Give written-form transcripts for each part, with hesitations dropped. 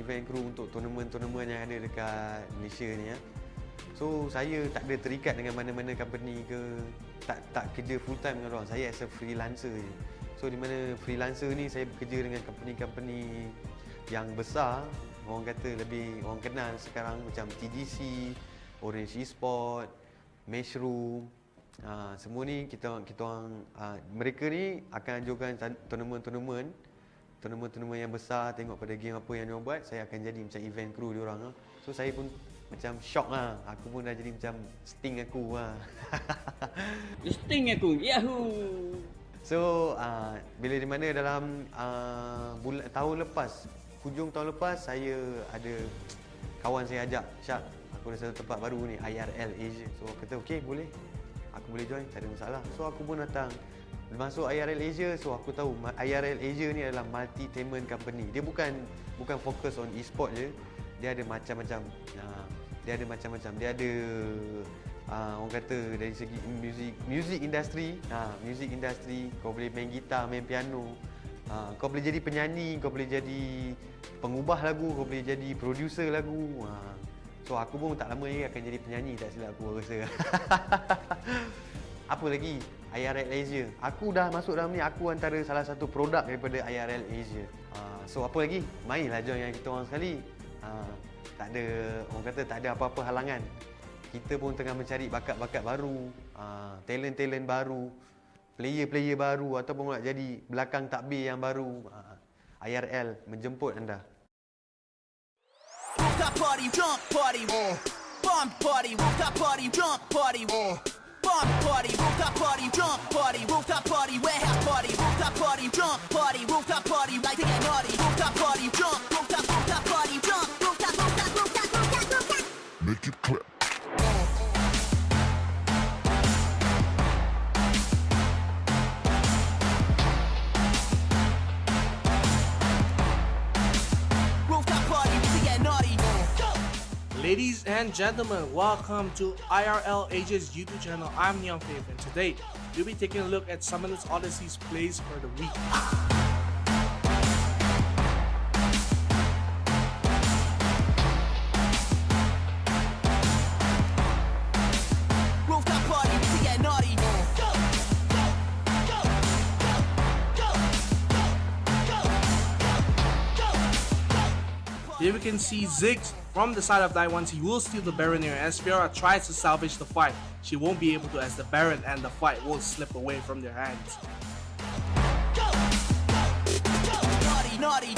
event crew untuk tournament-tournament yang ada dekat Malaysia ni ya. So saya tak ada terikat dengan mana-mana company ke, tak kerja full time dengan orang. Saya as a freelancer je. So di mana freelancer ni saya bekerja dengan company-company yang besar, orang kata lebih orang kenal sekarang macam TGC, Orange Esport, Mushroom. Semua ni kita orang mereka ni akan anjurkan tournament yang besar, tengok pada game apa yang diorang buat, saya akan jadi macam event crew diorang lah. So saya pun macam shock lah, aku pun dah jadi macam sting aku lah. Sting aku, yahoo! So bila di mana dalam tahun lepas, hujung tahun lepas, saya ada kawan saya ajak, Syak, aku ada satu tempat baru ni, IRL Asia. So aku kata okey, boleh, aku boleh join, tak ada masalah. So aku pun datang masuk IRL Asia. So aku tahu IRL Asia ni adalah multi-tainment company. Dia bukan fokus on e-sport je. Dia ada macam-macam. Dia ada orang kata dari segi music industry. Music industry, kau boleh main gitar, main piano. Kau boleh jadi penyanyi, kau boleh jadi pengubah lagu, kau boleh jadi producer lagu. So aku pun tak lama lagi akan jadi penyanyi, tak silap aku rasa. Apa lagi? IRL Asia. Aku dah masuk dalam ni, aku antara salah satu produk daripada IRL Asia. So apa lagi? Mainlah join yang kita orang sekali. Tak ada, orang kata tak ada apa-apa halangan. Kita pun tengah mencari bakat-bakat baru, talent-talent baru, player-player baru ataupun nak jadi belakang takbir yang baru. IRL menjemput anda. Rooftop party, jump party, bomb party, rooftop party, jump party, bomb party, rooftop party, jump party, rooftop party, warehouse party, rooftop party, jump party, rooftop party, like to get naughty, rooftop party, jump, rooftop party, jump, rooftop. Make it clap. Ladies and gentlemen, welcome to IRL Asia's YouTube channel. I'm NeonFaith, and today we'll be taking a look at some of this Odysseys plays for the week. Here we can see Ziggs from the side of Daiwans. He will steal the Baron here as Fiora tries to salvage the fight. She won't be able to as the Baron and the fight will slip away from their hands. Naughty, naughty.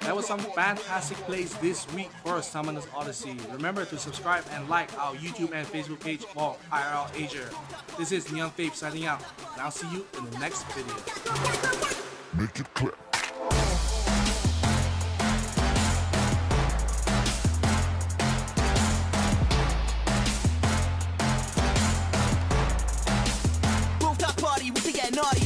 That was some fantastic plays this week for Summoners Odyssey. Remember to subscribe and like our YouTube and Facebook page for IRL Asia. This is NeonFaith signing out, and I'll see you in the next video. Make it clap. Rooftop party, we get naughty.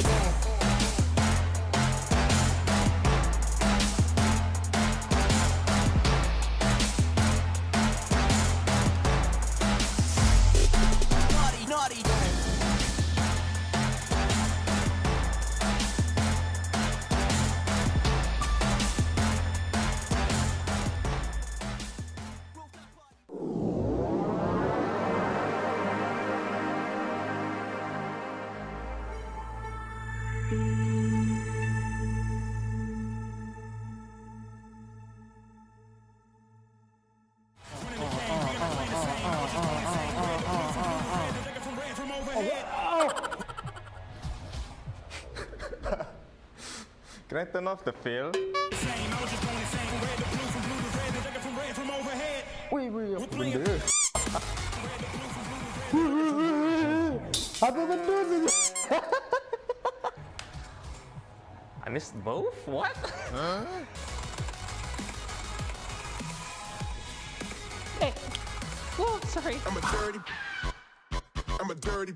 Can I turn off the fail? Wih, apa benda? Apa benda tu? missed both? What? Hey. Whoa, sorry. I'm a dirty.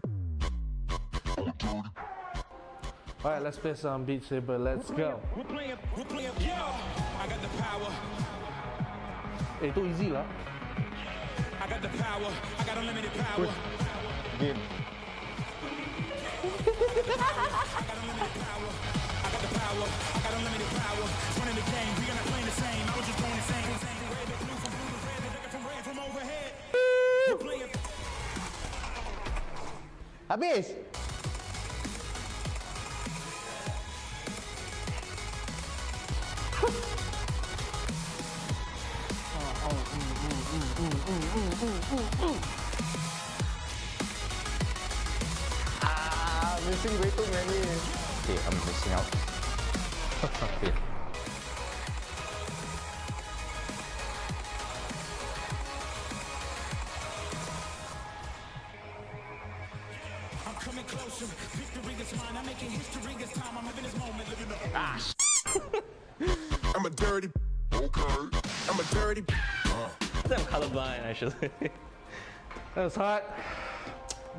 Alright, let's play some Beat Saber. Let's go. We're playing, yo. I got the power. Itu easy lah. I got the power. I got unlimited power. Game. I got unlimited power. Running the game. We are not playing the same. I was just going insane. Red, the blue from blue to red, the nigga from red from overhead. We're playing. Habis. Missing betul ni. Okay, I'm missing out. Okay. I'm coming closer. Victory is mine. I'm making history this time. I'm living this moment. Living the I'm a dirty. Okay. I'm a dirty. I'm colorblind actually. That was hot,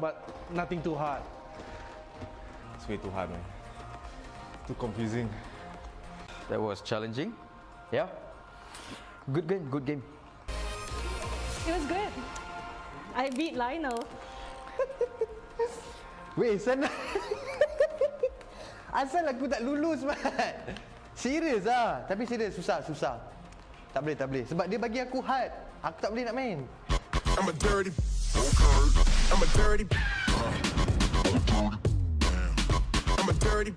but nothing too hot. It's way too hard, man. Too confusing. That was challenging. Yeah. Good game, good game. It was good. I beat Lionel. Weh, sana. Asal aku tak lulus, Mat. Serius ah. Tapi serius, susah. Tak boleh. Sebab dia bagi aku hard. Aku tak boleh nak main. I'm a dirty. Okay. I'm a dirty. I'm a dirty.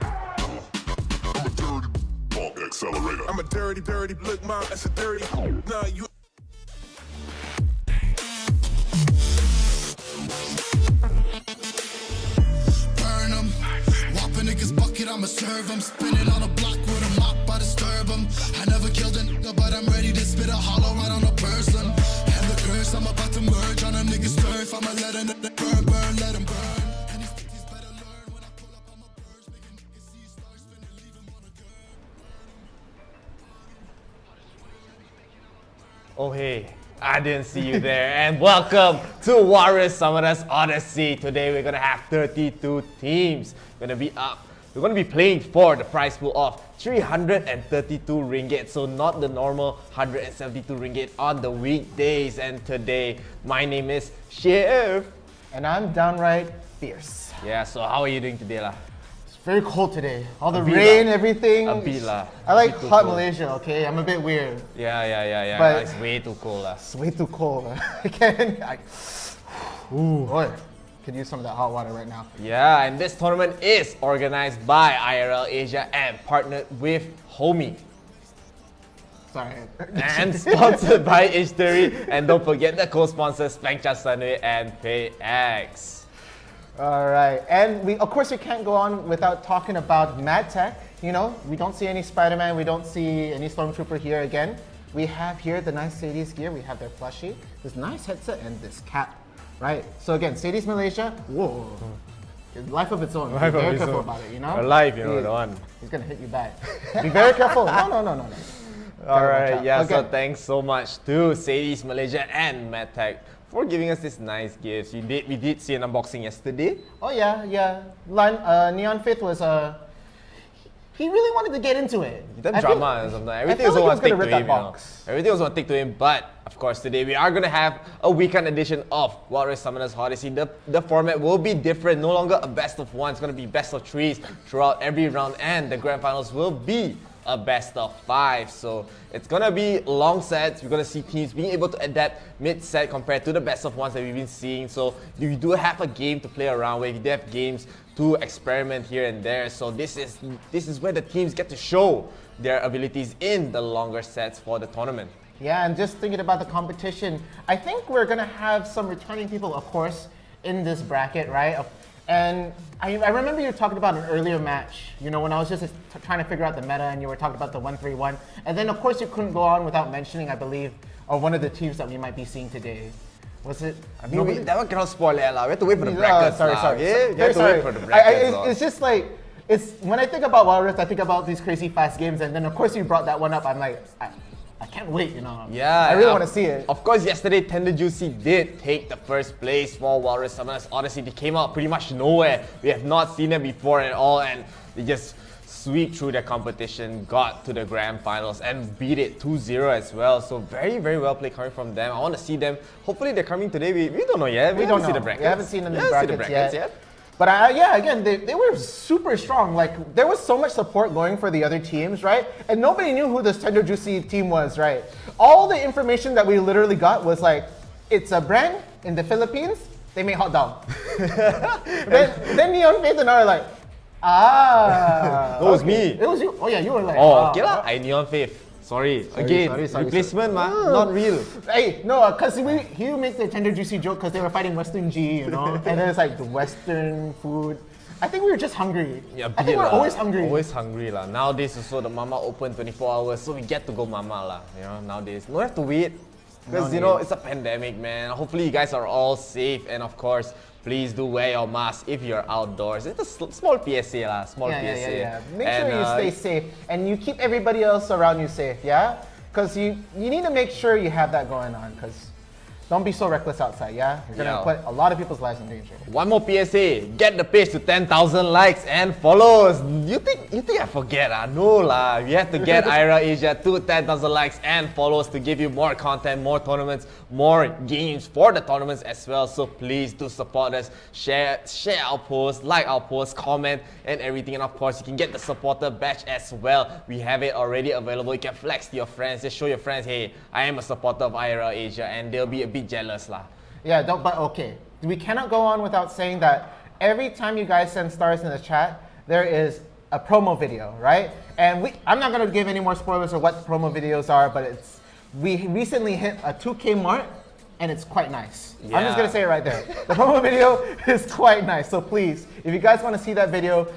I'm a dirty. Funk accelerator. I'm a dirty. Look, mom, that's a dirty. Nah, you. Burn 'em. Whop a nigga's bucket, I'ma serve 'em. Spinning on a block with a mop, I disturb 'em. I never killed a nigga, but I'm ready to spit a hollow right on a person. And the curse, I'm about to merge on a nigga's turf. I'ma let a nigga burn, let him burn. And these bitches better learn when I pull up on my birds. Make a nigga see stars, finna leave him on a curb. Oh hey, I didn't see you there. And welcome to Warriors Summoners Odyssey. Today we're gonna have 32 teams. We're gonna be playing for the prize pool of 332 ringgit. So not the normal 172 ringgit on the weekdays. And today, my name is Chef. And I'm downright fierce. Yeah, so how are you doing today lah? It's very cold today. All the A bit rain, lah. everything. A bit lah. I like A bit too hot cold. Malaysia, okay? I'm a bit weird. Yeah. But- It's way too cold lah. It's way too cold. Boy, could use some of that hot water right now. Yeah, and this tournament is organized by IRL Asia and partnered with Homie. Sorry. And sponsored by H3. And don't forget the co-sponsors Spangcha Sunway and PayX. All right, and of course we can't go on without talking about Mad Tech. You know, we don't see any Spider-Man, we don't see any Stormtrooper here again. We have here the nice Sadie's gear, we have their plushie, this nice headset, and this cap, right? So again, Sadie's Malaysia, whoa, life of its own. Life Be of very its careful own. about it, you know? Alive, you know, the one. He's gonna hit you back. Be very careful. No. Alright, yeah, so Okay. thanks so much to Sadie's Malaysia and MadTech for giving us this nice gifts. We did see an unboxing yesterday. Oh yeah. NeonFaith was he really wanted to get into it. He done I feel- drama and something. I Everything feel was like one he tick was to gonna him, rip you that know. box. Everything was one tick to him, but of course today we are gonna have a weekend edition of Warriors Summoners Odyssey. The format will be different, no longer a best of one. It's gonna be best of threes throughout every round, and the grand finals will be a best of 5. So it's gonna be long sets. We're gonna see teams being able to adapt mid-set compared to the best of ones that we've been seeing. So you do have a game to play around with. You do have games to experiment here and there. So this is where the teams get to show their abilities in the longer sets for the tournament. Yeah, and just thinking about the competition, I think we're gonna have some returning people, of course, in this bracket, right? And I remember you talking about an earlier match, you know, when I was just trying to figure out the meta, and you were talking about the 1-3-1. And then, of course, you couldn't go on without mentioning, I believe, one of the teams that we might be seeing today. Was it? I mean, that one cannot spoil it lah. We have to wait for the brackets. Sorry. Yeah, we have to Sorry. wait for the brackets. It's just like, it's when I think about Wild Rift, I think about these crazy fast games, and then of course you brought that one up. I'm like, I can't wait, you know. Yeah, I really want to see it. Of course, yesterday Tender Juicy did take the first place for Wild Rift Summoners Odyssey. They came out pretty much nowhere. We have not seen them before at all, and they just sweep through their competition, got to the grand finals, and beat it 2-0 as well. So very, very well played coming from them. I want to see them. Hopefully they're coming today. We don't know yet. We don't see the brackets. We haven't seen them in the brackets yet. But yeah, again, they were super strong. Like, there was so much support going for the other teams, right? And nobody knew who this Tender Juicy team was, right? All the information that we literally got was like, it's a brand in the Philippines, they make hot dog. then NeonFaith and I are like, that was me. It was you. Oh yeah, you were like, okay lah. I NeonFaith. Sorry. Again, replacement, not real. Hey, no, because he made the Tender Juicy joke because they were fighting Western G, you know? And then it's like the Western food. I think we were just hungry. Yeah, I think we're always hungry. Always hungry lah. Nowadays also the mama open 24 hours, so we get to go mama lah. You know, nowadays. No have to wait. Because you know, it's a pandemic, man. Hopefully you guys are all safe, and of course, please do wear your mask if you're outdoors. It's a small PSA lah, PSA. Yeah. Make sure you stay safe and you keep everybody else around you safe, yeah? Because you need to make sure you have that going on, because don't be so reckless outside, yeah? You're gonna put a lot of people's lives in danger. One more PSA, get the page to 10,000 likes and follows. You think I forget? No lah. We have to get IRL Asia to 10,000 likes and follows to give you more content, more tournaments, more games for the tournaments as well. So please do support us, share our posts, like our posts, comment and everything. And of course, you can get the supporter badge as well. We have it already available. You can flex to your friends. Just show your friends, hey, I am a supporter of IRL Asia, and they'll be a bit jealous lah. Yeah, but okay. We cannot go on without saying that every time you guys send stars in the chat, there is a promo video, right? And I'm not gonna give any more spoilers of what the promo videos are, but we recently hit a 2K mark, and it's quite nice. Yeah. I'm just gonna say it right there. The promo video is quite nice. So please, if you guys want to see that video,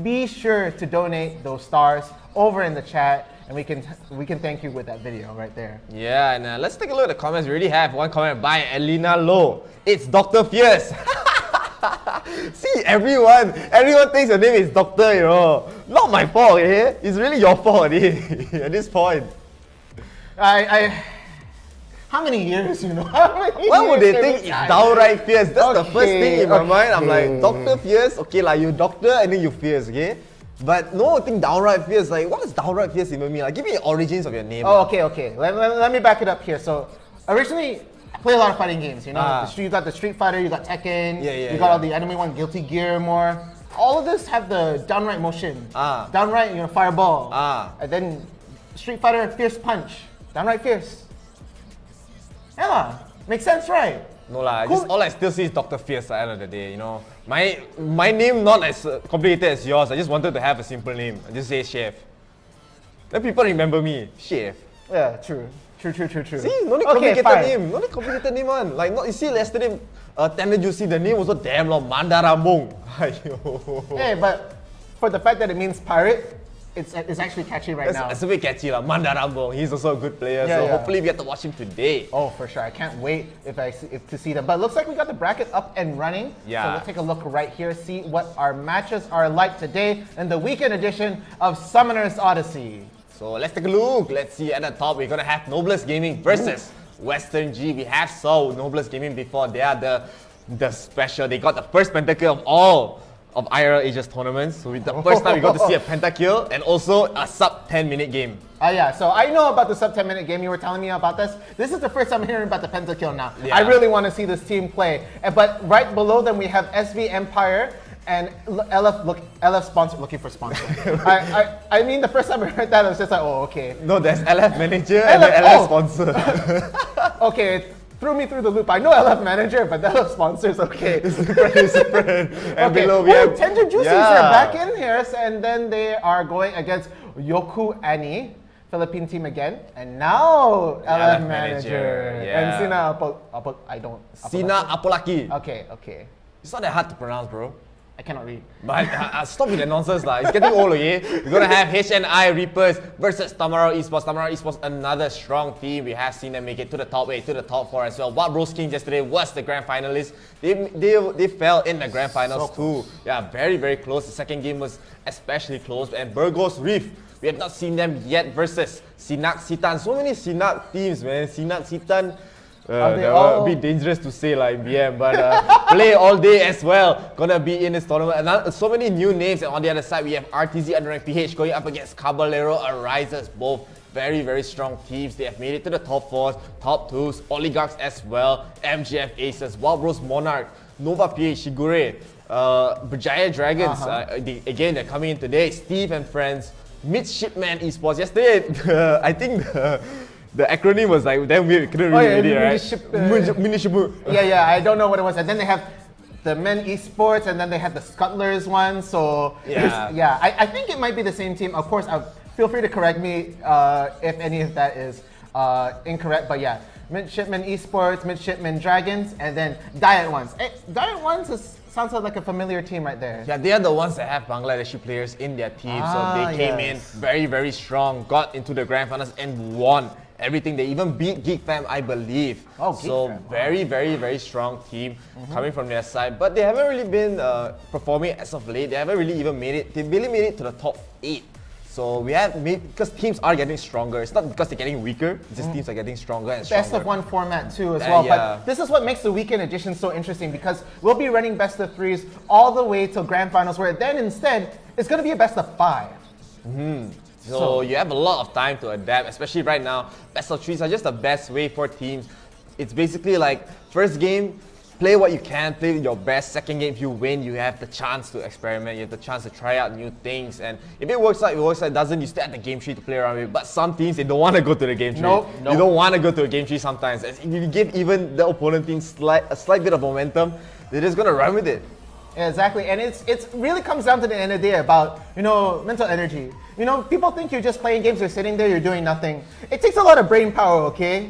be sure to donate those stars over in the chat, and we can thank you with that video right there. Yeah, and let's take a look at the comments. We already have one comment by Elena Low. It's D.R.Fierce. See, everyone thinks your name is Doctor, you know. Not my fault, eh? It's really your fault, eh? At this point. How many years, you know? Why would they think it's downright fierce? That's the first thing in my mind. I'm like, D.R.Fierce? Okay, like you doctor and then you fierce, okay? But no, I think downright fierce. Like, what does downright fierce even mean? Like, give me the origins of your name. Oh, okay. Let me back it up here. So, originally, I play a lot of fighting games. You know, you got the Street Fighter, you got Tekken, you got all the anime one, Guilty Gear, more. All of this have the downright motion. Downright, you know, fireball. And then Street Fighter, fierce punch. Downright fierce. Yeah, makes sense, right? No lah, cool. Just all I still see is D.R.Fierce at the end of the day, you know. My name not as complicated as yours. I just wanted to have a simple name. I just say Chef. Then people remember me, Chef. Yeah, true. See, no need complicated name. No need complicated name one. Like, you see yesterday, Tender Juicy, the name was so damn long. Mandarambong. Hey, but for the fact that it means pirate, it's actually catchy right now. It's a bit catchy lah. Mandarambong, he's also a good player, so hopefully we get to watch him today. Oh, for sure. I can't wait to see them. But it looks like we got the bracket up and running. Yeah. So we'll take a look right here, see what our matches are like today in the weekend edition of Summoners Odyssey. So let's take a look. Let's see, at the top we're gonna have Noblest Gaming versus Western G. We have saw Noblest Gaming before. They are the special. They got the first pentakill of all of IRL Asia's tournaments. So the first time we got to see a pentakill and also a sub 10-minute game. Yeah, so I know about the sub 10-minute game. You were telling me about this. This is the first time I'm hearing about the pentakill now. Yeah. I really want to see this team play. But right below them we have SV Empire and LF sponsor, looking for sponsor. I mean, the first time I heard that, I was just like, oh, okay. No, there's LF manager and then LF sponsor. Okay, threw me through the loop. I know LF manager, but LF sponsor is okay. It's different. And below we have Tender Juicies are back in here, and then they are going against Yoku Annie, Philippine team again, and now LF manager. And Sina Sina Apolaki. Okay. It's not that hard to pronounce, bro. I cannot read. But stop with the nonsense lah. It's getting old, okay? We're gonna have HNI Reapers versus Tamara Esports. Tamara Esports, another strong team. We have seen them make it to the top 8, to the top 4 as well. What Rose Kings yesterday was the grand finalists. They fell in the grand finals too. Yeah, very, very close. The second game was especially close. And Burgos Reef, we have not seen them yet versus Sinak Sitan. So many Sinak teams, man. Sinak Sitan. They were a bit dangerous to say like in BM, but play all day as well. Gonna be in this tournament. And so many new names, and on the other side we have RTZ Underrank PH going up against Caballero Arisers. Both very, very strong teams. They have made it to the top 4s, top 2s, Oligarchs as well, MGF Aces, Wild Rose Monarch, Nova PH Shigure, Berjaya Dragons. Again, they're coming in today. Steve and friends, Midshipman Esports. Yesterday, I think the acronym was like damn weird. Couldn't really read it, right? Yeah, I don't know what it was. And then they have the men esports, and then they had the Scuttlers one. So I think it might be the same team. Of course, feel free to correct me if any of that is incorrect. But yeah, Midshipman Esports, Midshipman Dragons, and then Diet Ones. Diet Ones sounds like a familiar team right there. Yeah, they are the ones that have Bangladeshi players in their team. So they came in very, very strong, got into the grand finals and won everything. They even beat Geek Fam, I believe. So very, very, very strong team coming from their side. But they haven't really been performing as of late. They haven't really even made it. They barely made it to the top 8. So we have because teams are getting stronger. It's not because they're getting weaker. It's just teams are getting stronger and stronger. Best of 1 format too as well. But this is what makes the weekend edition so interesting, because we'll be running best of 3s all the way till grand finals, where then instead it's going to be a best of 5. So you have a lot of time to adapt, especially right now. Best of 3s are just the best way for teams. It's basically like first game, play what you can, play your best. Second game, if you win, you have the chance to experiment. You have the chance to try out new things. And if it works out, it works out. If it doesn't, you stay at the game tree to play around with. But some teams, they don't want to go to the game tree. Nope. You don't want to go to a game tree sometimes. If you give even the opponent team a slight bit of momentum, they're just going to run with it. Yeah, exactly, and it's really comes down to the end of the day about, mental energy. People think you're just playing games, you're sitting there, you're doing nothing. It takes a lot of brain power, okay?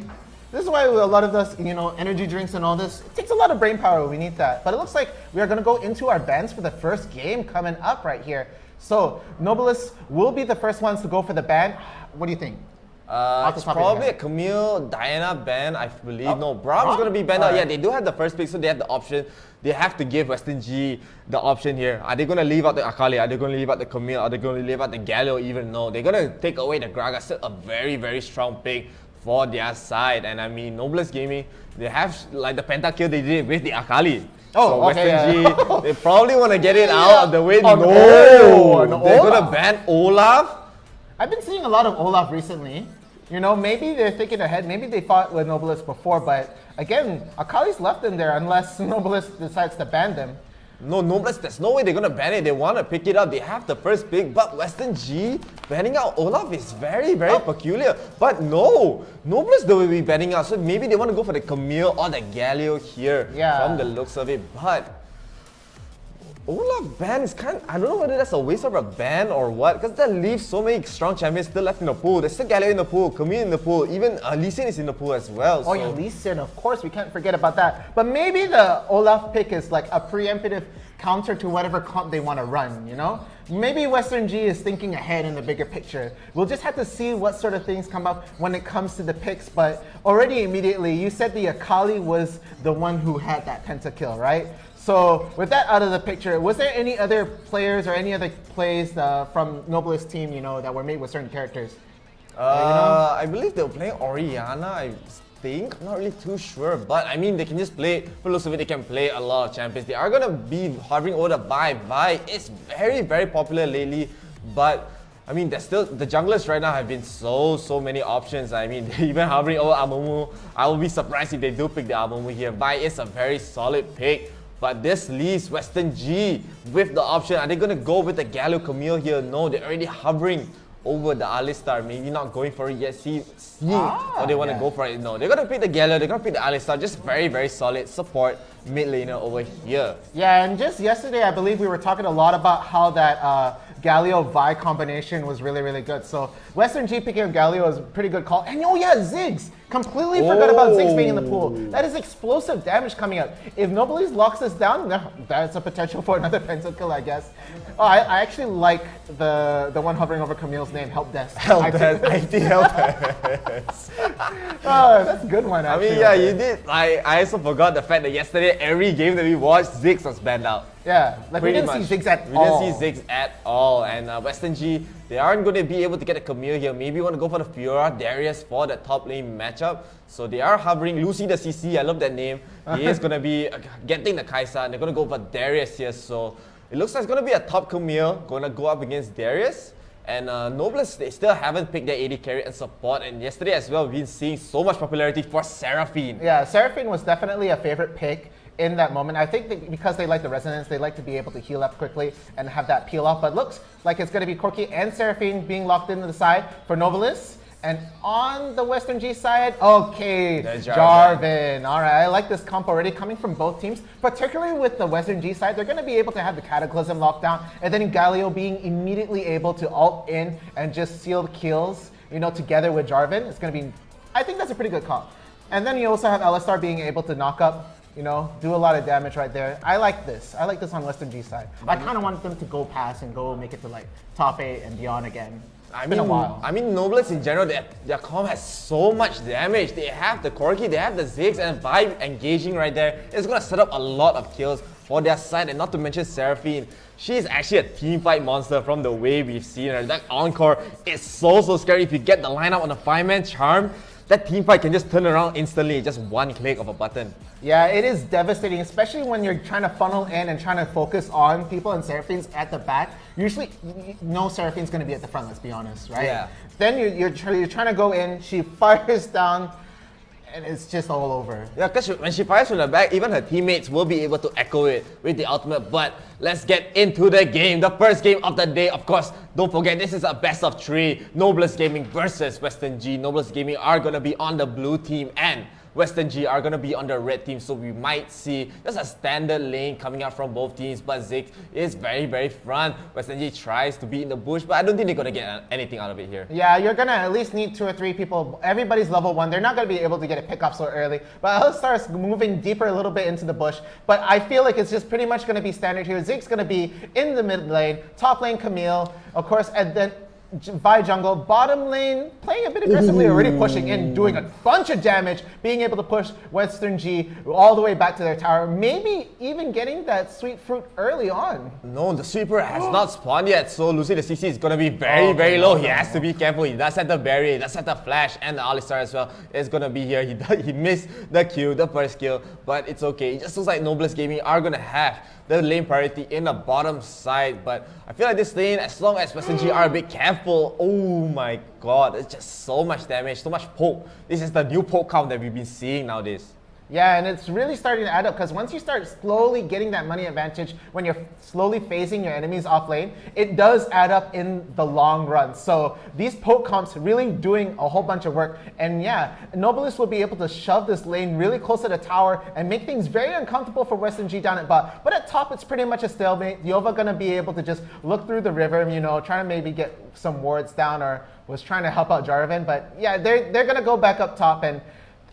This is why a lot of us, energy drinks and all this, it takes a lot of brain power. We need that. But it looks like we are going to go into our bans for the first game coming up right here. So Nobilis will be the first ones to go for the ban. What do you think? It's probably a Camille, Diana ban, I believe. No, Brahm's going to be banned out. Yeah, they do have the first pick, so they have the option. They have to give Western G the option here. Are they going to leave out the Akali? Are they going to leave out the Camille? Are they going to leave out the Galio even? No, they're going to take away the Graga. Still a very, very strong pick for their side. And I mean, Noblest Gaming, they have like the pentakill they did with the Akali. So Western G, they probably want to get it out of the way. No, they're going to ban Olaf. I've been seeing a lot of Olaf recently. Maybe they're thinking ahead. Maybe they fought with Nobilis before, but again, Akali's left them there unless Nobilis decides to ban them. No, Nobilis, there's no way they're going to ban it. They want to pick it up. They have the first pick, but Western G banning out Olaf is very, very peculiar. But no, Nobilis they will be banning out. So maybe they want to go for the Camille or the Galio here from the looks of it. But Olaf ban is I don't know whether that's a waste of a ban or what, because that leaves so many strong champions still left in the pool. There's still Galio in the pool, Camille in the pool, even Lee Sin is in the pool as well. Oh yeah, Lee Sin, of course, we can't forget about that. But maybe the Olaf pick is like a preemptive counter to whatever comp they want to run, Maybe Western G is thinking ahead in the bigger picture. We'll just have to see what sort of things come up when it comes to the picks, but already immediately, you said the Akali was the one who had that pentakill, right? So with that out of the picture, was there any other players or any other plays from Nobilis team, that were made with certain characters? I believe they were playing Oriana, I think. I'm not really too sure, but I mean, they can just play, for looks of it, they can play a lot of champions. They are going to be hovering over the Vi. It's very, very popular lately, but I mean, there's still, the junglers right now have been so many options. I mean, they're even hovering over Amumu. I will be surprised if they do pick the Amumu here. Vi is a very solid pick. But this leaves Western G with the option. Are they going to go with the Galio Camille here? No, they're already hovering over the Alistar. Maybe not going for it yet. See what they want to go for it. No, they're going to pick the Galio. They're going to pick the Alistar. Just very, very solid support mid laner over here. Yeah, and just yesterday, I believe we were talking a lot about how that Galio-Vi combination was really, really good. So Western G picking up Galio is a pretty good call. And oh yeah, Ziggs! Completely forgot about Ziggs being in the pool. That is explosive damage coming out. If Nobolis locks this down, that's a potential for another pentakill, I guess. Oh, I actually like the one hovering over Camille's name, Help Desk. Help Desk, IT Help Desk. Oh, that's a good one, actually. I mean, yeah, you did. I also forgot the fact that yesterday, every game that we watched, Ziggs was banned out. Yeah, like Pretty we didn't much. see Ziggs at all. We didn't see Ziggs at all. And Western G, they aren't going to be able to get a Camille here. Maybe want to go for the Fiora Darius for the top lane matchup. So they are hovering. Lucy the CC, I love that name. He is going to be getting the Kaisa. And they're going to go for Darius here. So it looks like it's going to be a top Camille going to go up against Darius. And Noblest, they still haven't picked their AD carry and support. And yesterday as well, we've been seeing so much popularity for Seraphine. Yeah, Seraphine was definitely a favorite pick in that moment. I think that because they like the resonance, they like to be able to heal up quickly and have that peel off. But looks like it's going to be Corki and Seraphine being locked into the side for Nobilis. And on the Western G side, okay, Jarvan. All right, I like this comp already coming from both teams, particularly with the Western G side. They're going to be able to have the Cataclysm locked down, and then Galio being immediately able to ult in and just seal kills, you know, together with Jarvan. It's going to be, I think that's a pretty good comp. And then you also have Alistar being able to knock up, you know, do a lot of damage right there. I like this. I like this on Western G side. I kind of want them to go past and go make it to like top 8 and beyond again. It's been a while. I mean, Noblest in general, their comp has so much damage. They have the Corki, they have the Ziggs, and Vibe engaging right there. It's going to set up a lot of kills for their side, and not to mention Seraphine. She's actually a teamfight monster from the way we've seen her. That Encore is so scary. If you get the lineup on a 5-man charm, that teamfight can just turn around instantly, just one click of a button. Yeah, it is devastating, especially when you're trying to funnel in and trying to focus on people and Seraphine's at the back. Usually, no Seraphine's going to be at the front, let's be honest, right? Yeah. Then you're trying to go in, she fires down, and it's just all over. Yeah, because when she fires from the back, even her teammates will be able to echo it with the ultimate. But let's get into the game. The first game of the day, of course, don't forget, this is a best of 3. Noblest Gaming versus Western G. Noblest Gaming are going to be on the blue team, and Western G are going to be on the red team, so we might see just a standard lane coming out from both teams, but Ziggs is very front. Western G tries to be in the bush, but I don't think they're going to get anything out of it here. Yeah, you're going to at least need 2 or 3 people. Everybody's level 1. They're not going to be able to get a pickup so early, but Alistar is moving deeper a little bit into the bush, but I feel like it's just pretty much going to be standard here. Ziggs going to be in the mid lane, top lane Camille, of course, and then Vi jungle, bottom lane playing a bit aggressively, already pushing in, doing a bunch of damage, being able to push Western G all the way back to their tower, maybe even getting that sweet fruit early on. No, the sweeper has not spawned yet, so Lucy the CC is going to be very low. He has to be careful. He does have the barrier, he does have the flash, and the Alistar as well is going to be here. He missed the kill, the first kill, but it's okay. It just looks like Noblest Gaming are going to have the lane priority in the bottom side, but I feel like this lane, as long as Western G are a bit careful, oh my god, it's just so much damage, so much poke. This is the new poke count that we've been seeing nowadays. Yeah, and it's really starting to add up, because once you start slowly getting that money advantage, when you're slowly phasing your enemies off lane, it does add up in the long run. So these poke comps really doing a whole bunch of work. And yeah, Nobilis will be able to shove this lane really close to the tower and make things very uncomfortable for Western G down at bot. But at top, it's pretty much a stalemate. Yova gonna be able to just look through the river, you know, trying to maybe get some wards down, or was trying to help out Jarvan. But yeah, they're gonna go back up top, and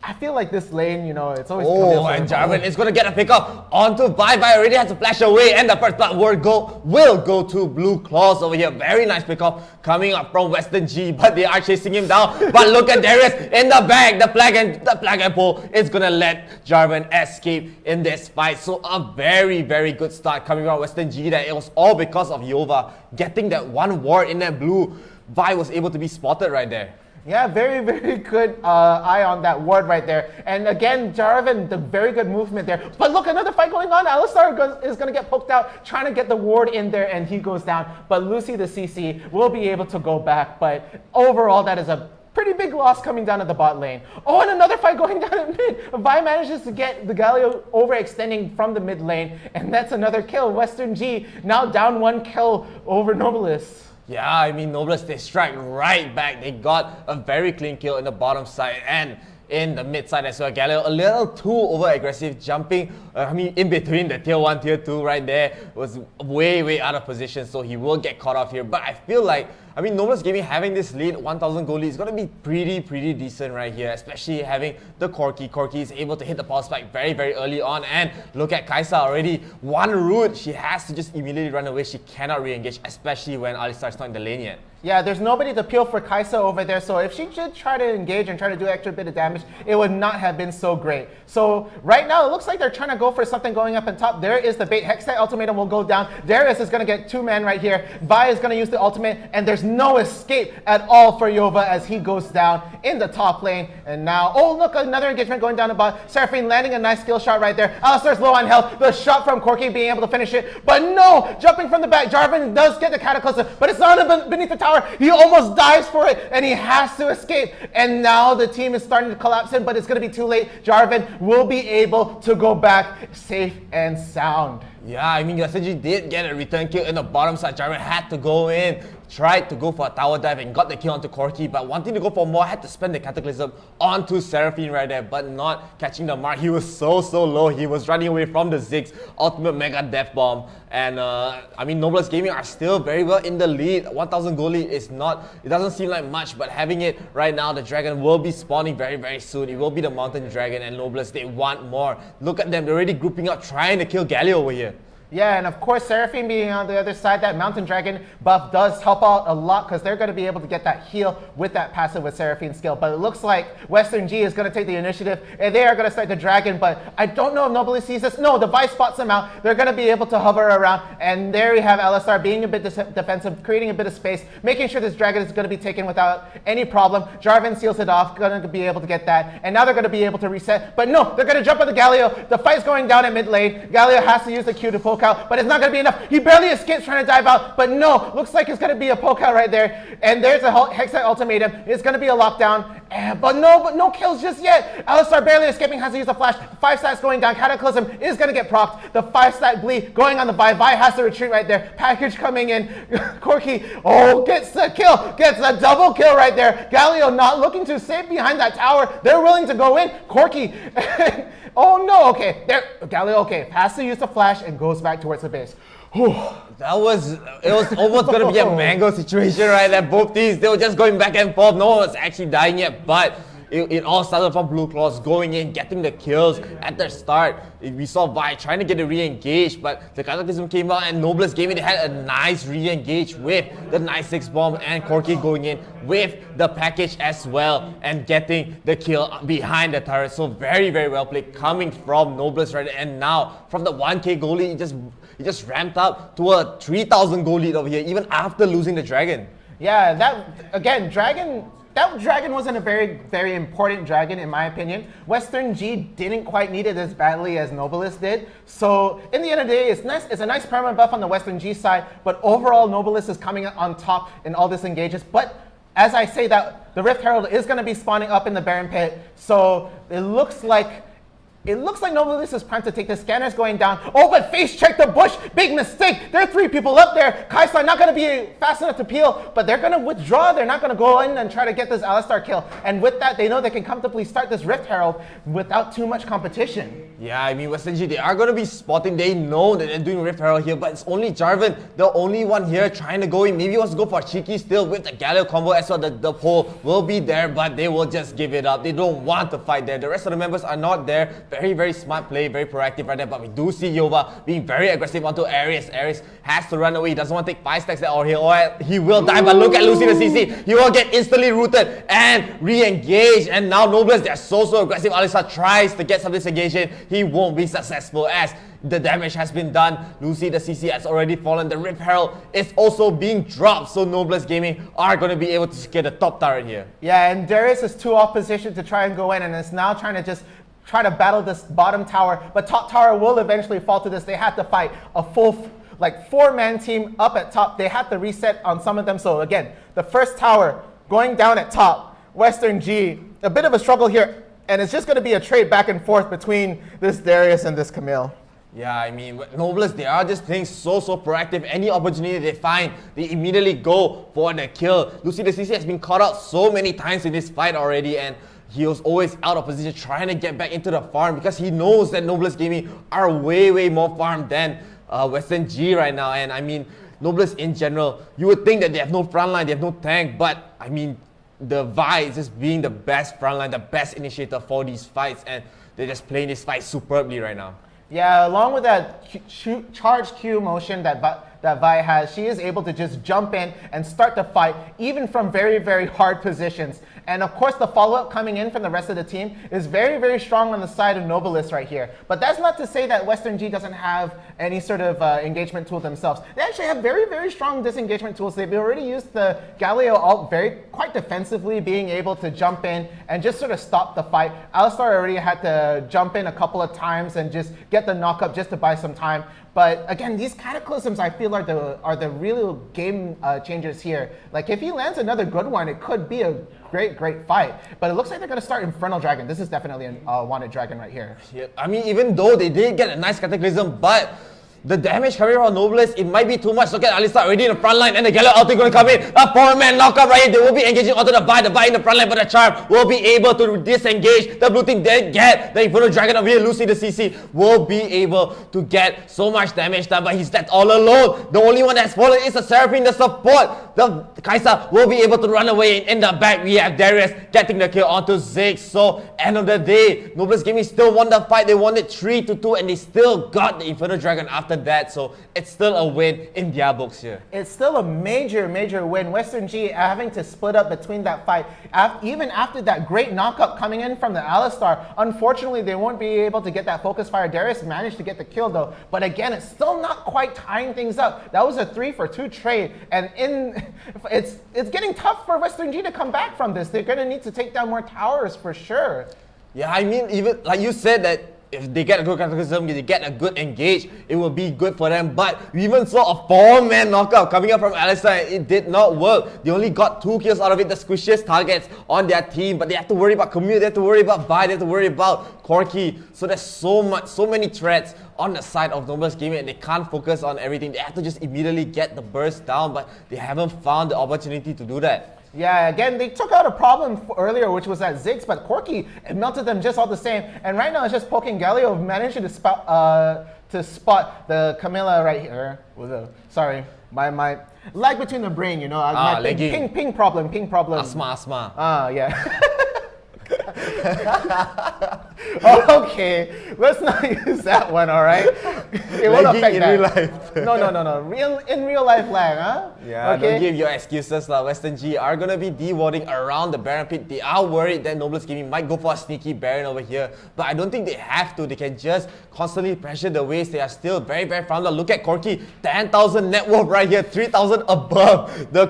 I feel like this lane, you know, it's always... Oh, and Jarvan is going to get a pickup onto Vi. Vi already has to flash away, and the first blood will go to Blue Claws over here. Very nice pickup coming up from Western G, but they are chasing him down. But look at Darius in the back. The flag and pull is going to let Jarvan escape in this fight. So a very good start coming from Western G. That it was all because of Yova getting that one ward in that blue. Vi was able to be spotted right there. Yeah, very good eye on that ward right there. And again, Jarvan, the very good movement there. But look, another fight going on. Alistar is going to get poked out, trying to get the ward in there, and he goes down. But Lucy, the CC, will be able to go back. But overall, that is a pretty big loss coming down at the bot lane. Oh, and another fight going down at mid. Vi manages to get the Galio overextending from the mid lane, and that's another kill. Western G now down 1 kill over Nobilis. Yeah, I mean, Noblest, they strike right back. They got a very clean kill in the bottom side, and in the mid side as well. Galio a little too over-aggressive, jumping, in between the tier 1, tier 2 right there, was way out of position, so he will get caught off here. But I feel like, Nobles Gaming having this lead, 1,000 gold lead, is going to be pretty decent right here, especially having the Corki. Corki is able to hit the power spike very early on, and look at Kaisa already. One root, she has to just immediately run away. She cannot re-engage, especially when Alistar's not in the lane yet. Yeah, there's nobody to peel for Kaisa over there, so if she did try to engage and try to do an extra bit of damage, it would not have been so great. So right now, it looks like they're trying to go for something going up on top. There is the bait. Hextech Ultimatum will go down. Darius is going to get 2 men right here. Vi is going to use the ultimate, and there's no escape at all for Yova as he goes down in the top lane. And now, oh look, another engagement going down the bot. Seraphine landing a nice skill shot right there. Alistar's low on health. The shot from Corki being able to finish it, but no! Jumping from the back, Jarvan does get the Cataclysm, but it's not beneath the tower. He almost dies for it, and he has to escape. And now the team is starting to collapse in, but it's going to be too late. Jarvan will be able to go back safe and sound. Yeah, SNG did get a return kill in the bottom side. Jarvan had to go in, tried to go for a tower dive and got the kill onto Corki, but wanting to go for more, had to spend the Cataclysm onto Seraphine right there, but not catching the mark. He was so low. He was running away from the Ziggs ultimate mega death bomb. And Nobles Gaming are still very well in the lead. 1,000 gold lead is not, it doesn't seem like much, but having it right now, the dragon will be spawning very soon. It will be the mountain dragon, and Nobles, they want more. Look at them, they're already grouping up, trying to kill Galio over here. Yeah, and of course, Seraphine being on the other side, that Mountain Dragon buff does help out a lot because they're going to be able to get that heal with that passive with Seraphine's skill. But it looks like Western G is going to take the initiative, and they are going to start the Dragon, but I don't know if Nobles sees this. No, the Vice spots them out. They're going to be able to hover around, and there we have Alistar being a bit defensive, creating a bit of space, making sure this Dragon is going to be taken without any problem. Jarvan seals it off, going to be able to get that, and now they're going to be able to reset. But no, they're going to jump on the Galio. The fight's going down at mid lane. Galio has to use the Q to poke out, but it's not going to be enough. He barely escapes trying to dive out, but no, looks like it's going to be a poke out right there. And there's a Hextech Ultimatum. It's going to be a lockdown, but no kills just yet. Alistar barely escaping, has to use a flash. 5 stats going down. Cataclysm is going to get procced. The 5 stat bleed going on the Vi. Vi has to retreat right there. Package coming in. Corki, gets the kill. Gets a double kill right there. Galio not looking too safe behind that tower. They're willing to go in. Corki, oh no, okay. There, Galio, okay, has to use the flash and goes back towards the base. It was almost going to be a mango situation right there. Both teams, they were just going back and forth. No one was actually dying yet, but it all started from Blue Claws going in, getting the kills at the start. We saw Vi trying to get a re-engage, but the Cataclysm came out and Nobles Gaming, they had a nice re-engage with the nice 6 bomb and Corki going in with the package as well and getting the kill behind the turret. So very well played coming from Nobles right there. And now from the 1k goal lead, it just ramped up to a 3,000 goal lead over here, even after losing the Dragon. Yeah, that Dragon wasn't a very important Dragon in my opinion. Western G didn't quite need it as badly as Nobilis did. So in the end of the day, it's a nice permanent buff on the Western G side, but overall Nobilis is coming on top in all this engages. But as I say that, the Rift Herald is going to be spawning up in the Baron Pit, so it looks like Nobilis is primed to take the scanners going down. Oh, but face check the bush. Big mistake. There are 3 people up there. Kaisa not going to be fast enough to peel, but they're going to withdraw. They're not going to go in and try to get this Alistar kill. And with that, they know they can comfortably start this Rift Herald without too much competition. Yeah, Western G, they are going to be spotting. They know that they're doing Rift Herald here, but it's only Jarvan, the only one here trying to go in. Maybe he wants to go for a cheeky steal with the Galio combo as well. The pole will be there, but they will just give it up. They don't want to fight there. The rest of the members are not there. Very smart play, very proactive right there, but we do see Yova being very aggressive onto Ares. Ares has to run away. He doesn't want to take 5 stacks there, or he will die, but look at Lucy the CC. He will get instantly rooted and re-engaged, and now Nobles, they're so aggressive. Alistar tries to get some disengagement. He won't be successful as the damage has been done. Lucy the CC has already fallen. The Rift Herald is also being dropped, so Nobles Gaming are going to be able to secure the top turret here. Yeah, and Darius is too off position to try and go in, and is now trying to battle this bottom tower, but top tower will eventually fall to this. They have to fight a full 4-man team up at top. They have to reset on some of them. So again, the first tower going down at top. Western G, a bit of a struggle here, and it's just going to be a trade back and forth between this Darius and this Camille. Yeah, Nobles, they are just playing so proactive. Any opportunity they find, they immediately go for the kill. Lucy the CC has been caught out so many times in this fight already, and he was always out of position trying to get back into the farm because he knows that Noblest Gaming are way more farmed than Western G right now. And I mean, Noblest in general, you would think that they have no frontline, they have no tank, but I mean, the Vi is just being the best frontline, the best initiator for these fights, and they're just playing this fight superbly right now. Yeah, along with that charged Q motion that Vi has, she is able to just jump in and start the fight, even from very hard positions. And of course, the follow-up coming in from the rest of the team is very strong on the side of Noblest right here. But that's not to say that Western G doesn't have any sort of engagement tool themselves. They actually have very strong disengagement tools. They've already used the Galio ult quite defensively, being able to jump in and just sort of stop the fight. Alistar already had to jump in a couple of times and just get the knock-up just to buy some time. But again, these Cataclysms, I feel, are the real game changers here. Like, if he lands another good one, it could be a great fight. But it looks like they're going to start Infernal Dragon. This is definitely a wanted dragon right here. Yeah, I mean, even though they did get a nice Cataclysm, but the damage coming from Noblest, it might be too much. Look at Alistar already in the front line, and the Galio ulti going to come in. A 4-man knockup right here. They will be engaging onto the Vi in the front line, but the Charm will be able to disengage. The blue team did get the Infernal Dragon over here. Lucy, the CC, will be able to get so much damage done, but he's left all alone. The only one that's fallen is the Seraphine, the support. The Kai'Sa will be able to run away. In the back, we have Darius getting the kill onto Ziggs. So, end of the day, Noblest Gaming still won the fight. They won it 3-2, and they still got the Infernal Dragon after that, so it's still a win in their books here. It's still a major win. Western G having to split up between that fight. Even after that great knockup coming in from the Alistar, unfortunately they won't be able to get that focus fire. Darius managed to get the kill though, but again, it's still not quite tying things up. That was a 3-for-2 trade, and it's getting tough for Western G to come back from this. They're gonna need to take down more towers for sure. Yeah, I mean, even like you said, that if they get a good Cataclysm, if they get a good engage, it will be good for them. But we even saw a 4-man knockout coming up from Alistar, and it did not work. They only got 2 kills out of it, the squishiest targets on their team. But they have to worry about Camille, they have to worry about Vi, they have to worry about Corki. So there's so many threats on the side of Noblest Gaming, and they can't focus on everything. They have to just immediately get the burst down, but they haven't found the opportunity to do that. Yeah, again, they took out a problem earlier, which was that Ziggs, but Corki, it melted them just all the same. And right now, it's just poking Galio, managing to spot the Camilla right here. Sorry, my lag between the brain, you know. My ping problem. Asthma. Yeah. Okay, let's not use that one, all right? It won't affect in that. real life. No. In real life lag, huh? Yeah, okay. Don't give your excuses. Western G are going to be dewarding around the Baron pit. They are worried that Noblest Gaming might go for a sneaky Baron over here, but I don't think they have to. They can just constantly pressure the waves. They are still very farmed out. Look at Corki, 10,000 net worth right here, 3,000 above the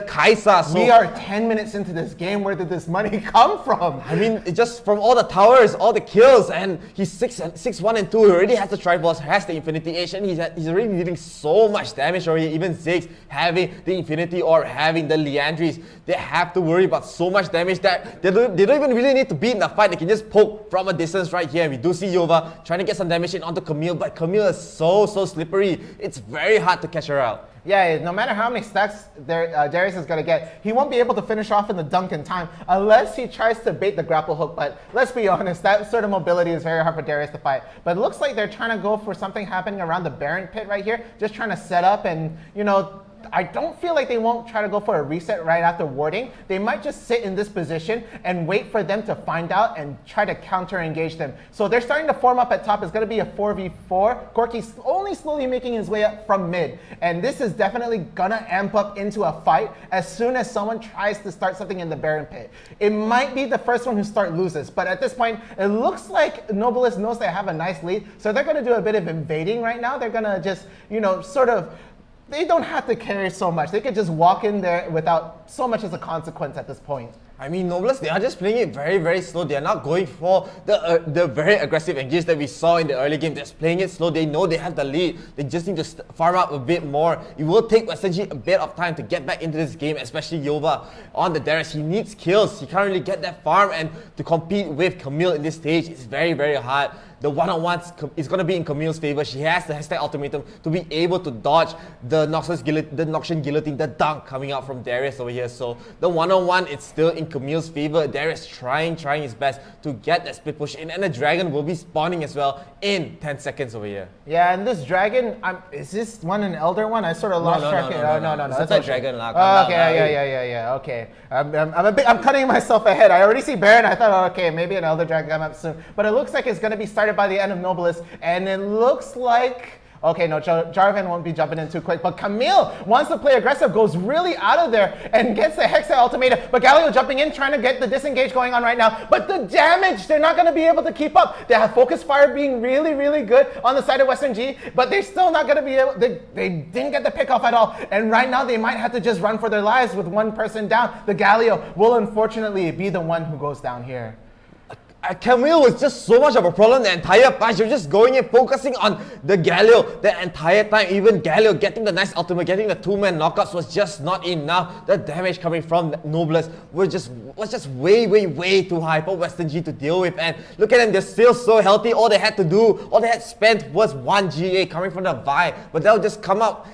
Kai'Sa. So we are 10 minutes into this game. Where did this money come from? I mean, it's just from all the towers, all the kills, and he's 6-1 and 2. He already has the Triforce, has the Infinity Edge, and he's already dealing so much damage already. Even Ziggs having the Infinity or having the Liandry's, they have to worry about so much damage that they don't even really need to beat in the fight. They can just poke from a distance right here. We do see Yova trying to get some damage in onto Camille, but Camille is so slippery. It's very hard to catch her out. Yeah, no matter how many stacks Darius is going to get, he won't be able to finish off in the dunk in time unless he tries to bait the grapple hook. But let's be honest, that sort of mobility is very hard for Darius to fight. But it looks like they're trying to go for something happening around the Baron pit right here, just trying to set up and, you know, I don't feel like they won't try to go for a reset right after warding. They might just sit in this position and wait for them to find out and try to counter engage them. So they're starting to form up at top. It's going to be a 4v4. Corki's only slowly making his way up from mid. And this is definitely going to amp up into a fight as soon as someone tries to start something in the Baron pit. It might be the first one who loses, but at this point, it looks like Noblest knows they have a nice lead. So they're going to do a bit of invading right now. They're going to just, you know, sort of, they don't have to carry so much. They could just walk in there without so much as a consequence at this point. I mean, Noblest, they are just playing it very slow. They are not going for the very aggressive engage that we saw in the early game. They're just playing it slow. They know they have the lead. They just need to farm up a bit more. It will take Western G a bit of time to get back into this game, especially Yova on the Darius. He needs kills. He can't really get that farm, and to compete with Camille in this stage is very hard. the one-on-one is going to be in Camille's favor. She has the hashtag ultimatum to be able to dodge the Noxian guillotine, the dunk coming out from Darius over here. So the one-on-one, it's still in Camille's favor. Darius trying his best to get that split push in, and the dragon will be spawning as well in 10 seconds over here. Yeah, and this dragon, is this one an elder one? I sort of lost track. No. That's a dragon. Okay, yeah. Okay. I'm cutting myself ahead. I already see Baron. I thought, okay, maybe an elder dragon come up soon. But it looks like it's going to be started by the end of Nobilis, and it looks like... Okay, no, Jarvan won't be jumping in too quick, but Camille wants to play aggressive, goes really out of there and gets the Hexa ultimatum, but Galio jumping in, trying to get the disengage going on right now, but the damage, they're not going to be able to keep up. They have Focus Fire being really, really good on the side of Western G, but they're still not going to be able, they didn't get the pick off at all, and right now they might have to just run for their lives with one person down. The Galio will unfortunately be the one who goes down here. Camille was just so much of a problem the entire fight. She was just going in, focusing on the Galio the entire time. Even Galio getting the nice ultimate, getting the two-man knockouts was just not enough. The damage coming from Nobilis was just way too high for Western G to deal with. And look at them, they're still so healthy. All they had spent was 1 GA coming from the Vi. But they'll just come out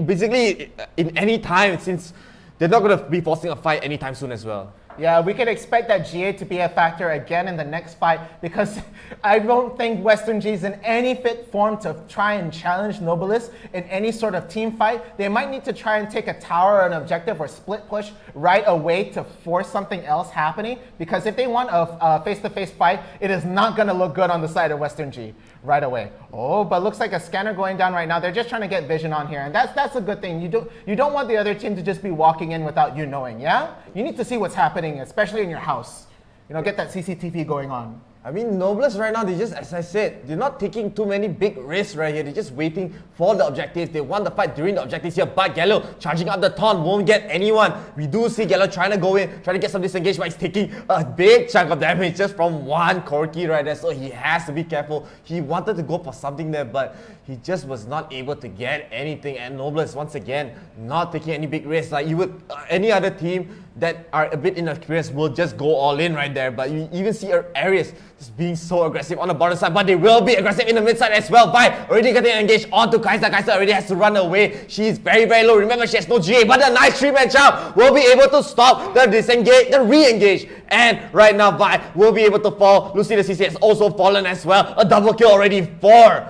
basically in any time, since they're not going to be forcing a fight anytime soon as well. Yeah, we can expect that GA to be a factor again in the next fight, because I don't think Western G is in any fit form to try and challenge Nobilis in any sort of team fight. They might need to try and take a tower or an objective or split push right away to force something else happening, because if they want a face-to-face fight, it is not going to look good on the side of Western G right away. Oh, but looks like a scanner going down right now. They're just trying to get vision on here, and that's a good thing. You don't want the other team to just be walking in without you knowing, yeah? You need to see what's happening, especially in your house. You know, get that CCTV going on. I mean, Nobilis right now, they just, as I said, they're not taking too many big risks right here. They're just waiting for the objectives. They want the fight during the objectives here, but Galio charging up the taunt won't get anyone. We do see Galio trying to go in, trying to get some disengage, but he's taking a big chunk of damage just from one Corki right there, so he has to be careful. He wanted to go for something there, but he just was not able to get anything. And Nobilis, once again, not taking any big risks. Like you would, any other team that are a bit inexperienced will just go all in right there, but you even see Aries just being so aggressive on the bottom side, but they will be aggressive in the mid side as well. Vi already getting engaged onto Kai'Sa. Kai'Sa already has to run away. She is very low. Remember, she has no GA, but a nice 3-man jump will be able to stop the disengage, the re-engage. And right now, Vi will be able to fall. Lucy the CC has also fallen as well. A double kill already for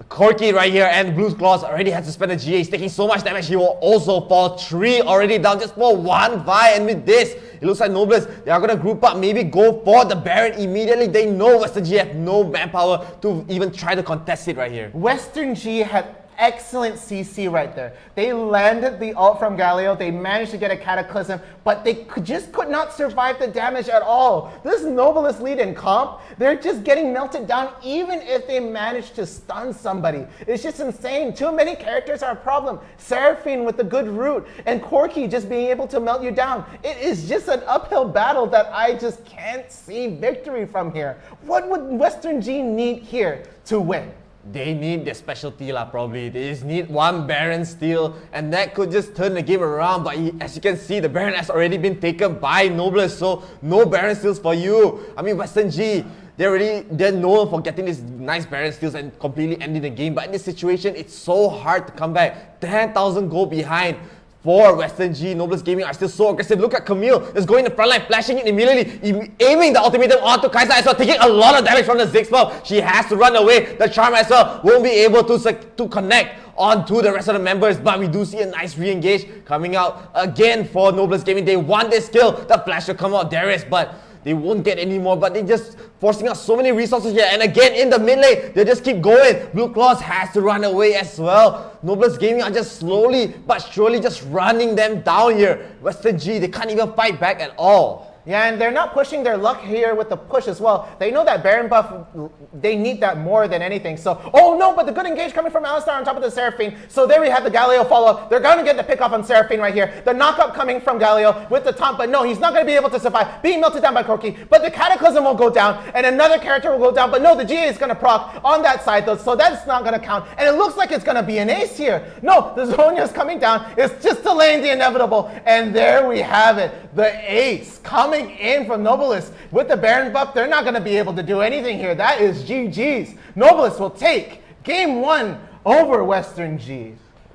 Corki right here, and Blue's Claws already has to spend a GA. He's taking so much damage, he will also fall. 3 already down just for 1 Vi, and with this, it looks like Nobilis, they are going to group up, maybe go for the Baron immediately. They know Western G have no manpower to even try to contest it right here. Western G had excellent CC right there. They landed the ult from Galio, they managed to get a Cataclysm, but they just could not survive the damage at all. This Nobilis lead in comp, they're just getting melted down even if they manage to stun somebody. It's just insane. Too many characters are a problem. Seraphine with the good root, and Corki just being able to melt you down. It is just an uphill battle that I just can't see victory from here. What would Western G need here to win? They need their specialty probably. They just need one Baron steal, and that could just turn the game around. But as you can see, the Baron has already been taken by Nobilis, so no Baron steals for you. I mean, Western G, they're known for getting these nice Baron steals and completely ending the game. But in this situation, it's so hard to come back. 10,000 gold behind for Western G. Nobilis Gaming are still so aggressive. Look at Camille, just going in the front line, flashing it immediately, aiming the ultimatum onto Kai'Sa as well, taking a lot of damage from the Ziggs spell. She has to run away. The Charm as well won't be able to connect onto the rest of the members, but we do see a nice re-engage coming out again for Nobilis Gaming. They want this kill. The flash will come out Darius, but they won't get any more, but they're just forcing out so many resources here. And again, in the mid lane, they just keep going. Blue Claws has to run away as well. Nobilis Gaming are just slowly but surely just running them down here. Western G, they can't even fight back at all. Yeah, and they're not pushing their luck here with the push as well. They know that Baron buff, they need that more than anything. So, oh no, but the good engage coming from Alistar on top of the Seraphine. So there we have the Galio follow. They're going to get the pick off on Seraphine right here. The knockup coming from Galio with the taunt, but no, he's not going to be able to survive. Being melted down by Corki, but the Cataclysm will go down, and another character will go down, but no, the GA is going to proc on that side though, so that's not going to count. And it looks like it's going to be an ace here. No, the Zhonya's coming down. It's just delaying the inevitable, and there we have it. The ace coming coming in from Nobilis with the Baron buff. They're not going to be able to do anything here. That is GG's. Nobilis will take game 1 over Western G.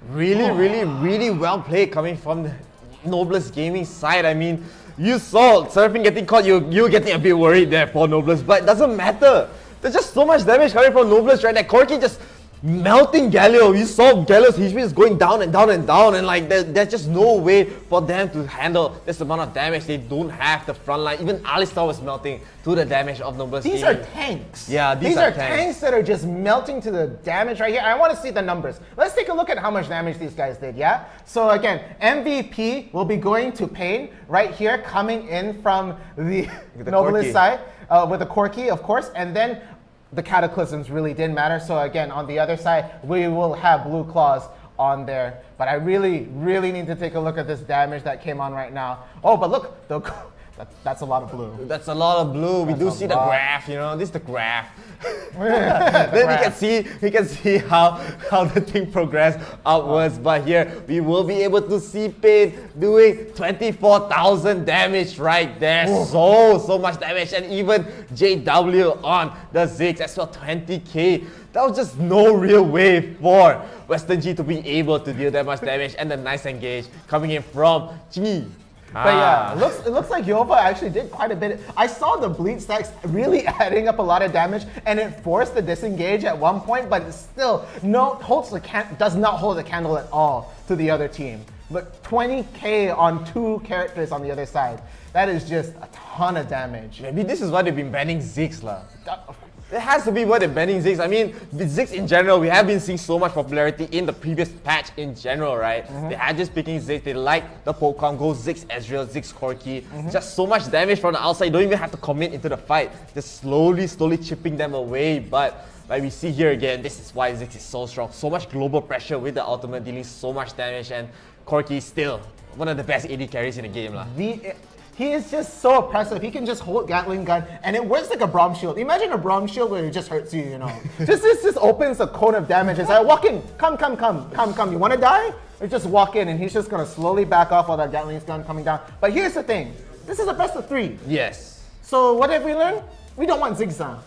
Really well played coming from the Nobilis Gaming side. I mean, you saw Seraphine getting caught, you were getting a bit worried there for Nobilis, but it doesn't matter. There's just so much damage coming from Nobilis right now. Corki just melting Galio. You saw Galio's HP is going down and down and down, and like there's just no way for them to handle this amount of damage. They don't have the front line. Even Alistar was melting to the damage of Nobilis. These are tanks. Yeah, these are tanks that are just melting to the damage right here. I want to see the numbers. Let's take a look at how much damage these guys did, yeah? So again, MVP will be going to Pain right here, coming in from the Nobilis side with the Corki, of course, and then the Cataclysms really didn't matter. So again, on the other side, we will have Blue Claws on there. But I really need to take a look at this damage that came on right now. Oh, but look, that's a lot of blue. That's a lot of blue. We do see the graph, you know, this is the graph. Then we can see how the thing progressed upwards. But here we will be able to see Pain doing 24,000 damage right there. So much damage, and even JW on the Ziggs as well, 20k. That was just no real way for Western G to be able to deal that much damage, and the nice engage coming in from G. But yeah, it looks like Yova actually did quite a bit. I saw the bleed stacks really adding up a lot of damage, and it forced the disengage at one point, but it still does not hold a candle at all to the other team. Look, 20k on 2 characters on the other side. That is just a ton of damage. Maybe this is why they've been banning Ziggs lah. It has to be why they're banning Ziggs. I mean, with Ziggs in general, we have been seeing so much popularity in the previous patch in general, right? They had just picking Ziggs. They like the Pokemon Go, Ziggs Ezreal, Ziggs Corki. Just so much damage from the outside. You don't even have to commit into the fight. Just slowly chipping them away. But like we see here again, this is why Ziggs is so strong. So much global pressure with the ultimate, dealing so much damage, and Corki is still one of the best AD carries in the game lah. He is just so oppressive. He can just hold Gatling gun, and it works like a Braum shield. Imagine a Braum shield where it just hurts you, you know. This opens a cone of damage. It's like, walk in, come. You want to die? Or just walk in, and he's just gonna slowly back off while that Gatling's gun coming down. But here's the thing. This is a best of 3. Yes. So what have we learned? We don't want Zigzag.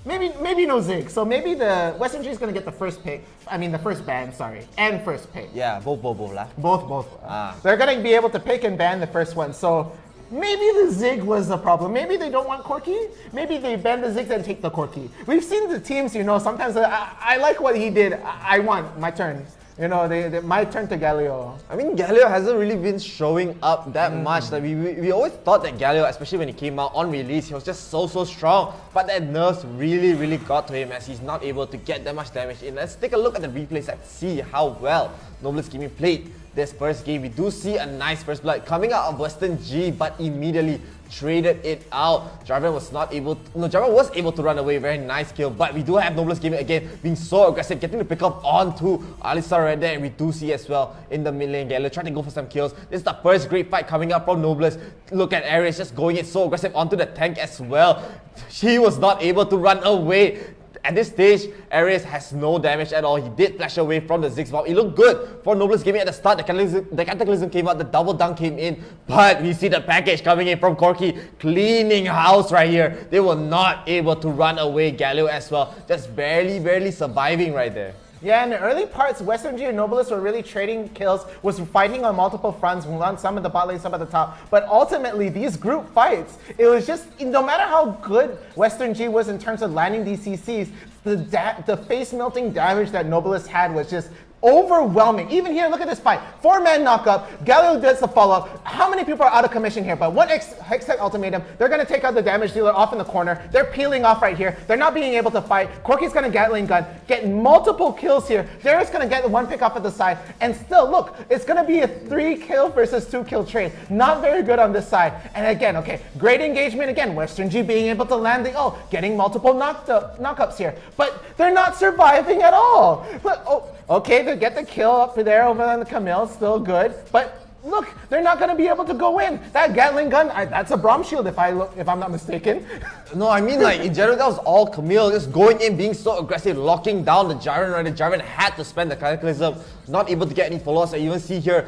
Maybe no Zig. So maybe the Western G is gonna get the first pick. I mean the first ban, sorry, and first pick. Yeah, both lah. Both. They're gonna be able to pick and ban the first one. So maybe the Zig was a problem. Maybe they don't want Corki. Maybe they ban the Zig and take the Corki. We've seen the teams, you know, sometimes I like what he did. I want my turn. You know, my turn to Galio. I mean, Galio hasn't really been showing up that much. Like we always thought that Galio, especially when he came out on release, he was just so strong. But that nerfs really got to him as he's not able to get that much damage in. Let's take a look at the replays and see how well Nobilis Gaming played this first game. We do see a nice first blood coming out of Western G, but immediately traded it out. Jarvan was able to run away. Very nice kill, but we do have Nobilis Gaming again being so aggressive, getting the pick up onto Alistar right there, and we do see as well in the mid lane, Galio trying to go for some kills. This is the first great fight coming up from Nobilis. Look at Ares just going in so aggressive onto the tank as well. She was not able to run away. At this stage, Ares has no damage at all. He did flash away from the Ziggs bomb. It looked good for Nobilis Gaming at the start. The Cataclysm came out, the double dunk came in, but we see the package coming in from Corki, cleaning house right here. They were not able to run away. Galio as well, just barely surviving right there. Yeah, in the early parts, Western G and Nobilis were really trading kills, was fighting on multiple fronts, some at the bot lane, some at the top. But ultimately, these group fights, it was just, no matter how good Western G was in terms of landing these CCs, the face-melting damage that Nobilis had was just overwhelming. Even here, look at this fight. 4-man knockup. Galio does the follow-up. How many people are out of commission here? But one Hextech ultimatum. They're going to take out the damage dealer off in the corner. They're peeling off right here. They're not being able to fight. Corki's going to Gatling gun. Get multiple kills here. Darius going to get one pick off at the side. And still, look, it's going to be a 3-kill versus 2-kill trade. Not very good on this side. And again, okay, great engagement again. Western G being able to land the, getting multiple knockups here. But they're not surviving at all. But, okay, they get the kill up there over on the Camille, still good. But look, they're not going to be able to go in. That Gatling gun, that's a Braum shield if I'm not mistaken. No, I mean like in general that was all Camille just going in, being so aggressive, locking down the Jarvan. Right, the Jarvan had to spend the Cataclysm, not able to get any follow-ups. I even see here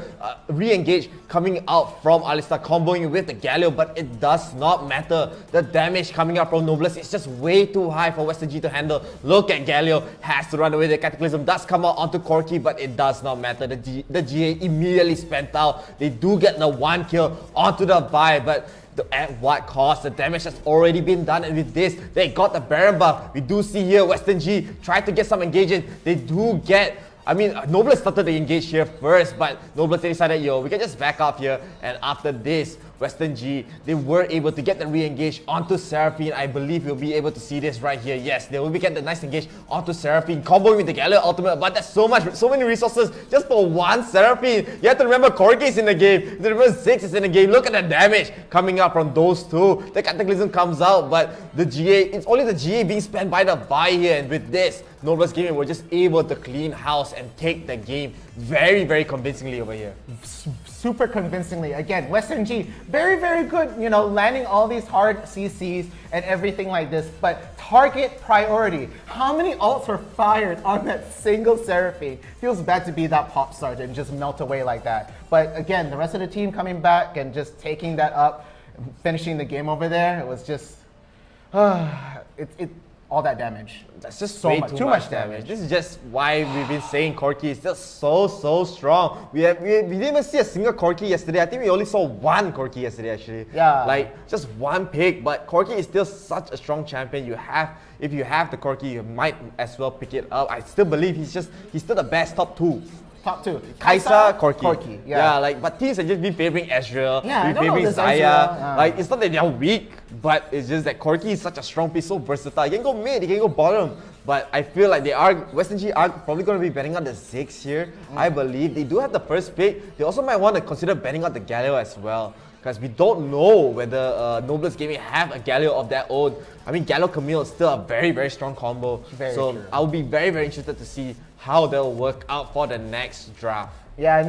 re-engage coming out from Alistar, comboing with the Galio, but it does not matter. The damage coming out from Noblesse is just way too high for Western G to handle. Look at Galio, has to run away. The Cataclysm does come out onto Corki, but it does not matter. The GA immediately spent out. They do get the 1 kill onto the Vi, but at what cost? The damage has already been done, and with this, they got the Baron buff. We do see here Western G try to get some engagement. They do get, I mean, Noblesse started to engage here first, but Noblesse decided, yo, we can just back off here, and after this, Western G, they were able to get the re-engage onto Seraphine. I believe you'll be able to see this right here. Yes, they will be getting the nice engage onto Seraphine, comboing with the Galio ultimate, but that's so many resources just for one Seraphine. You have to remember Corki's in the game. You have to remember Ziggs is in the game. Look at the damage coming up from those two. The Cataclysm comes out, but the GA, it's only the GA being spent by the Vi here, and with this, Noblesse Gaming were just able to clean house and take the game very, very convincingly over here. Super convincingly. Again, Western G, very, very good, you know, landing all these hard CCs and everything like this, but target priority. How many ults were fired on that single Seraphine? Feels bad to be that pop sergeant and just melt away like that. But again, the rest of the team coming back and just taking that up, finishing the game over there, it was just, all that damage. That's just so way too much damage. This is just why we've been saying Corki is just so strong. We didn't even see a single Corki yesterday. I think we only saw one Corki yesterday actually. Yeah. Like just one pick, but Corki is still such a strong champion. If you have the Corki, you might as well pick it up. I still believe he's still the best top 2. Top 2. Kai'Sa, Corki. Corki, Yeah, like, but teams have just been favoring Ezreal, Yeah, been favoring Zaya. Yeah. Like, it's not that they're weak, but it's just that Corki is such a strong piece, so versatile. He can go mid, he can go bottom. But I feel like Western G are probably going to be betting on the Ziggs here. I believe they do have the first pick. They also might want to consider betting on the Galio as well, because we don't know whether Noblesse Gaming have a Galio of their own. I mean, Galio Camille is still a very, very strong combo. Very so true. I'll be very, very interested to see how they'll work out for the next draft. Yeah,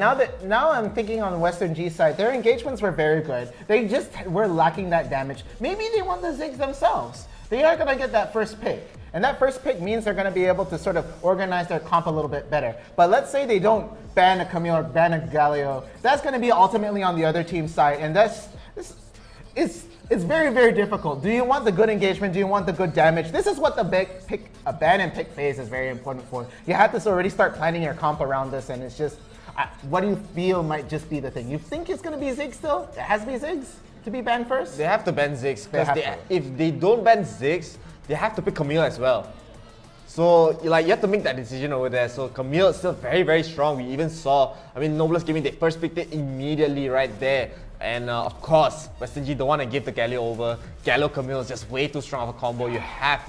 now I'm thinking on the Western G side, their engagements were very good. They just were lacking that damage. Maybe they want the Ziggs themselves. They are going to get that first pick. And that first pick means they're going to be able to sort of organize their comp a little bit better. But let's say they don't ban a Camille or ban a Galio. That's going to be ultimately on the other team's side. And it's very, very difficult. Do you want the good engagement? Do you want the good damage? This is what the ban and pick phase is very important for. You have to already start planning your comp around this, and it's just, what do you feel might just be the thing? You think it's going to be Ziggs still? It has to be Ziggs to be banned first? They have to ban Ziggs, because if they don't ban Ziggs, they have to pick Camille as well. So like you have to make that decision over there. So Camille is still very, very strong. We even saw, I mean, Noblesse Gaming, they first picked it immediately right there. And of course, Western G don't want to give the Galio over. Galio Camille is just way too strong of a combo. You have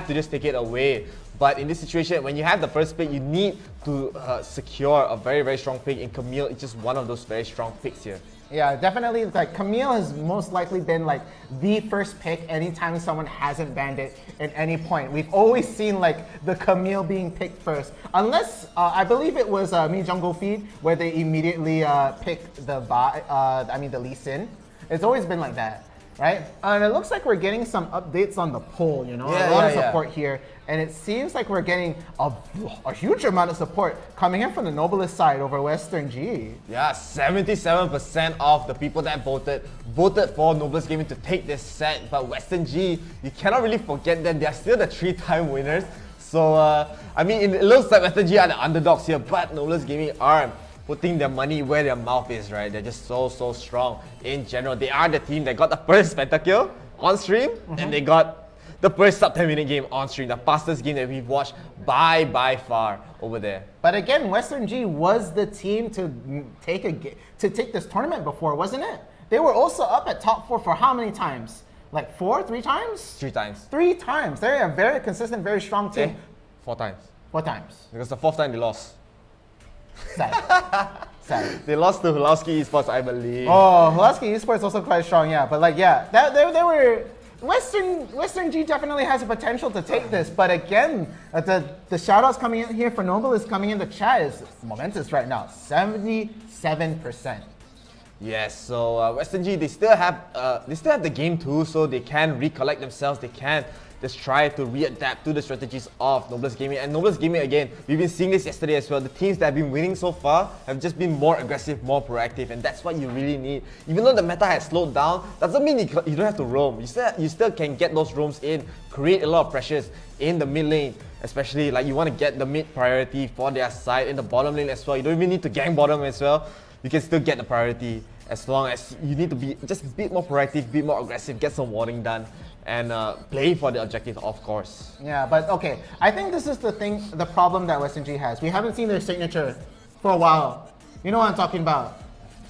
to just take it away. But in this situation, when you have the first pick, you need to secure a very, very strong pick. And Camille is just one of those very strong picks here. Yeah, definitely. Like Camille has most likely been like the first pick anytime someone hasn't banned it at any point. We've always seen like the Camille being picked first, unless I believe it was Mi Jungle Feed where they immediately picked the Lee Sin. It's always been like that, right? And it looks like we're getting some updates on the poll. You know, a lot of support here. And it seems like we're getting a huge amount of support coming in from the Noblesse side over Western G. Yeah, 77% of the people that voted for Noblesse Gaming to take this set. But Western G, you cannot really forget that they are still the 3-time winners. So, I mean, it looks like Western G are the underdogs here, but Noblesse Gaming are putting their money where their mouth is, right? They're just so strong in general. They are the team that got the first pentakill on stream, and they got the first sub 10-minute game on stream, the fastest game that we've watched by far over there. But again, Western G was the team to take this tournament before, wasn't it? They were also up at top 4 for how many times? Like 3 times? 3 times. 3 times. They're a very consistent, very strong team. 4 times. 4 times. Because the 4th time they lost. Sad. Sad. They lost to Hulowski Esports, I believe. Oh, Hulowski Esports also quite strong, yeah. But like, yeah, they were Western G definitely has the potential to take this, but again, the shoutouts coming in here for Noble is coming in the chat is momentous right now, 77%. Yes, so Western G, they still have the game too, so they can recollect themselves. They can just try to readapt to the strategies of Nobles Gaming. And Nobles Gaming, again, we've been seeing this yesterday as well. The teams that have been winning so far have just been more aggressive, more proactive, and that's what you really need. Even though the meta has slowed down, doesn't mean you don't have to roam. You still can get those roams in, create a lot of pressures in the mid lane, especially like you want to get the mid priority for their side, in the bottom lane as well. You don't even need to gank bottom as well. You can still get the priority as long as you need to be just a bit more proactive, a bit more aggressive, get some warding done, and play for the objective, of course. Yeah, but okay, I think this is the problem that Western G has. We haven't seen their signature for a while. You know what I'm talking about?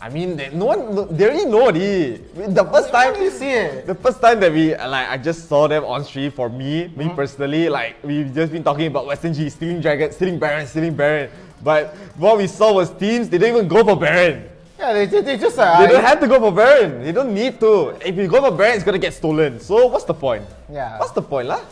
I mean, they already know it. The first time you see it, the first time that I just saw them on stream. For me personally, like we've just been talking about Western G stealing Dragon, stealing Baron. But what we saw was teams they didn't even go for Baron. Yeah, they just they don't have to go for Baron. They don't need to. If you go for Baron, it's gonna get stolen. So what's the point? Yeah. What's the point, lah?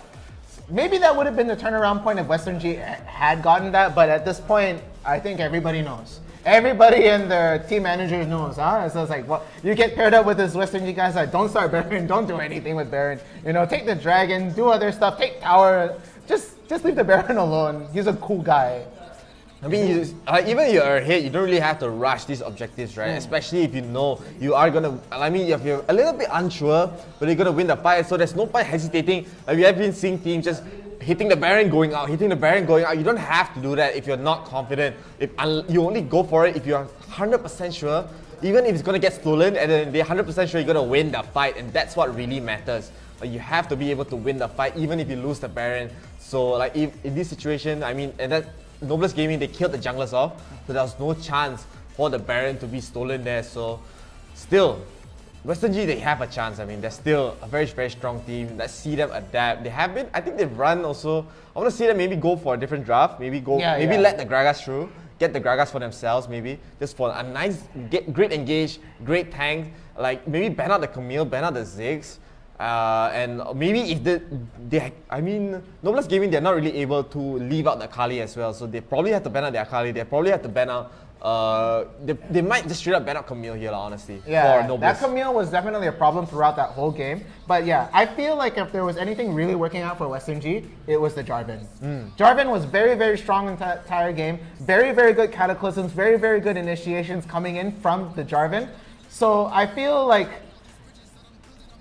Maybe that would have been the turnaround point if Western G had gotten that, but at this point, I think everybody knows. Everybody and their team managers knows, huh? So it's like, well, you get paired up with this Western G guys, like, don't start Baron, don't do anything with Baron. You know, take the Dragon, do other stuff, take tower. Just leave the Baron alone. He's a cool guy. I mean, even you're ahead, you don't really have to rush these objectives, right? Especially if you know you are gonna. I mean, if you're a little bit unsure, but you're gonna win the fight, so there's no point hesitating. Like we have been seeing teams just hitting the Baron going out, hitting the Baron going out. You don't have to do that if you're not confident. If you only go for it if you're 100% sure. Even if it's gonna get stolen, and then they're 100% sure you're gonna win the fight, and that's what really matters. Like you have to be able to win the fight, even if you lose the Baron. So, like if in this situation, I mean, and that. Nobles Gaming, they killed the junglers off, so there was no chance for the Baron to be stolen there. So, still, Western G, they have a chance. I mean, they're still a very, very strong team. Let's see them adapt. They have been, I think they've run also. I want to see them maybe go for a different draft. Maybe let the Gragas through, get the Gragas for themselves. Maybe just for a nice, great engage, great tank. Like maybe ban out the Camille, ban out the Ziggs. And maybe if Nobles Gaming, they're not really able to leave out the Akali as well, so they probably have to ban out the Akali. They probably have to ban out. They might just straight up ban out Camille here, honestly. Yeah, for that Camille was definitely a problem throughout that whole game. But yeah, I feel like if there was anything really working out for Western G, it was the Jarvan. Jarvan was very, very strong in the entire game. Very, very good cataclysms. Very, very good initiations coming in from the Jarvan. So I feel like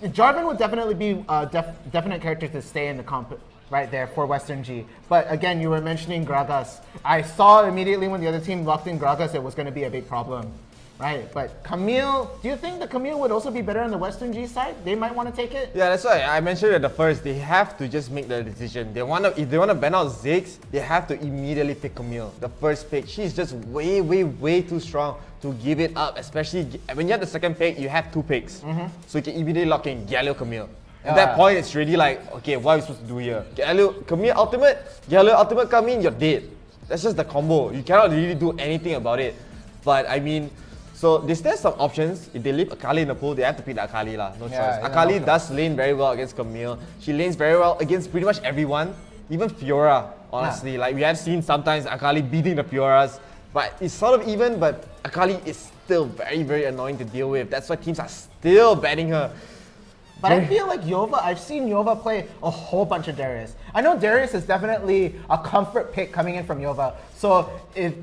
Jarvan would definitely be a definite character to stay in the comp right there for Western G. But again, you were mentioning Gragas. I saw immediately when the other team locked in Gragas, it was going to be a big problem, right? But Camille, do you think the Camille would also be better on the Western G side? They might want to take it? Yeah, that's why I mentioned at the first, they have to just make the decision. If they want to ban out Ziggs, they have to immediately pick Camille. The first pick, she's just way, way, way too strong to give it up, especially when you have the second pick, you have two picks. So you can immediately lock in Galio Camille. At that point, it's really like, okay, what are we supposed to do here? Galio Camille ultimate, Galio ultimate come in, you're dead. That's just the combo. You cannot really do anything about it. But I mean, so there's still some options. If they leave Akali in the pool, they have to pick the Akali lah. No choice. Akali does lane very well against Camille. She lanes very well against pretty much everyone. Even Fiora, honestly. Like we have seen sometimes Akali beating the Fioras. But it's sort of even, but Akali is still very, very annoying to deal with. That's why teams are still banning her. But I feel like Yova, I've seen Yova play a whole bunch of Darius. I know Darius is definitely a comfort pick coming in from Yova. So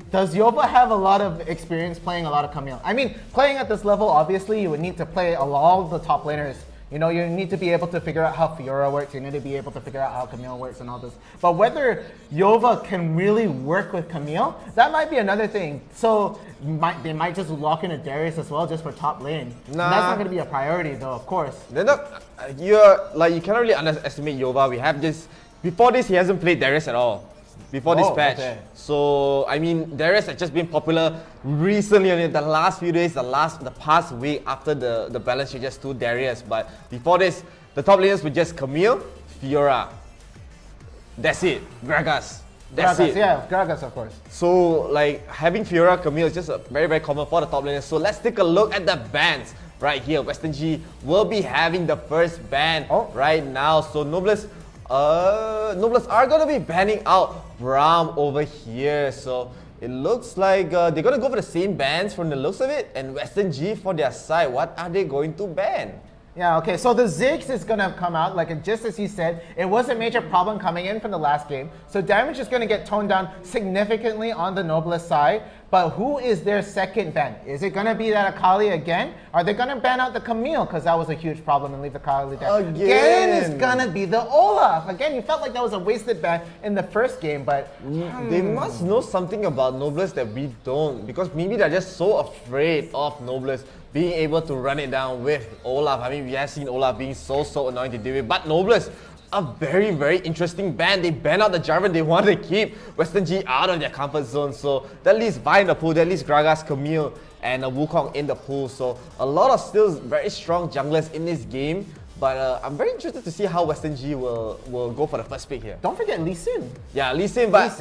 does Yova have a lot of experience playing a lot of Camille? I mean, playing at this level, obviously, you would need to play all the top laners. You know, you need to be able to figure out how Fiora works, you need to be able to figure out how Camille works and all this. But whether Yova can really work with Camille, that might be another thing. So they might just lock in a Darius as well just for top lane. Nah. That's not going to be a priority though, of course. They're not, you cannot really underestimate Yova. We have this, before this he hasn't played Darius at all. Before this patch. Okay. So, I mean, Darius has just been popular recently, only the last few days, the past week after the balance changes to Darius. But before this, the top laners were just Camille, Fiora. That's it. Gragas. That's it. Yeah, Gragas, of course. So, like, having Fiora, Camille is just very, very common for the top laners. So, let's take a look at the bans right here. Western G will be having the first ban right now. So Noblesse are gonna be banning out Braum over here. So it looks like they're gonna go for the same bans from the looks of it, and Western G for their side. What are they going to ban? Yeah, okay, so the Ziggs is gonna come out, like just as you said, it was a major problem coming in from the last game. So damage is gonna get toned down significantly on the Noblesse side. But who is their second ban? Is it gonna be that Akali again? Are they gonna ban out the Camille? Because that was a huge problem and leave the Akali down. Again, it's gonna be the Olaf. Again, you felt like that was a wasted ban in the first game, but they must know something about Noblesse that we don't, because maybe they're just so afraid of Noblesse being able to run it down with Olaf. I mean, we have seen Olaf being so annoying to deal with, but Noblesse, a very interesting ban. They ban out the Jarvan. They want to keep Western G out of their comfort zone. So that leaves Vi in the pool, that leaves Gragas, Camille, and Wukong in the pool. So a lot of still very strong junglers in this game. But I'm very interested to see how Western G will go for the first pick here. Don't forget Lee Sin. Yeah, Lee Sin, but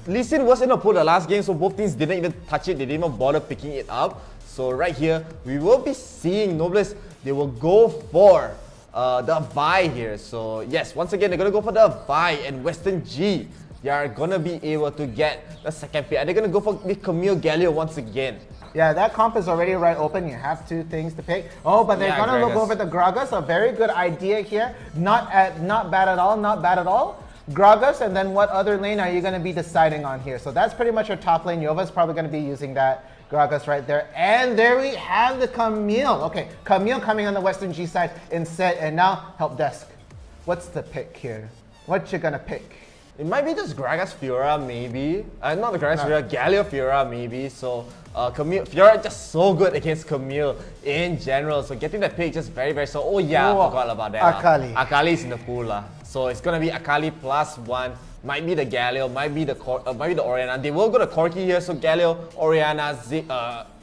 Lee Sin was in the pool the last game, so both teams didn't even touch it. They didn't even bother picking it up. So right here, we will be seeing Noblesse. They will go for the Vi here. So yes, once again, they're going to go for the Vi, and Western G, they are going to be able to get the second pick. And they're going to go for with Camille Galio once again. Yeah, that comp is already right open. You have two things to pick. Oh, but they're gonna look over the Gragas. A very good idea here. Not bad at all. Not bad at all. Gragas, and then what other lane are you gonna be deciding on here? So that's pretty much your top lane. Yova's probably gonna be using that Gragas right there. And there we have the Camille. Okay, Camille coming on the Western G side instead. And now help desk. What's the pick here? What you gonna pick? It might be just Gragas Fiora, maybe. Not the Gragas Fiora, Galio Fiora, maybe. So Camille, Fiora just so good against Camille in general. So getting that pick just very so. Oh yeah, I forgot about that. Akali. Akali's in the pool. So it's gonna be Akali +1. Might be the Galio, might be the Orianna. They will go to Corki here. So Galio, Orianna,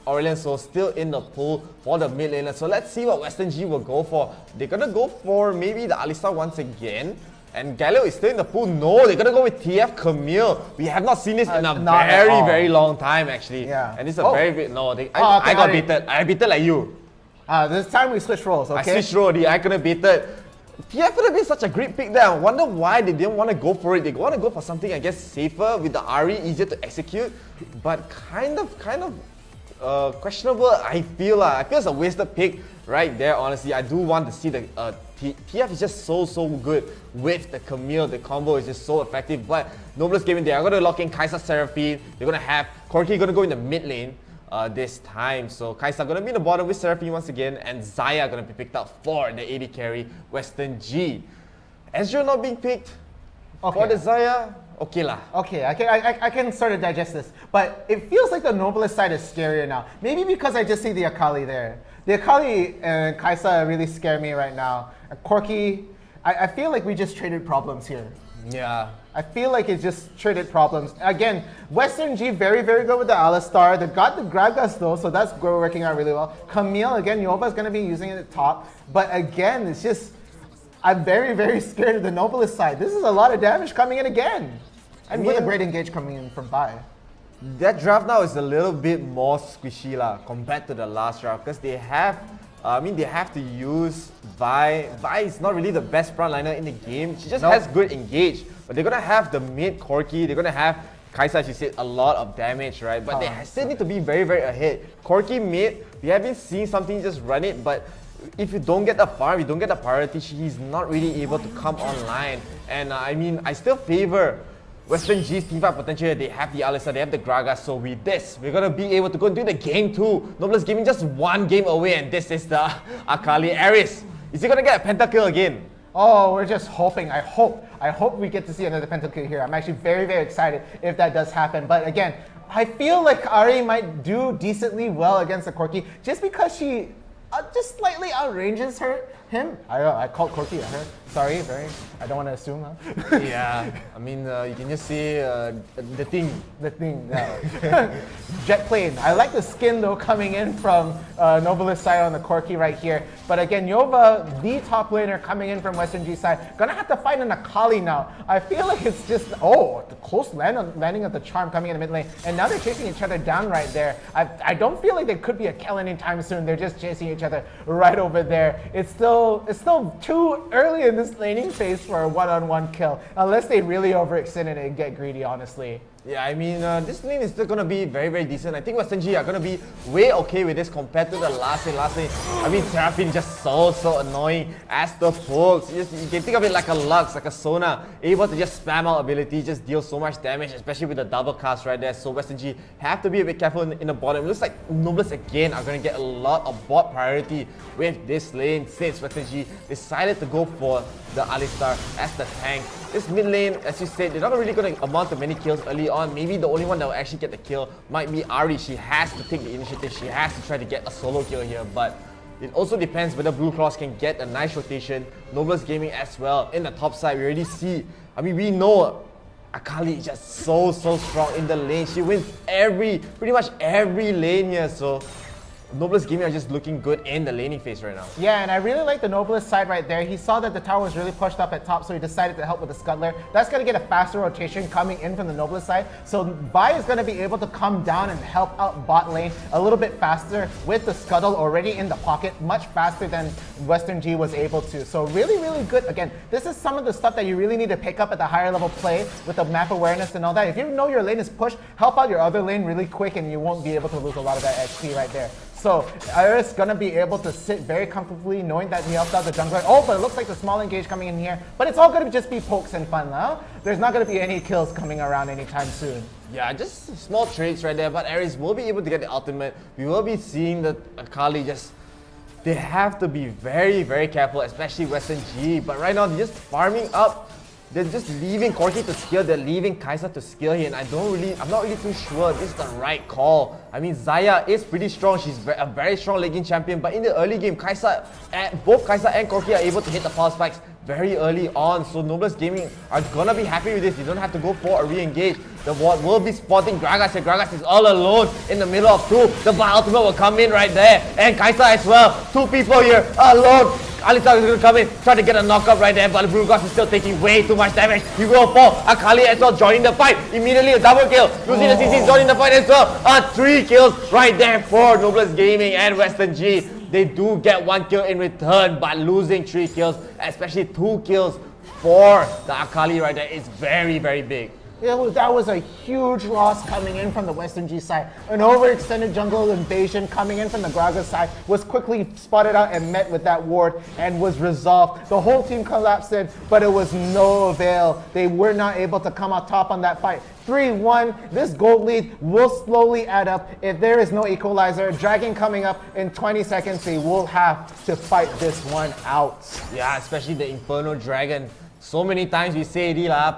Aurelion, so still in the pool for the mid laner. So let's see what Western G will go for. They're gonna go for maybe the Alistar once again. And Galio is still in the pool. No, they're gonna go with TF Camille. We have not seen this in a very long time, actually. Yeah. And this is a very big I got beaten. I beaten like you. This time we switched roles, okay? I switched roles. I couldn't beat it. TF would have been such a great pick there. I wonder why they didn't want to go for it. They want to go for something, I guess, safer with the Ahri, easier to execute, but kind of questionable. I feel it's a wasted pick right there. Honestly, I do want to see the TF is just so good with the Camille. The combo is just so effective. But Noblesse Gaming, they are going to lock in Kai'Sa Seraphine. They're going to have Corki going to go in the mid lane this time. So Kai'Sa going to be in the bottom with Seraphine once again, and Xayah going to be picked up for the AD carry Western G. Ezreal not being picked for the Xayah. Okay lah. Okay, I can sort of digest this, but it feels like the Noblesse side is scarier now. Maybe because I just see the Akali there. The Akali and Kai'Sa really scare me right now. Corki, I feel like we just traded problems here. Yeah. I feel like it's just traded problems. Again, Western G very good with the Alistar. They got the Gragas though, so that's working out really well. Camille, again, Yova's going to be using it at the top. But again, it's just, I'm very scared of the Noblesse side. This is a lot of damage coming in again. And with a great engage coming in from Vi. That draft now is a little bit more squishy compared to the last draft, because they have, they have to use Vi. Vi is not really the best frontliner in the game. She just has good engage, but they're gonna have the mid Corki. They're gonna have Kai'Sa, as you said, a lot of damage, right? But they still need to be very ahead. Corki mid, we haven't seen something just run it, but if you don't get the farm, you don't get the priority, she's not really able to come online. And I still favor Western G's teamfight potential. They have the Alistar, they have the Gragas, so with this, we're gonna be able to go and do the game 2. Noblesse Gaming just one game away, and this is the Akali Ares. Is he gonna get a pentakill again? Oh, we're just hoping. I hope we get to see another pentakill here. I'm actually very excited if that does happen. But again, I feel like Ahri might do decently well against the Corki just because she just slightly outranges Him? I called Corky at her. Sorry, I don't want to assume. Huh? Yeah, I mean, you can just say the thing. The thing, yeah. Jet plane. I like the skin though coming in from Novelist side on the Corky right here. But again, Yova, the top laner coming in from Western G side, gonna have to fight an Akali now. I feel like it's just, the close landing of the charm coming in the mid lane. And now they're chasing each other down right there. I don't feel like there could be a kill anytime soon. They're just chasing each other right over there. It's still too early in this laning phase for a one-on-one kill, unless they really overextend it and get greedy, honestly. Yeah, I mean, this lane is still going to be very, very decent. I think Western G are going to be way okay with this compared to the last lane. I mean, Seraphine just so annoying as the folks. You can think of it like a Lux, like a Sona, able to just spam out ability, just deal so much damage, especially with the double cast right there. So Western G have to be a bit careful in the bottom. It looks like Nobles again are going to get a lot of bot priority with this lane since Western G decided to go for the Alistar as the tank. This mid lane, as you said, they're not really going to amount to many kills early on. Maybe the only one that will actually get the kill might be Ari. She has to take the initiative. She has to try to get a solo kill here. But it also depends whether Blue Cross can get a nice rotation. Nobles Gaming as well. In the top side, we already see. I mean, we know Akali is just so strong in the lane. She wins pretty much every lane here. So Nobles Gaming are just looking good in the laning phase right now. Yeah, and I really like the Noblest side right there. He saw that the tower was really pushed up at top, so he decided to help with the Scuttler. That's going to get a faster rotation coming in from the Noblest side. So Vi is going to be able to come down and help out bot lane a little bit faster with the Scuttle already in the pocket, much faster than Western G was able to. So really, really good. Again, this is some of the stuff that you really need to pick up at the higher level play with the map awareness and all that. If you know your lane is pushed, help out your other lane really quick and you won't be able to lose a lot of that XP right there. So Iris gonna be able to sit very comfortably knowing that he helped out the jungler. Oh, but it looks like the small engage coming in here. But it's all gonna just be pokes and fun now. There's not gonna be any kills coming around anytime soon. Yeah, just small trades right there, but Ares will be able to get the ultimate. We will be seeing that Akali they have to be very, very careful, especially Western G. But right now, they're just farming up. They're just leaving Corky to scale, they're leaving Kai'Sa to scale here, and I'm not really too sure this is the right call. I mean, Xayah is pretty strong, she's a very strong late-game champion, but in the early game, both Kai'Sa and Corky are able to hit the power spikes very early on, so Nobles Gaming are gonna be happy with this. You don't have to go for a re-engage. The ward will be spotting Gragas here. Gragas is all alone in the middle of two. The Bar Ultimate will come in right there, and Kai'Sa as well. Two people here alone. Alistar is going to come in, try to get a knockup right there, but Blue Cross is still taking way too much damage. He will fall. Akali as well joining the fight. Immediately a double kill. Losing the CC joining the fight as well. 3 kills right there for Nobles Gaming and Western G. They do get 1 kill in return, but losing 3 kills, especially 2 kills for the Akali right there is very, very big. That was a huge loss coming in from the Western G side. An overextended jungle invasion coming in from the Gragas side was quickly spotted out and met with that ward and was resolved. The whole team collapsed in, but it was no avail. They were not able to come out top on that fight. 3-1, this gold lead will slowly add up. If there is no equalizer, Dragon coming up in 20 seconds, they will have to fight this one out. Yeah, especially the Inferno Dragon. So many times we say,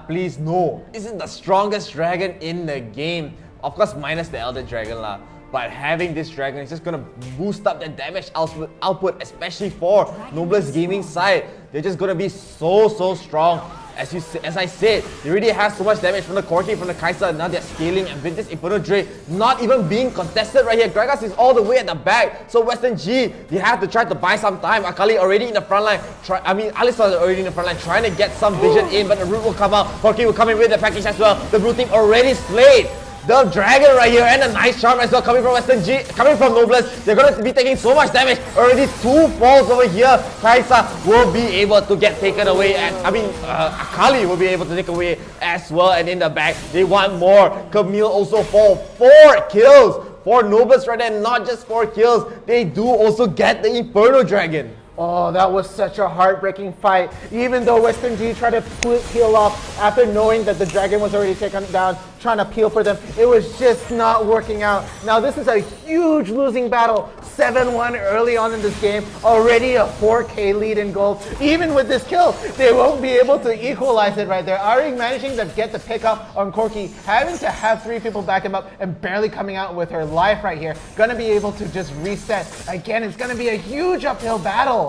please no. This is the strongest dragon in the game. Of course, minus the Elder Dragon lah. But having this dragon is just gonna boost up the damage output, especially for Nobles Gaming side. They're just gonna be so strong. As I said, they already have so much damage from the Corky, from the Kai'Sa, and now they're scaling, and with this Inferno Dre not even being contested right here. Gragas is all the way at the back, so Western G, they have to try to buy some time. Akali already in the front line, Alistar is already in the front line, trying to get some vision in, but the root will come out. Corky will come in with the package as well. The blue team already slayed the dragon right here, and a nice charm as well coming from Western G, coming from Nobles. They're going to be taking so much damage. Already 2 falls over here. Kai'Sa will be able to get taken away, and Akali will be able to take away as well. And in the back, they want more. Camille also fall. 4 kills for Nobles right there, not just 4 kills. They do also get the Inferno Dragon. Oh, that was such a heartbreaking fight. Even though Western G tried to peel off after knowing that the dragon was already taken down, trying to peel for them, it was just not working out. Now this is a huge losing battle. 7-1 early on in this game. Already a 4K lead in gold. Even with this kill, they won't be able to equalize it right there. Ari managing to get the pickup on Corky, having to have 3 people back him up and barely coming out with her life right here. Gonna be able to just reset. Again, it's gonna be a huge uphill battle.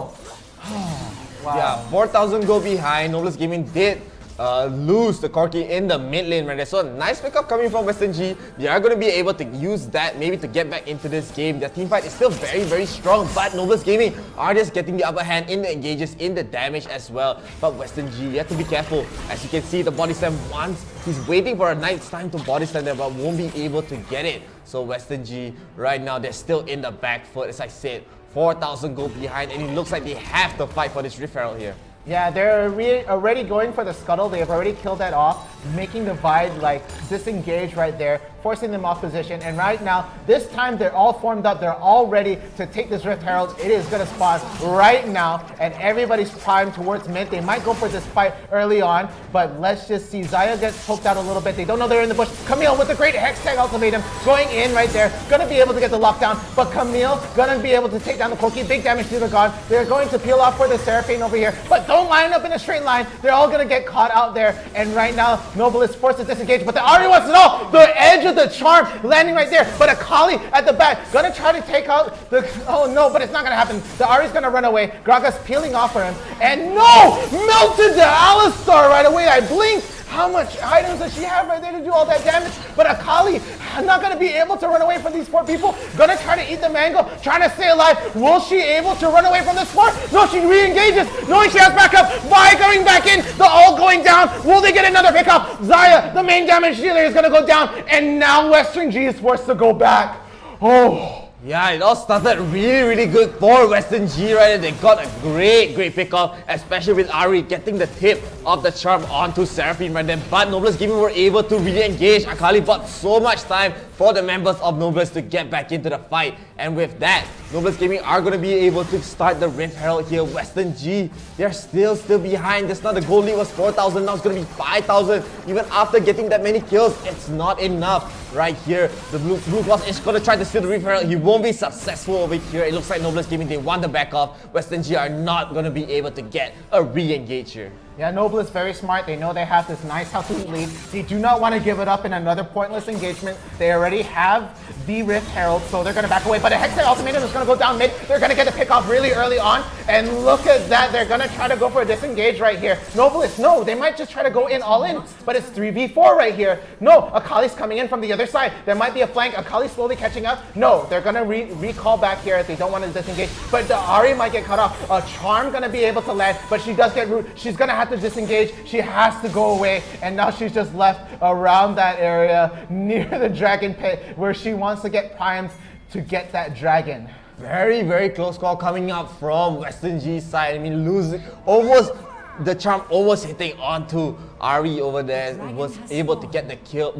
Yeah, 4,000 gold behind. Novelist Gaming did lose the Corki in the mid lane right there. So a nice pickup coming from Western G. They are going to be able to use that maybe to get back into this game. Their team fight is still very, very strong, but Novelist Gaming are just getting the upper hand in the engages, in the damage as well. But Western G, you have to be careful. As you can see, the body slam once, he's waiting for a Knight's time to body slam there, but won't be able to get it. So Western G, right now, they're still in the back foot. As I said, 4,000 gold behind, and it looks like they have to fight for this Rift Herald here. Yeah, they're already going for the scuttle. They've already killed that off, making the Vide like disengage right there, forcing them off position. And right now, this time they're all formed up. They're all ready to take this Rift Herald. It is going to spawn right now, and everybody's primed towards mid. They might go for this fight early on, but let's just see. Xayah gets poked out a little bit. They don't know they're in the bush. Camille with a great Hex Tag ultimatum going in right there. Going to be able to get the lockdown, but Camille going to be able to take down the Corki. Big damage to the God. They're going to peel off for the Seraphine over here, but don't line up in a straight line. They're all going to get caught out there, and right now, Noble is forced to disengage, but the Ahri wants to know the edge of the charm landing right there, but Akali at the back going to try to take out the, oh no, but it's not going to happen. The Ahri's going to run away. Graga's peeling off for him, and no! Melted the Alistar right away. I blinked. How much items does she have right there to do all that damage? But Akali not going to be able to run away from these 4 people. Going to try to eat the mango, trying to stay alive. Will she able to run away from this 4? No, she re-engages, knowing she has backup. Vi going back in, the ult going down. Will they get another pickup? Xayah, the main damage dealer, is going to go down. And now Western G is forced to go back. Oh. Yeah, it all started really, really good for Western G right there. They got a great pickup, especially with Ahri getting the tip of the charm onto Seraphine right there. But Novelist Gaming were able to really engage. Akali bought so much time for the members of Novelist to get back into the fight. And with that, Novelist Gaming are going to be able to start the Rift Herald here. Western G, they're still behind. Just now the gold lead was 4,000, now it's going to be 5,000. Even after getting that many kills, it's not enough. Right here, the Blue Cross is going to try to steal the Rift Herald. He won't be successful over here. It looks like Novelist Gaming, they want the back off. Western G are not going to be able to get a re-engage here. Yeah, Noble is very smart. They know they have this nice healthy lead. They do not want to give it up in another pointless engagement. They already have the Rift Herald, so they're going to back away. But a Hex Tag ultimatum is going to go down mid. They're going to get the pick off really early on. And look at that. They're going to try to go for a disengage right here. Novelist, no, they might just try to go in all in. But it's 3v4 right here. No, Akali's coming in from the other side. There might be a flank. Akali slowly catching up. No, they're going to recall back here if they don't want to disengage. But the Ahri might get cut off. A Charm going to be able to land, but she does get root. She's going to have to disengage. She has to go away, and now she's just left around that area near the dragon pit where she wants to get primed to get that dragon. Very close call coming up from Western G's side. I mean, losing almost. The charm almost hitting onto Ahri over there, wasn't able to get the kill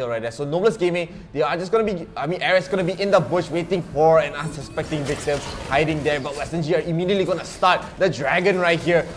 right there. So Novelist Gaming, they are just gonna be, Ares gonna be in the bush waiting for an unsuspecting victim hiding there, but Western G are immediately gonna start the dragon right here.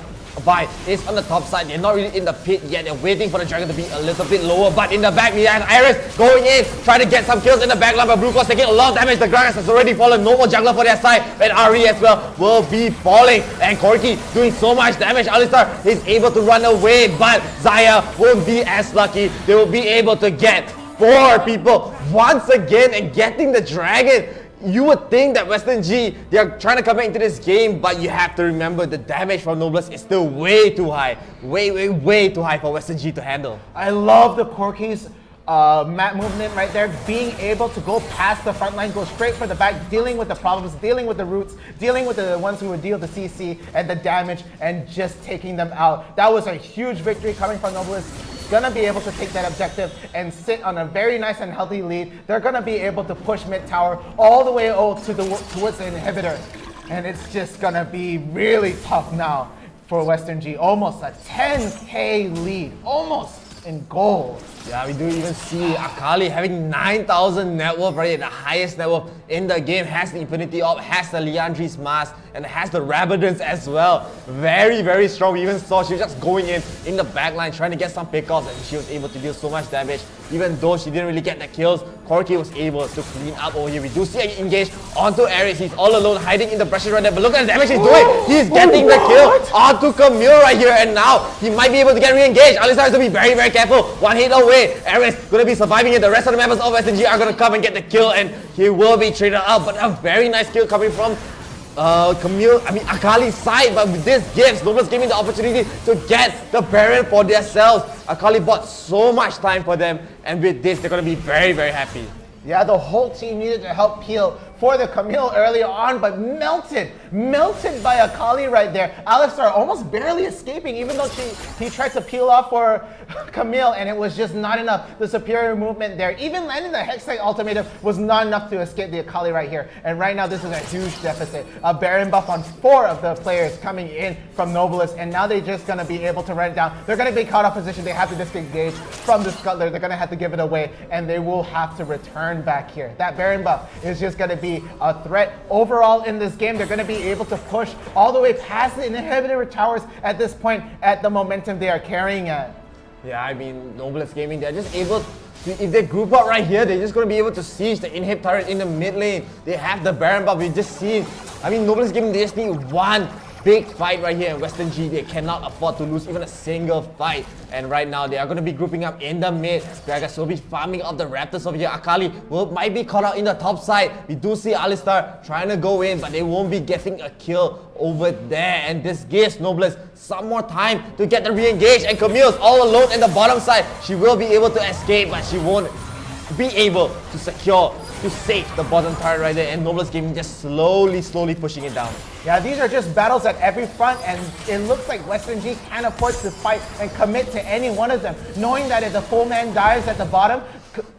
Vi is on the top side. They're not really in the pit yet. They're waiting for the dragon to be a little bit lower. But in the back, we have Iris going in, trying to get some kills in the back line. But Blue Cross taking a lot of damage. The Gragas has already fallen. No more jungler for their side. And Ahri as well will be falling. And Corki doing so much damage. Alistar is able to run away. But Xayah won't be as lucky. They will be able to get 4 people once again and getting the dragon. You would think that Western G, they are trying to come back into this game, but you have to remember the damage from Novelist is still way too high. Way too high for Western G to handle. I love the Corki's map movement right there, being able to go past the front line, go straight for the back, dealing with the problems, dealing with the roots, dealing with the ones who would deal the CC and the damage, and just taking them out. That was a huge victory coming from Novelist. Gonna be able to take that objective and sit on a very nice and healthy lead. They're gonna be able to push mid tower all the way towards the inhibitor. And it's just gonna be really tough now for Western G. Almost a 10k lead, almost in gold. Yeah, we do even see Akali having 9,000 net worth, right? The highest net worth in the game, has the Infinity Orb, has the Liandry's Mask, and has the Rabadons as well. Very strong. We even saw she was just going in the backline, trying to get some pickoffs, and she was able to deal so much damage. Even though she didn't really get the kills, Corki was able to clean up over here. We do see an engage onto Ares. He's all alone, hiding in the brushes right there, but look at the damage he's doing. He's getting the kill onto Camille right here, and now he might be able to get re-engaged. Alistar has to be very careful. One hit away. Ares gonna be surviving it. The rest of the members of SNG are gonna come and get the kill, and he will be traded out. But a very nice kill coming from Akali's side, but with this gives Nobles Gaming the opportunity to get the Baron for themselves. Akali bought so much time for them, and with this, they're gonna be very, very happy. Yeah, the whole team needed to help peel for the Camille earlier on, but melted by Akali right there. Alistar almost barely escaping, even though he tried to peel off for Camille, and it was just not enough. The superior movement there, even landing the Hextech ultimatum, was not enough to escape the Akali right here. And right now, this is a huge deficit. A Baron buff on 4 of the players coming in from Nobilis, and now they're just gonna be able to run it down. They're gonna be caught off position. They have to disengage from the Scuttler. They're gonna have to give it away, and they will have to return back here. That Baron buff is just gonna be a threat overall in this game. They're going to be able to push all the way past the inhibitor towers at this point at the momentum they are carrying at. Yeah, I mean, Nobles Gaming, they're just able to, if they group up right here, they're just going to be able to siege the inhib turret in the mid lane. They have the Baron buff, we just see. I mean, Nobles Gaming, they just need one big fight right here in Western G. They cannot afford to lose even a single fight. And right now, they are going to be grouping up in the mid. Gragas will be farming up the Raptors over here. Akali might be caught out in the top side. We do see Alistar trying to go in, but they won't be getting a kill over there. And this gives Nobles some more time to get the re-engage. And Camille's all alone in the bottom side. She will be able to escape, but she won't be able to save the bottom turret right there, and Nobles Gaming just slowly pushing it down. Yeah, these are just battles at every front, and it looks like Western G can't afford to fight and commit to any one of them, knowing that if the full man dives at the bottom,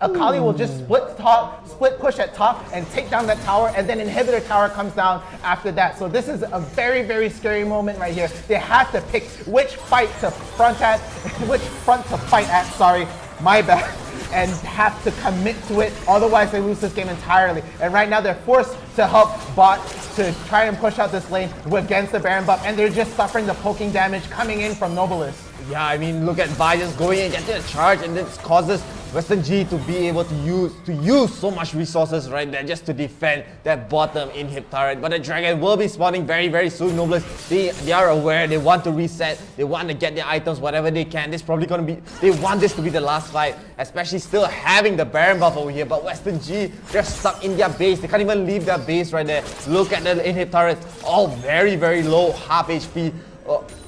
Akali will just split push at top and take down that tower, and then inhibitor tower comes down after that. So this is a very, very scary moment right here. They have to pick which fight to front at, which front to fight at, sorry, my bad, and have to commit to it, otherwise they lose this game entirely. And right now they're forced to help bot to try and push out this lane against the Baron buff, and they're just suffering the poking damage coming in from Nobilis. Yeah, I mean, look at Vi just going and getting a charge, and this causes Western G to be able to use so much resources right there just to defend that bottom inhib turret. But the dragon will be spawning very, very soon. Nobilis, they are aware, they want to reset, they want to get their items, whatever they can. This is probably going to be, they want this to be the last fight, especially still having the Baron buff over here. But Western G, they're stuck in their base. They can't even leave their base right there. Look at the inhib turrets, all very, very low, half HP.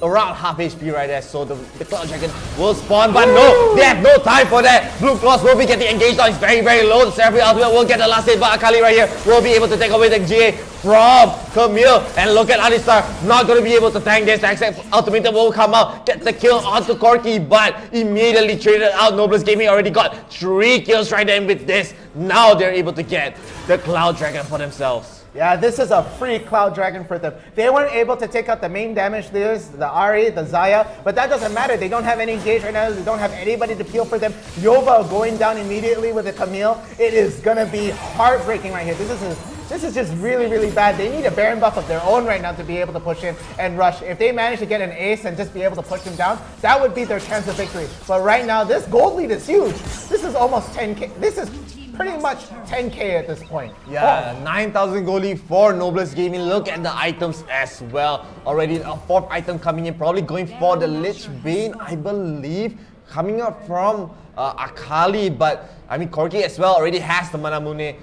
Around half HP right there, so the Cloud Dragon will spawn, but no, they have no time for that. Blue Claws will be getting engaged on, it's very, very low. The Seraphim Ultimate will get the last hit, but Akali right here will be able to take away the GA from Camille. And look at Alistar, not going to be able to tank this. The Hextech Ultimate will come out, get the kill onto Corki, but immediately traded out. Nobilis Gaming already got 3 kills right there, and with this, now they're able to get the Cloud Dragon for themselves. Yeah, this is a free Cloud Dragon for them. They weren't able to take out the main damage dealers, the Ahri, the Xayah, but that doesn't matter. They don't have any engage right now. They don't have anybody to peel for them. Yova going down immediately with the Camille. It is gonna be heartbreaking right here. This is just really, really bad. They need a Baron buff of their own right now to be able to push in and rush. If they manage to get an ace and just be able to push them down, that would be their chance of victory. But right now, this gold lead is huge. This is almost 10K. This is pretty much 10K at this point. Yeah, 9,000 gold lead for Nobilis Gaming. Look at the items as well. Already a 4th item coming in, probably going for the Lich Bane, I believe. Coming up from Akali, but I mean Corki as well already has the Manamune.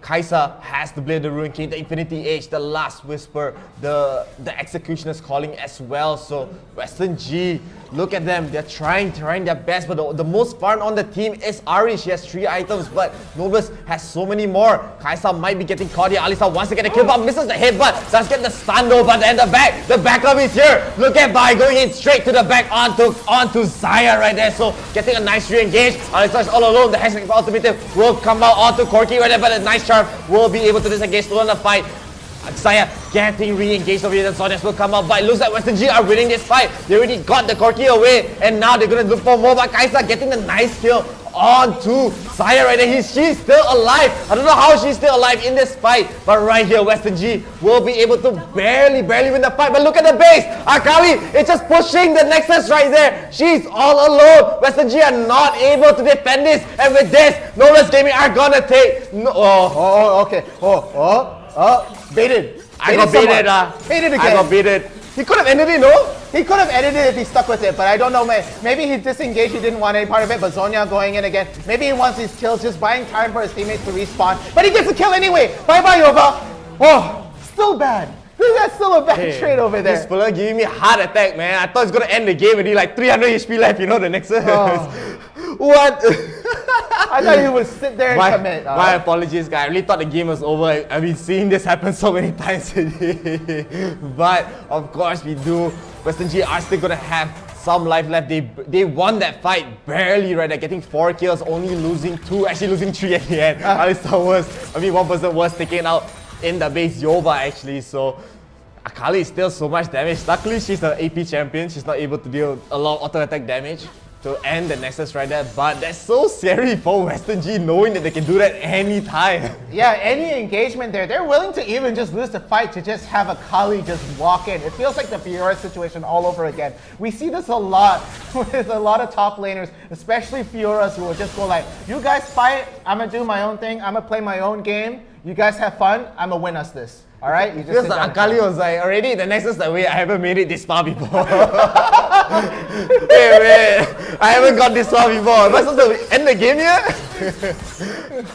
Kaisa has the Blade of the Ruin King, the Infinity Age, the Last Whisper, the Executioner's Calling as well. So Western G, look at them, they're trying their best, but the most farm on the team is Ahri. She has 3 items, but Nobilis has so many more. Kaisa might be getting caught here. Alisa wants to get a kill, but misses the hit, but does get the stun though. But then the backup is here. Look at Vi going in straight to the back onto Xayah right there. So getting a nice re-engage. Alisa's all alone. The Hextech Ultimate will come out onto Corki right there, but a nice charge will be able to disengage to win the fight. Xayah getting re-engaged over here, and Zodiacs will come out, but it looks like Western G are winning this fight. They already got the Corki away, and now they're gonna look for more, but Kaisa getting the nice kill onto Xayah right there. She's still alive. I don't know how she's still alive in this fight, but right here, Western G will be able to barely win the fight. But look at the base. Akali is just pushing the Nexus right there. She's all alone. Western G are not able to defend this, and with this, Nobilis Gaming are gonna take. Okay. Baited. I got baited. Baited again. I got baited. He could have ended it, no? He could have ended it if he stuck with it, but I don't know, man. Maybe he disengaged, he didn't want any part of it, but Zonya going in again. Maybe he wants these kills, just buying time for his teammates to respawn. But he gets a kill anyway. Bye-bye, Yova. Oh, still bad. that's still a bad trade over there? This fella giving me a heart attack, man. I thought it's gonna end the game already, like 300 HP left, you know, the Nexus. What? I thought you would sit there and commit. My apologies, guys. I really thought the game was over. I've been seeing this happen so many times today. But, of course, we do. Western G are still gonna have some life left. They won that fight barely, right? They're getting 4 kills, only losing 2, actually losing 3 at the end. Alistar was, one person was taken out in the base, Yova actually, so Akali is still so much damage. Luckily, she's the AP champion. She's not able to deal a lot of auto attack damage to end the Nexus right there, but that's so scary for Western G knowing that they can do that anytime. Yeah, any engagement there, they're willing to even just lose the fight to just have Akali just walk in. It feels like the Fiora situation all over again. We see this a lot with a lot of top laners, especially Fioras, who will just go like, you guys fight, I'm gonna do my own thing, I'm gonna play my own game, you guys have fun, I'm gonna win us this. Alright? You just because Akali was like, already the Nexus that way, I haven't made it this far before. Hey man, I haven't got this far before. Am I supposed to end the game yet?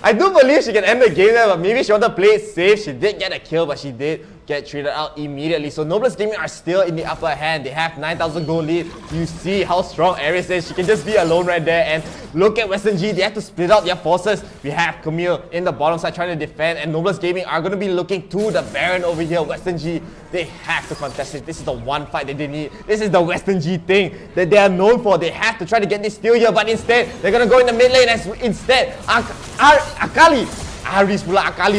I do believe she can end the game there, but maybe she wanted to play it safe. She did get a kill, but she did get traded out immediately. So Noblest Gaming are still in the upper hand. They have 9,000 gold lead. You see how strong Ares is. She can just be alone right there. And look at Western G. They have to split out their forces. We have Camille in the bottom side trying to defend, and Noblest Gaming are going to be looking to the Baron over here. Western G, they have to contest it. This is the one fight that they need. This is the Western G thing that they are known for. They have to try to get this steal here, but instead, they're going to go in the mid lane as instead, Akali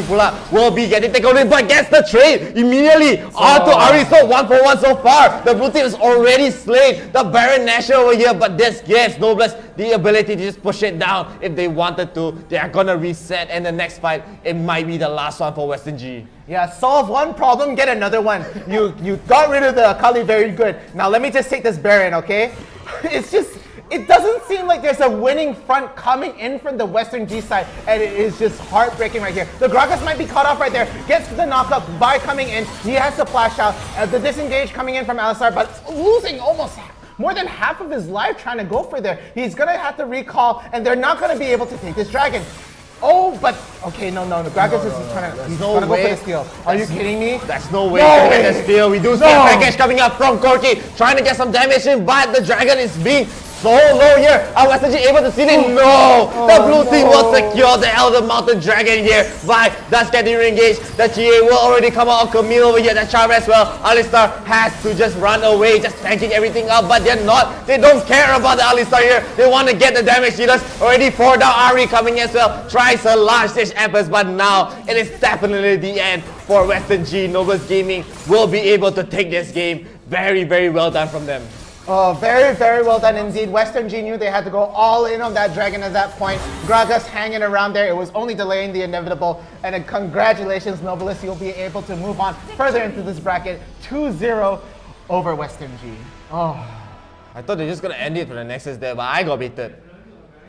pula will be getting taken away, but gets the trade immediately onto Ari. So 1-for-1 so far. The blue team is already slain the Baron Nashor over here, but this gives Noblest the ability to just push it down if they wanted to. They are gonna reset, and the next fight, it might be the last one for Western G. Yeah, solve one problem, get another one. You got rid of the Akali very good. Now let me just take this Baron, okay? It doesn't seem like there's a winning front coming in from the Western G side, and it is just heartbreaking right here. The Gragas might be caught off right there, gets the knockup by coming in. He has to flash out. The disengage coming in from Alistar, but losing almost more than half of his life trying to go for there. He's gonna have to recall, and they're not gonna be able to take this dragon. Oh, but okay, no. The Gragas is trying to go for the steal. Are you kidding me? That's no way to get the steal. We do see a package coming up from Corki, trying to get some damage in, but the dragon is being so low here. Are Western G able to see it? No! The blue team will secure the Elder Mountain Dragon here by Dust getting engaged. The GA will already come out of Camille over here. The charm as well. Alistar has to just run away, just tanking everything up, but they're not. They don't care about the Alistar here. They want to get the damage dealers. Already poured down Ari coming as well. Tries a large stage efforts, but now it is definitely the end for Western G. Noblest Gaming will be able to take this game. Very, very well done from them. Oh, very, very well done indeed. Western G knew they had to go all in on that dragon at that point. Gragas hanging around there. It was only delaying the inevitable. And congratulations, Noblest. You'll be able to move on further into this bracket. 2-0 over Western G. Oh. I thought they're just going to end it for the Nexus there, but I got baited.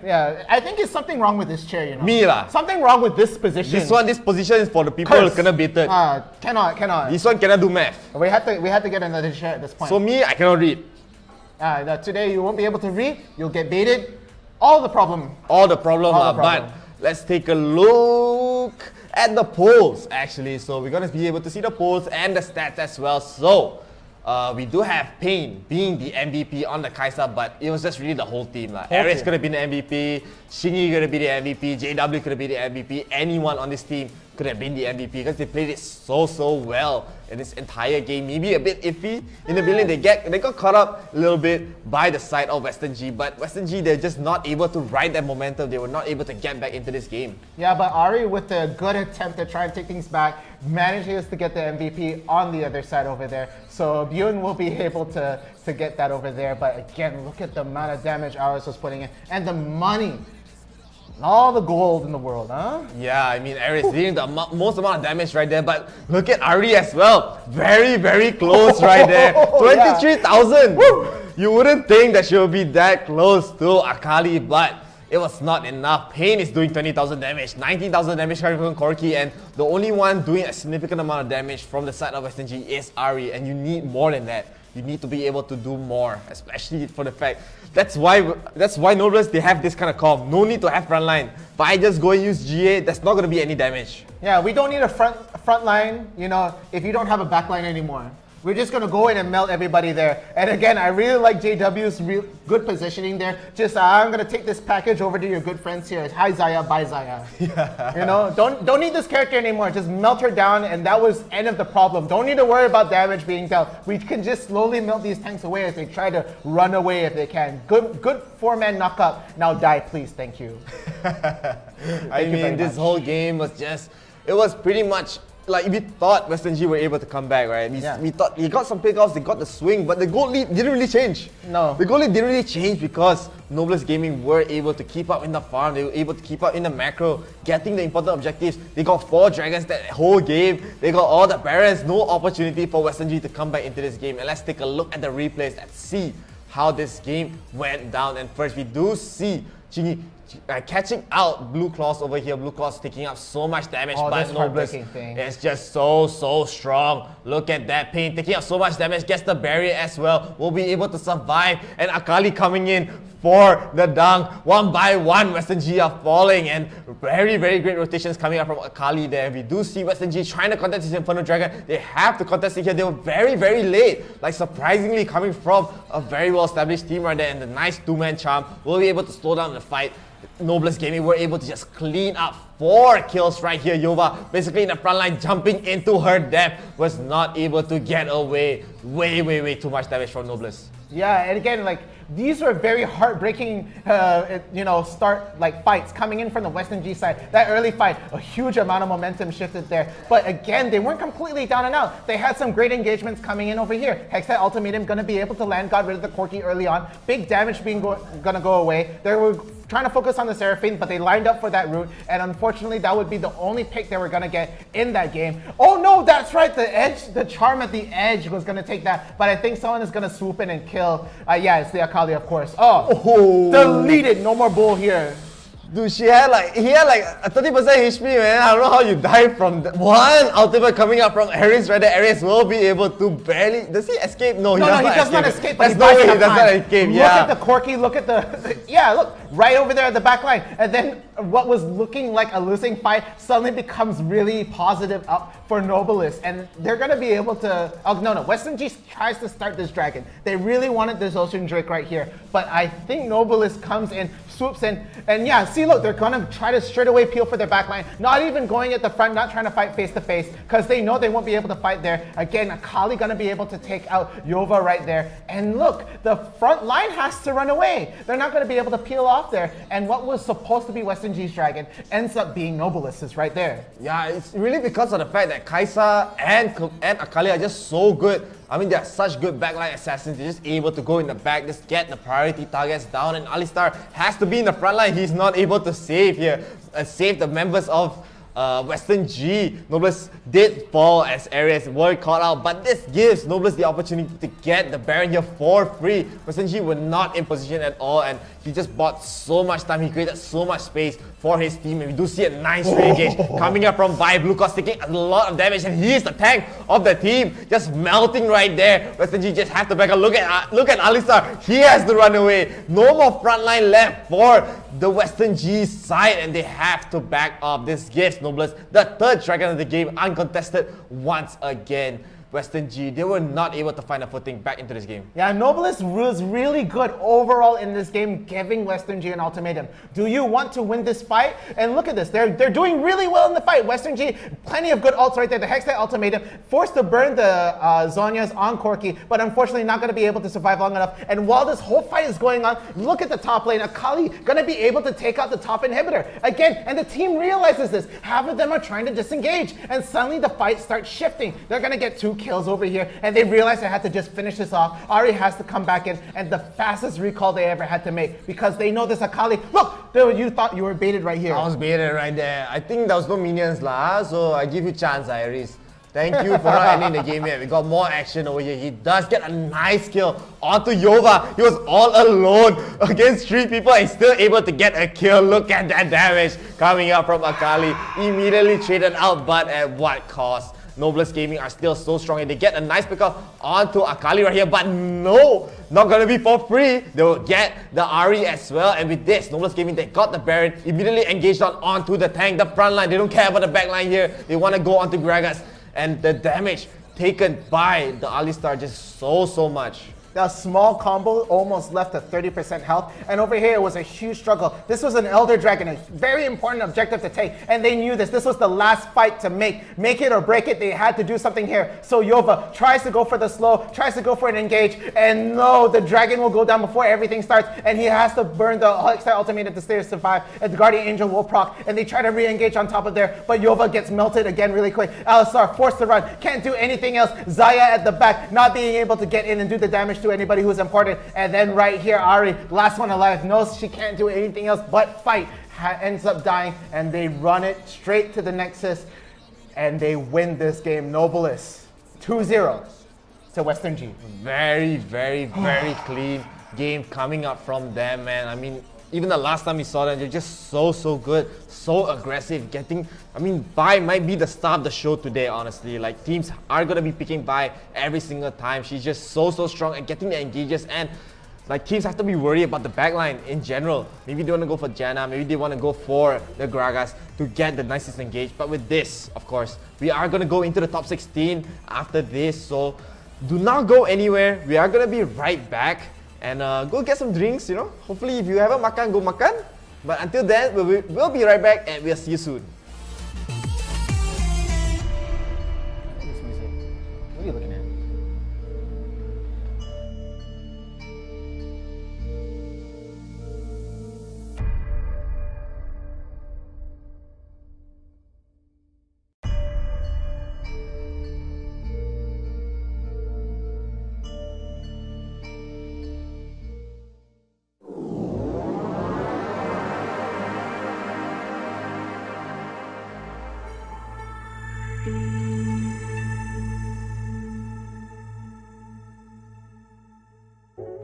Yeah, I think it's something wrong with this chair, you know. Me lah. Something wrong with this position. This position is for the people who cannot beat it. Cannot. This one cannot do math. We had to get another chair at this point. So me, I cannot read. Today you won't be able to read. You'll get baited. All the problem. But let's take a look at the polls actually. So we're gonna be able to see the polls and the stats as well. So we do have Pain being the MVP on the Kai'Sa, but it was just really the whole team. Ares could have been the MVP, Shingy could have been the MVP, JW could have been the MVP, anyone on this team could have been the MVP because they played it so well in this entire game. Maybe a bit iffy in the beginning. They got caught up a little bit by the side of Western G, but Western G, they're just not able to ride that momentum. They were not able to get back into this game. Yeah, but Ari, with a good attempt to try and take things back, manages to get the MVP on the other side over there. So Byun will be able to get that over there. But again, look at the amount of damage Aris was putting in and the money. All the gold in the world, huh? Yeah, I mean, Ares dealing the most amount of damage right there, but look at Ari as well. Very, very close right there. 23,000. You wouldn't think that she would be that close to Akali, but it was not enough. Pain is doing 20,000 damage, 19,000 damage coming from Corki, and the only one doing a significant amount of damage from the side of Western G is Ari, and you need more than that you need to be able to do more, especially for the fact that's why Nobles, they have this kind of comp. No need to have frontline. If I just go and use GA, that's not going to be any damage. Yeah, we don't need a front line, you know, if you don't have a back line anymore. We're just going to go in and melt everybody there. And again, I really like JW's good positioning there. Just, I'm going to take this package over to your good friends here. Hi Zaya, bye Zaya. Yeah. You know, don't need this character anymore. Just melt her down, and that was end of the problem. Don't need to worry about damage being dealt. We can just slowly melt these tanks away as they try to run away if they can. Good 4-man knock up. Now die, please. Thank you. I mean, this whole game was just, it was pretty much like we thought Western G were able to come back, right? We thought they got some pickoffs, they got the swing, but the goal lead didn't really change. No. The goal lead didn't really change because Nobles Gaming were able to keep up in the farm, they were able to keep up in the macro, getting the important objectives. They got 4 dragons that whole game, they got all the barons, no opportunity for Western G to come back into this game. And let's take a look at the replays and see how this game went down. And first, we do see Chingy catching out Blue Claws over here. Blue Claws taking up so much damage, but Nobles is just so strong. Look at that pain, taking up so much damage, gets the barrier as well, will be able to survive. And Akali coming in for the dunk. One by one, Western G are falling, and very great rotations coming up from Akali there. We do see Western G trying to contest this Inferno Dragon. They have to contest it here. They were very late, like surprisingly coming from a very well established team right there, and the nice 2-man charm will be able to slow down the fight. Nobles Gaming were able to just clean up 4 kills right here. Yova basically in the front line, jumping into her death, was not able to get away. Way too much damage from Nobles. Yeah, and again, like, these were very heartbreaking, you know, fights coming in from the Western G side. That early fight, a huge amount of momentum shifted there. But again, they weren't completely down and out. They had some great engagements coming in over here. Hextech Ultimatum gonna be able to land, got rid of the Corki early on. Big damage gonna go away. They were trying to focus on the Seraphine, but they lined up for that route, and unfortunately that would be the only pick they were gonna get in that game. Oh no, that's right, the charm at the edge was gonna take that, but I think someone is gonna swoop in and kill. Yeah, it's the Akali, of course. Deleted, no more bull here. Dude, he had like a 30% HP, man. I don't know how you died from that. One ultimate coming up from Ares right there. Ares will be able to barely... Does he escape? No, he does not escape. But there's no way he does not escape, Look at the Corki, look at the... Yeah, look, right over there at the back line. And then what was looking like a losing fight suddenly becomes really positive up for Nobilis. And they're going to be able to... Oh, no. Western G tries to start this dragon. They really wanted this Ocean Drake right here. But I think Nobilis comes in, swoops in, and yeah, see, look, they're gonna try to straight away peel for their backline, not even going at the front, not trying to fight face to face, because they know they won't be able to fight there. Again, Akali gonna be able to take out Yova right there. And look, the front line has to run away. They're not gonna be able to peel off there. And what was supposed to be Western G's dragon ends up being Nobilis's right there. Yeah, it's really because of the fact that Kaisa and Akali are just so good. I mean, they're such good backline assassins. They're just able to go in the back, just get the priority targets down. And Alistar has to be in the front line. He's not able to save here, save the members of Western G. Nobilis did fall as Ares were caught out, but this gives Nobilis the opportunity to get the Baron here for free. Western G were not in position at all, and he just bought so much time. He created so much space for his team, and we do see a nice re-engage coming up from Vi. Blue Cross taking a lot of damage, and he is the tank of the team, just melting right there. Western G just have to back up. Look at Alistar. He has to run away. No more frontline left for the Western G side, and they have to back up. This gives Nobilis the 3rd dragon of the game, uncontested once again. Western G, they were not able to find a footing back into this game. Yeah, Nobilis was really good overall in this game, giving Western G an ultimatum. Do you want to win this fight? And look at this, they're doing really well in the fight. Western G, plenty of good ults right there. The Hextech ultimatum, forced to burn the Zhonya's on Corki, but unfortunately not going to be able to survive long enough. And while this whole fight is going on, look at the top lane. Akali going to be able to take out the top inhibitor. Again, and the team realizes this. Half of them are trying to disengage, and suddenly the fight starts shifting. They're going to get 2 kills over here, and they realized they had to just finish this off. Ari has to come back in, and the fastest recall they ever had to make, because they know this Akali. Look, you thought you were baited right here. I was baited right there. I think there was no minions lah, so I give you chance, Iris. Thank you for not ending the game yet. We got more action over here. He does get a nice kill onto Yova. He was all alone against 3 people and still able to get a kill. Look at that damage coming up from Akali. Immediately traded out, but at what cost? Noblest Gaming are still so strong, and they get a nice pick up onto Akali right here, but no, not gonna be for free. They will get the Ahri as well, and with this, Noblest Gaming, they got the Baron, immediately engaged onto the tank, the front line. They don't care about the back line here. They want to go onto Gragas, and the damage taken by the Alistar just so much. The small combo almost left at 30% health, and over here it was a huge struggle. This was an Elder Dragon, a very important objective to take, and they knew this. This was the last fight to make it or break it. They had to do something here. So Yova tries to go for the slow, tries to go for an engage, and no, the dragon will go down before everything starts, and he has to burn the Hextile Ultimatum to stay to survive, and the Guardian Angel will proc, and they try to re-engage on top of there, but Yova gets melted again really quick. Alistar forced to run, can't do anything else. Zaya at the back, not being able to get in and do the damage to anybody who's important. And then right here, Ahri, last one alive, knows she can't do anything else but fight, ends up dying, and they run it straight to the Nexus, and they win this game. Noblest 2-0 to Western G. Very clean game coming up from them, man. I mean, even the last time we saw them, they're just so good, so aggressive. Bai might be the star of the show today, honestly. Like, teams are gonna be picking Bai every single time. She's just so strong at getting the engages, and like, teams have to be worried about the backline in general. Maybe they wanna go for Janna, maybe they wanna go for the Gragas to get the nicest engage. But with this, of course, we are gonna go into the top 16 after this, so do not go anywhere. We are gonna be right back. And go get some drinks, you know. Hopefully, if you haven't makan, go makan. But until then, we'll be right back, and we'll see you soon. What are you looking at?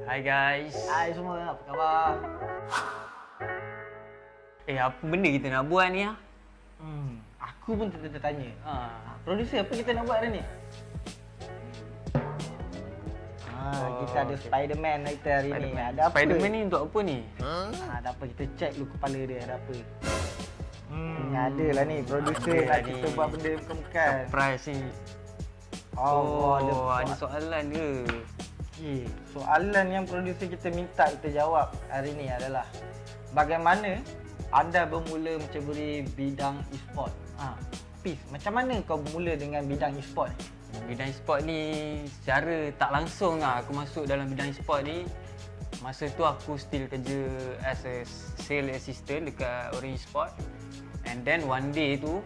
Hai guys. Hai semua, apa khabar? Apa benda kita nak buat ni? Aku pun tertanya. Producer, apa kita nak buat hari ni? Kita ada Spiderman kita hari ni. Ada apa? Spiderman ni untuk apa ni? Ada apa, kita check dulu kepala dia ada apa. Ada lah ni, producer nak kita buat benda bukan-bukan. Surprise ni. Ada soalan ke? Soalan yang producer kita minta kita jawab hari ni adalah bagaimana anda bermula menceburi bidang e-sport? Peace, macam mana kau bermula dengan bidang e-sport ni? Bidang e-sport ni secara tak langsung lah aku masuk dalam bidang e-sport ni. Masa tu aku still kerja as a sales assistant dekat Orange Sport. And then one day tu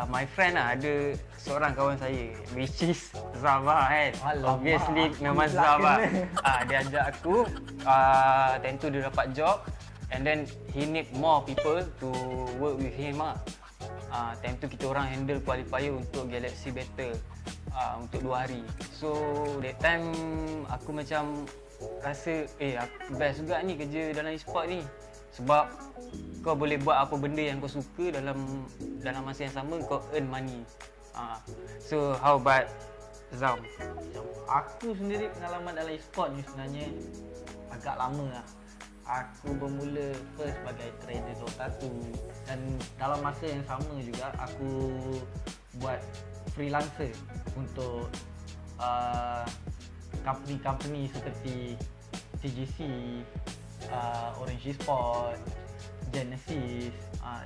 my friend ada seorang kawan saya, which is Zava kan. Obviously nama Zava. Dia ajak aku, time tu dia dapat job, and then he need more people to work with him lah. Time tu kita orang handle qualifier untuk Galaxy Battle untuk 2 hari. So that time aku macam rasa aku best juga ni kerja dalam e-sport ni. Sebab kau boleh buat apa benda yang kau suka dalam masa yang sama, kau earn money. So how about Zam? Aku sendiri pengalaman dalam e-sport ni sebenarnya agak lama lah. Aku bermula first sebagai trader Dota 2, dan dalam masa yang sama juga aku buat freelancer untuk company-company seperti TGC, Orange Sport, Genesis,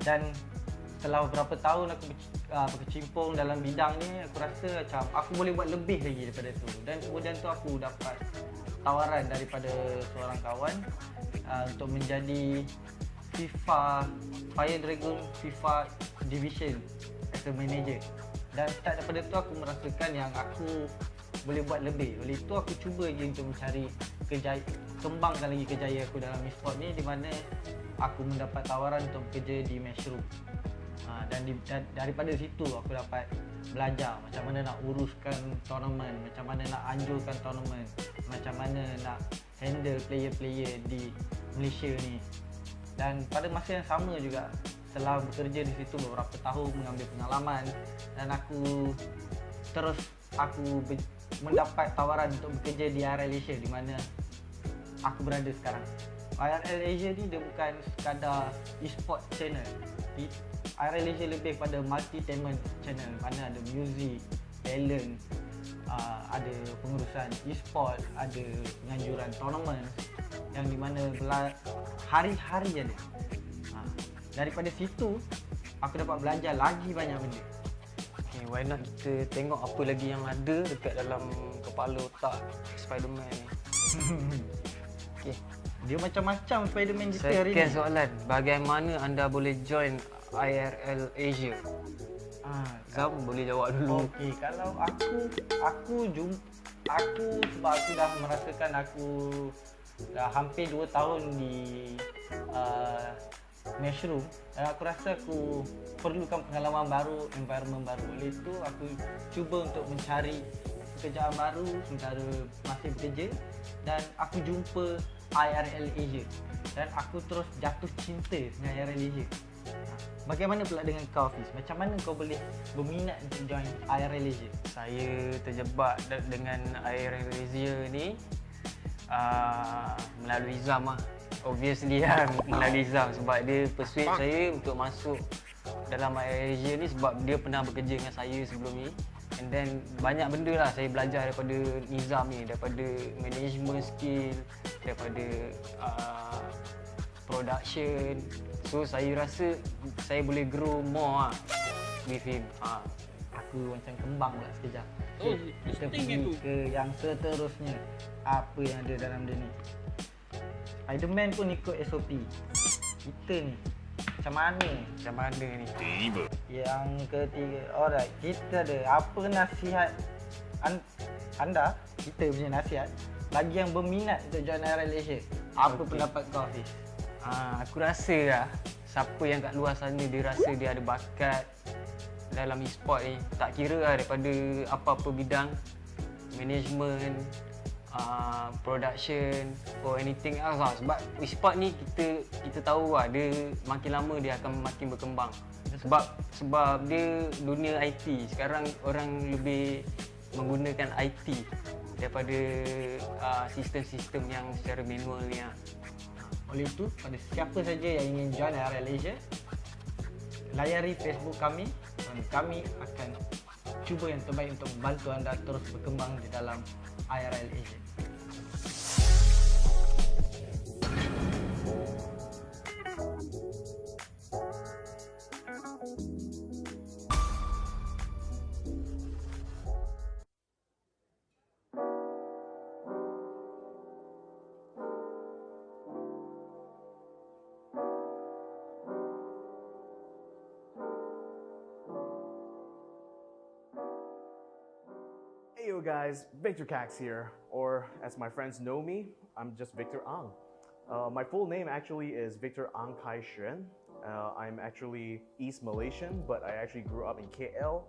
dan setelah beberapa tahun aku berkecimpung dalam bidang ni, aku rasa macam aku boleh buat lebih lagi daripada tu. Dan kemudian tu aku dapat tawaran daripada seorang kawan untuk menjadi Fire Dragon FIFA Division as a manager. Dan start daripada tu aku merasakan yang aku boleh buat lebih. Oleh itu aku cuba je untuk mencari kembangkan lagi kejayaan aku dalam e-sport ni, di mana aku mendapat tawaran untuk bekerja di Matchroom. Dan daripada situ aku dapat belajar macam mana nak uruskan tournament, macam mana nak anjurkan tournament, macam mana nak handle player-player di Malaysia ni. Dan pada masa yang sama juga setelah bekerja di situ beberapa tahun, mengambil pengalaman, dan aku mendapat tawaran untuk bekerja di IRL Asia di mana aku berada sekarang. IRL Asia ni dia bukan sekadar e-sport channel. IRL Asia lebih pada multi-tainment channel, mana ada music, talent, ada pengurusan e-sport, ada penganjuran tournament yang di mana hari-hari ada. Daripada situ aku dapat belajar lagi banyak benda. Okay, why not kita tengok apa lagi yang ada dekat dalam kepala otak Spider-Man ni. Okay. Dia macam-macam Spider-Man kita hari ni. Second soalan, bagaimana anda boleh join IRL Asia? Zam boleh jawab dulu. Okey, kalau aku sebab aku dah merasakan aku dah hampir 2 tahun di Mushroom, dan aku rasa aku perlukan pengalaman baru, environment baru. Oleh itu aku cuba untuk mencari pekerjaan baru sementara masih bekerja, dan aku jumpa IRL Asia dan aku terus jatuh cinta dengan IRL Asia. Bagaimana pula dengan kau, Fiz? Macam mana kau boleh berminat untuk join IRL Asia? Saya terjebak dengan IRL Asia ni melalui Zam lah. Obviously lah, melalui Zam sebab dia persuade saya untuk masuk dalam IRL Asia ni sebab dia pernah bekerja dengan saya sebelum ni. And then banyak benda lah saya belajar daripada Nizam ni, daripada management skill, daripada production. So saya rasa saya boleh grow more lah with him. Aku macam kembang pula sekejap. Kita pergi ke yang seterusnya. Apa yang ada dalam dia ni? Spider-Man pun ikut SOP. Kita ni macam mana? Macam mana ni? Yang ketiga, alright, kita ada apa nasihat anda, kita punya nasihat bagi yang berminat untuk join IRL Asia? Apa pendapat kau, Fiz? Aku rasa lah, siapa yang kat luar sana dia rasa dia ada bakat dalam e-sport ni, tak kira lah daripada apa-apa bidang, management, production or anything else lah. Sebab e-sport ni kita tahu lah, dia makin lama dia akan makin berkembang. Sebab dia dunia IT. Sekarang orang lebih menggunakan IT daripada sistem-sistem yang secara manual ni lah. Oleh itu, pada siapa saja yang ingin join IRL Asia, layari Facebook kami dan kami akan cuba yang terbaik untuk membantu anda terus berkembang di dalam IRL Asia. Hey yo guys, Victor Cax here, or as my friends know me, I'm just Victor Ang. My full name actually is Victor Ang Kai Xuan. I'm actually East Malaysian, but I actually grew up in KL.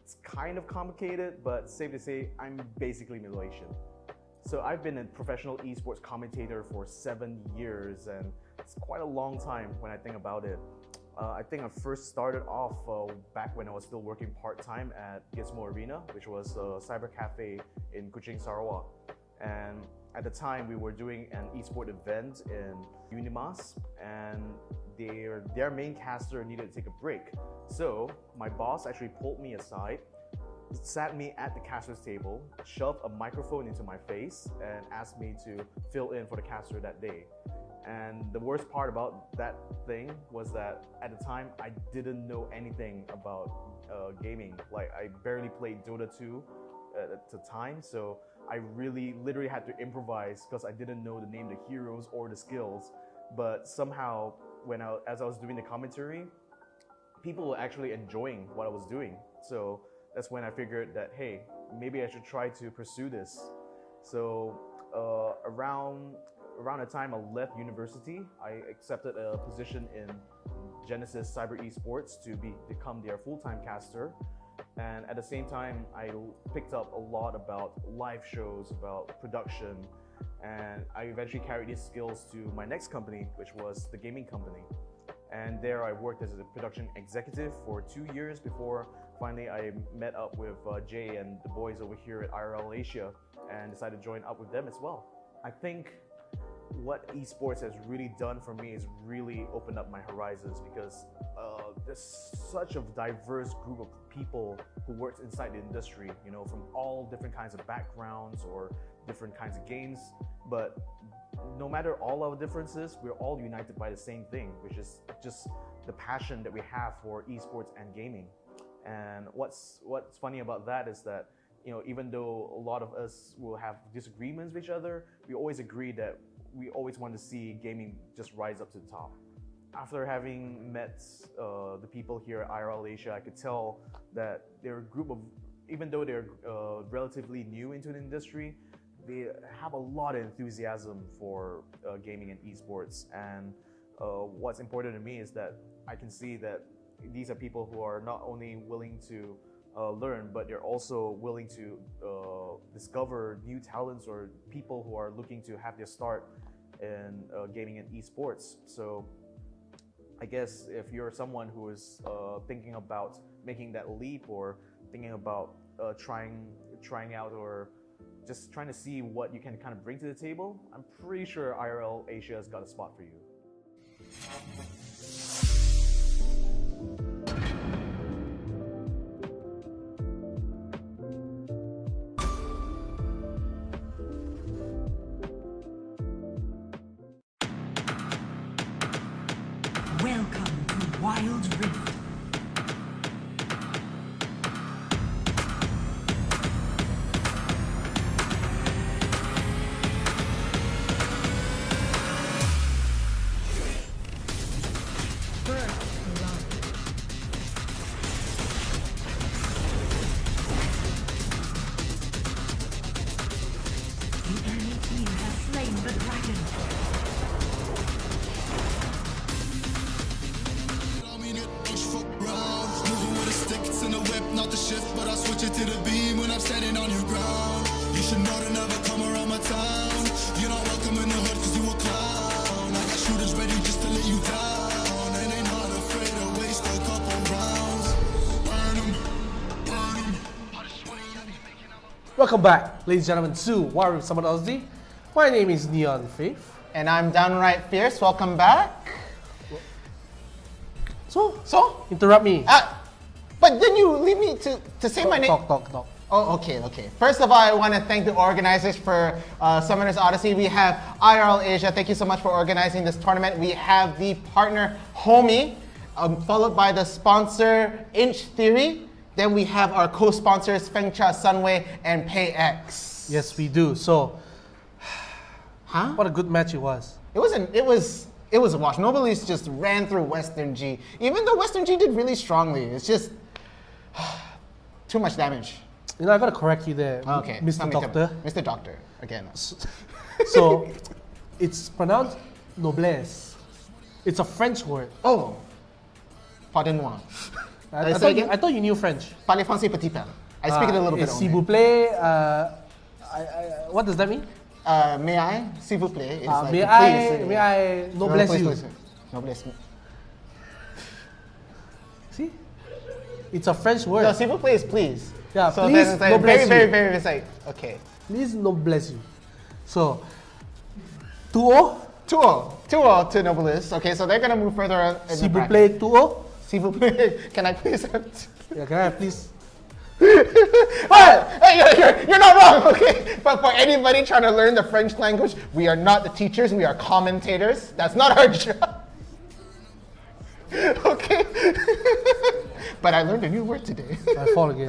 It's kind of complicated, but safe to say, I'm basically Malaysian. So I've been a professional esports commentator for 7 years, and it's quite a long time when I think about it. I think I first started off back when I was still working part-time at Gizmo Arena, which was a cyber cafe in Kuching, Sarawak. And at the time, we were doing an esport event in Unimas, and their main caster needed to take a break. So my boss actually pulled me aside, sat me at the caster's table, shoved a microphone into my face, and asked me to fill in for the caster that day. And the worst part about that thing was that at the time, I didn't know anything about gaming. Like, I barely played Dota 2 at the time, so I literally had to improvise because I didn't know the name of the heroes or the skills. But somehow, as I was doing the commentary, people were actually enjoying what I was doing. So that's when I figured that, hey, maybe I should try to pursue this. So around the time I left university, I accepted a position in Genesis Cyber Esports to become their full-time caster. And at the same time, I picked up a lot about live shows, about production, and I eventually carried these skills to my next company, which was the gaming company. and there I worked as a production executive for 2 years before finally I met up with Jay and the boys over here at IRL Asia and decided to join up with them as well. I think what esports has really done for me is really opened up my horizons because there's such a diverse group of people who works inside the industry, you know, from all different kinds of backgrounds or different kinds of games. But no matter all our differences, we're all united by the same thing, which is just the passion that we have for esports and gaming. And what's funny about that is that, you know, even though a lot of us will have disagreements with each other, we always agree that we always want to see gaming just rise up to the top. After having met the people here at IRL Asia, I could tell that they're a group of, even though they're relatively new into the industry, they have a lot of enthusiasm for gaming and esports. And what's important to me is that I can see that these are people who are not only willing to learn, but they're also willing to discover new talents or people who are looking to have their start in gaming and esports. So I guess if you're someone who is thinking about making that leap or thinking about trying out or just trying to see what you can kind of bring to the table, I'm pretty sure IRL Asia has got a spot for you. Welcome to Wild Rift. The enemy team has slain the dragon. In the whip, not the shift, but I switch it to the beam when I'm standing on your ground. You should know to never come around my town. You're not welcome in the hood cause you a clown. I got shooters ready just to let you down. And they not afraid to waste a couple rounds. Burn 'em, burn 'em. Welcome back, ladies and gentlemen, to War with Summoners Odyssey. My name is NeonFaith. And I'm downright fierce. Welcome back. So interrupt me. But then you leave me to say my name. Talk. Oh, okay. First of all, I want to thank the organizers for Summoners Odyssey. We have IRL Asia. Thank you so much for organizing this tournament. We have the partner Homie, followed by the sponsor Inch Theory. Then we have our co-sponsors Fengcha Sunway and PayX. Yes, we do. So, what a good match it was. It was a wash. Nobody's just ran through Western G. Even though Western G did really strongly, it's just too much damage. You know, I gotta correct you there, okay, Mr. Doctor. Mr. Doctor, again. So, it's pronounced noblesse. It's a French word. Oh, pardon-moi. I thought you knew French. Parlez français petit peu. I speak it a little bit only. S'il vous plaît, what does that mean? May I, s'il vous plaît? It's like, may I noblesse you? Please. Noblesse me. See? It's a French word. No, s'il vous plaît is please. Yeah, so please then it's like noblesse very, like, okay. Please noblesse you. So, 2-0? 2-0 to Noblesse. Okay, so they're gonna move further on. S'il vous plaît, 2-0? S'il vous plaît, can I please have Yeah, can I please? Hey, you're not wrong, okay? But for anybody trying to learn the French language, we are not the teachers, we are commentators. That's not our job. Okay? But I learned a new word today. I fall again.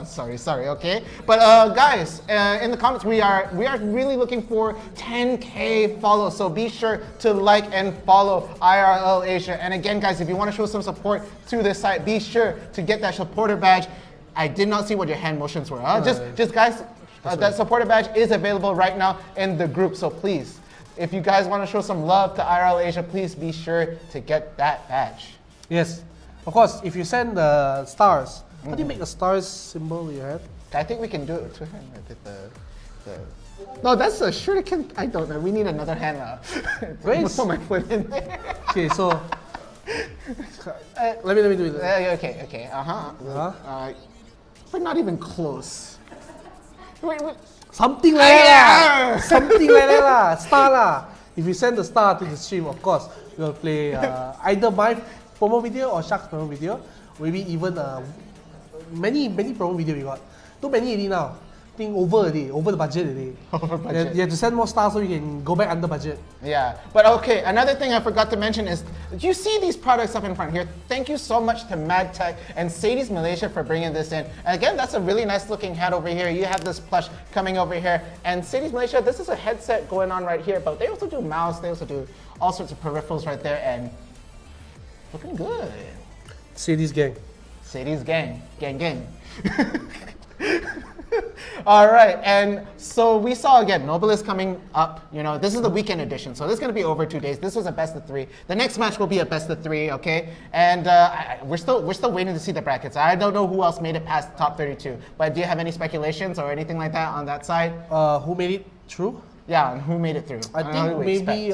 Sorry, okay? But guys, in the comments, we are really looking for 10K follows, so be sure to like and follow IRL Asia. And again, guys, if you want to show some support to this site, be sure to get that supporter badge. I did not see what your hand motions were. Just guys, that supporter badge is available right now in the group, so please, if you guys want to show some love to IRL Asia, please be sure to get that badge. Yes. Of course, if you send the stars, how do you make a stars symbol with your head? I think we can do it to him. No, that's a shuriken. I don't know. We need another hand. Grace. Put my foot in there. Okay, so Let me do it. Okay. We're not even close. Wait. Something like that lah. Something like that lah. Star lah. If you send the star to the stream, of course, we'll play either my promo video or Shark's promo video. Maybe even many promo video we got. Too many already now. I think over the budget already. Over budget. You have to send more stars so you can go back under budget. Yeah, but okay, another thing I forgot to mention is, you see these products up in front here? Thank you so much to MagTech and Sadie's Malaysia for bringing this in. And again, that's a really nice looking hat over here. You have this plush coming over here. And Sadie's Malaysia, this is a headset going on right here, but they also do mouse, they also do all sorts of peripherals right there, and looking good. Sadie's gang. Sadie's gang. Gang. All right, and so we saw again, Noble is coming up. You know, this is the weekend edition, so this is going to be over 2 days. This was a best of 3. The next match will be a best of 3, okay? And we're still waiting to see the brackets. I don't know who else made it past the top 32, but do you have any speculations or anything like that on that side? Who made it through? Yeah, and who made it through? I think maybe.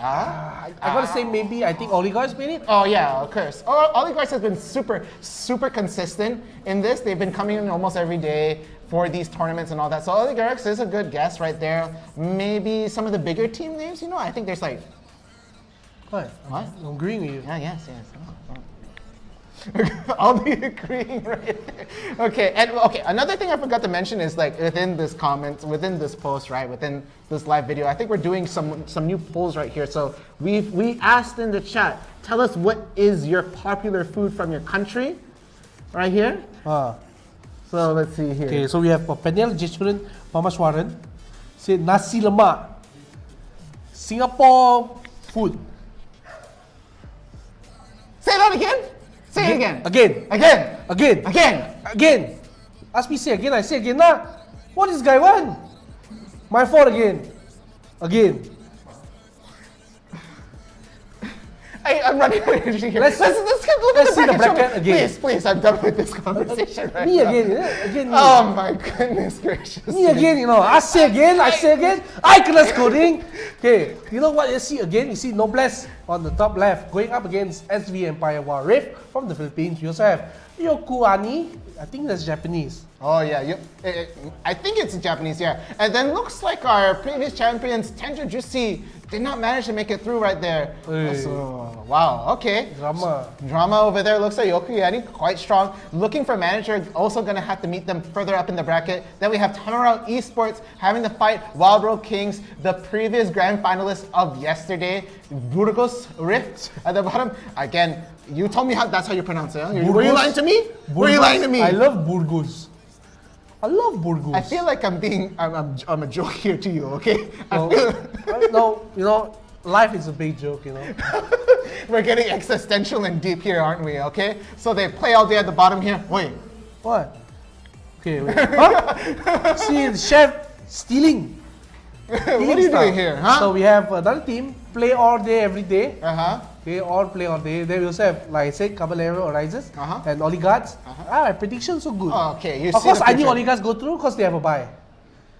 I gotta say maybe I think Oligarchs made it. Oh yeah, of course. Oligarchs has been super consistent in this. They've been coming in almost every day for these tournaments and all that. So Oligarchs is a good guess right there. Maybe some of the bigger team names. You know, I think there's like. What? I'm agreeing with you. Yeah, yes. I'll be agreeing right there. Okay, another thing I forgot to mention is like within this post, right, within this live video, I think we're doing some new polls right here. So we asked in the chat, tell us what is your popular food from your country, right here. So let's see here. Okay, so we have Penel Jechuran Pamaswaran said nasi lemak, Singapore food. Say that again. Say it again. Again. Ask me say again, I say again lah. What this guy want? My fault again. I'm running out of energy here. Let's see the bracket again. Please, I'm done with this conversation right me now. Again. Oh my goodness gracious. Me again, you know. I say again. I kena scoring. Okay, you know what you see again? You see Noblesse on the top left going up against SV Empire War Rift from the Philippines. You also have Yokuani. I think that's Japanese. Oh yeah, I think it's Japanese, yeah. And then looks like our previous champions, Tenjo Juicy, did not manage to make it through right there. So, wow, okay. Drama over there. Looks like Yokuani, quite strong. Looking for manager, also going to have to meet them further up in the bracket. Then we have Tamarao Esports having to fight Wild Road Kings, the previous grand finalists of yesterday. Burgos Rift at the bottom. Again, you told me that's how you pronounce it. Huh? Were you lying to me? Were you lying to me? I love Burgos. I feel like I'm a joke here to you, okay? No, you know, life is a big joke, you know. We're getting existential and deep here, aren't we, okay? So they play all day at the bottom here. Wait. What? Okay, wait. Huh? See, the chef stealing. What are you doing here, huh? So we have another team, play all day, every day. Okay, all play all day. Then we also have, like I said, Caballero Arises and Oligarchs. My prediction so good. Okay, of course, I knew Oligarchs go through because they have a bye.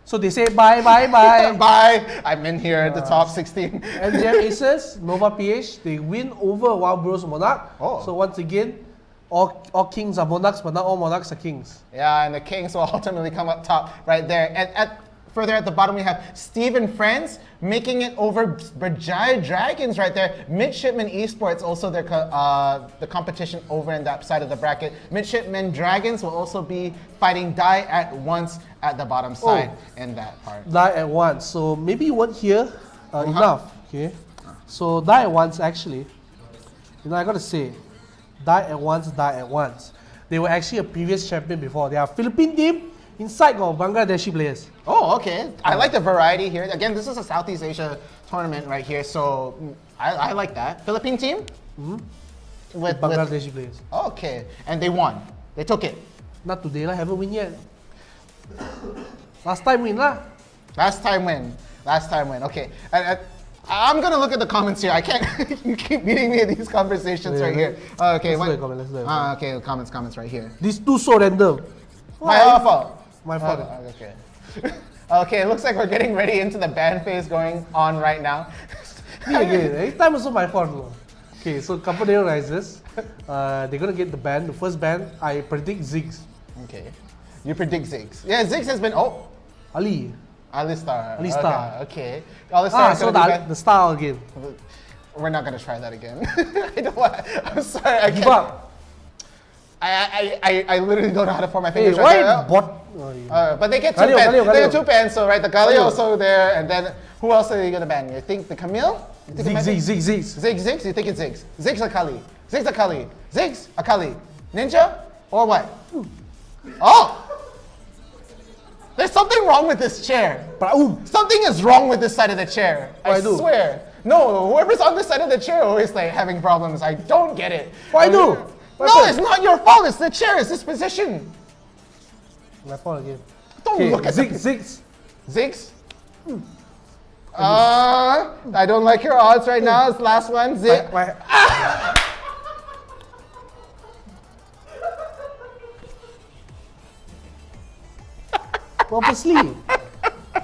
So they say bye. Bye. I'm in here at the top 16. And they have Aces, Nova PH. They win over Wild Bros Monarch. So once again, all kings are monarchs, but not all monarchs are kings. Yeah, and the kings will ultimately come up top right there. And further at the bottom, we have Steve and Friends making it over Bajai Dragons right there. Midshipman Esports, also the competition over in that side of the bracket. Midshipman Dragons will also be fighting Die at Once at the bottom side in that part. Die at Once. So maybe you won't hear enough. Okay. So Die at Once actually, you know, I gotta say, Die at Once. They were actually a previous champion before. They are Philippine team. Inside got Bangladeshi players. Oh, okay. I like the variety here. Again, this is a Southeast Asia tournament right here, so I like that. Philippine team? With Bangladeshi players. Okay, and they won. They took it. Not today lah, haven't win yet. Last time win lah. Last time win. Okay. I'm gonna look at the comments here. I can't. You keep beating me at these conversations right here. Okay. Let's do it. Okay, comments right here. These two so random. My fault. My fault. Okay. Okay, it looks like we're getting ready into the ban phase going on right now. Me again. Every time also my fault. No. Okay, so Caballero rises. They're gonna get the ban. The first ban, I predict Ziggs. Okay. You predict Ziggs. Yeah, Ziggs has been. Oh, Ali. Alistar. Alistar. Okay. Alistar. So the star again. We're not gonna try that again. I don't want. I'm sorry. I Give can't. up. I literally don't know how to form my Hey, fingers why right now. bot? But they get two Galio, pens. Galio, They Galio. get two pens, so right, the Galio Galio. also there, and then who else are you gonna ban? You think the Camille? You think it might be- Ziggs. Ziggs? You think it's Ziggs? Ziggs Akali. Ziggs Akali. Ziggs Akali. Ninja? Or what? Oh! There's something wrong with this chair. Something is wrong with this side of the chair. I swear. No, whoever's on this side of the chair always like having problems. I don't get it. Why do? No, it's not your fault. It's the chair. It's this position. My fault again. Don't look at Ziggs. Ziggs? I don't like your odds right now. It's last one. Zig. Purposely.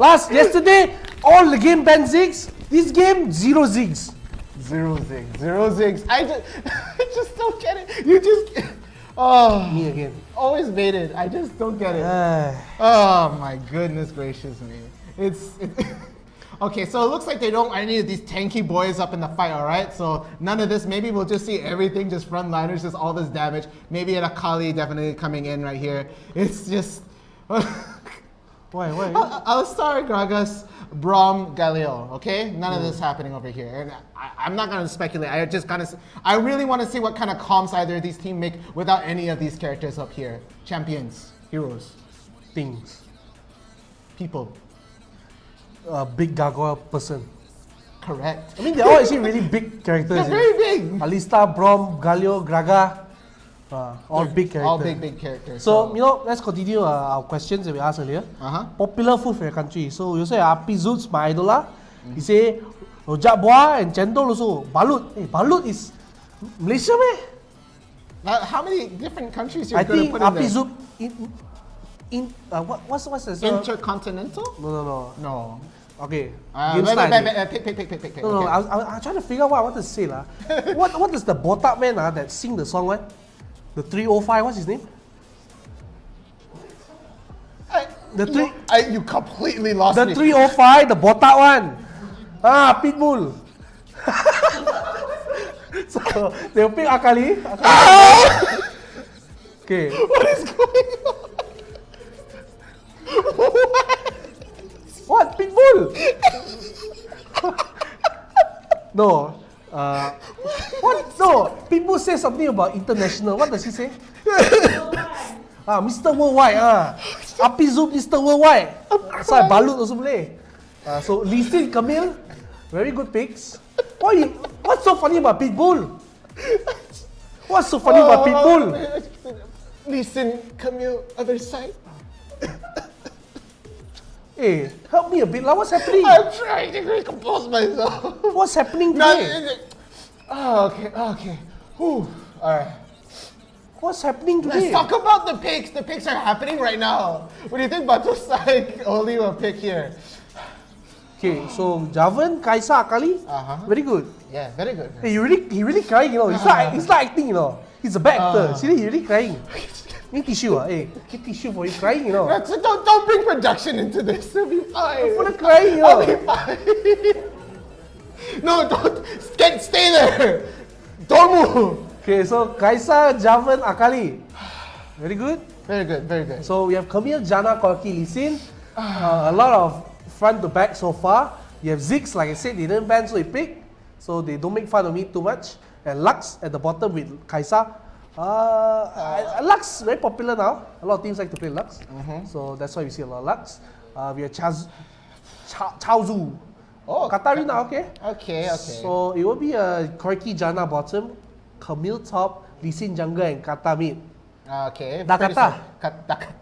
Yesterday, all the game banned Ziggs. This game, 0 Ziggs. Zero Ziggs. I just don't get it. You just. Oh. Me again. Always baited. I just don't get it. Oh my goodness gracious me. It's okay, so it looks like they don't any of these tanky boys up in the fight, alright? So none of this, maybe we'll just see everything, just frontliners, just all this damage. Maybe an Akali definitely coming in right here. It's just Why? Alistar, Gragas, Braum, Galio, okay? None of this happening over here. And I'm not gonna speculate. I really want to see what kind of comps either of these teams make without any of these characters up here. Champions, heroes, things, people. A big gargoyle person. Correct. I mean, they're all actually really big characters. They're very big. Alistar, Braum, Galio, Graga. All big characters. All big characters. So, let's continue our questions that we asked earlier. Popular food for your country. So, you say Api Zoots, my idola. You say Rojak Buah and Cendol also. Balut. Hey, Balut is Malaysia, meh? How many different countries you're I going to think put in Api there? Zoot what's this? Intercontinental? No. Okay. Pick. No, I'm trying to figure out what I want to say. What is the botak man that sing the song, what? The 305, what's his name? You completely lost the me. The 305, the botak one. Pitbull. So, they'll pick Akali. Okay. What is going on? What? Pitbull? No. What? No. Pitbull says something about international. What does he say? Mr. Worldwide. Api Zoom, Mr. Worldwide. So Balut also boleh. So Lee Sin, Camille, very good picks. What's so funny about Pitbull? What's so funny about Pitbull? Lee Sin, Camille, other side. Hey, help me a bit. What's happening? I'm trying to recompose myself. What's happening today? Okay. All right. What's happening today? Let's talk about the picks. The picks are happening right now. What do you think about this only a pick here? Okay, so Javan, Kaisa, Akali, very good. Yeah, very good. Hey, he really crying, He's not acting, He's a bad actor. See, he really crying. Need tissue, Hey, get tissue for you crying, Don't bring production into this. It'll be fine. I'm crying, I'll be fine. No, don't. Stay there. Don't move. Okay, so Kaisa, Javan, Akali. Very good. Very good. So we have Camille, Jana, Korki, Lee Sin. A lot of front to back so far. You have Ziggs, like I said, they didn't ban, so he picked. So they don't make fun of me too much. And Lux at the bottom with Kaisa. Lux, very popular now. A lot of teams like to play Lux. So that's why we see a lot of Lux. We have Chaozu. Katarina, okay. Okay. So it will be a Korki, Jana bottom, Camille top, Lee Sin jungle, and Kata mid. Okay. Dakata.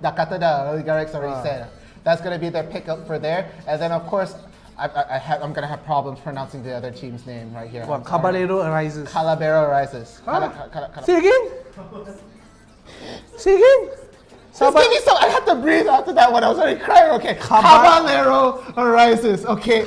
Dakata, the Garrix already said. That's going to be their pickup for there. And then, of course, I'm going to have problems pronouncing the other team's name right here. Caballero arises. Calabero arises. Say again? Say again? Just give me some. I had to breathe after that one. I was already crying. Okay. Caballero arises. Okay.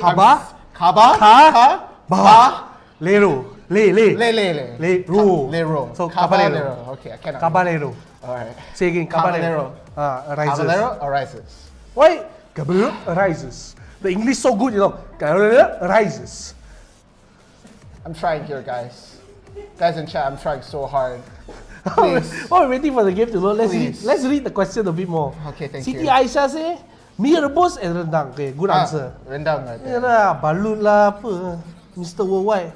Lero. Lero. So Caballero. Okay, I cannot. Caballero. Alright. Say again, Caballero. Arises. Caballero arises. Why? Caballero arises. The English so good, you know. Caballero arises. I'm trying here, guys. Guys in chat, I'm trying so hard. Please. While we're waiting for the game to load, let's read the question a bit more. Okay, thank Siti you. Aisyah say, mi rebus and rendang. Okay, good answer. Rendang right there. Yalah, balut lah apa. Mr. Worldwide.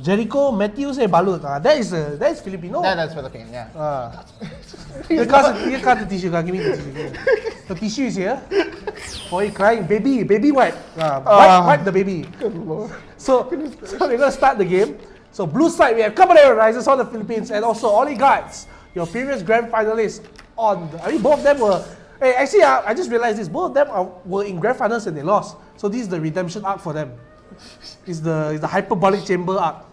Jericho Matthew say balut. That is Filipino. That's Philippine, yeah. Here comes the tissue. Give me the tissue. The tissue is here. For you crying, baby wipe. Wipe the baby. Good lord. So we're gonna start the game. So blue side we have Caballero Risers on the Philippines and also Oligarchs, your previous grand finalists both of them were. Hey, actually, I just realized this. Both of them were in grand finals and they lost. So this is the redemption arc for them. It's the hyperbolic chamber arc.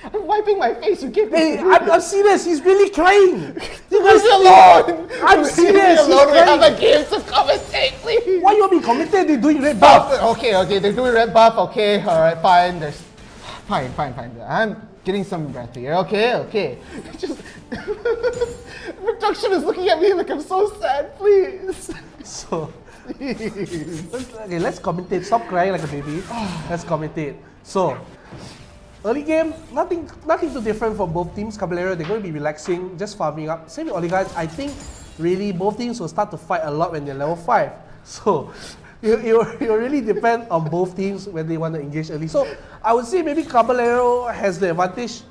I'm wiping my face. You keep. Hey, I'm serious. He's really crying. You guys alone. I'm serious. Leave me alone. We have a game to commentate, please. Why you want me to commentate? They're doing red buff. Okay. They're doing red buff. Okay. All right. Fine. Fine. I'm getting some breath here. Okay. Just production is looking at me like I'm so sad. Please. So. Okay, let's commentate. Stop crying like a baby. Let's commentate. So, early game, nothing too different for both teams. Caballero, they're going to be relaxing, just farming up. Same with Oligarchs. I think really both teams will start to fight a lot when they're level 5. So, it really depend on both teams when they want to engage early. So, I would say maybe Caballero has the advantage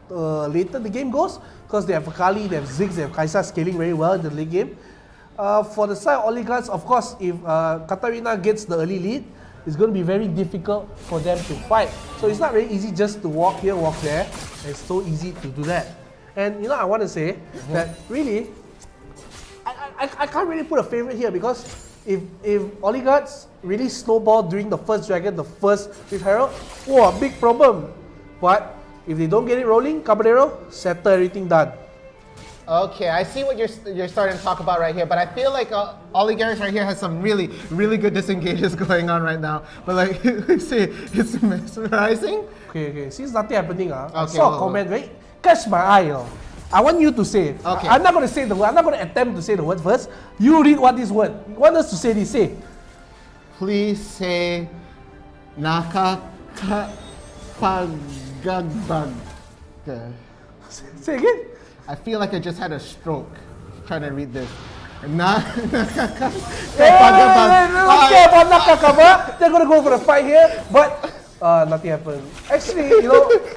later the game goes because they have Akali, they have Ziggs, they have Kaisa scaling very well in the late game. For the side of Oligarchs, of course, if Katarina gets the early lead, it's going to be very difficult for them to fight. So it's not very easy just to walk here, walk there. It's so easy to do that. And I want to say that really, I can't really put a favorite here because if Oligarchs really snowball during the first dragon, the first with Herald, big problem. But if they don't get it rolling, Caballero, settle everything done. Okay, I see what you're starting to talk about right here, but I feel like Oligarchs right here has some really good disengages going on right now. But like, see, it's mesmerizing. Okay. Since nothing happening, I saw a comment, right? Catch my eye. I want you to say it. Okay. I'm not going to say the word. I'm not going to attempt to say the word first. You read what this word. You want us to say this? Say. Please say Nakakapagbag. Say again. I feel like I just had a stroke trying to read this. Don't care about Nakakaba. They're going to go for the fight here, but nothing happened. Actually,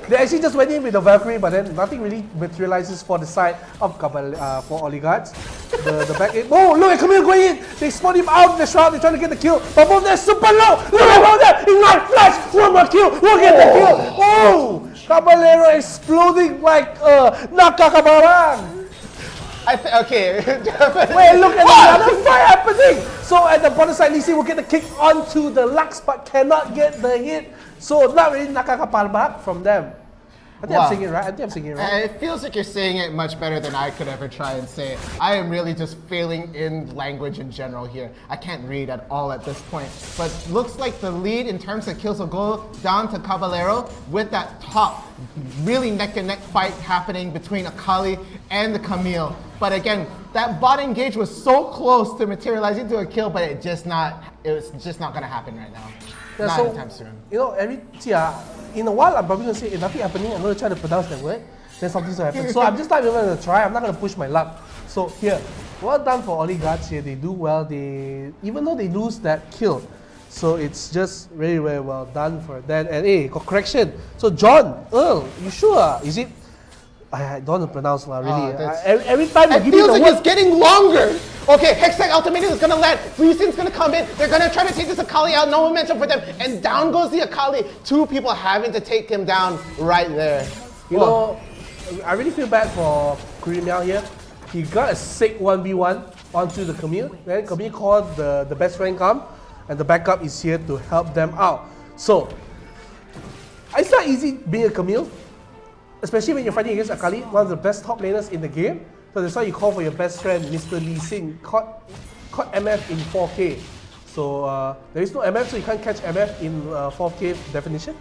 they actually just went in with the Valkyrie, but then nothing really materializes for the side of for Oligarchs. The back end. Oh, look at Camille going in. They spot him out of the shroud. They're trying to get the kill. But both they're super low. Look at both there. Ignite flash. One more kill. We'll get the kill. Oh, Caballero exploding like Nakakabarang. Okay. Wait, look at another fight happening. So at the bottom side, Lisi will get the kick onto the Lux, but cannot get the hit. So not really Nakakapalbak from them. I think I'm singing it right. It feels like you're saying it much better than I could ever try and say it. I am really just failing in language in general here. I can't read at all at this point. But looks like the lead in terms of kills will go down to Caballero with that top really neck and neck fight happening between Akali and the Camille. But again, that bot engage was so close to materializing to a kill, but it was just not gonna happen right now. Yeah, not so, anytime soon. In a while I'm probably gonna say nothing happening, I'm gonna try to pronounce that word, then something's gonna happen. So I'm just not even gonna try, I'm not gonna push my luck. So here, well done for Oligarchs here, they do well, even though they lose that kill. So it's just very, very well done for that. And hey, correction. So John, Earl, you sure? Is it? I don't want to pronounce really. Every time you give me the word, it's getting longer. Okay, Hextech Ultimatum is gonna land. Lee Sin's gonna come in. They're gonna try to take this Akali out. No momentum for them. And down goes the Akali. Two people having to take him down right there. I really feel bad for Kurimiao here. He got a sick 1v1 onto the Camille. Then Camille called the best friend come, and the backup is here to help them out. So, it's not easy being a Camille, especially when you're fighting against Akali, one of the best top laners in the game. So that's why you call for your best friend, Mr. Lee Sin, caught MF in 4K. So there is no MF, so you can't catch MF in 4K definition.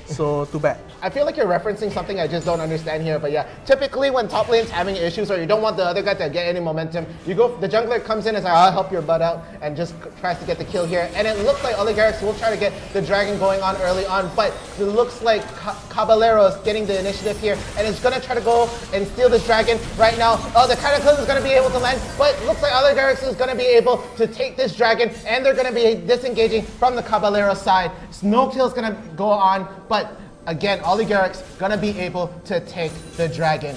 So too bad. I feel like you're referencing something I just don't understand here, but yeah. Typically when top lane's having issues or you don't want the other guy to get any momentum, you go, the jungler comes in and says, I'll help your butt out, and just tries to get the kill here. And it looks like Oligarchs will try to get the dragon going on early on, but it looks like Caballero's getting the initiative here, and it's gonna try to go and steal this dragon right now. Oh, the Cataclysm is gonna be able to land, but it looks like Oligarchs is gonna be able to take this dragon, and they're gonna be disengaging from the Caballero side. No kill's gonna go on, but again, Oligarchs gonna be able to take the dragon.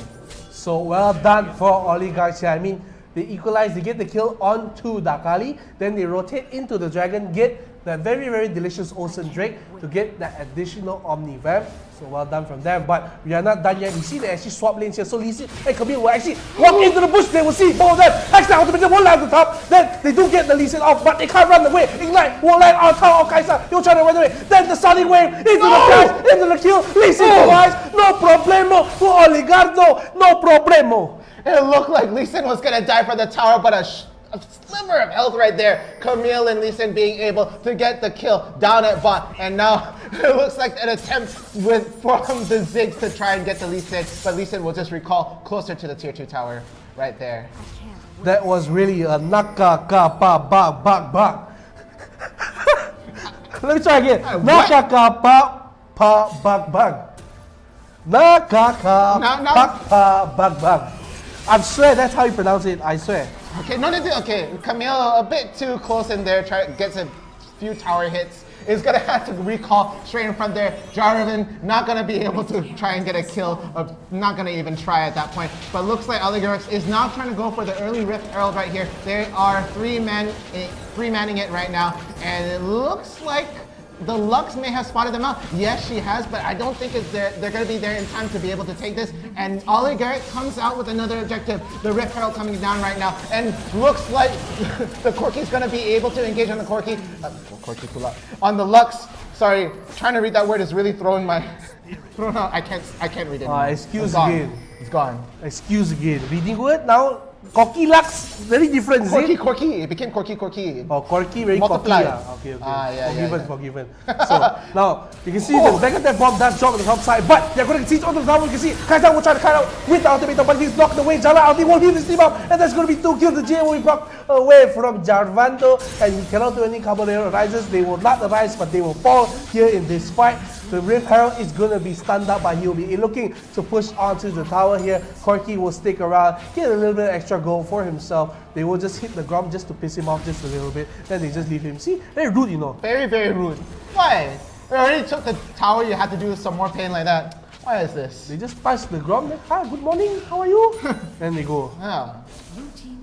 So well done for Oligarchs here. I mean, they equalize, they get the kill onto the Akali, then they rotate into the dragon, get that very, very delicious Olsen Drake to get that additional Omni Vamp. So well done from them, but we are not done yet. We see they actually swap lanes here. So Lee Sin and Camille will actually walk into the bush. They will see both of them. X ultimately will land on the top. Then they do get the Lee Sin off, but they can't run away. Ignite will land on top of Kaisa. He'll try to run away. Then the Sunning Wave into the flash, into the kill. Lee Sin survives. No problemo for Oligardo. No problemo. It looked like Lee Sin was gonna die for the tower, but a sliver of health right there. Camille and Lee Sin being able to get the kill down at bot, and now it looks like an attempt from the Ziggs to try and get the Lee Sin, but Lee Sin will just recall closer to the tier 2 tower right there. That was really a nakaka-pa-bag-bag-bag. Let me try again. Nakaka-pa-bag-bag. Nakaka-pa-bag-bag. I swear that's how you pronounce it, I swear. Okay, okay, Camille a bit too close in there, gets a few tower hits. Is gonna have to recall straight in front there. Jarvan not gonna be able to try and get a kill, or not gonna even try at that point. But looks like Oligarchs is now trying to go for the early Rift Herald right here. They are three-manning it right now, and it looks like the Lux may have spotted them out. Yes, she has, but I don't think they're going to be there in time to be able to take this. And Oligarch comes out with another objective. The Rift Herald coming down right now. And looks like the Corki's going to be able to engage on the Corki. On the Lux. Sorry, trying to read that word is really throwing out. I can't read it anymore. Excuse again. It's gone. Excuse again. Reading word now. Corky Lux, very different, is it? Corky, it became Corky. Oh, Corky, very multiplied. Corky. Okay. Forgiven. So, now, you can see the back of that bomb does drop on the top side, but they're going to siege onto the tower. You can see Kaisa will try to cut out with the ultimate, but he's blocked away. Jala Aldi won't hit this team up, and there's going to be 2 kills. The J will be blocked away from Jarvando, and he cannot do any Caballero rises. They will not arise, but they will fall here in this fight. The Rift Herald is going to be stunned up, but he'll be looking to push onto the tower here. Corky will stick around, get a little bit of extra gold for himself. They will just hit the Grom just to piss him off just a little bit. Then they just leave him. See, very rude, you know. Very, very rude. Why? We already took the tower, you had to do some more pain like that. Why is this? They just pass the Grom, like, hi, good morning, how are you? Then they go. Yeah.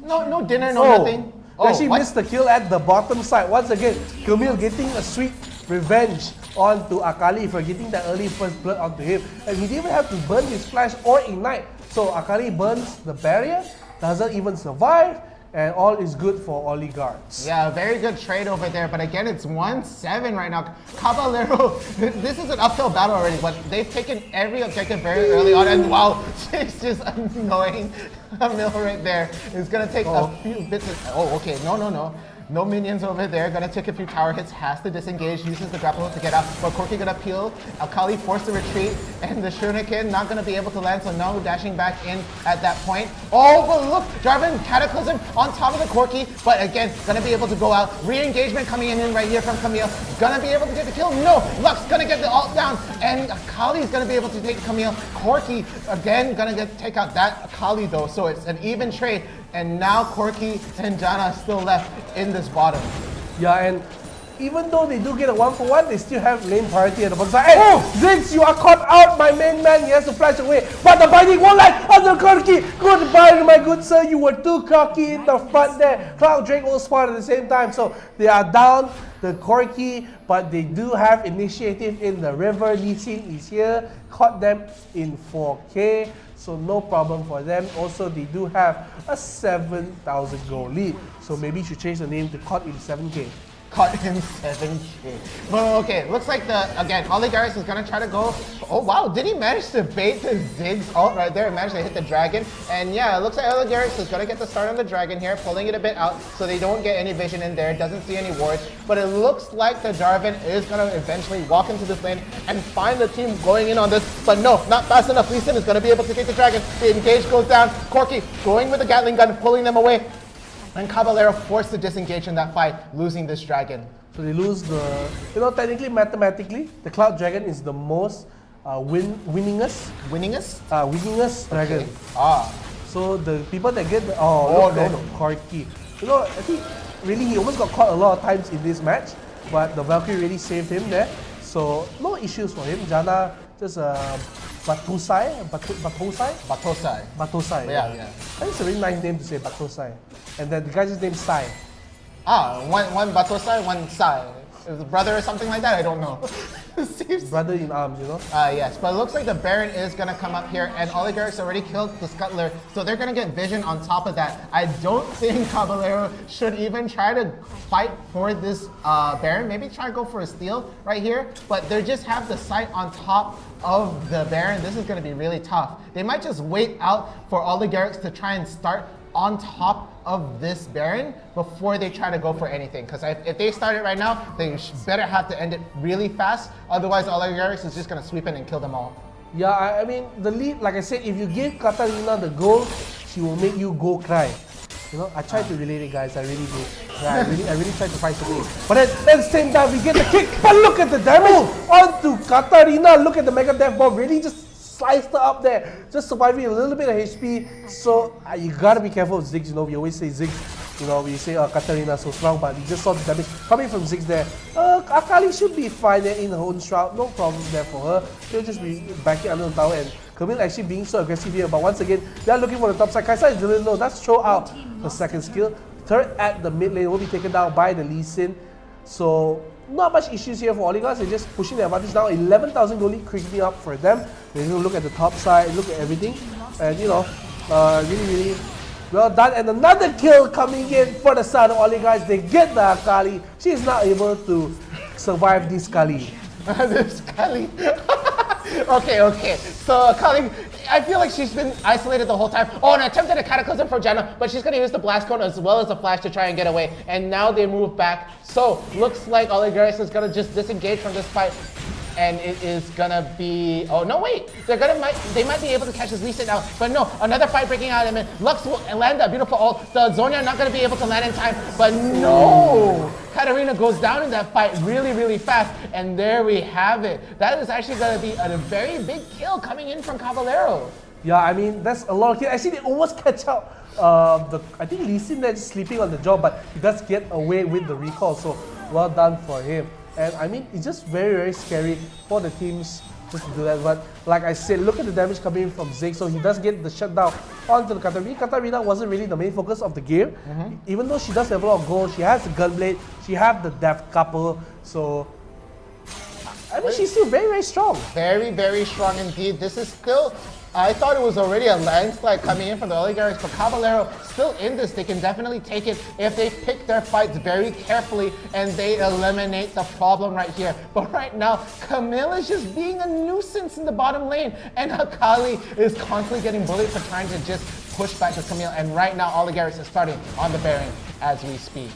No dinner, no nothing. They actually missed the kill at the bottom side. Once again, Camille getting a sweet revenge onto Akali for getting that early first blood onto him. And he didn't even have to burn his flash or ignite. So Akali burns the barrier, doesn't even survive, and all is good for Oligarchs. Yeah, very good trade over there, but again, it's 1-7 right now. Caballero, this is an uphill battle already, but they've taken every objective very early on, and wow, it's just annoying. Camille right there is gonna take a few bits of, okay, no. No minions over there, gonna take a few tower hits, has to disengage, uses the grapple hook to get out, but Corky gonna peel, Akali forced to retreat, and the Shuriken not gonna be able to land, so no dashing back in at that point. Oh, but look, Jarvan Cataclysm on top of the Corky, but again, gonna be able to go out, re-engagement coming in right here from Camille, gonna be able to get the kill, no, Lux gonna get the ult down, and Akali's gonna be able to take Camille, Corky again gonna take out that Akali though, so it's an even trade. And now Corky and Janna are still left in this bottom. Yeah, and even though they do get a 1-for-1, they still have lane priority at the bottom side. Hey, Ziggs, you are caught out, my main man. He has to flash away. But the binding won't land on the Corky. Goodbye, my good sir. You were too cocky in the front there. Cloud Drake will spawn at the same time. So they are down the Corky, but they do have initiative in the river. Lee Sin is here. Caught them in 4K. So no problem for them. Also, they do have a 7,000 gold lead. So maybe you should change the name to Caught in 7K. Caught him 7K. But okay, looks like again, Oligarchs is gonna try to go. Oh wow, did he manage to bait the Ziggs ult right there? Managed to hit the dragon. And yeah, it looks like Oligarchs is gonna get the start on the dragon here, pulling it a bit out so they don't get any vision in there, doesn't see any wards. But it looks like the Jarvan is gonna eventually walk into this lane and find the team going in on this. But no, not fast enough. Lee Sin is gonna be able to take the dragon. The engage goes down. Corki going with the Gatling gun, pulling them away. And Caballero forced to disengage in that fight, losing this dragon. So they lose the, technically, mathematically, the Cloud Dragon is the most winningest dragon. So the people that get the, Corki. I think really he almost got caught a lot of times in this match, but the Valkyrie really saved him there. So no issues for him. Janna just Batosai. Yeah. I think it's a really nice name to say, Batosai. And then the guy's name Sai. One Batosai, one Sai. Is it brother or something like that? I don't know. Brother in arms, Yes, but it looks like the Baron is gonna come up here, and Oligarchs already killed the Scuttler, so they're gonna get vision on top of that. I don't think Caballero should even try to fight for this Baron. Maybe try to go for a steal right here, but they just have the sight on top of the Baron. This is gonna be really tough. They might just wait out for Oligarchs to try and start on top of this Baron before they try to go for anything. Because if they start it right now, they better have to end it really fast. Otherwise, Oligarchs is just going to sweep in and kill them all. Yeah, I mean, the lead, like I said, if you give Katarina the goal, she will make you go cry. I tried to relate it, guys. I really do. Yeah, I really tried to fight the game. But at the same time, we get the kick. But look at the damage onto Katarina. Look at the Mega Death Bomb. Really just sliced her up there, just surviving a little bit of HP. So you gotta be careful with Ziggs. We always say Ziggs. We say Katarina so strong, but you just saw the damage coming from Ziggs there. Akali should be fine there in her own shroud. No problem there for her. She'll just be backing under the tower, and Camille actually being so aggressive here. But once again, they are looking for the top side. Kaisa is really low. That's throw out her second skill. Third at the mid lane will be taken down by the Lee Sin. So not much issues here for Oligarchs. They're just pushing the advantage now. 11,000 gold quickly up for them. They're going to look at the top side, look at everything. And really well done. And another kill coming in for the side of Oligarchs. They get the Akali. She is not able to survive this Kali. This Kali. Okay. So Akali, I feel like she's been isolated the whole time. Oh, and attempted a Cataclysm for Janna, but she's going to use the Blast Cone as well as the Flash to try and get away. And now they move back. So looks like Oligarchs is going to just disengage from this fight. And it is gonna be, oh no wait, they might be able to catch this Lee Sin now, but no, another fight breaking out, and Lux will land a beautiful ult. The Zonya not gonna be able to land in time, but no! Katarina goes down in that fight really fast, and there we have it. That is actually gonna be a very big kill coming in from Caballero. Yeah, I mean, that's a lot of kills. Actually, they almost catch out I think Lee Sin there just sleeping on the job, but he does get away with the recall, so well done for him. And I mean, it's just very scary for the teams just to do that. But like I said, look at the damage coming in from Ziggs. So he does get the shutdown onto the Katarina. Katarina wasn't really the main focus of the game. Even though she does have a lot of gold, she has the Gunblade, she has the Death Couple. So, I mean, she's still very strong. Very strong indeed. This is still, I thought it was already a landslide coming in from the Oligarchs, but Caballero still in this. They can definitely take it if they pick their fights very carefully and they eliminate the problem right here. But right now, Camille is just being a nuisance in the bottom lane, and Akali is constantly getting bullied for trying to just push back to Camille. And right now, Oligarchs is starting on the Baron as we speak.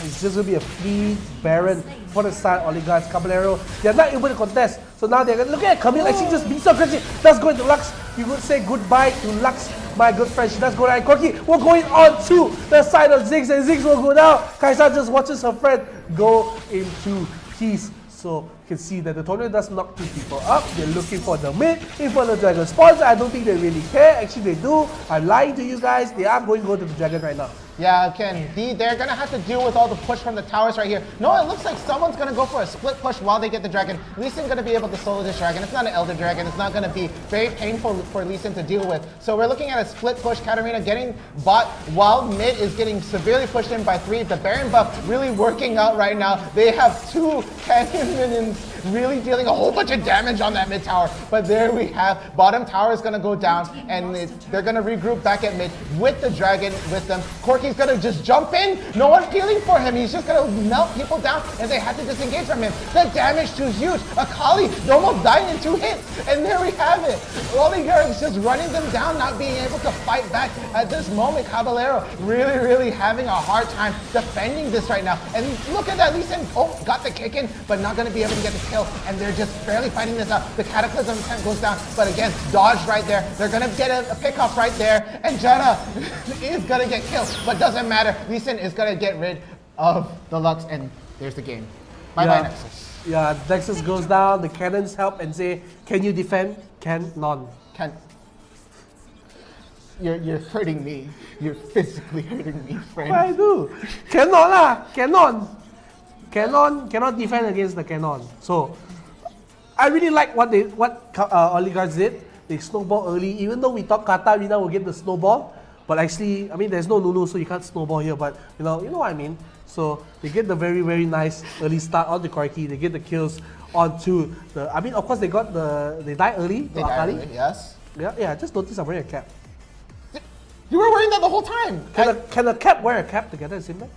It's just going to be a free Baron for the side Oligarchs. Caballero, they're not able to contest. So now they're going to look at Camille, actually just being so aggressive. Does go into Lux. You would say goodbye to Lux, my good friend. She does go down. Corki, we're going on to the side of Ziggs, and Ziggs will go down. Kaisa just watches her friend go into peace. So you can see that the tornado does knock two people up. They're looking for the mid in front of the dragon spawns. I don't think they really care. Actually, they do. I'm lying to you guys. They are going to go to the dragon right now. Yeah, Ken, they're going to have to deal with all the push from the towers right here. No, it looks like someone's going to go for a split push while they get the dragon. Lee Sin going to be able to solo this dragon. It's not an Elder Dragon. It's not going to be very painful for Lee Sin to deal with. So we're looking at a split push. Katarina getting bot while mid is getting severely pushed in by 3. The Baron buff really working out right now. They have 2 cannon minions really dealing a whole bunch of damage on that mid tower. But there we have, bottom tower is gonna go down, and they're gonna regroup back at mid with the dragon with them. Corki's gonna just jump in, no one peeling for him. He's just gonna melt people down, and they had to disengage from him. The damage too huge. Akali almost dying in 2 hits, and there we have it. Oligarch is just running them down, not being able to fight back. At this moment, Caballero really having a hard time defending this right now. And look at that, Lee Sin, got the kick in, but not gonna be able to get the kill, and they're just barely fighting this out. The Cataclysm attempt goes down, but again, dodge right there. They're gonna get a pick off right there, and Janna is gonna get killed, but doesn't matter. Lee Sin is gonna get rid of the Lux, and there's the game. Bye-bye, Nexus. Yeah, Nexus goes down, the cannons help and say, can you defend? Cannot. You're hurting me. You're physically hurting me, friend. What I do? Cannot lah, cannot defend against the cannon. So, I really like what Oligarchs did. They snowball early, even though we thought Katarina will get the snowball, but actually, I mean, there's no Nunu, so you can't snowball here, but you know what I mean. So, they get the very nice early start on the Corki, they get the kills onto the, I mean, of course, they die early. They die early, yes. Yeah, just notice I'm wearing a cap. You were wearing that the whole time. Can a cap wear a cap together at the same time?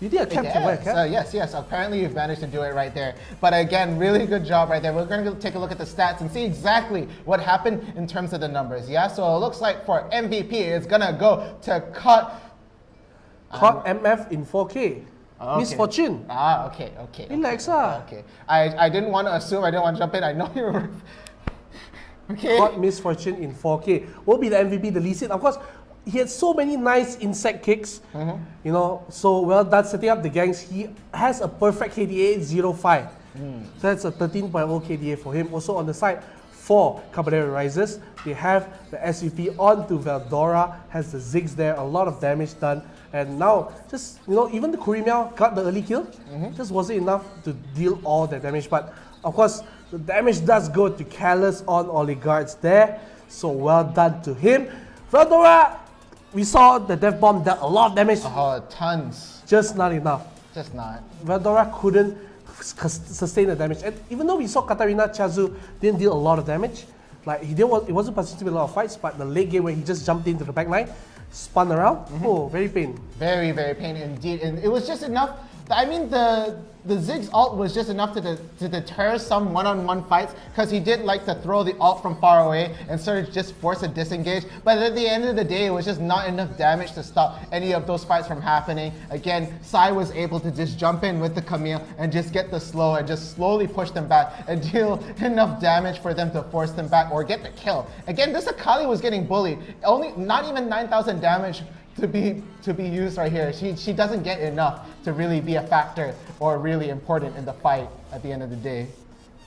You think a cap can wear a cap? Yes. Apparently you've managed to do it right there. But again, really good job right there. We're going to take a look at the stats and see exactly what happened in terms of the numbers. Yeah, so it looks like for MVP, it's going to go to Caught MF in 4K. Okay. Misfortune. Okay. Relax. Okay. I didn't want to assume, I didn't want to jump in. I know you were... Okay. Caught Misfortune in 4K. Will be the MVP, the Lee Sin. Of course, he had so many nice insect kicks. You know, so well done setting up the gangs. He has a perfect KDA 05. So that's a 13.0 KDA for him. Also on the side, for Caballero Rises, they have the SVP onto Veldora, has the Ziggs there, a lot of damage done. And now, just, you know, even the Kurimeow got the early kill. Just wasn't enough to deal all the damage. But of course, the damage does go to Callus on Oligarchs there. So well done to him. Veldora, we saw the Death Bomb dealt a lot of damage. Tons. Just not enough. Just not. Veldora couldn't sustain the damage. And even though we saw Katarina, Chazu didn't deal a lot of damage. Like, he wasn't participating in a lot of fights, but the late game where he just jumped into the backline, spun around, very pain. Very pain indeed. And it was just enough. I mean, the Ziggs ult was just enough to deter some one-on-one fights, because he did like to throw the ult from far away and sort of just force a disengage. But at the end of the day, it was just not enough damage to stop any of those fights from happening. Again, Sai was able to just jump in with the Camille and just get the slow and just slowly push them back and deal enough damage for them to force them back or get the kill. Again, this Akali was getting bullied. Only not even 9,000 damage to be used right here. She doesn't get enough to really be a factor or really important in the fight at the end of the day.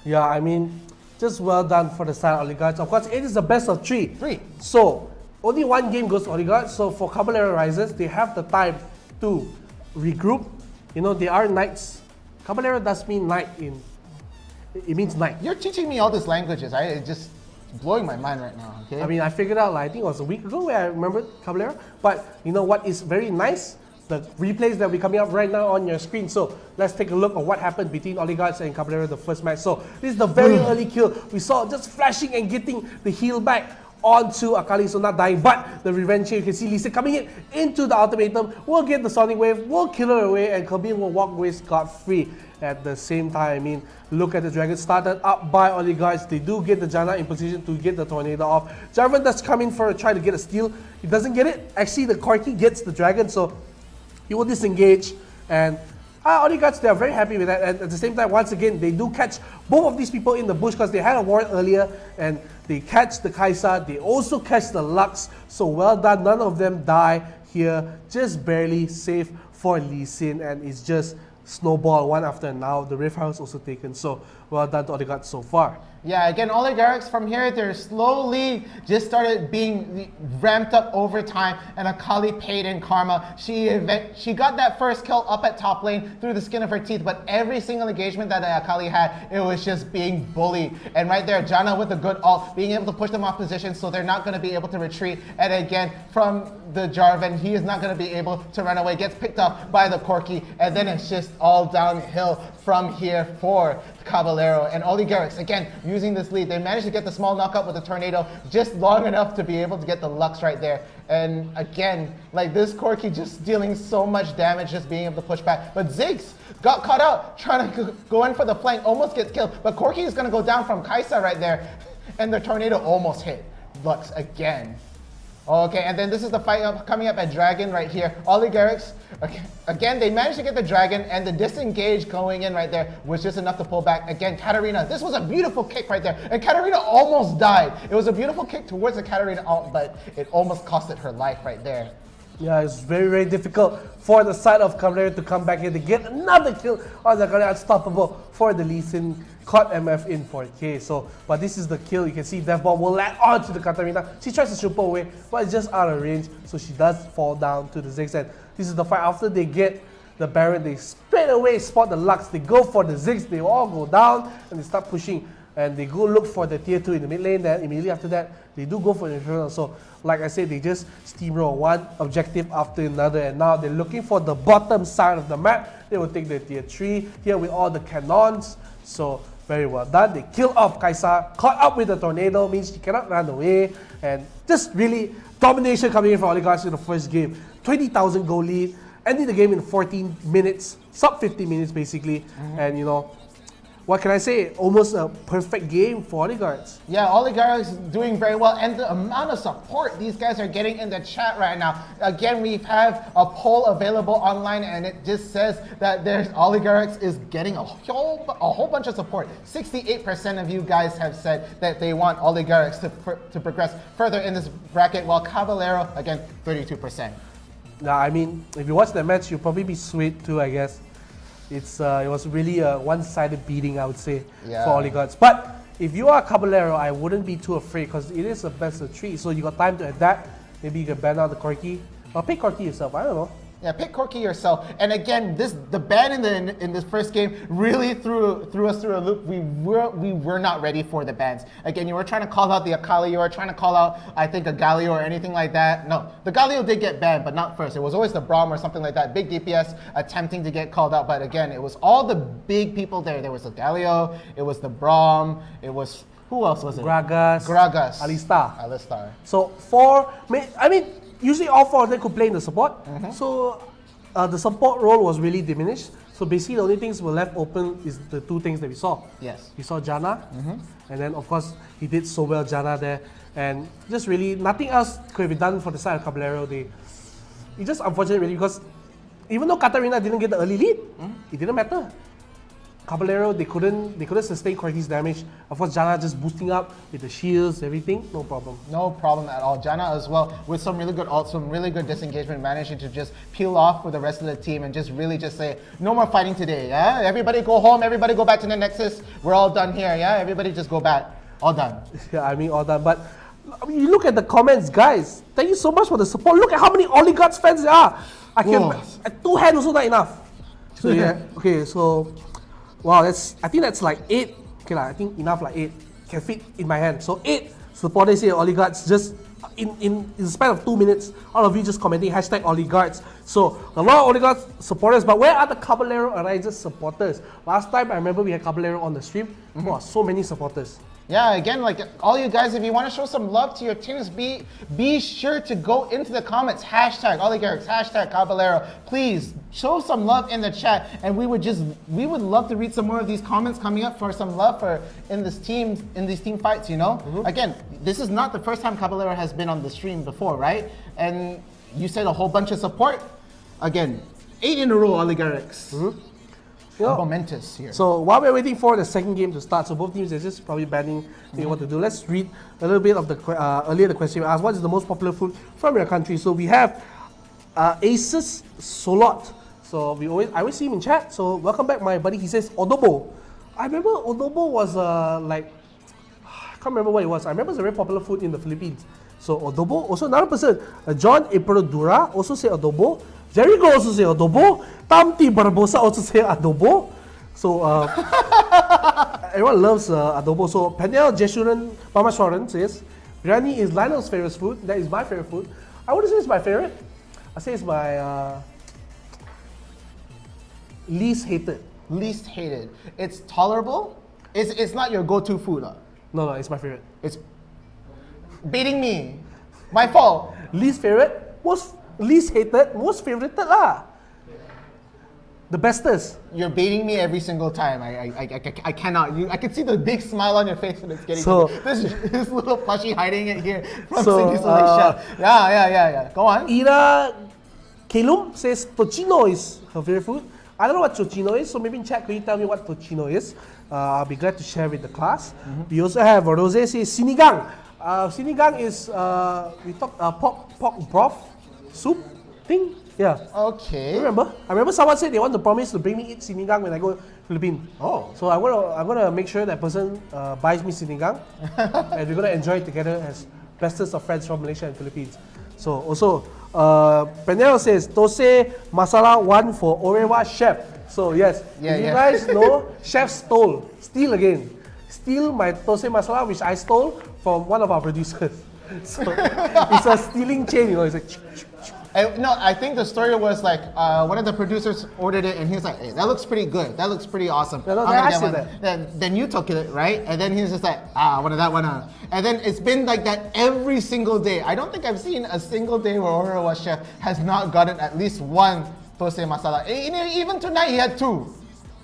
Yeah, I mean, just well done for the side Oligarchs. Of course, it is the best of three. So, only one game goes to Oligarchs. So for Caballero Rises, they have the time to regroup. You know, they are knights. Caballero does mean knight it means knight. You're teaching me all these languages, right? It's just blowing my mind right now, okay? I mean, I figured out, like, I think it was a week ago where I remembered Caballero. But you know what is very nice? The replays that will be coming up right now on your screen. So let's take a look at what happened between Oligarchs and Caballero the first match. So this is the very early kill. We saw just flashing and getting the heal back onto Akali, so not dying, but the revenge here. You can see Lisa coming into the ultimatum. We'll get the Sonic Wave, we'll kill her away, and Kabir will walk away scot-free. At the same time, I mean, look at the Dragon started up by Oligarchs. They do get the Janna in position to get the Tornado off. Jarvan does come in for a try to get a steal. He doesn't get it. Actually, the Corki gets the Dragon, so he will disengage. And Oligarchs, they are very happy with that. And at the same time, once again, they do catch both of these people in the bush because they had a ward earlier. And they catch the Kaisa. They also catch the Lux. So well done. None of them die here. Just barely safe for Lee Sin. And it's just snowball one after now. The Rift House also taken. So well done to Oligarchs so far. Yeah, again, Oligarchs from here, they're slowly just started being ramped up over time, and Akali paid in karma. She got that first kill up at top lane through the skin of her teeth, but every single engagement that Akali had, it was just being bullied. And right there, Janna with a good ult, being able to push them off position so they're not going to be able to retreat. And again, from the Jarvan, he is not going to be able to run away, gets picked up by the Corki, and then it's just all downhill from here for Caballero. And Oligarchs, again, using this lead, they managed to get the small knockup with the tornado just long enough to be able to get the Lux right there. And again, like this Corki just dealing so much damage, just being able to push back. But Ziggs got caught out, trying to go in for the flank, almost gets killed. But Corki is going to go down from Kaisa right there. And the tornado almost hit Lux again. Okay, and then this is the fight coming up at Dragon right here. Oligarchs, again, they managed to get the Dragon, and the disengage going in right there was just enough to pull back. Again, Katarina, this was a beautiful kick right there, and Katarina almost died. It was a beautiful kick towards the Katarina ult, but it almost costed her life right there. Yeah, it's very, very difficult for the side of Caballero to come back here to get another kill on the unstoppable for the Lee Sin. Caught MF in 4K. So, but this is the kill. You can see Death Bomb will land onto the Katarina. She tries to super away, but it's just out of range. So she does fall down to the Ziggs. And this is the fight after they get the Baron. They straight away spot the Lux. They go for the Ziggs. They all go down and they start pushing. And they go look for the tier 2 in the mid lane. Then immediately after that, they do go for the Infernal. So, like I said, they just steamroll one objective after another. And now they're looking for the bottom side of the map. They will take the tier 3 here with all the cannons. So, very well done. They kill off Kaisa, caught up with the tornado, means she cannot run away. And just really domination coming in from Oligarchs in the first game. 20,000 goal lead, ending the game in 14 minutes, sub 50 minutes basically. And you know, what can I say? Almost a perfect game for Oligarchs. Yeah, Oligarchs doing very well, and the amount of support these guys are getting in the chat right now. Again, we have a poll available online, and it just says that there's Oligarchs is getting a whole bunch of support. 68% of you guys have said that they want Oligarchs to progress further in this bracket, while Caballero, again, 32%. Now, I mean, if you watch the match, you'll probably be swayed too, I guess. It was really a one-sided beating, I would say, for Oligarchs. But if you are Caballero, I wouldn't be too afraid because it is a best of 3. So you got time to adapt. Maybe you can ban out the Corki. Or pick Corki yourself, I don't know. Yeah, pick Corki yourself. And again, the ban in this first game really threw us through a loop. We were not ready for the bans. Again, you were trying to call out the Akali, you were trying to call out, I think, a Galio or anything like that. No, the Galio did get banned, but not first. It was always the Braum or something like that. Big DPS attempting to get called out, but again, it was all the big people there. There was the Galio, it was the Braum, it was, who else was it? Gragas, Alistar. So usually all 4 of them could play in the support. So the support role was really diminished. So basically the only things were left open is the 2 things that we saw. Yes. We saw Janna, and then of course he did so well, Janna there. And just really nothing else could have been done for the side of Caballero. It's just unfortunate really because even though Katarina didn't get the early lead, it didn't matter. Caballero, they couldn't sustain Corki's damage. Of course, Janna just boosting up with the shields, everything, no problem. No problem at all. Janna as well, with some really good ult, some really good disengagement, managing to just peel off with the rest of the team and just really just say, no more fighting today, yeah? Everybody go home, everybody go back to the Nexus. We're all done here, yeah? Everybody just go back. All done. Yeah, I mean, all done. But you look at the comments, guys. Thank you so much for the support. Look at how many Oligarchs fans there are. I can, 2 hands also not enough. So yeah, okay, so wow, I think that's like 8. Okay, I think enough like 8 can fit in my hand. So 8 supporters here, Oligarchs, just in the span of 2 minutes, all of you just commenting hashtag Oligarchs. So a lot of Oligarchs supporters, but where are the Caballero Arises supporters? Last time I remember we had Caballero on the stream. Wow, so many supporters. Yeah, again, like all you guys, if you want to show some love to your teams, be sure to go into the comments, hashtag Oligarchs, hashtag Caballero. Please show some love in the chat, and we would love to read some more of these comments coming up for some love in these team fights, you know? Again, this is not the first time Caballero has been on the stream before, right? And you said a whole bunch of support. Again, 8 in a row, Oligarchs. Momentous here. So while we're waiting for the second game to start, so both teams are just probably banning what to do. Let's read a little bit of the earlier the question we asked. What is the most popular food from your country? So we have Aces Solot. So I always see him in chat. So welcome back, my buddy. He says Odobo. I remember Odobo was I can't remember what it was. I remember it's a very popular food in the Philippines. So Odobo. Also another person, John Iprodura, also say Odobo. Jericho also say adobo. Tamti Barbosa also say adobo. So everyone loves adobo. So Penel Jeshuran Pamaswaran says biryani is Lionel's favorite food. That is my favorite food. I wouldn't say it's my favorite. I say it's my Least hated. Least hated. It's tolerable. It's not your go-to food. No, it's my favorite. It's beating me. My fault. Least favorite, least hated, most favorited lah. The bestest. You're baiting me every single time. I cannot. I can see the big smile on your face when it's getting So- to this little plushie hiding it here from So, Cindy's Chef. Yeah. Go on. Ira Kalum says tocino is her favorite food. I don't know what tocino is, so maybe in chat, could you tell me what tocino is? I'll be glad to share with the class. We also have Rose says sinigang. Sinigang is we talk pork broth soup thing. Yeah. Okay. Remember? I remember someone said they want to promise to bring me eat sinigang when I go Philippines. Oh. So I'm gonna make sure that person buys me sinigang, and we're gonna enjoy it together as bestest of friends from Malaysia and Philippines. So also, Penel says Tose Masala 1 for Orewa Chef. So yes, if you guys know, Chef steal my Tose Masala, which I stole from one of our producers. So it's a stealing chain, you know. It's like. No, I think the story was like one of the producers ordered it and he was like, hey, that looks pretty good. That looks pretty awesome. No, I'm gonna I get said one." that. Then you took it, right? And then he's just like, one of that one. And then it's been like that every single day. I don't think I've seen a single day where Orewa Chef has not gotten at least one Tose Masala. Even tonight he had 2.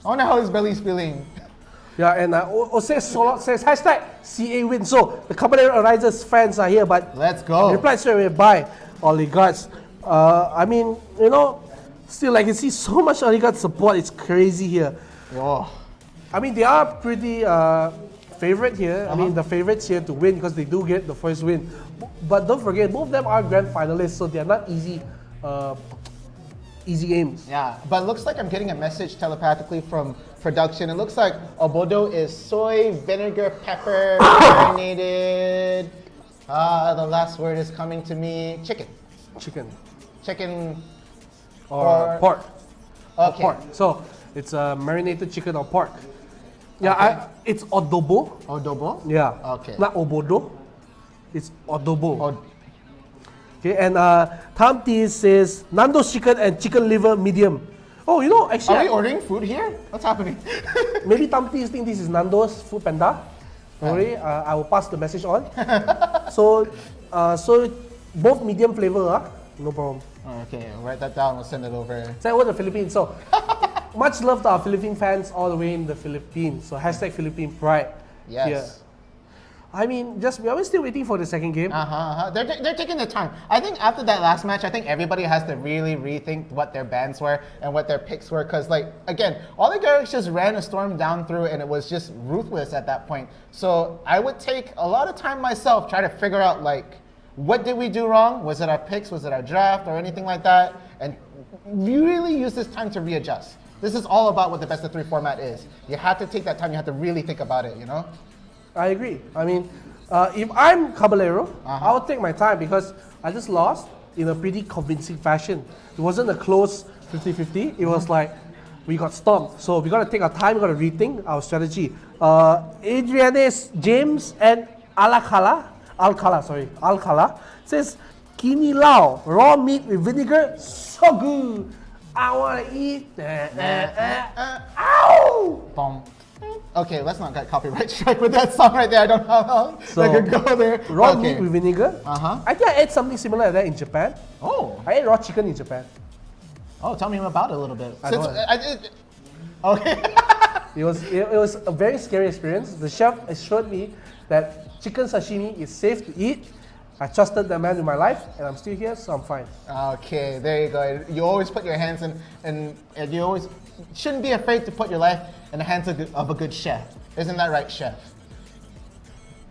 I wonder how his belly's feeling. Yeah, and Ose Solot says hashtag CA win. So the Caballero Arises fans are here, but let's go. Reply straight away, bye, Oligarchs. I mean, you know, still I can see so much Oligarch support. It's crazy here. Whoa. I mean, they are pretty favorite here. I mean, the favorites here to win because they do get the first win. But don't forget, both of them are grand finalists, so they are not easy games. Yeah, but looks like I'm getting a message telepathically from production. It looks like obodo is soy, vinegar, pepper, marinated. The last word is coming to me. Chicken or pork. Okay. Pork. So it's marinated chicken or pork. Yeah, it's adobo. Adobo? Yeah. Okay. Not obodo. It's adobo. Okay, and Tom T says Nando's chicken and chicken liver medium. Oh, you know, actually, are we ordering food here? What's happening? Maybe Tom T think this is Nando's Food Panda. Don't worry, I will pass the message on. So both medium flavor, no problem. Okay, write that down. We'll send it over. Send over to the Philippines. So much love to our Philippine fans all the way in the Philippines. So hashtag Philippine Pride. Yes. Here. I mean, we're still waiting for the second game. They're taking their time. I think after that last match, I think everybody has to really rethink what their bans were and what their picks were. Because, like, again, Oligarchs just ran a storm down through and it was just ruthless at that point. So I would take a lot of time myself, try to figure out, like, what did we do wrong? Was it our picks? Was it our draft or anything like that? And really use this time to readjust. This is all about what the best of 3 format is. You have to take that time. You have to really think about it, you know? I agree. I mean, if I'm Caballero, I would take my time because I just lost in a pretty convincing fashion. It wasn't a close 50-50. It was like we got stomped. So we got to take our time. We got to rethink our strategy. Adrianes James and Alcala says Kinilau raw meat with vinegar, so good. I want to eat. Ow! Boom. Okay, let's not get copyright strike with that song right there. I don't know how I could go there. Raw meat with vinegar. Uh-huh. I think I ate something similar to that in Japan. Oh. I ate raw chicken in Japan. Oh, tell me about it a little bit. Okay. It was a very scary experience. The chef assured me that chicken sashimi is safe to eat. I trusted the man with my life, and I'm still here, so I'm fine. Okay, there you go. You always put your hands in, and you always shouldn't be afraid to put your life in the hands of a good chef. Isn't that right, chef?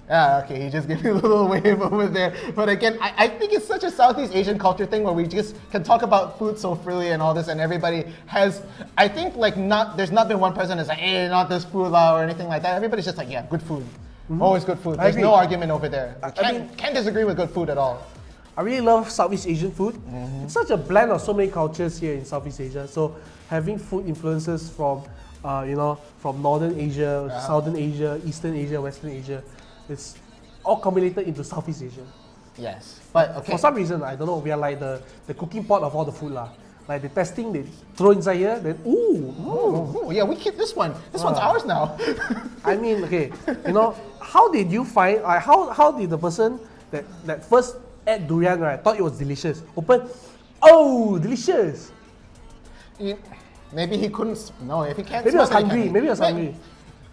Okay, he just gave me a little wave over there. But again, I think it's such a Southeast Asian culture thing where we just can talk about food so freely and all this, and everybody has, I think, like, there's not been one person that's like, hey, not this food or anything like that. Everybody's just like, yeah, good food. Mm-hmm. Always good food. There's no argument over there. Can't disagree with good food at all. I really love Southeast Asian food. Mm-hmm. It's such a blend of so many cultures here in Southeast Asia. So having food influences from, from Northern Asia, Southern Asia, Eastern Asia, Western Asia, it's all combinated into Southeast Asia. Yes, but okay. For some reason, I don't know, we are like the cooking pot of all the food lah. Like the testing, they throw inside here, then Ooh, yeah, we keep this one. This one's ours now. I mean, okay, you know, how did you find? How did the person that first ate durian, right, thought it was delicious? Open, oh, delicious. Maybe he couldn't. No, if he can't. Maybe he was smell it, he hungry. can't. Maybe he was hungry.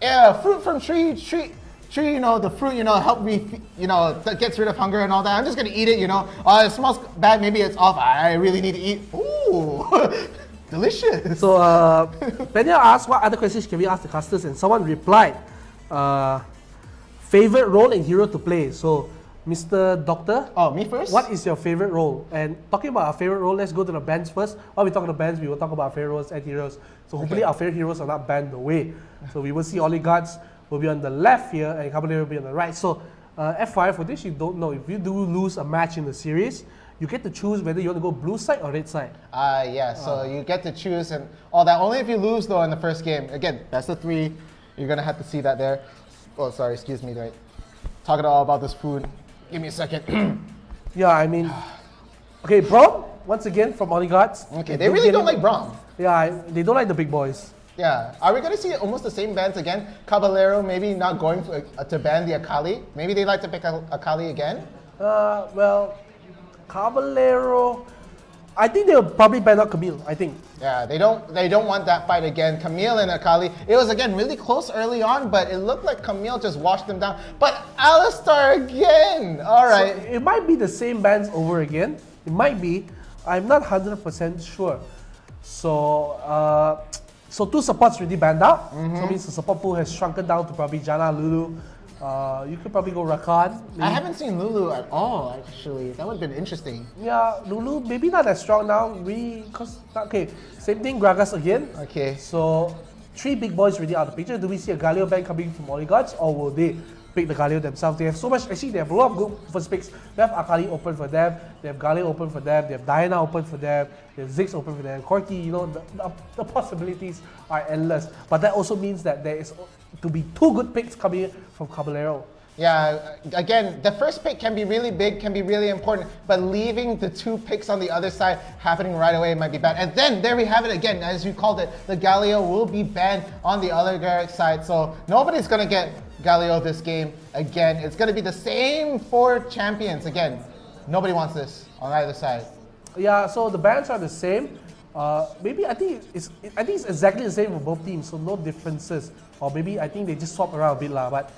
Yeah, fruit from tree. You know, the fruit. You know, help me. You know, that gets rid of hunger and all that. I'm just gonna eat it. You know, it smells bad. Maybe it's off. I really need to eat. Ooh, delicious. So, Daniel asked, what other questions can we ask the casters? And someone replied, favorite role and hero to play. So, Mr. Doctor. Oh, me first? What is your favorite role? And talking about our favorite role, let's go to the bands first. While we talk about bands, we will talk about our favorite roles and heroes. So hopefully our favorite heroes are not banned away. So we will see Oligarchs will be on the left here and Caballero will be on the right. So FYI, for this you don't know, if you do lose a match in the series, you get to choose whether you want to go blue side or red side. Yeah, so you get to choose and all that. Only if you lose though in the first game. Again, best of 3. You're gonna have to see that there. Oh, sorry, excuse me, right? Talking all about this food. Give me a second. Yeah, I mean, okay, Brom, once again from Oligarchs. Okay, they really don't like Brom. Yeah, they don't like the big boys. Yeah, are we gonna see almost the same bans again? Caballero maybe not going to ban the Akali. Maybe they like to pick Akali again. Well, Caballero, I think they'll probably ban out Camille, I think. Yeah, they don't want that fight again. Camille and Akali. It was again really close early on, but it looked like Camille just washed them down. But Alistar again. All right. So it might be the same bans over again. It might be. I'm not 100% sure. So, so 2 supports already banned out. So it means the support pool has shrunken down to probably Janna, Lulu. You could probably go Rakan. I haven't seen Lulu at all, actually. That would have been interesting. Yeah, Lulu, maybe not as strong now. Okay, same thing, Gragas again. Okay. So, 3 big boys already out of the picture. Do we see a Galio ban coming from Oligarchs, or will they pick the Galio themselves? They have so much, actually, they have a lot of good first picks. They have Akali open for them, they have Galio open for them, they have Diana open for them, they have Ziggs open for them, Corki, you know, the possibilities are endless. But that also means that there is to be 2 good picks coming from Caballero. Yeah, again, the first pick can be really big, can be really important, but leaving the 2 picks on the other side happening right away might be bad. And then there we have it again, as you called it, the Galio will be banned on the Oligarch side. So nobody's gonna get Galio this game again. It's gonna be the same 4 champions again. Nobody wants this on either side. Yeah, so the bans are the same. Maybe I think it's exactly the same for both teams, so no differences. Or maybe I think they just swap around a bit lah. But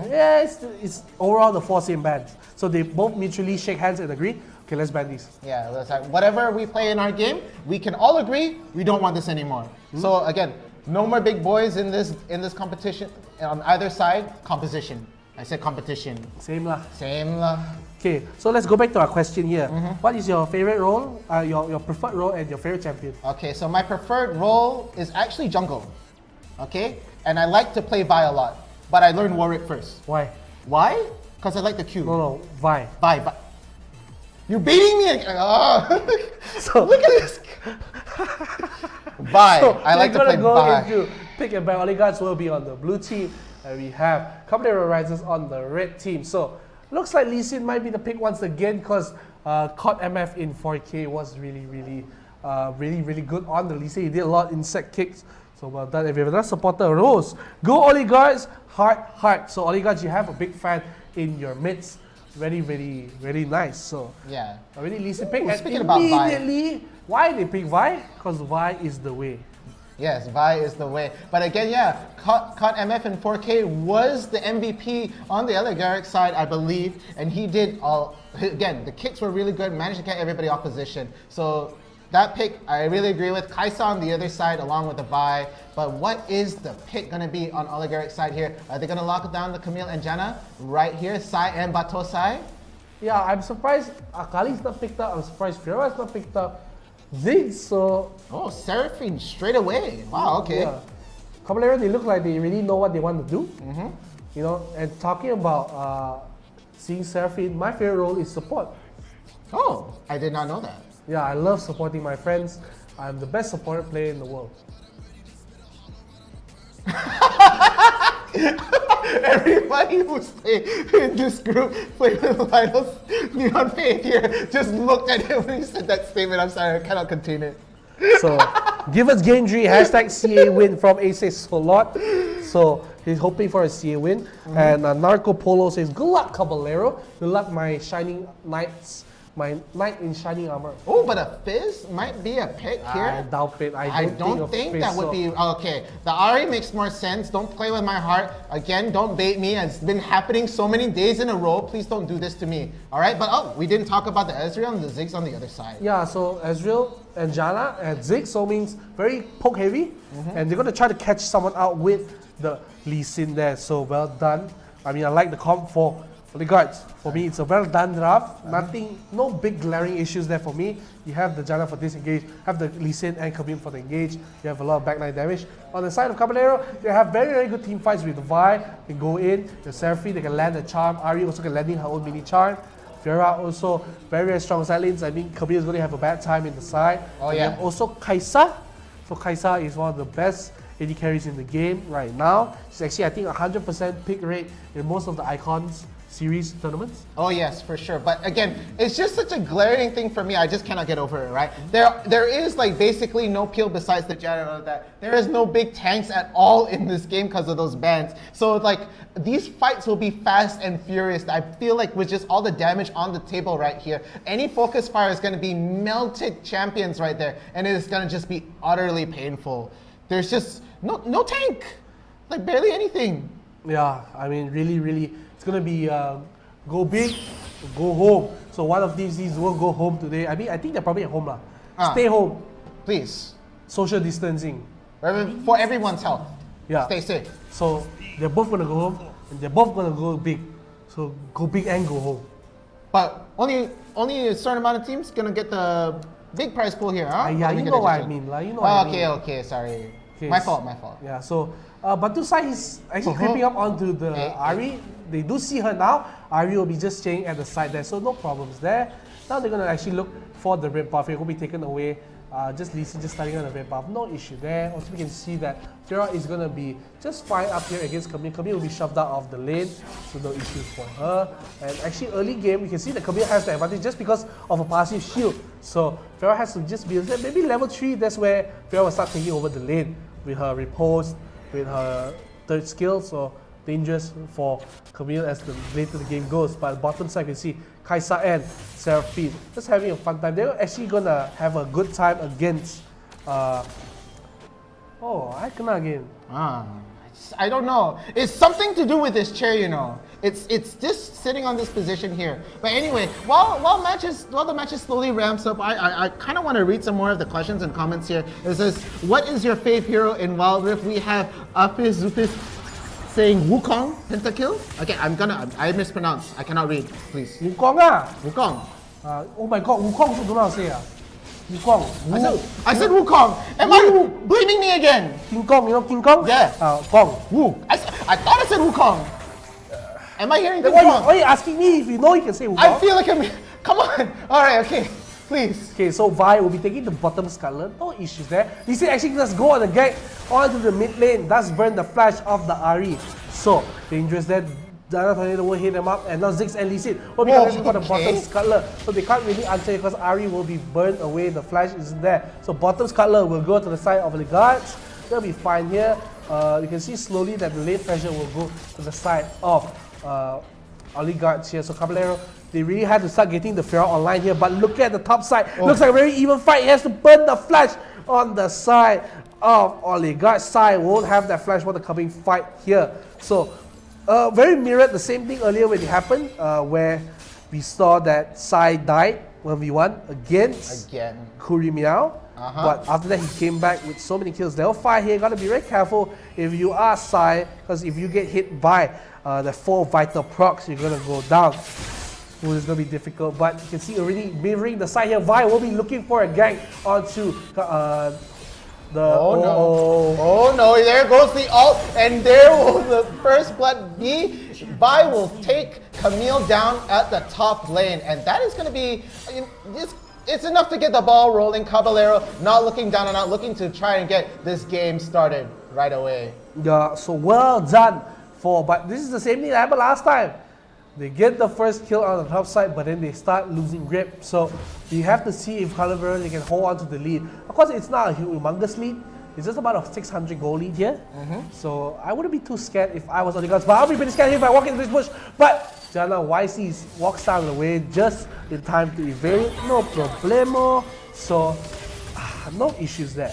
yeah, it's overall the 4 same bans. So they both mutually shake hands and agree. Okay, let's ban these. Yeah, whatever we play in our game, we can all agree we don't want this anymore. So again, no more big boys in this competition on either side. Composition. I said competition. Same lah. Same lah. Okay, so let's go back to our question here. What is your favorite role, your preferred role, and your favorite champion? Okay, so my preferred role is actually jungle. Okay, and I like to play Vi a lot, but I learned Warwick first. Why? Why? Because I like the Q. No, Vi. Vi. You're beating me again. Oh. So look at this. Vi. So I like to play Vi. Into pick and ban. Oligarchs will be on the blue team, and we have Caballero Risers on the red team. So looks like Lee Sin might be the pick once again because caught MF in 4K was really good on the Lee Sin. He did a lot insect kicks. So well done. If you have another supporter, Rose, go Oligarchs, heart. So Oligarchs, you have a big fan in your midst. Very nice. So yeah, already Lee Sin pick. And speaking about immediately, why they pick Vi? Because Vi is the way. Yes, Vi is the way. But again, yeah, caught MF in 4K was the MVP on the Oligarch side, I believe. And he did, again, the kicks were really good, managed to get everybody off position. So that pick, I really agree with. Kaisa on the other side, along with the Vi. But what is the pick going to be on Oligarch side here? Are they going to lock down the Camille and Janna right here, Sai and Batosai? Yeah, I'm surprised Akali's not picked up. I'm surprised Fiora is not picked up. Ziggs, so... Oh, Seraphine straight away. Wow, okay. Yeah. Caballero, they look like they really know what they want to do. You know, and talking about seeing Seraphine, my favorite role is support. Oh, I did not know that. Yeah, I love supporting my friends. I'm the best supported player in the world. Everybody who's playing in this group playing with Lionel's NeonFaith here just looked at him when he said that statement. I'm sorry, I cannot contain it. So give us game 3, hashtag CA win from A says Solot. So he's hoping for a CA win. And Narco Polo says, good luck, Caballero. Good luck, my shining knights. My knight in shining armor. Oh, but a Fizz might be a pick here. I doubt it. I don't think that would be okay. The Ari makes more sense. Don't play with my heart. Again, don't bait me. It's been happening so many days in a row. Please don't do this to me. All right, but we didn't talk about the Ezreal and the Ziggs on the other side. Yeah, so Ezreal and Janna and Ziggs, so means very poke heavy, and they're gonna try to catch someone out with the Lee Sin there. So well done. I mean, I like the comp for the guards. For me, it's a well done draft. No big glaring issues there for me. You have the Janna for disengage, have the Lee Sin and Camille for the engage. You have a lot of backline damage. On the side of Caballero, they have very, very good team fights with the Vi. They can go in, the Seraphine, they can land a charm. Ari also can land in her own mini charm. Fiora also very, very strong side lanes. I think Camille is going to have a bad time in the side. Oh, yeah. And also Kaisa. So Kaisa is one of the best AD carries in the game right now. She's actually, I think, 100% pick rate in most of the Icons series tournaments. Oh yes, for sure. But again, it's just such a glaring thing for me. I just cannot get over it, right? There is like basically no peel besides the Janna that. There is no big tanks at all in this game because of those bans. So like these fights will be fast and furious. I feel like with just all the damage on the table right here, any focus fire is going to be melted champions right there, and it is going to just be utterly painful. There's just no tank, like barely anything. Yeah, I mean really. It's gonna be go big, go home. So one of these will go home today. I mean, I think they're probably at home lah. Stay home, please. Social distancing for everyone's health. Yeah. Stay safe. So they're both gonna go home, and they're both gonna go big. So go big and go home. But only a certain amount of teams gonna get the big prize pool here, huh? Yeah, you know what I mean, lah. You know what I mean. Okay, sorry. My fault. Yeah, so Batu side is actually creeping up onto the Ari. They do see her now. Ari will be just staying at the side there, so no problems there. Now they're gonna actually look for the red buff. It will be taken away. Just Lee Sin just starting on the red buff. No issue there. Also, we can see that Fiora is gonna be just fine up here against Camille. Camille will be shoved out of the lane, so no issues for her. And actually, early game, we can see that Camille has the advantage just because of a passive shield. So Fiora has to just be maybe level 3. That's where Fiora will start taking over the lane with her riposte, with her third skill. So dangerous for Camille as the later the game goes. But bottom side, you can see Kaisa and Seraphine just having a fun time. They're actually gonna have a good time against. I cannot again. I don't know. It's something to do with this chair, you know. It's just sitting on this position here. But anyway, while the matches slowly ramps up, I kind of want to read some more of the questions and comments here. It says, "What is your fave hero in Wild Rift?" We have Apis Zupis saying Wukong pentakill. Okay, I mispronounced. I cannot read. Please. Wukong ah. Wukong. Oh my God, Wukong. So don't know how to say ah. Wukong. I said Wukong. Am I blaming me again? King Kong, you know King Kong? Yeah. Kong. Wu. I thought I said Wukong. Am I hearing the why wrong? are you asking me if you know you can say Wukong? I feel like come on. All right, okay. Please. Okay, so Vi will be taking the bottom scuttler. No issues there. Lee Sin actually just go on the gank onto the mid lane. Does burn the flash of the Ari. So dangerous there. Dana Tornado will hit them up, and now Ziggs and Lee Sin will be coming for the bottom scuttler. So they can't really answer because Ari will be burned away. The flash isn't there. So bottom scuttler will go to the side of the guards. They'll be fine here. You can see slowly that the lane pressure will go to the side of Oligarchs here. So Caballero, they really had to start getting the Fiora online here. But look at the top side. Looks like a very even fight. He has to burn the flash on the side of Oligarchs. Side won't have that flash for the coming fight here. So very mirrored the same thing earlier when it happened, where we saw that Sai died 1v1 against Kuri Meow. But after that, he came back with so many kills. Level 5 here, gotta be very careful if you are Sai, because if you get hit by the 4 vital procs, you're gonna go down. Which is gonna be difficult, but you can see already mirroring the side here. Vi will be looking for a gank onto Oh no, there goes the ult, and there will the first blood be. Vi will take Camille down at the top lane, and that is gonna be, it's enough to get the ball rolling. Caballero not looking down and out, looking to try and get this game started right away. Yeah, so well done but this is the same thing that happened last time. They get the first kill on the top side, but then they start losing grip. So you have to see if Calavera can hold on to the lead. Of course, it's not a humongous lead. It's just about a 600 goal lead here. So I wouldn't be too scared if I was on the guns, but I'll be pretty scared if I walk into this bush. But Jana wisely walks out of the way just in time to evade. No problemo. So no issues there.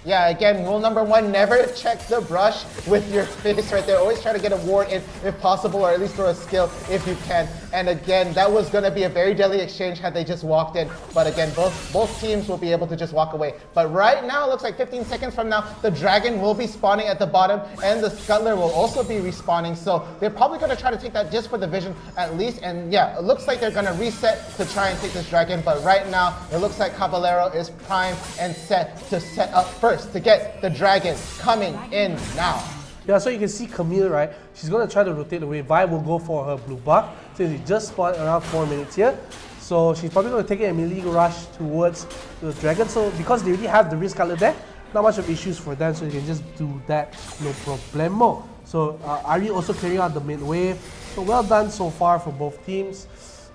Yeah, again, rule number 1, never check the brush with your face right there. Always try to get a ward in if possible, or at least throw a skill if you can. And again, that was going to be a very deadly exchange had they just walked in. But again, both teams will be able to just walk away. But right now, it looks like 15 seconds from now, the Dragon will be spawning at the bottom, and the Scuttler will also be respawning. So they're probably going to try to take that just for the vision at least. And yeah, it looks like they're going to reset to try and take this Dragon. But right now, it looks like Caballero is primed and set to set up first to get the Dragon coming in now. Yeah, so you can see Camille, right? She's going to try to rotate away. Vi will go for her blue buff since he just spawned around 4 minutes here. So she's probably going to take a melee rush towards the Dragon. So because they already have the risk color there, not much of issues for them. So you can just do that, no problemo. So Ari also clearing out the mid wave. So well done so far for both teams.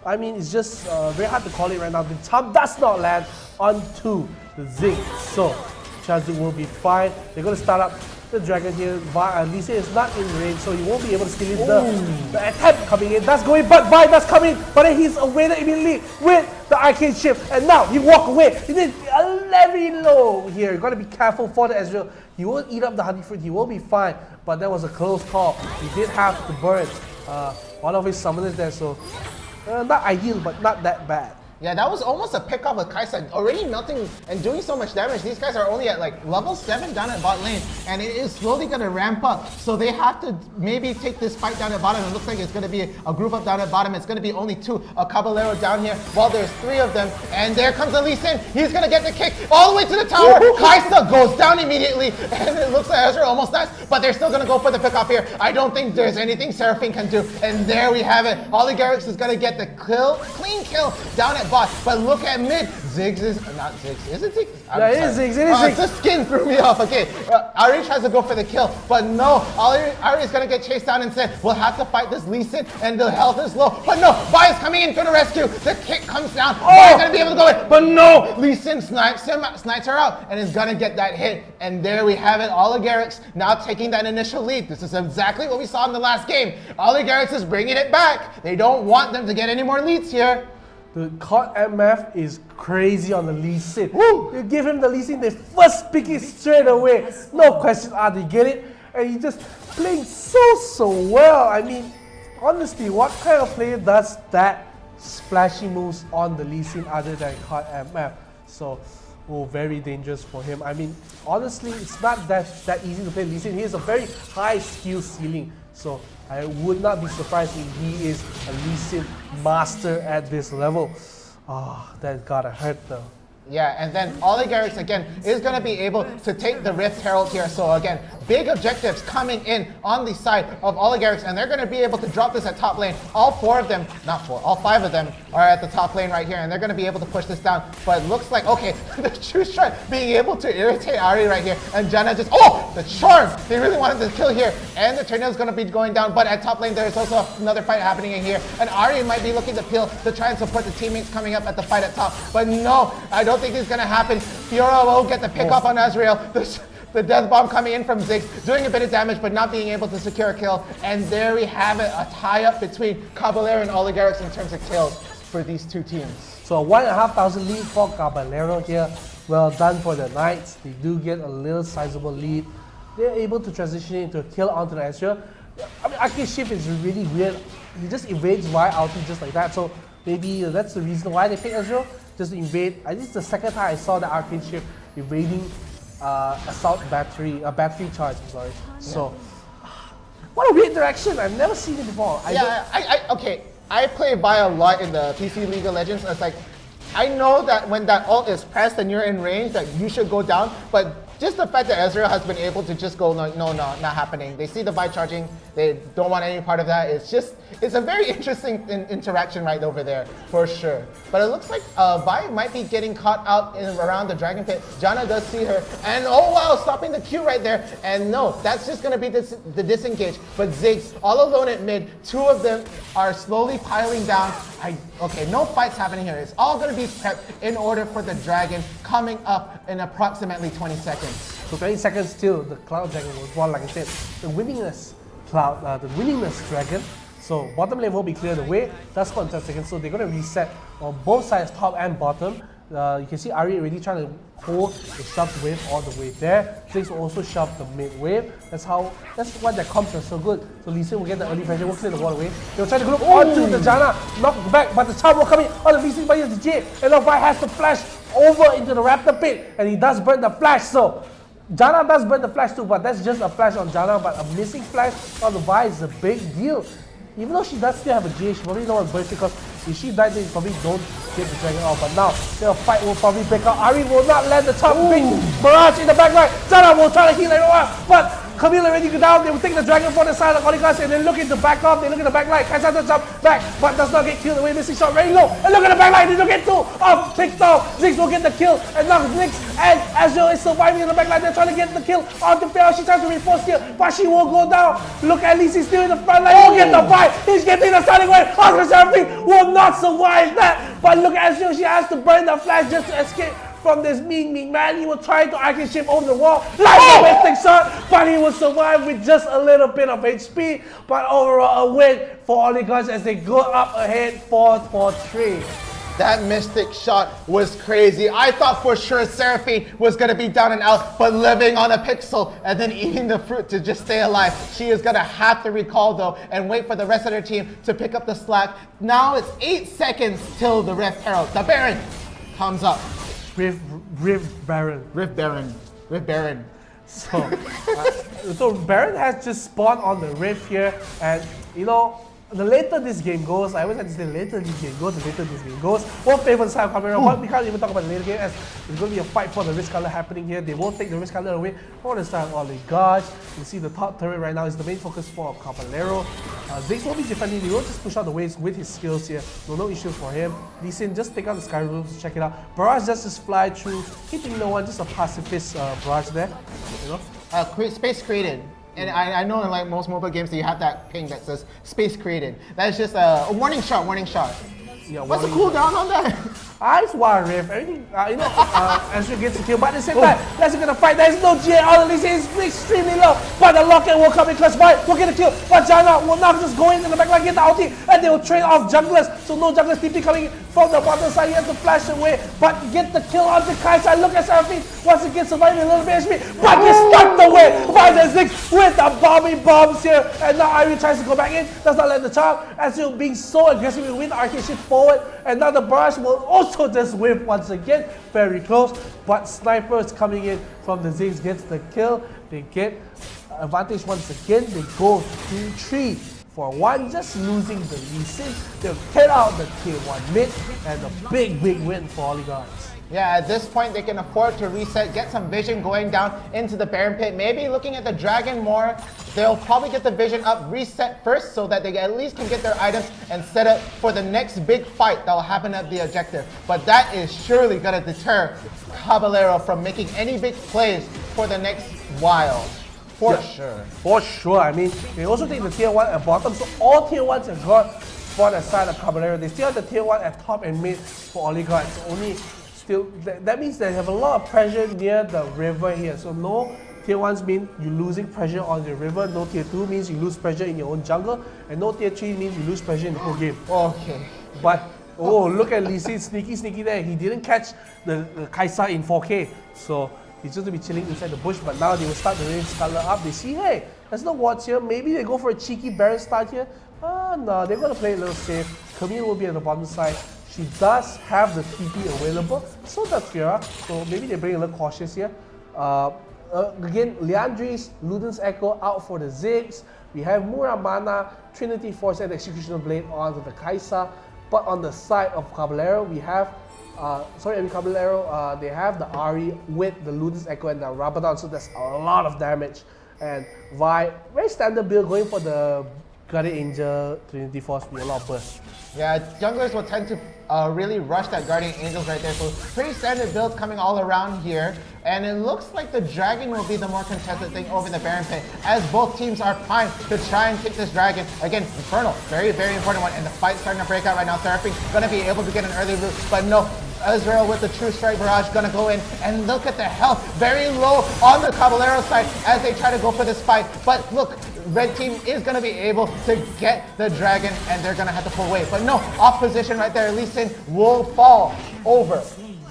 I mean, it's just very hard to call it right now. The Tom does not land onto the Zig. So Chazuk will be fine. They're going to start up the Dragon here. Lisa is not in range, so he won't be able to steal in the attempt coming in. That's going, but Vi does come in. But then he's awaited immediately with the arcade ship. And now he walk away. He did very low here. You've got to be careful for the Ezreal. He won't eat up the honey fruit. He will be fine. But that was a close call. He did have to burn one of his summoners there. So not ideal, but not that bad. Yeah, that was almost a pick off with Kaisa. Already melting and doing so much damage. These guys are only at like level 7 down at bot lane, and it is slowly going to ramp up. So they have to maybe take this fight down at bottom. It looks like it's going to be a group up down at bottom. It's going to be only 2. A Caballero down here, while there's 3 of them. And there comes the Lee Sin. He's going to get the kick all the way to the tower. Kaisa goes down immediately, and it looks like Ezra almost dies, but they're still going to go for the pick off here. I don't think there's anything Seraphine can do. And there we have it. Oligarchs is going to get the clean kill down at bot. But look at mid. Ziggs is not Ziggs. Is it Ziggs? Yeah, it is Ziggs. It is Ziggs. The skin threw me off. Okay, Ari tries to go for the kill, but no. Ari is gonna get chased down and said, "We'll have to fight this Lee Sin, and the health is low." But no, Vi is coming in for the rescue. The kick comes down. Vi is gonna be able to go in, but no. Lee Sin snipes her out, and is gonna get that hit. And there we have it. Oligarchs now taking that initial lead. This is exactly what we saw in the last game. Oligarchs is bringing it back. They don't want them to get any more leads here. The COD MF is crazy on the Lee Sin. You give him the Lee Sin, they first pick it straight away. No questions asked, they get it. And he just playing so well. I mean, honestly, what kind of player does that splashy moves on the Lee Sin other than COD MF? So, very dangerous for him. I mean, honestly, it's not that easy to play Lee Sin. He has a very high skill ceiling. So I would not be surprised if he is a Lee Sin master at this level. That gotta hurt though. Yeah, and then Oligarchs again is going to be able to take the Rift Herald here. So again, big objectives coming in on the side of Oligarchs, and they're going to be able to drop this at top lane. All 4 of them, not 4, all 5 of them are at the top lane right here, and they're going to be able to push this down. But it looks like, okay, the True Strike being able to irritate Ari right here, and Janna just, the charm! They really wanted to kill here, and the tornado is going to be going down, but at top lane there's also another fight happening in here, and Ari might be looking to peel to try and support the teammates coming up at the fight at top. But no, I don't think it's going to happen. Fiora will get the pick off on Ezreal. The death bomb coming in from Ziggs, doing a bit of damage but not being able to secure a kill. And there we have it, a tie-up between Caballero and Oligarchs in terms of kills for these 2 teams. So a 1,500 lead for Caballero here. Well done for the Knights. They do get a little sizable lead. They're able to transition into a kill onto the Ezreal. I mean, Arcade Shift is really weird. He just evades Y ulti just like that. So maybe that's the reason why they picked Ezreal. Just to invade. I think it's the second time I saw the Arcade Shift evading assault battery, a battery charge, I'm sorry. So, what a weird direction. I've never seen it before. Okay, I play Vi a lot in the PC League of Legends. It's like, I know that when that ult is pressed and you're in range, that you should go down, but just the fact that Ezreal has been able to just go, no, not happening. They see the Vi charging, they don't want any part of that. It's a very interesting interaction right over there, for sure. But it looks like Vi might be getting caught out around the Dragon Pit. Janna does see her, and oh wow, stopping the Q right there. And no, that's just gonna be the disengage. But Ziggs, all alone at mid, two of them are slowly piling down. Okay, no fights happening here. It's all gonna be prepped in order for the Dragon coming up in approximately 20 seconds. So 20 seconds till the Cloud Dragon was born, like I said. The winningness Dragon. So bottom lane will be cleared away. That's for 10 seconds. So they're gonna reset on both sides, top and bottom. You can see Ari already trying to hold the shove wave all the way there. Ziggs will also shove the mid wave. That's why their comps are so good. So Lee Sin will get the early pressure, will clear the wall away. They'll try to group onto the Janna, knock back, but the charm will come in on the Lee Sin, but here's the J. And Vi has to flash over into the Raptor pit, and he does burn the flash. So Janna does burn the flash too, but that's just a flash on Janna, but a missing flash on the Vi is a big deal. Even though she does still have a J, she probably don't want to burst because if she died, then you probably don't get the Dragon off. But now, the fight will probably break out. Ari will not let the top big barrage in the back line. Janna will try to heal everyone, but Camille already go down. They will take the Dragon for the side of Odysseys and then look into back off. They look at the back line. Kaisa does jump back, but does not get killed away. Missing shot very low. And look at the back line. They don't get two. Off, picked off. Ziggs will get the kill. And now Ziggs and Ezreal is surviving in the back line. They're trying to get the kill on the fail. She tries to reinforce here, but she will go down. Look at Lee Sin still in the front line. He'll get the fight. He's getting the starting wave. Oscar Seraphine will not survive that. But look at Ezreal. She has to burn the flash just to escape from this mean man. He will try to actually ship over the wall like a mystic shot, but he will survive with just a little bit of HP. But overall, a win for Odysseys as they go up ahead 4-3. That mystic shot was crazy. I thought for sure Seraphine was going to be down and out, but living on a pixel and then eating the fruit to just stay alive. She is going to have to recall though and wait for the rest of their team to pick up the slack. Now it's 8 seconds till the Rift Herald. The Baron comes up. Rift Baron. So Baron has just spawned on the Rift here, and you know, the later this game goes, I always like to say the later this game goes, won't favor the side of Cabrera, but we can't even talk about the later game as there's going to be a fight for the Risk Color happening here. They won't take the Risk Color away for the side of Odysseys. You see the top turret right now is the main focus for Caballero. Ziggs will be defending, he will just push out the waves with his skills here, no issues for him. Lee Sin just take out the Sky Rooms to check it out. Barrage just fly through, hitting no one, just a pacifist barrage there, you know. Space created. And I know in like most mobile games that you have that ping that says space created. That's just a warning shot. Yeah, what's the cooldown on that? Ice War Rift, everything, Ezreal gets the kill, but at the same time, Leicester gonna fight. There's no GA, all the is extremely low, but the Locket will come in clutch by, will get a kill, but Janna will not just go in the back line, get the ulti, and they will trade off junglers, so no junglers TP coming from the bottom side. He has to flash away, but get the kill on the Kaisa. Look at Seraphine, once again surviving a little bit HP, but gets stuck away by the Ziggs with the bombing bombs here, and now Ari tries to go back in, does not let the charm, Ezreal being so aggressive with the arcade shift forward, and now the barrage will also just whiff once again, very close, but Sniper is coming in from the Ziggs, gets the kill, they get advantage once again, they go 2-3 for 1, just losing the Lee Sin. They'll head out the tier 1 mid, and a big win for Odysseys. Yeah, at this point they can afford to reset, get some vision going down into the Baron Pit, maybe looking at the Dragon more. They'll probably get the vision up, reset first so that they at least can get their items and set up for the next big fight that will happen at the objective. But that is surely going to deter Caballero from making any big plays for the next while. For sure. I mean, they also take the tier 1 at bottom, so all tier 1s are gone for the side of Caballero. They still have the tier 1 at top and mid for Odysseys. It's only still, that means they have a lot of pressure near the river here. So no tier 1s mean you're losing pressure on the river, no tier 2 means you lose pressure in your own jungle, and no tier 3 means you lose pressure in the whole game. Okay. But, oh, look at Lee Sin, sneaky there. He didn't catch the Kaisa in 4K, so he's just to be chilling inside the bush, but now they will start the Risk Color up. They see, hey, there's no wards here. Maybe they go for a cheeky Baron start here. No, they're going to play a little safe. Camille will be on the bottom side. She does have the TP available, so does Fiora. So maybe they bring a little cautious here. Again, Liandry's, Luden's Echo out for the Ziggs. We have Muramana, Trinity Force, and Executioner Blade onto the Kaisa. But on the side of Caballero, we have Enemy Caballero, they have the Ari with the Luden's Echo and the Rabadon, so that's a lot of damage. And Vi, very standard build, going for the Guardian Angel, Trinity Force with a lot of burst. Yeah, junglers will tend to really rush that Guardian Angels right there. So pretty standard builds coming all around here. And it looks like the Dragon will be the more contested thing over the Baron Pit, as both teams are primed to try and take this Dragon. Again, Infernal, very, very important one. And the fight's starting to break out right now. Seraphine gonna be able to get an early loot, but no. Israel with the True Strike Barrage gonna go in, and look at the health, very low on the Caballero side as they try to go for this fight. But look, red team is gonna be able to get the Dragon, and they're gonna have to pull away. But no, off position right there, Lee Sin will fall over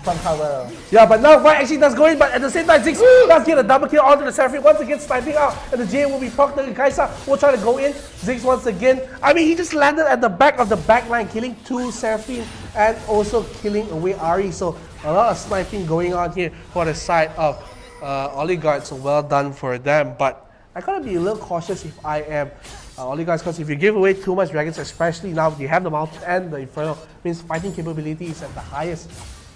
from Caballero. Yeah, but now Vi actually does go in, but at the same time, Ziggs does get a double kill onto the Seraphine, once again sniping out, and the Jay will be procced. The Kaisa will try to go in. Ziggs once again. I mean, he just landed at the back of the backline, killing 2 Seraphine and also killing away Ari. So a lot of sniping going on here for the side of Oligarchs. So well done for them. But I gotta be a little cautious if I am Oligarchs, because if you give away too much dragons, especially now you have the Mountain and the Inferno, means fighting capability is at the highest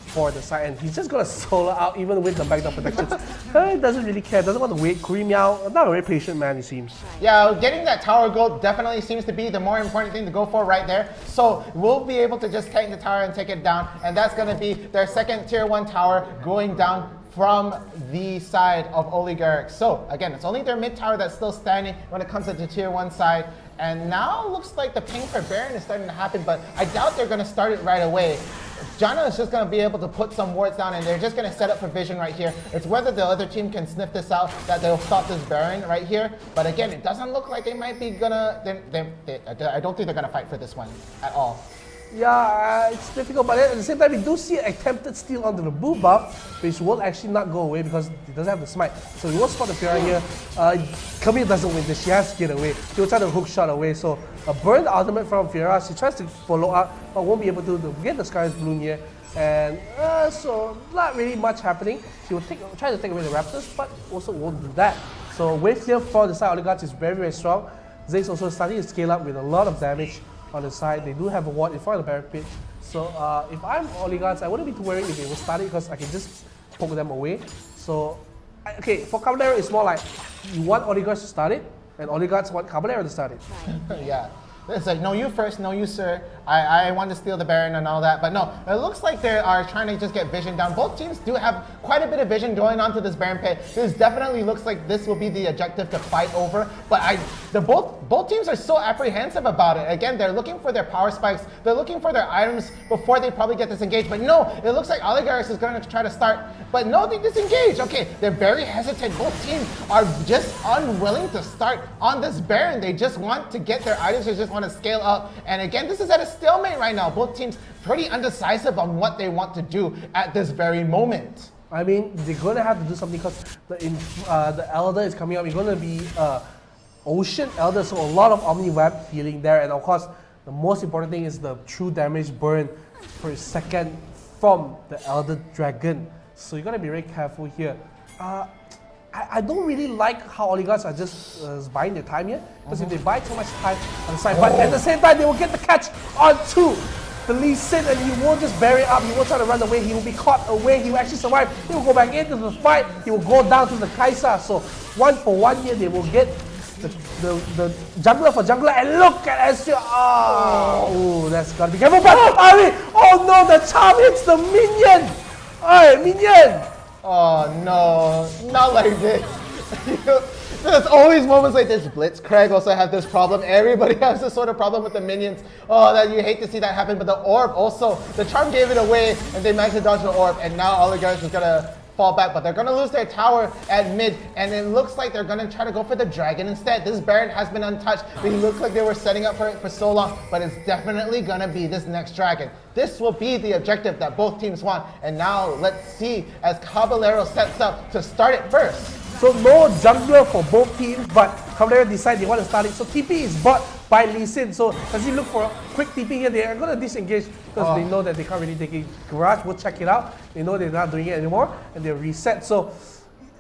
for the side, and he's just gonna solo out even with the backdoor protections. He doesn't really care, doesn't want to wait. Kuri Meow, not a very patient man, it seems. Yeah, getting that tower gold definitely seems to be the more important thing to go for right there. So we'll be able to just tank the tower and take it down, and that's gonna be their second tier 1 tower going down from the side of Oligarchs. So again, it's only their mid tower that's still standing when it comes to the tier 1 side. And now looks like the ping for Baron is starting to happen, but I doubt they're gonna start it right away. Janna is just going to be able to put some wards down, and they're just going to set up for vision right here. It's whether the other team can sniff this out, that they'll stop this Baron right here. But again, it doesn't look like they might be gonna, I don't think they're going to fight for this one at all. Yeah, it's difficult, but at the same time, we do see an attempted steal onto the blue buff, which will actually not go away because he doesn't have the smite. So he will spot the Fiora here. Camille doesn't win this, she has to get away. He will try to hook shot away, so burn the ultimate from Fiora. She tries to follow up, but won't be able to get the Scar's Bloom here. And so not really much happening. She will try to take away the Raptors, but also won't do that. So wave here for the side Oligarchs is very, very strong. Ziggs also starting to scale up with a lot of damage on the side. They do have a ward in front of the Baron Pit. So if I'm Oligarchs, I wouldn't be too worried if they will start it because I can just poke them away. So, okay, for Caballero, it's more like you want Oligarchs to start it, and Oligarchs want Caballero to start it. Yeah. It's like, no, you first, no, you, sir. I want to steal the Baron and all that. But no, it looks like they are trying to just get vision down. Both teams do have quite a bit of vision going onto this Baron Pit. This definitely looks like this will be the objective to fight over. But both teams are so apprehensive about it. Again, they're looking for their power spikes. They're looking for their items before they probably get disengaged. But no, it looks like Oligarchs is going to try to start. But no, they disengage. Okay, they're very hesitant. Both teams are just unwilling to start on this Baron. They just want to get their items. They just want to scale up. And again, this is at a stalemate right now. Both teams pretty undecisive on what they want to do at this very moment. I mean, they're going to have to do something because the Elder is coming up. It's going to be Ocean Elder, so a lot of Omni Web healing there. And of course, the most important thing is the true damage burn per second from the Elder Dragon. So you got to be very careful here. I don't really like how Oligarchs are just buying their time here, because if they buy too much time on the side, but at the same time they will get the catch onto the Lee Sin, and he won't just bury up, he won't try to run away, he will be caught away, he will actually survive, he will go back into the fight, he will go down to the Kaisa. So 1-for-1 here, they will get the jungler for jungler, and look at Ezreal. Oh, that's gotta be careful, but Ari, oh no, the charm hits the minion! Alright, minion! Oh no, not like this. There's always moments like this. Blitzcrank also has this problem. Everybody has this sort of problem with the minions. Oh, that you hate to see that happen. But the orb also, the charm gave it away, and they managed to dodge the orb. And now Oligarchs is gonna fall back, but they're gonna lose their tower at mid, and it looks like they're gonna try to go for the dragon instead. This Baron has been untouched. They look like they were setting up for it for so long, but it's definitely gonna be this next dragon. This will be the objective that both teams want. And now let's see as Caballero sets up to start it first. So no jungler for both teams, but Caballero decide they want to start it. So TP is bought by Lee Sin. So does he look for a quick TP here? They are going to disengage because they know that they can't really take it. Garage will check it out. They know they're not doing it anymore, and they reset. So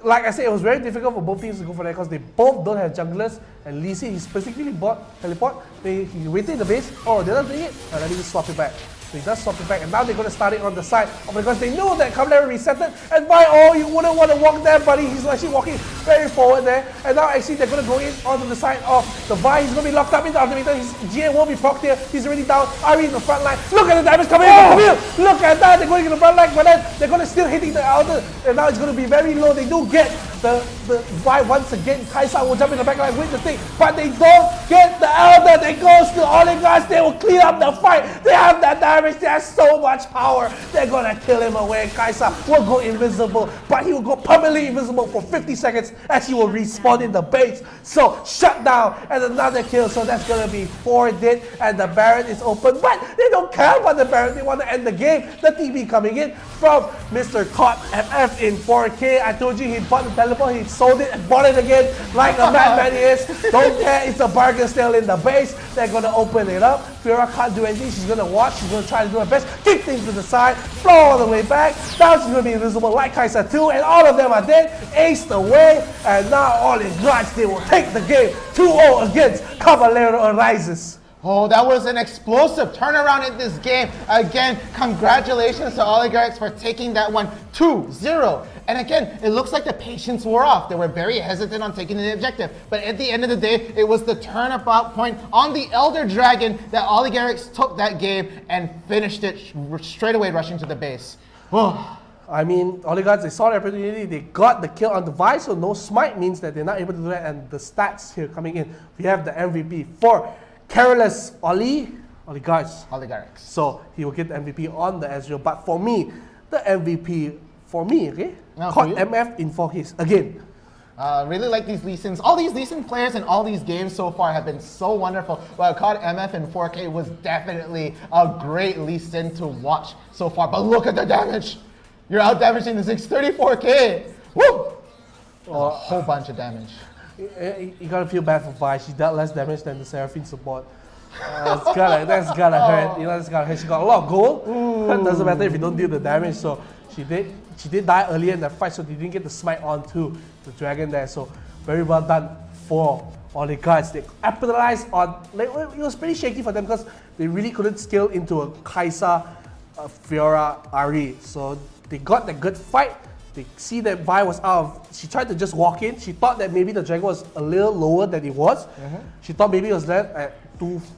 like I said, it was very difficult for both teams to go for that because they both don't have junglers. And Lee Sin, he specifically bought teleport. He waited in the base. Oh, they're not doing it. Let me just swap it back. So he does swap it back, and now they're going to start it on the side because they know that Caballero reset it, and by you wouldn't want to walk there, buddy. He's actually walking very forward there, and now actually they're going to go in onto the side of the Vi. He's going to be locked up in the Ultimator. His GA won't be procced here. He's already down. Ari in the front line. Look at the damage coming in from Camille. Look at that. They're going to the front line, but then they're going to still hitting the Elder, and now it's going to be very low. They do get the Vi once again. Kaisa will jump in the back line with the thing, but they don't get the Elder. They goes to Oligarchs. They will clean up the fight. They have that damage. They have so much power. They're going to kill him away. Kaisa will go invisible, but he will go permanently invisible for 50 seconds as he will respawn in the base. So shut down and another kill. So that's going to be 4 dead, and the Baron is open, but they don't care about the Baron. They want to end the game. The TB coming in from Mr. Caught FF in 4K. I told you he bought the teleport, he sold it and bought it again like a madman he is. Don't care, it's a bargain still in the base. They're going to open it up. Fiora can't do anything. She's going to watch. She's going to try to do her best. Kick things to the side. Flow all the way back. Now she's going to be invisible like Kaisa too, and all of them are dead. Aced away, and now all in Grudge, they will take the game 2-0 against Caballero Arises. Oh, that was an explosive turnaround in this game. Again, congratulations to Oligarchs for taking that one 2-0. And again, it looks like the patience wore off. They were very hesitant on taking the objective. But at the end of the day, it was the turnabout point on the Elder Dragon that Oligarchs took that game and finished it straight away, rushing to the base. Oh. I mean, Oligarchs, they saw the opportunity, they got the kill on the Vi, so no smite means that they're not able to do that, and the stats here coming in. We have the MVP for Careless Oligarchs. So he will get the MVP on the Ezreal, but for me, the MVP for me, okay? Caught MF in 4Ks again. Really like these Lee Sins. All these Lee Sin players in all these games so far have been so wonderful. But Caught MF in 4K was definitely a great Lee Sin to watch so far. But look at the damage. You're out damaging the 634K. Woo! A whole bunch of damage. You gotta feel bad for Vi. She dealt less damage than the Seraphine support. That's gotta hurt. You know, that's gotta hurt. She got a lot of gold. Doesn't matter if you don't deal the damage. So she did die earlier in the fight, so they didn't get the smite onto the dragon there. So very well done for Oligarchs. They capitalized on. Like, it was pretty shaky for them because they really couldn't scale into a Kaisa, Fiora, Ari. So they got the good fight. They see that Vi was out of, she tried to just walk in. She thought that maybe the dragon was a little lower than it was. She thought maybe it was there at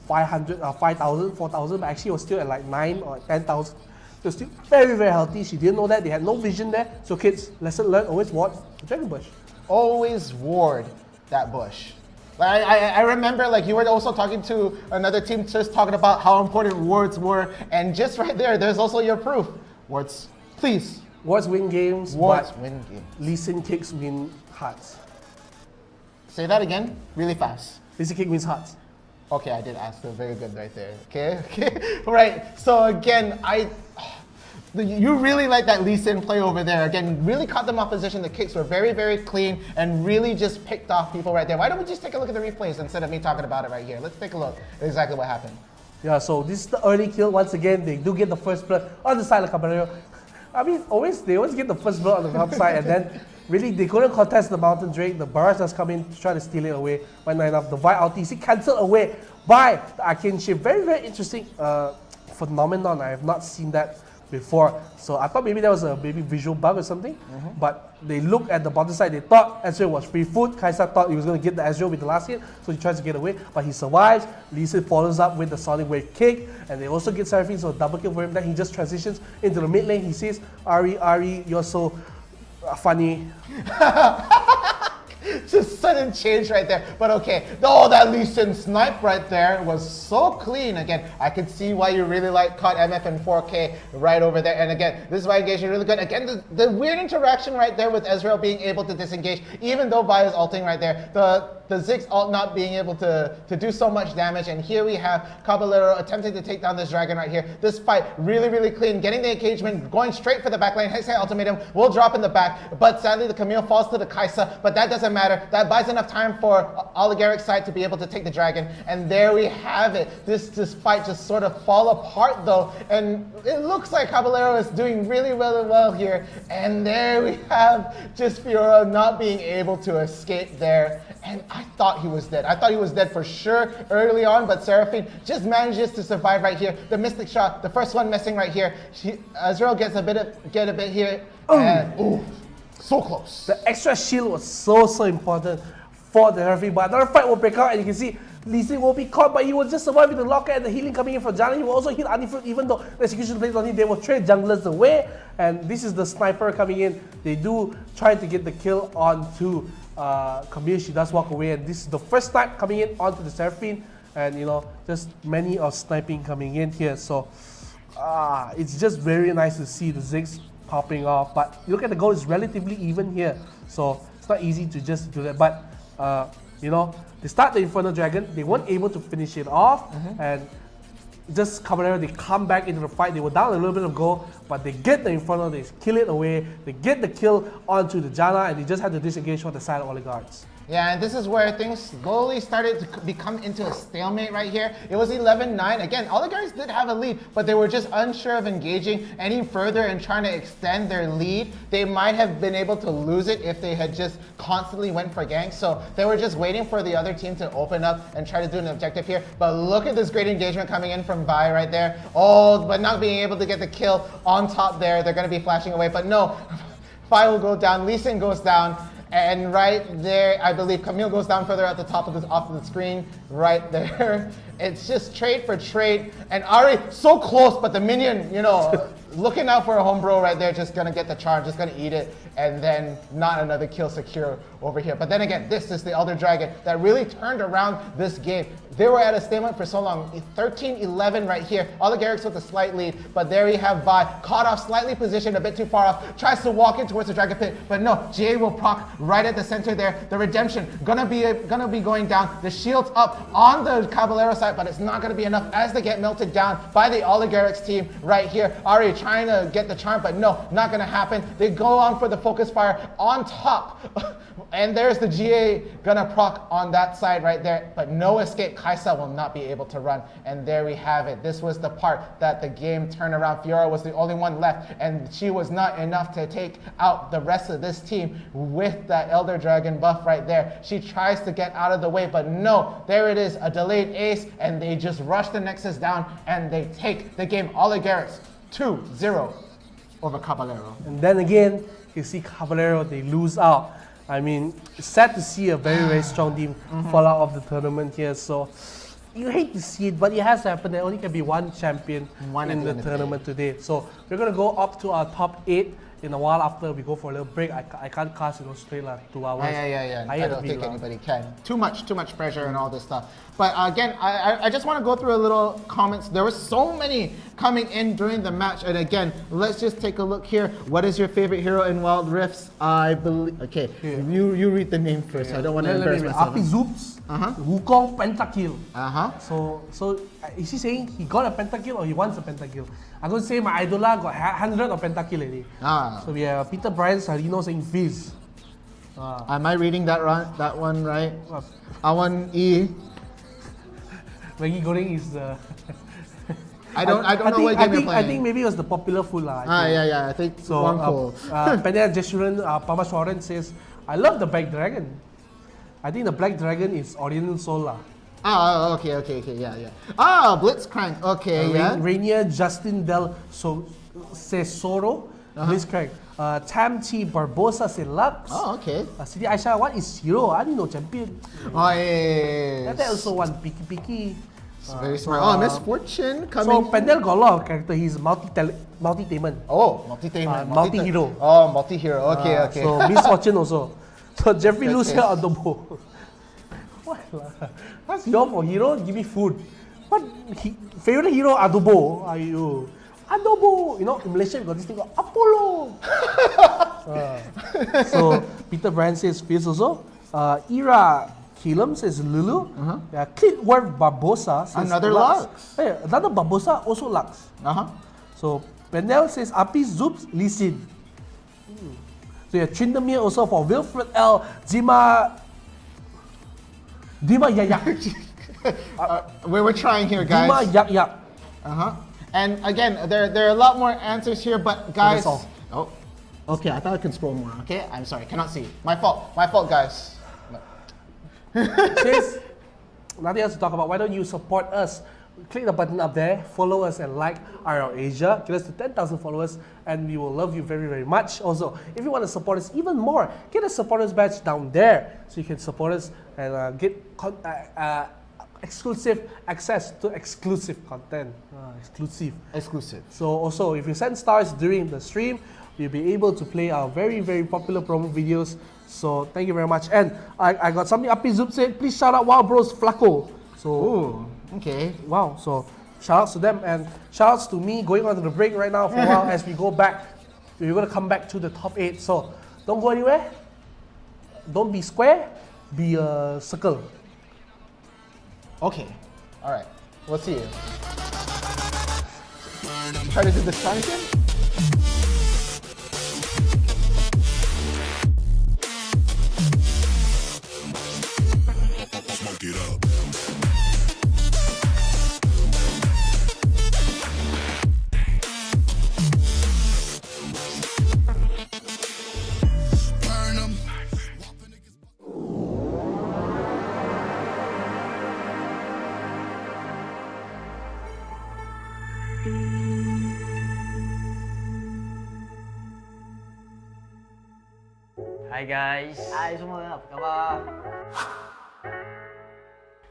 5,000, 4,000, but actually it was still at like 9 or 10,000. It was still very, very healthy. She didn't know that. They had no vision there. So kids, lesson learned, always ward the dragon bush. Always ward that bush. I remember, like, you were also talking to another team just talking about how important wards were, and just right there's also your proof. Wards, please. Wards win games, wards win games. Lee Sin kicks win hearts. Say that again, really fast. Lee Sin kick wins hearts. Okay, I did ask them. Very good right there. Okay. Right. So again, you really like that Lee Sin play over there. Again, really caught them off position. The kicks were very, very clean and really just picked off people right there. Why don't we just take a look at the replays instead of me talking about it right here? Let's take a look at exactly what happened. Yeah, so this is the early kill. Once again, they do get the first blood on the side of Caballero. I mean, they always get the first blood on the top side, and then really they couldn't contest the Mountain Drake. The Barrage does come in to try to steal it away. But not enough. The Vi ulti cancelled away by the Arcane Shift. Very, very interesting phenomenon. I have not seen that before. So I thought maybe that was a maybe visual bug or something. But they looked at the bottom side. They thought Ezreal was free food. Kaisa thought he was going to get the Ezreal with the last hit, so he tries to get away, but he survives. Lee Sin follows up with the Sonic Wave kick, and they also get Seraphine, so double kill for him. Then he just transitions into the mid lane. He says, Ari, you're so funny. Just sudden change right there. But okay, that Lee Sin snipe right there was so clean. Again, I could see why you really like Caught MF and 4K right over there. And again, this is why engagement really good. Again, the weird interaction right there with Ezreal being able to disengage, even though Vi is ulting right there. The Ziggs ult not being able to do so much damage. And here we have Caballero attempting to take down this dragon right here. This fight really, really clean. Getting the engagement, going straight for the back lane. Hextech ultimatum will drop in the back. But sadly, the Camille falls to the Kaisa. But that doesn't matter. That buys enough time for Oligarch side to be able to take the dragon. And there we have it. This fight just sort of fall apart though. And it looks like Caballero is doing really, really well here. And there we have just Fiora not being able to escape there. and I thought he was dead. I thought he was dead for sure early on, but Seraphine just manages to survive right here. The Mystic Shot, the first one missing right here. Azrael gets a bit here, and ooh, so close. The extra shield was so important for the Seraphine, but another fight will break out, and you can see Lee Sin will be caught, but he will just survive with the locker and the healing coming in from Jana. He will also heal Anifruit, even though the execution plays on him. They will trade junglers away, and this is the sniper coming in. They do try to get the kill onto Camille. She does walk away, and this is the first snipe coming in onto the Seraphine, and you know, just many of sniping coming in here. So it's just very nice to see the Ziggs popping off. But look at the goal; it's relatively even here, so it's not easy to just do that. But you know, they start the Infernal Dragon, they weren't able to finish it off, and just Caballero, they come back into the fight. They were down a little bit of gold, but they get the Infernal, they kill it away, they get the kill onto the Jana, and they just had to disengage from the side of Oligarchs. Yeah, and this is where things slowly started to become into a stalemate right here. It was 11-9. Again, Oligarchs did have a lead, but they were just unsure of engaging any further and trying to extend their lead. They might have been able to lose it if they had just constantly went for ganks. So they were just waiting for the other team to open up and try to do an objective here. But look at this great engagement coming in from Vi right there. Oh, but not being able to get the kill on top there. They're going to be flashing away. But no, Vi will go down. Lee Sin goes down. And right there, I believe Camille goes down further at the top of this off of the screen, right there. It's just trade for trade. And Ari, so close, but the minion, you know, looking out for a home bro right there, just gonna get the charge, just gonna eat it, and then not another kill secure over here. But then again, this is the Elder Dragon that really turned around this game. They were at a stalemate for so long. 13-11 right here. Oligarchs with a slight lead, but there we have Vi, caught off, slightly positioned, a bit too far off, tries to walk in towards the Dragon Pit, but no, GA will proc right at the center there. The Redemption gonna be going down. The shield's up on the Caballero side, but it's not gonna be enough as they get melted down by the Oligarchs team right here. Ari trying to get the charm, but no, not gonna happen. They go on for the focus fire on top. And there's the GA gonna proc on that side right there, but no escape. Kaisa will not be able to run, and there we have it. This was the part that the game turned around. Fiora was the only one left, and she was not enough to take out the rest of this team with that Elder Dragon buff right there. She tries to get out of the way, but no, there it is, a delayed ace, and they just rush the Nexus down, and they take the game. Oligarchs 2-0 over Caballero. And then again, you see Caballero, they lose out. I mean, it's sad to see a very, very strong team fall out of the tournament here. So you hate to see it, but it has to happen. There only can be one champion in the tournament today. So we're going to go up to our top 8 in a while after we go for a little break. I can't cast, straight like 2 hours. Yeah. I don't think anybody can. Too much pressure and all this stuff. But again, I just want to go through a little comments. There were so many coming in during the match. And again, let's just take a look here. What is your favorite hero in Wild Rifts? I believe, okay, you read the name first. I don't want to embarrass myself. Api Zoops, Wukong pentakill. So is he saying he got a pentakill or he wants a pentakill? I'm going to say my Idola got 100 of pentakill already. So we have Peter Brian Sarino saying Fizz. Am I reading that one right? Awan E. Maggi Goreng is the... I don't know what game you're playing. I think maybe it was the popular food lah. I think so. Penya Jeshuran Pamaswaran says, I love the Black Dragon. I think the Black Dragon is Oriental Soul lah. Okay, yeah. Blitzcrank, okay, yeah. Rainier Justin Del Cesoro, Blitzcrank. Tam T Barbosa says Lux. Okay. Siti Aisha, what is hero? I didn't know champion. Yeah. That also one Piki. Very smart. Misfortune coming. So Pendel got a lot of character. He's multi-tainment. Multi-tainment. Multi-hero. Multi-hero. Okay. So Misfortune also. So Jeffrey Luce here on the board. What? That's your for hero. Give me food. What? Favorite hero Adobo. Adobo. In Malaysia we got this thing called Apollo. So Peter Brand says Fierce also. Ira Kilum says Lulu. Clitworth Barbosa says another Lux. Hey, another Barbosa also Lux. So Pendel says Api Zoops Lee Sin. So yeah, Trindomir also for Wilfred L. Dima Yak. We were trying here, guys. Dima Yak. And again, there are a lot more answers here, but guys. So okay. I thought I could scroll more. Okay, I'm sorry, cannot see. My fault, guys. Since nothing else to talk about, why don't you support us? Click the button up there, follow us and like IRL Asia. Get us to 10,000 followers and we will love you very, very much. Also, if you want to support us even more, get a supporters badge down there so you can support us and get exclusive access to exclusive content. Exclusive. So also, if you send stars during the stream, you'll be able to play our very, very popular promo videos. So thank you very much. And I got something Api Zoop said, please shout out Wild Bros Flaco. So okay. Wow. So shout outs to them and shout outs to me going on to the break right now for a while as we go back. We're gonna come back to the top 8. So don't go anywhere. Don't be square, be a circle. Okay. Alright. We'll see you. Try to do the song again? Smoke it up. Burn 'em. Hi guys. Hai semua, apa khabar?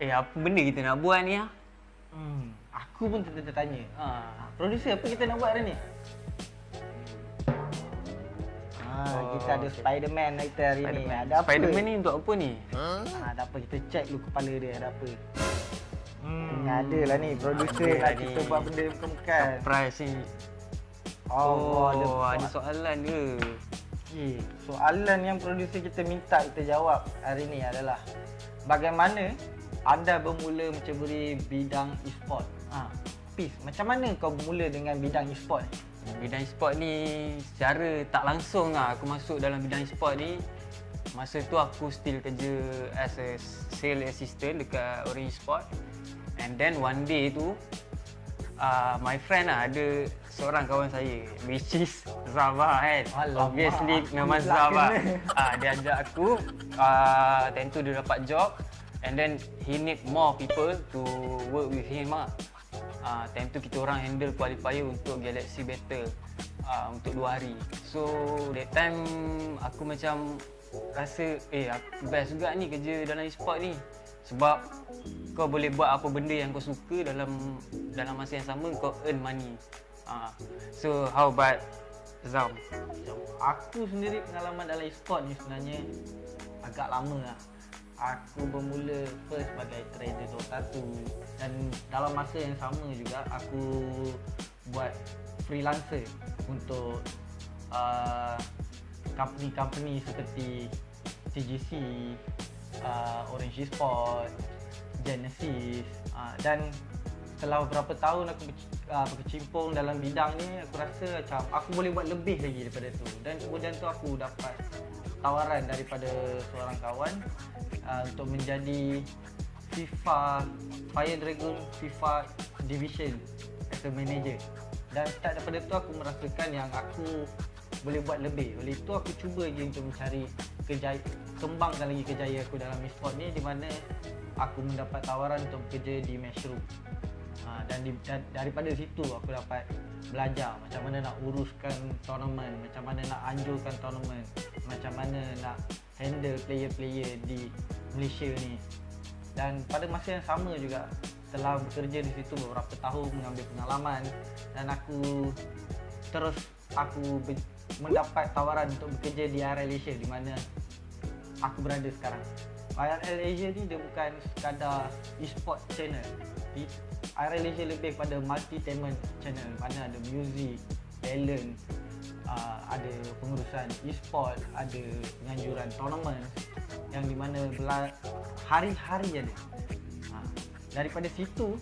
Apa benda kita nak buat ni ah? Aku pun tertanya. Producer, apa kita nak buat hari ni? Kita ada Spiderman kita hari ni. Ada apa? Spiderman ni untuk apa ni? Ada apa? Kita check dulu kepala dia ada apa. Ada lah ni, producer nak kita buat benda bukan-bukan. Surprise ni. Ada soalan ke? Soalan yang producer kita minta kita jawab hari ni adalah bagaimana anda bermula menceburi bidang e-sport? Peace, macam mana kau bermula dengan bidang e-sport ni? Bidang e-sport ni secara tak langsung aku masuk dalam bidang e-sport ni. Masa tu aku still kerja as a sales assistant dekat Orange Sport. And then one day tu my friend ada seorang kawan saya which is Zava kan. Obviously nama Zava. Dia ajak aku time tu dia dapat job and then he need more people to work with him time tu kita orang handle qualifier untuk Galaxy Battle untuk 2 hari. So that time aku macam rasa best juga ni kerja dalam e-sport ni. Sebab kau boleh buat apa benda yang kau suka dalam masa yang sama kau earn money. So how about Zam? Aku sendiri pengalaman dalam e-sport ni sebenarnya agak lama lah. Aku bermula first sebagai trader Dota 1 dan dalam masa yang sama juga aku buat freelancer untuk company-company seperti TGC, Orange Sport, Genesis dan setelah beberapa tahun aku berkecimpung dalam bidang ni, aku rasa macam aku boleh buat lebih lagi daripada tu. Dan kemudian tu aku dapat tawaran daripada seorang kawan untuk menjadi FIFA Fire Dragon FIFA Division as a manager. Dan start daripada tu aku merasakan yang aku boleh buat lebih. Oleh itu aku cuba lagi untuk mencari kembangkan lagi kejayaan aku dalam e-sport ni, di mana aku mendapat tawaran untuk bekerja di Matchroom. Dan daripada situ aku dapat belajar macam mana nak uruskan tournament, macam mana nak anjurkan tournament, macam mana nak handle player-player di Malaysia ni. Dan pada masa yang sama juga setelah bekerja di situ beberapa tahun, mengambil pengalaman, dan aku mendapat tawaran untuk bekerja di IRL Asia di mana aku berada sekarang. IRL Asia ni dia bukan sekadar e-sport channel. IRL Asia lebih pada multi-talent channel, mana ada music, talent, ada pengurusan e-sport, ada penganjuran tournament yang di mana hari-hari ada. Daripada situ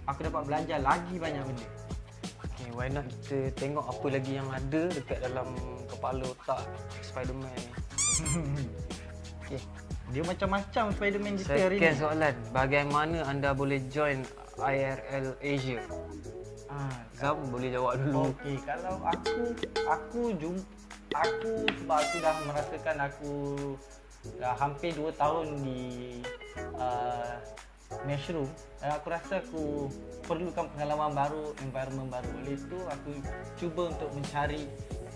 aku dapat belajar lagi banyak benda. Okay, why not kita tengok apa lagi yang ada dekat dalam kepala otak Spiderman ni. Okay. Dia macam-macam Spiderman kita hari ni. Second soalan, bagaimana anda boleh join IRL Asia? Zam boleh jawab dulu. Okey, kalau aku sebab aku dah merasakan aku dah hampir 2 tahun di Mushroom, dan aku rasa aku perlukan pengalaman baru, environment baru. Oleh itu aku cuba untuk mencari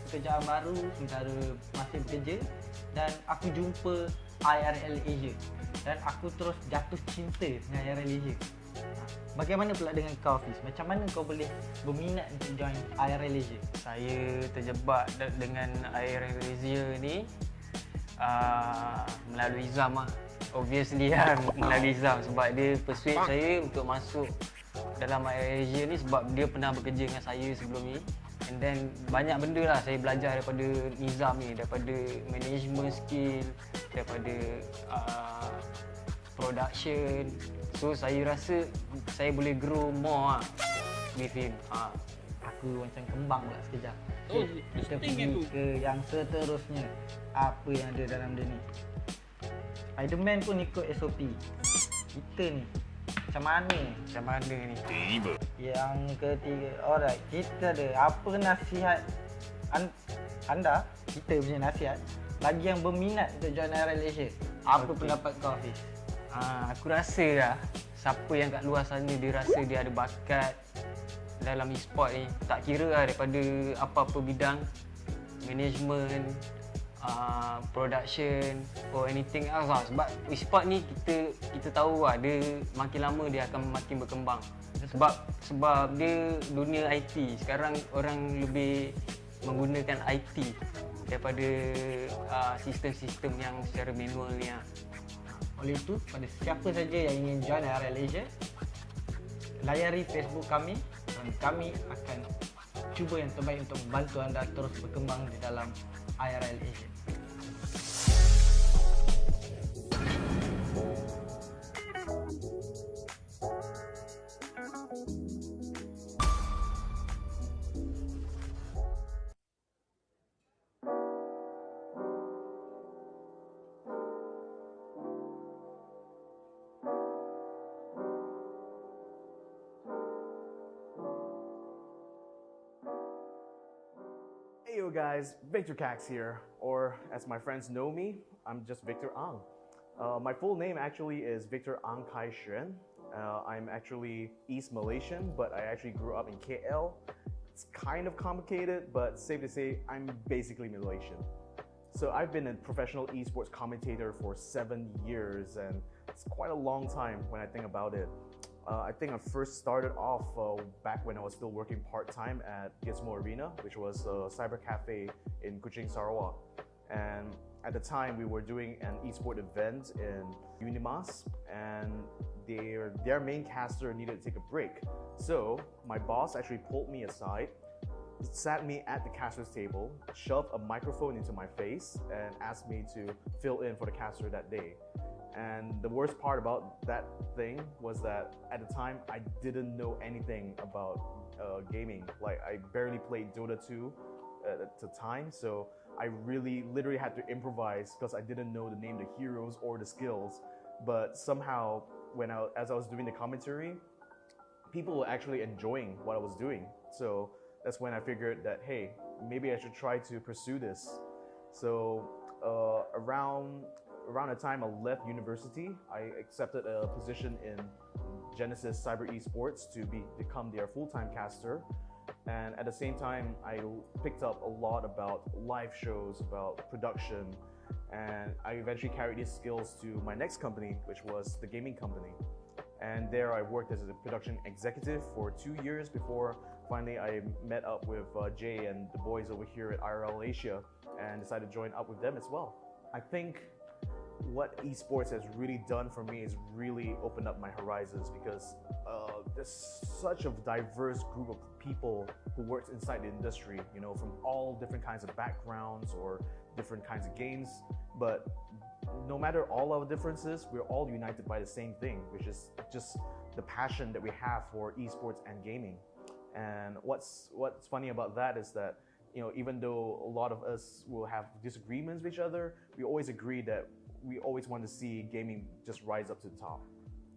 pekerjaan baru sementara masih bekerja, dan aku jumpa IRL Asia dan aku terus jatuh cinta dengan IRL Asia. Bagaimana pula dengan kau, Fiz? Macam mana kau boleh berminat untuk join IRL Asia? Saya terjebak dengan IRL Asia ni melalui Zam lah. Obviously kan, melalui Zam sebab dia persuade saya untuk masuk dalam IRL Asia ni sebab dia pernah bekerja dengan saya sebelum ni. And then banyak benda lah saya belajar daripada Nizam ni, daripada management skill, daripada production. So saya rasa saya boleh grow more lah with him. Aku macam kembang pula sekejap. Okay, kita pergi ke yang seterusnya. Apa yang ada dalam dia ni? Spiderman pun ikut SOP. Kita ni macam mana? Macam mana ni? Yang ketiga, alright, kita ada apa nasihat anda, kita punya nasihat bagi yang berminat untuk join IRL Asia? Apa pendapat kau, Fiz? Aku rasa lah siapa yang kat luar sana dia rasa dia ada bakat dalam e-sport ni, tak kira lah daripada apa-apa bidang, management, production or anything else lah. Sebab e-sport ni kita tahu lah dia makin lama dia akan makin berkembang. Sebab dia dunia IT. Sekarang orang lebih menggunakan IT daripada sistem-sistem yang secara manual ni lah. Oleh itu, pada siapa saja yang ingin join IRL Asia, layari Facebook kami dan kami akan cuba yang terbaik untuk membantu anda terus berkembang di dalam IRL Asia. Hey yo guys, Victor Cax here, or as my friends know me, I'm just Victor Ang. My full name actually is Victor Ang Kai Xuan. I'm actually East Malaysian, but I actually grew up in KL. It's kind of complicated, but safe to say, I'm basically Malaysian. So I've been a professional esports commentator for 7 years, and it's quite a long time when I think about it. I think I first started off back when I was still working part-time at Gizmo Arena, which was a cyber cafe in Kuching, Sarawak. And at the time, we were doing an esport event in Unimas, and their main caster needed to take a break. So my boss actually pulled me aside, sat me at the caster's table, shoved a microphone into my face, and asked me to fill in for the caster that day. And the worst part about that thing was that at the time, I didn't know anything about gaming. Like, I barely played Dota 2 at the time, so I literally had to improvise because I didn't know the name of the heroes or the skills. But somehow, as I was doing the commentary, people were actually enjoying what I was doing. So that's when I figured that, hey, maybe I should try to pursue this. So around the time I left university, I accepted a position in Genesis Cyber Esports to become their full-time caster. And at the same time, I picked up a lot about live shows, about production, and I eventually carried these skills to my next company, which was the gaming company. And there I worked as a production executive for 2 years before finally I met up with Jay and the boys over here at IRL Asia and decided to join up with them as well. I think what esports has really done for me is really opened up my horizons because there's such a diverse group of people who works inside the industry, you know, from all different kinds of backgrounds or different kinds of games. But no matter all our differences, we're all united by the same thing, which is just the passion that we have for esports and gaming. And what's funny about that is that, you know, even though a lot of us will have disagreements with each other, we always agree that we always want to see gaming just rise up to the top.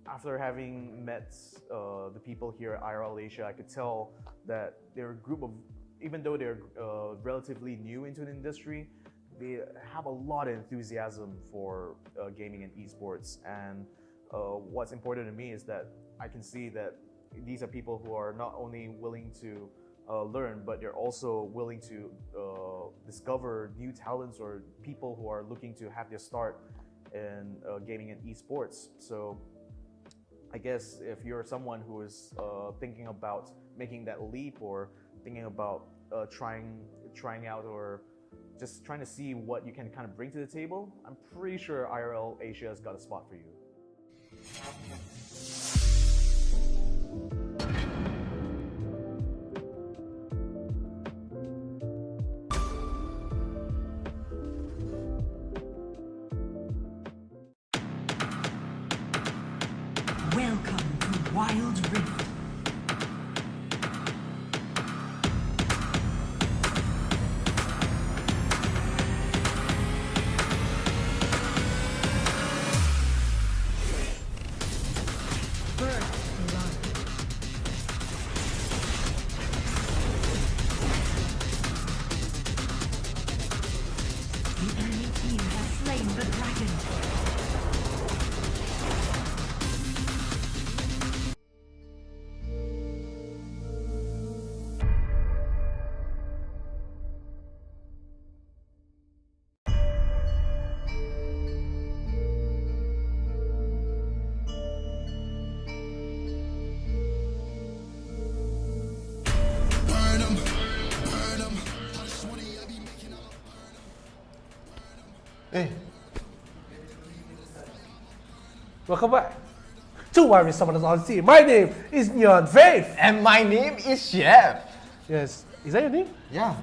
After having met the people here at IRL Asia, I could tell that they're a group of, even though they're relatively new into the industry, they have a lot of enthusiasm for gaming and esports. And what's important to me is that I can see that these are people who are not only willing to learn, but they're also willing to discover new talents or people who are looking to have their start in gaming and esports. So I guess if you're someone who is thinking about making that leap or thinking about trying out or just trying to see what you can kind of bring to the table, I'm pretty sure IRL Asia has got a spot for you. Welcome to Wild Rift. The enemy team has slain the dragon. Hey. Welcome back to Warrior Summoners Odyssey. My name is NeonFaith. And my name is Chef. Yes. Is that your name? Yeah.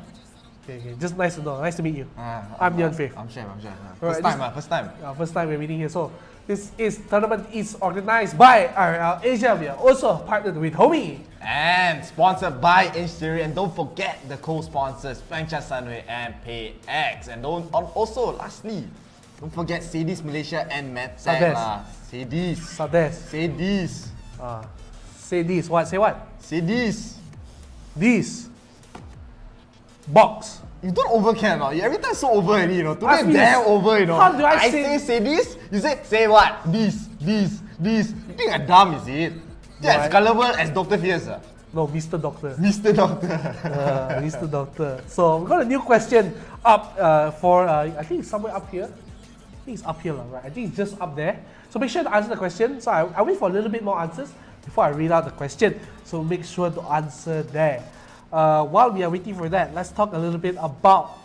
Okay. Just nice to know. Nice to meet you. I'm NeonFaith. I'm Chef. Alright, First time. First time we're meeting here. So this tournament is organized by IRL Asia. We are also partnered with Homie. And sponsored by Inchtheory. And don't forget the co-sponsors Franchise Sunway and PayX. And lastly, don't forget Sadis Malaysia and MedTech. Sadis. Sadis. What? Say what? Sadis. This. Box. You don't overcare now. You every time so over already, you know. Ask Today me damn this. over, you know. How do I say this? You say what? This. You think I'm dumb, is it? Yeah, as gullible as D.R.Fierce. No, Mr. Doctor. Mr. Doctor. Mr. Doctor. So we've got a new question up for I think it's somewhere up here. I think it's up here, right? I think it's just up there. So make sure to answer the question. So I wait for a little bit more answers before I read out the question. So make sure to answer there. While we are waiting for that, let's talk a little bit about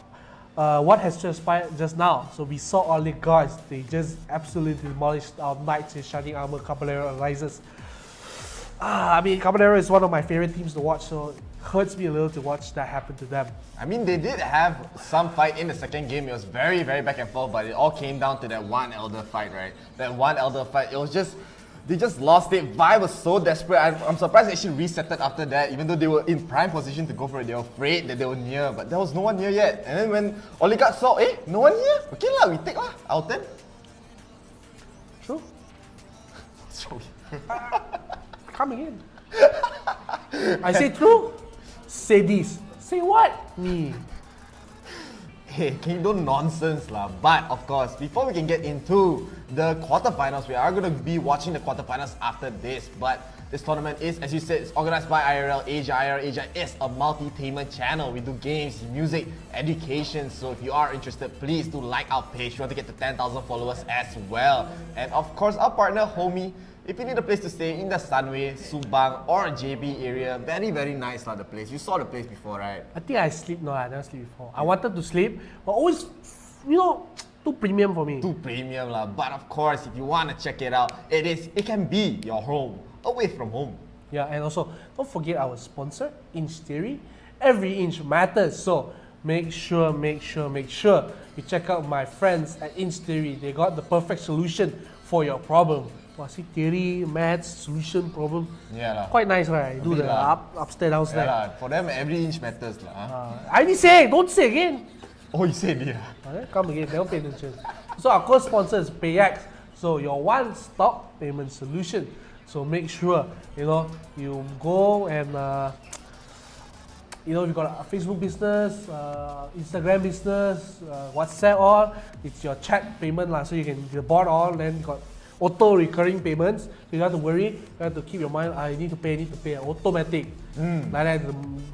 what has transpired just now. So we saw our league guards. They just absolutely demolished our Knights in Shining Armor Caballero Rises. I mean, Caballero is one of my favorite teams to watch, so it hurts me a little to watch that happen to them. I mean, they did have some fight in the second game. It was very, very back and forth, but it all came down to that one Elder fight, right? That one Elder fight, it was just, they just lost it. Vi was so desperate. I'm surprised they actually resetted after that, even though they were in prime position to go for it. They were afraid that they were near, but there was no one near yet. And then when Oligat saw, no one here? Okay lah, we take lah, out 10. True. Sorry. Coming in. I say true. Say this. Say what? Me. Hey, Kingdom nonsense lah. But of course, before we can get into the quarterfinals, we are going to be watching the quarterfinals after this. But this tournament is, as you said, it's organized by IRL Asia. IRL Asia is a multi-tainment channel. We do games, music, education. So if you are interested, please do like our page. We want to get to 10,000 followers as well. And of course, our partner, Homie. If you need a place to stay in the Sunway, Subang or JB area, very, very nice lah, the place. You saw the place before, right? I think I sleep. No, I never sleep before. I wanted to sleep, but always, you know, too premium for me. Too premium lah. But of course, if you want to check it out, it can be your home, away from home. Yeah, and also, don't forget our sponsor, Inchtheory. Every inch matters. So make sure you check out my friends at Inchtheory. They got the perfect solution for your problem. See, theory, maths, solution, problem. Yeah lah. Quite nice, right? Do the upstairs, downstairs. Yeah lah. For them, every inch matters lah. I didn't say, don't say again. Oh, you said yeah. Come again, never pay attention. So our co-sponsor is PayX. So your one-stop payment solution. So make sure, you know, you go and you know, if you got a Facebook business, Instagram business, WhatsApp all, it's your chat payment lah. So you can board all, then you got auto recurring payments. So you don't have to worry. You have to keep your mind. I need to pay. Automatic. Like that,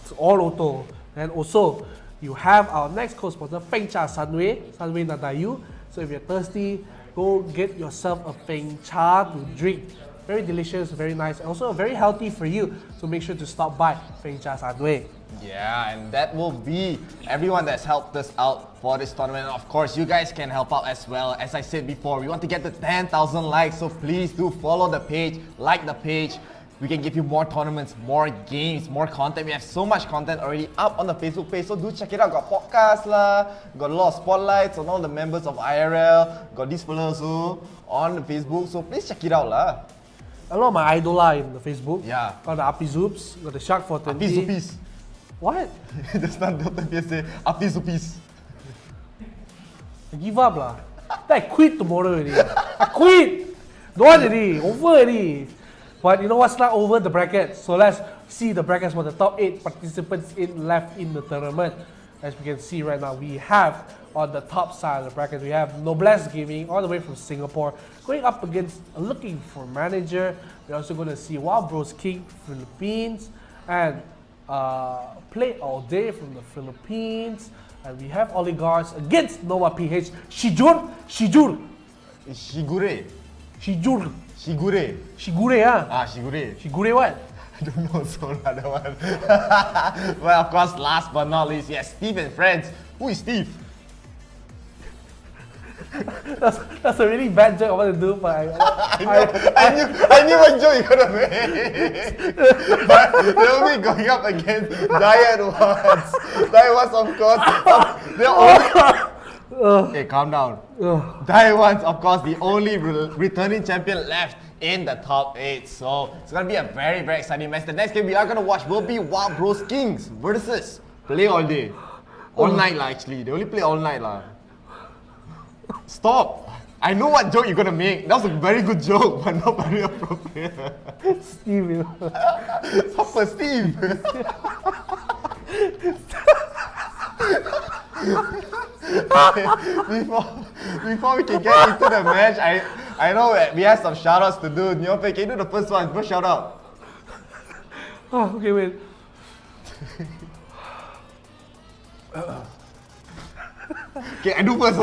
it's all auto. And also, you have our next co-sponsor, Feng Cha Sunway Nadayu. So if you're thirsty, go get yourself a Feng Cha to drink. Very delicious, very nice, also very healthy for you. So make sure to stop by Feng Cha Sunway. Yeah, and that will be everyone that's helped us out for this tournament. And of course, you guys can help out as well. As I said before, we want to get to 10,000 likes, so please do follow the page, like the page. We can give you more tournaments, more games, more content. We have so much content already up on the Facebook page, so do check it out. Got podcasts lah, got a lot of spotlights on all the members of IRL, got this fella also on the Facebook, so please check it out lah. A lot of my idola in the Facebook. Yeah. Got the Api Zoops, got the Shark 420. Api Zoopis. What? That's not D.R.Fierce say. Api Zoopis. I give up lah. Then I quit tomorrow already. I quit! Don't want already, over already. But you know what's not over? The brackets. So let's see the brackets for the top 8 participants left in the tournament. As we can see right now, we have on the top side of the bracket, we have Noblesse Gaming all the way from Singapore going up against Looking for Manager. We're also going to see Wild Bros King Philippines and Play All Day from the Philippines. And we have Oligarchs against Nova PH. Shigure. Shigure. Shigure, ah. Ah, Shigure. Shigure what? I don't know, so another one. Well, of course, last but not least, yes, Steve and friends. Who is Steve? That's a really bad joke I want to do, but I knew what joke you're gonna make. But they'll be going up against Diet Ones. Diet Ones, of course. They're only. Hey, calm down. Diet Ones, of course, the only returning champion left in the top 8. So it's gonna be a very, very exciting match. The next game we are gonna watch will be Wild Bros Kings versus Play All Day. All night lah, actually. They only play all night lah. Stop! I know what joke you're gonna make. That was a very good joke, but not very appropriate. Steve, you know. Stop, Steve! Before we can get into the match, I know we have some shoutouts to do. NeonFaith, can you do the first one? First shout out. Oh, okay, wait. Okay, I do first.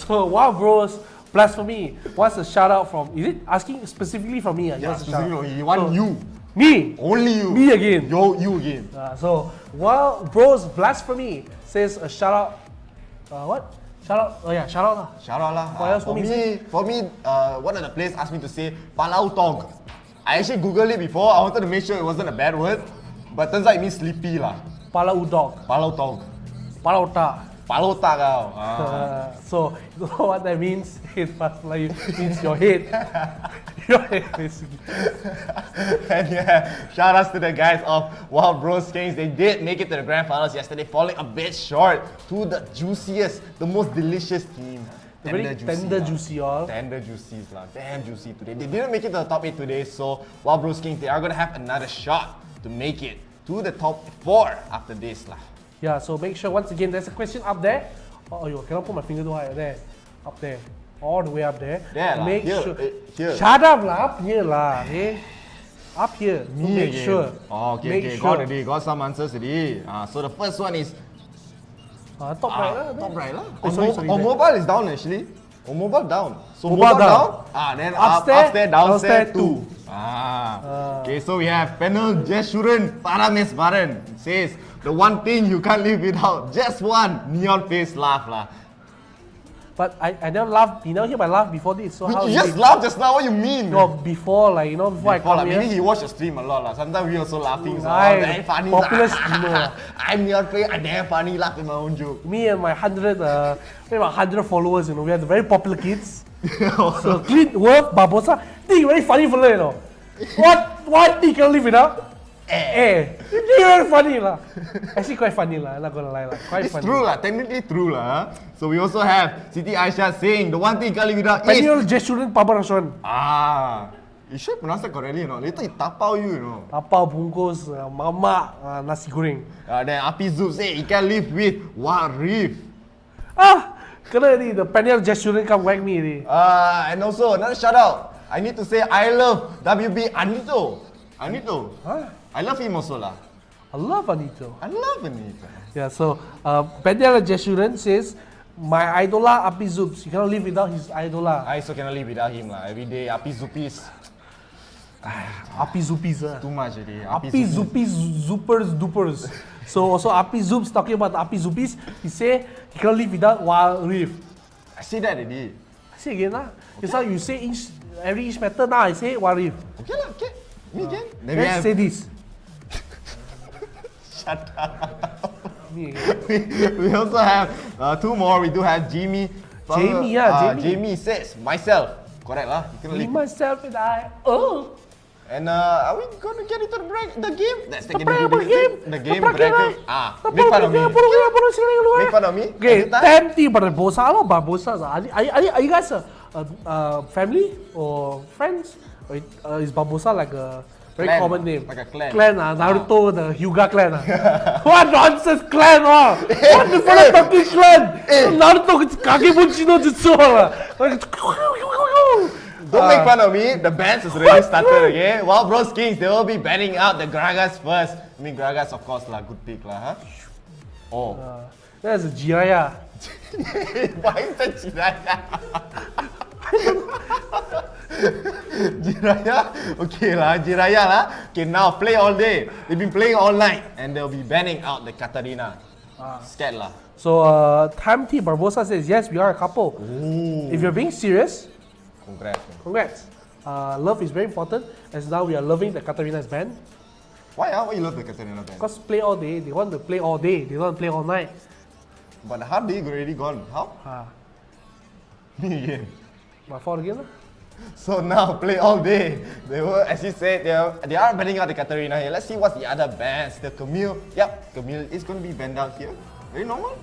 So, Wild Bros Blasphemy wants a shout out from. Is it asking specifically from me? Yeah, specifically. He wants you. Me? Only you. Me again. You again. So, Wild Bros Blasphemy says a shout out. What? Shout out. Oh yeah, shout out lah. Shout out lah. What else For me, one of the players asked me to say Palau Tog. I actually googled it before. I wanted to make sure it wasn't a bad word, but turns out it means sleepy lah. Palau Dog. Palau Tog. Palauta. Palauta kau. So, you know what that means? It means your head. Your head, basically. And yeah, shout outs to the guys of Wild Bros Kings. They did make it to the grand finals yesterday, falling a bit short to the juiciest, the most delicious team. Tender juicy all. Tender juicies lah. Damn juicy today. They didn't make it to the top 8 today, so Wild Bros Kings, they are gonna have another shot to make it to the top 4 after this lah. Yeah, so make sure, once again, there's a question up there. Oh, you cannot put my finger too high. There. Up there. All the way up there. There make lah. sure. Here. Shut up lah. Up here lah. Okay? Up here. So Me make again. sure. Oh, okay, make okay. Sure. Got some answers already. So the first one is top right lah. top right lah. Sorry, On mobile is down actually. On mobile down. So Mobile down. Then Upstairs, downstairs 2. 2. Okay, so we have panel Jeshuran Parames Baran says the one thing you can't live without, just one NeonFaith laugh lah. But I never laughed. You never hear my laugh before this. So how You just laughed just now. What you mean? No, before like before I come here. Maybe he watched the stream a lot lah. Sometimes we also laughing. So Right. very funny. Popular streamer. I'm NeonFaith. I'm damn funny. Laugh at my own joke. Me and my 100 followers, we are the very popular kids. So Clint, Worth, Barbosa, think very funny fella, you know. What thing can live without? Very funny lah. Actually quite funny lah, I'm not gonna lie lah. Quite It's funny. true lah, technically true lah. So we also have Siti Aisha saying the one thing you can't live without is... Penny Jeshuran Pabaraswan. You should pronounce that correctly, you know. Later he tapau you, you know. Tapau bungkus mamak nasi goreng. Then Api Zoop say he can live with Warif. Kena ni, the panel just shouldn't come whack me ni. And also another shout out. I need to say I love WB Anito. Huh? I love him also lah. I love Anito. Yeah, so Pandela Jesuran says, my idola Api Zoops. You cannot live without his idola. I also cannot live without him lah. Every day Api Zoopis. Api Zoopis. Too much already. Api Zoopis, Zoopers, Doopers. So also Api Zoops talking about Api Zoopis. He say he cannot live without Warif. I say that already. I say again lah. Just now you say every each matter. Now I say Warif. Okay lah, okay. Me again. Let's say this. Shut up. we also have two more. We do have Jamie. Jamie says myself. Correct lah. Me, myself, and I. And are we going to get into the game? Let's take it into the game. Make fun of me. Make fun of me. Okay, empty Barbosa. I love Barbosa. Are you guys family or friends? Or is Barbosa like a very clan, common name? Like a clan. Naruto, the Hyuga clan. What nonsense clan? What the fuck talking clan? Naruto Kagebuchi no Jutsu. Don't make fun of me. The bans has already started, okay? Wild Bros Kings, they will be banning out the Gragas first. I mean, Gragas, of course, lah. Good pick, lah, huh? That's a Jiraiya. Why is that Jiraiya? Jiraiya? Okay, lah. Jiraiya, lah. Okay, now play all day. They've been playing all night. And they'll be banning out the Katarina. Scared, lah. So, Time T Barbosa says, yes, we are a couple. If you're being serious, Congrats. Love is very important, as now we are loving the Katarina's band. Why you love the Katarina band? Because play all day, they want to play all day, they don't want to play all night. But the hard day already gone. How? Me again. My fault again? So now play all day. They were, as you said, they are banning out the Katarina here. Let's see what's the other bands. The Camille. Yep, Camille is going to be banned out here. Very normal.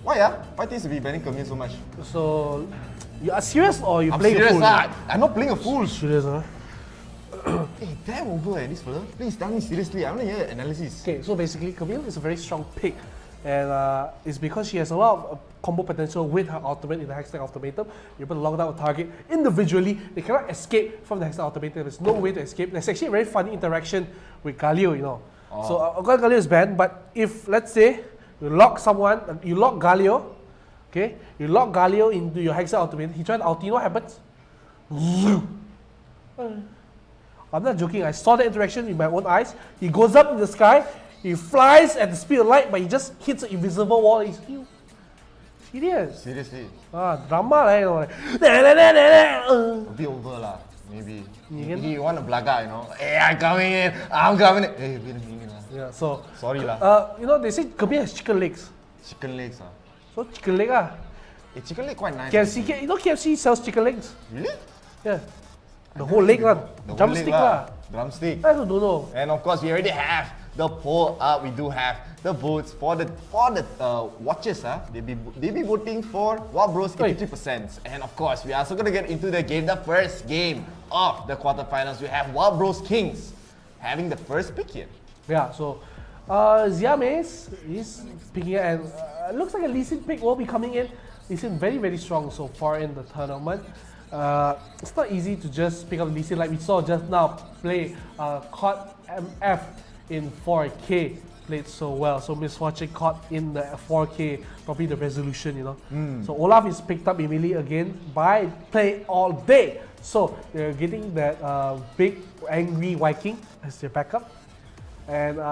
Why Why things to be banning Camille so much? So, you are serious or you playing a fool? I'm not playing a fool. Serious, huh? Hey, damn over this fella. Please tell me seriously. I want to hear analysis. Okay, so basically, Camille is a very strong pick. And it's because she has a lot of combo potential with her ultimate in the Hextech Ultimatum. You're able to lock down a target individually. They cannot escape from the Hextech Ultimatum. There's no way to escape. There's actually a very funny interaction with Galio, you know. So, of course, Galio is banned, but if, let's say, you lock someone, you lock Galio, okay? You lock Galio into your Hextech Ultimate. He tried to ulti, what happens? I'm not joking, I saw the interaction with my own eyes. He goes up in the sky, he flies at the speed of light, but he just hits an invisible wall. He's serious. Seriously? Drama lah, you know. A bit over lah, maybe. You want to blaga, you know. Hey, I'm coming in. Hey, wait a minute lah. Yeah, so. Sorry lah. You know, they say Camille has chicken legs. Chicken legs So chicken leg ah. Chicken leg quite nice. KFC, you know KFC sells chicken legs? Really? Yeah. The whole leg lah. Drumstick lah. Drumstick. I don't know. And of course, we already have the poll up. We do have the votes for the watchers. They be voting for Wild Bros 83%. And of course, we are also gonna get into the game, the first game of the quarterfinals. We have Wild Bros Kings having the first pick here. Yeah. So. Ziames is picking it, and looks like a Lee Sin pick will be coming in. Lee Sin very, very strong so far in the tournament. It's not easy to just pick up Lee Sin like we saw just now play caught MF in 4K. Played so well. So Miss Watching caught in the 4K, probably the resolution, you know. So Olaf is picked up immediately again by Play All Day. So they're getting that big angry Viking as their backup. And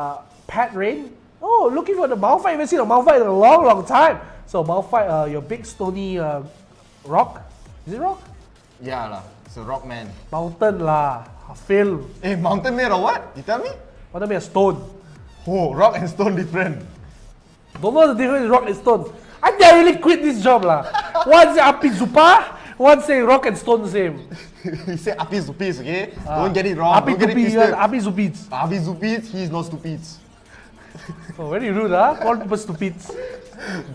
Pat Rain, looking for the Malphite. I haven't seen a Malphite in a long, long time. So Malphite, your big stony rock. Is it rock? Yeah lah, it's a rock man. Mountain lah, Phil. Hey, mountain made of what? You tell me? Mountain made of stone. Oh, rock and stone different. Don't know the difference in rock and stone. I think I really quit this job lah. One say Api Zupa, one say rock and stone same. He said Api Zupis, okay? Don't get it wrong. Api Zupits. Api Zupits, he's not stupids. Oh, very rude, huh? Call people stupids.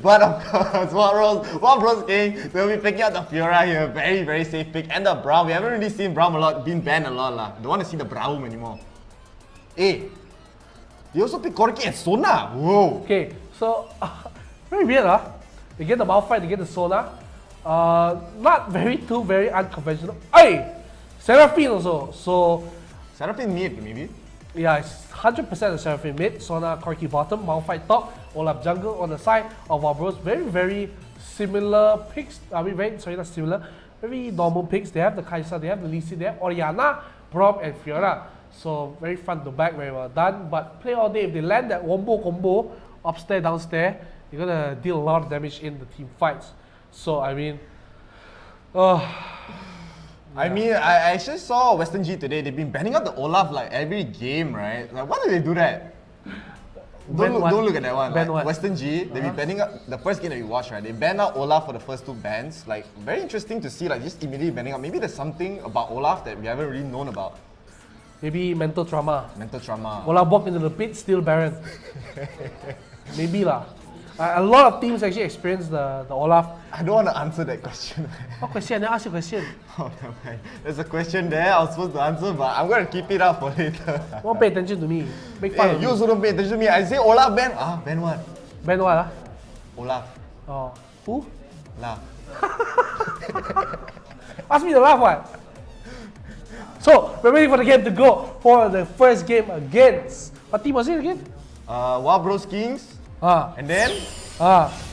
But of course, Wild Bros King will be picking up the Fiora here. Very, very safe pick. And the Braum. We haven't really seen Braum a lot, been banned a lot lah. Don't want to see the Braum anymore. Hey, they also pick Corki and Sona. Whoa. Okay, so very weird, huh? They get the Malphite, they get the Sona. Not very unconventional. Hey, Seraphine also. So Seraphine mid maybe. Yeah, it's 100% a Seraphine mid. Sona, Corki bottom, Malphite top, Olaf jungle on the side of our bros. Very similar picks. I mean, not similar. Very normal picks. They have the Kai'Sa, they have the Lee Sin, they have Orianna, Braum, and Fiora. So very front to back, very well done. But play all day. If they land that wombo combo upstairs, downstairs, you're gonna deal a lot of damage in the team fights. So I mean, I mean, I actually saw Western G today. They've been banning out the Olaf like every game, right? Like, why do they do that? Don't look at that one. Like, Western G, they've been banning out the first game that we watched, right? They banned out Olaf for the first 2 bans. Like, very interesting to see, like, just immediately banning out. Maybe there's something about Olaf that we haven't really known about. Maybe mental trauma. Mental trauma. Olaf walked into the pit, still Baron. Maybe lah. A lot of teams actually experience the Olaf. I don't want to answer that question. What question? I never asked you a question. Oh, never mind. There's a question there I was supposed to answer, but I'm going to keep it up for later. Don't pay attention to me. Make fun of you me. also don't pay attention to me. I say Olaf ban. Ban what? Ban what? Olaf. Oh. Who? Laugh. Ask me to laugh what? So, we're waiting for the game to go for the first game against... What team was it again? Wild Bros Kings. And then?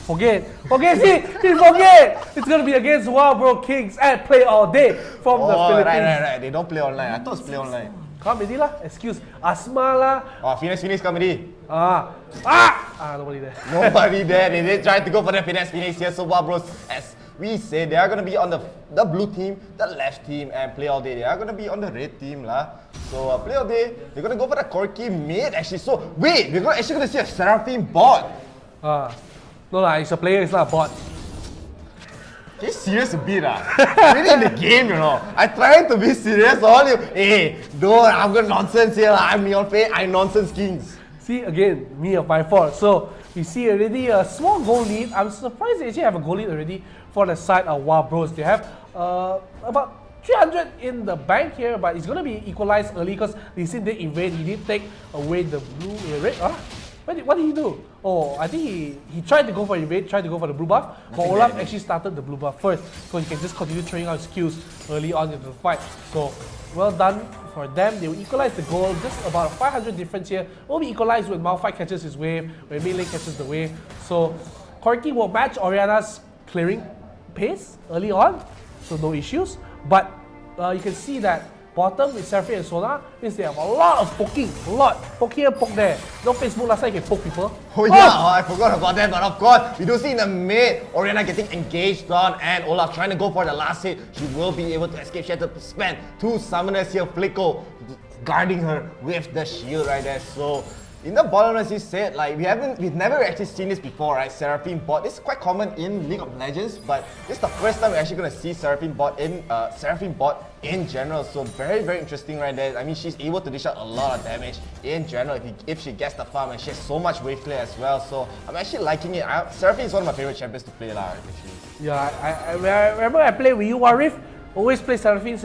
Forget. See, forget! It's gonna be against Wild Bro Kings at Play All Day from the Philippines. Right. They don't play online. I thought it's play online. Come already lah. Excuse. Asma lah. Finesse come already. Nobody there. Nobody there. They did try to go for the finesse here. So Wild Bros, as we say, they are gonna be on the blue team, the left team, and Play All Day. They are gonna be on the red team lah. So Play All Day, they're gonna go for the Corki mid actually. So wait, we're actually gonna see a Seraphine bot. No lah, it's a player, it's not a bot. Are you serious a bit really in the game, you know. I tried to be serious all you. Hey, don't, I'm going nonsense here. I'm NeonFaith, I'm Nonsense Kings. See again, me of my fault. So we see already a small goal lead. I'm surprised they actually have a goal lead already for the side of Wild Bros. They have about 300 in the bank here, but it's going to be equalized early because Lee Sin did invade. He did take away the blue red. What did he do? Oh, I think he tried to go for invade, tried to go for the blue buff, but Olaf actually started the blue buff first, so he can just continue throwing out skills early on into the fight. So well done for them. They will equalize the goal. Just about 500 difference here. Will be equalized when Malphite catches his wave, when Melee catches the wave. So Corki will match Orianna's clearing pace early on, so no issues. But you can see that bottom with Seraphine and Sona means they have a lot of poking. Poke here, poke there. No Facebook last time you can poke people. Oh yeah, I forgot about that. But of course, we do see in the mid, Orianna getting engaged on and Olaf trying to go for the last hit. She will be able to escape. She had to spend 2 summoners here, Flicko guarding her with the shield right there. So in the bottom, as you said, like we've never actually seen this before, right? Seraphine bot. This is quite common in League of Legends, but this is the first time we're actually gonna see Seraphine bot in general. So very interesting right there. I mean, she's able to dish out a lot of damage in general if she gets the farm, and she has so much wave clear as well. So I'm actually liking it. Seraphine is one of my favorite champions to play lah. Actually. Yeah, I remember I played with you, Warif. Always play Seraphine.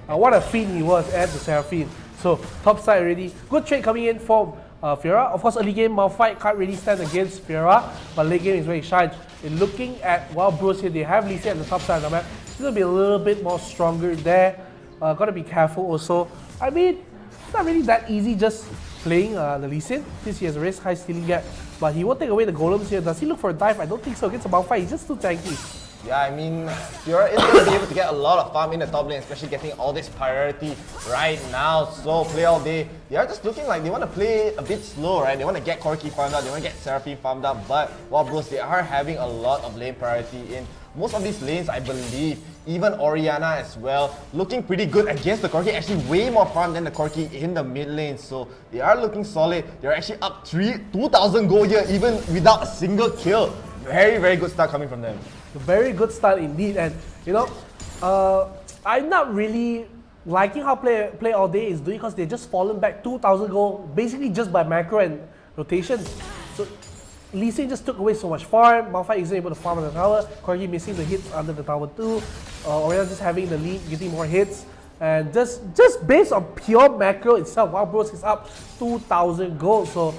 What a fiend he was at the Seraphine. So top side already. Good trade coming in from Fiora. Of course, early game Malphite can't really stand against Fiora, but late game is where he shines. In looking at Wild Bros here, they have Lee Sin at the top side of the map. He's gonna be a little bit more stronger there. Gotta be careful also. I mean, it's not really that easy just playing the Lee Sin since he has a raised high stealing gap. But he won't take away the golems here. Does he look for a dive? I don't think so. Against a Malphite, he's just too tanky. Yeah, I mean, Fiora is going to be able to get a lot of farm in the top lane, especially getting all this priority right now. So Play All Day, they are just looking like they want to play a bit slow, right? They want to get Corki farmed up, they want to get Seraphine farmed up, but Wild Bros, they are having a lot of lane priority in most of these lanes, I believe. Even Orianna as well, looking pretty good against the Corki, actually way more farm than the Corki in the mid lane. So they are looking solid. They're actually up 2,000 gold here, even without a single kill. Very good start coming from them. A very good start indeed, and you know, I'm not really liking how Play All Day is doing because they just fallen back 2,000 gold basically just by macro and rotation. So Lee Sin just took away so much farm. Malphite isn't able to farm on the tower. Corgi missing the hits under the tower too. Oriana just having the lead, getting more hits. And just based on pure macro itself, Wild Bros is up 2,000 gold. So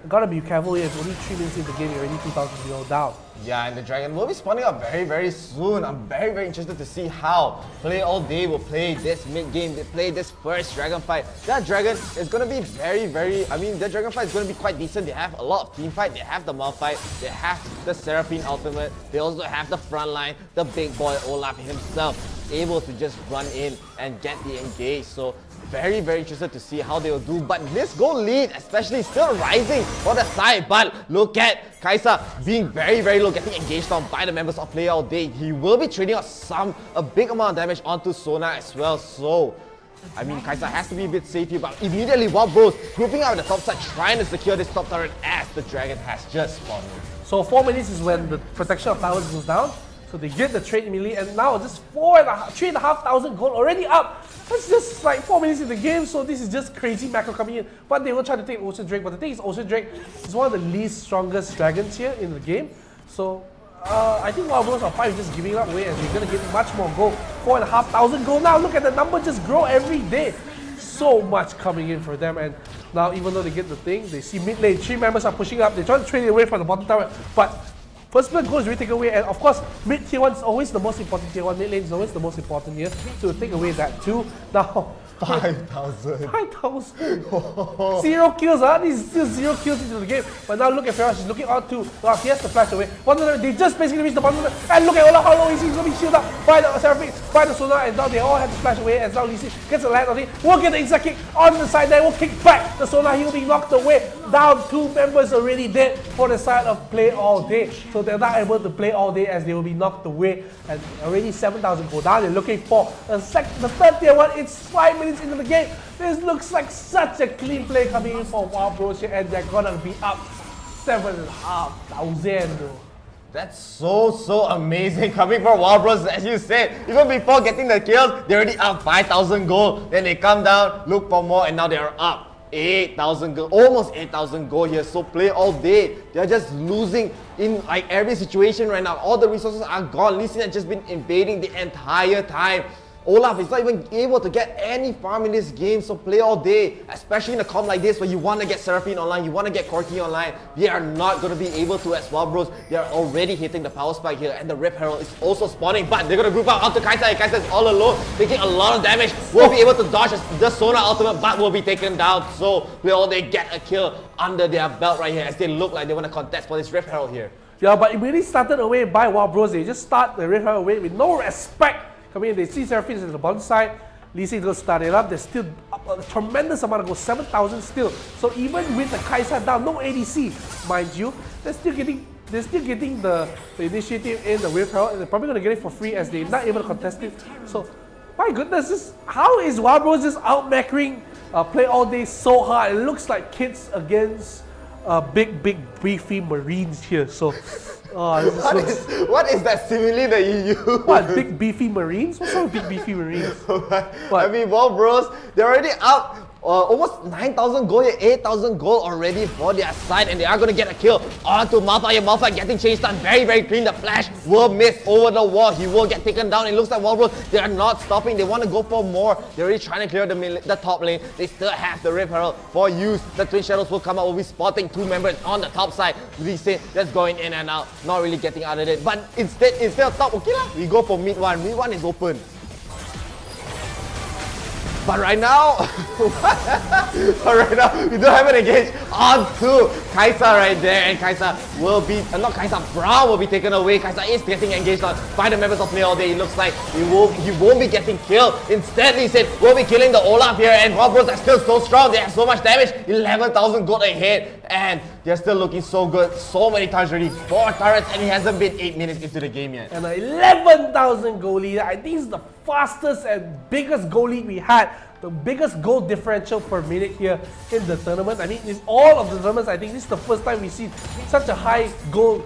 gotta be careful here. It's only 3 minutes in the game, you're already 2,000 gold down. Yeah, and the Dragon will be spawning up very, very soon. I'm very, very interested to see how Play All Day will play this mid-game. They play this first Dragon fight. That Dragon is going to be very, very... I mean, that Dragon fight is going to be quite decent. They have a lot of team fight. They have the Malphite. They have the Seraphine ultimate. They also have the front line, the big boy Olaf himself, able to just run in and get the engage. So very, very interested to see how they will do. But this goal lead, especially, still rising for the side. But look at Kaisa being very, very low, getting engaged on by the members of Play All Day. He will be trading out a big amount of damage onto Sona as well. So, I mean, Kaisa has to be a bit safe here. But immediately, Wild Bros grouping out at the top side, trying to secure this top turret as the Dragon has just spawned in. So 4 minutes is when the protection of towers goes down. So they get the trade immediately, and now just 3,500 gold already up. That's just like 4 minutes in the game, so this is just crazy macro coming in. But they will try to take Ocean Drake, but the thing is Ocean Drake is one of the least strongest dragons here in the game. So I think Wild Bros are fine with just giving up away, and they're going to get much more gold. 4,500 gold now. Look at the number just grow every day. So much coming in for them, and now even though they get the thing, they see mid lane, 3 members are pushing up. They try to trade it away from the bottom tower, but first blood goal is really taken away, and of course, mid tier 1 is always the most important tier 1, mid lane is always the most important here, so take away that too. Now, 5,000. 5,000. 0 kills, this is still 0 kills into the game. But now look at Ferraz, he's looking out too. Wow, he has to flash away. They just basically reached the bottom, and look at Olaf, how low is he? He's going to be shielded up by the Seraphine, by the Sona, and now they all have to flash away, as now Lee Sin gets a land on it. We'll get the inside kick on the side there, we'll kick back the Sona, he'll be knocked away. Down, 2 members already dead for the side of Play All Day. So they're not able to play all day as they will be knocked away. And already 7,000 go down. They're looking for the third tier 1. It's 5 minutes into the game. This looks like such a clean play coming in for Wild Bros here, and they're gonna be up 7,500. That's so amazing coming from Wild Bros, as you said. Even before getting the kills, they're already up 5,000 gold. Then they come down, look for more, and now they're up 8,000 gold, almost 8,000 gold here. So Play All Day, they're just losing in like every situation right now. All the resources are gone. Lee Sin has just been invading the entire time. Olaf is not even able to get any farm in this game, so Play All Day, especially in a comp like this where you want to get Seraphine online, you want to get Corki online, they are not going to be able to as Wild Bros. They are already hitting the power spike here, and the Rift Herald is also spawning, but they're going to group out onto Kaisa, and Kaisa is all alone, taking a lot of damage. Will be able to dodge the Sona ultimate, but will be taken down, so Play All Day get a kill under their belt right here as they look like they want to contest for this Rift Herald here. Yeah, but it really started away by Wild Bros. They just start the Rift Herald away with no respect. Coming in, they see Seraphine at the bottom side. Lee Sin will start it up. There's still a tremendous amount of gold, 7,000 still. So even with the Kaisa down, no ADC, mind you, they're still getting the initiative in the Rift Herald, and they're probably gonna get it for free as they're not able to contest it. So my goodness, how is Wild Bros just out macroing Play All Day so hard? It looks like kids against big beefy Marines here. So. What is that simile that you use? What, big beefy Marines? What's wrong with big beefy Marines? I mean, Wild Bros, they're already up almost 9,000 gold here, 8,000 gold already for their side, and they are going to get a kill onto Malphite. Malphite getting chased down very clean. The flash will miss over the wall. He will get taken down. It looks like Wild Bros, they are not stopping. They want to go for more. They're already trying to clear the top lane. They still have the Rift Herald for use. The Twin Shadows will come out. Will be spotting 2 members on the top side. Lee Sin just going in and out, not really getting out of it. But instead of top, okay lah, we go for mid 1. Mid 1 is open. But right now, we don't have an engage onto Kaisa right there, and Kaisa will be, Brown will be taken away. Kaisa is getting engaged on by the members of Play All Day. It looks like he won't be getting killed. Instead, Lee Sin will be killing the Olaf here, and Wild Bros are still so strong. They have so much damage, 11,000 gold ahead, and they're still looking so good. So many times already, 4 turrets, and it hasn't been 8 minutes into the game yet. And 11,000 goal lead. I think it's the fastest and biggest goal lead we had. The biggest goal differential per minute here in the tournament. I mean, in all of the tournaments, I think this is the first time we've seen such a high goal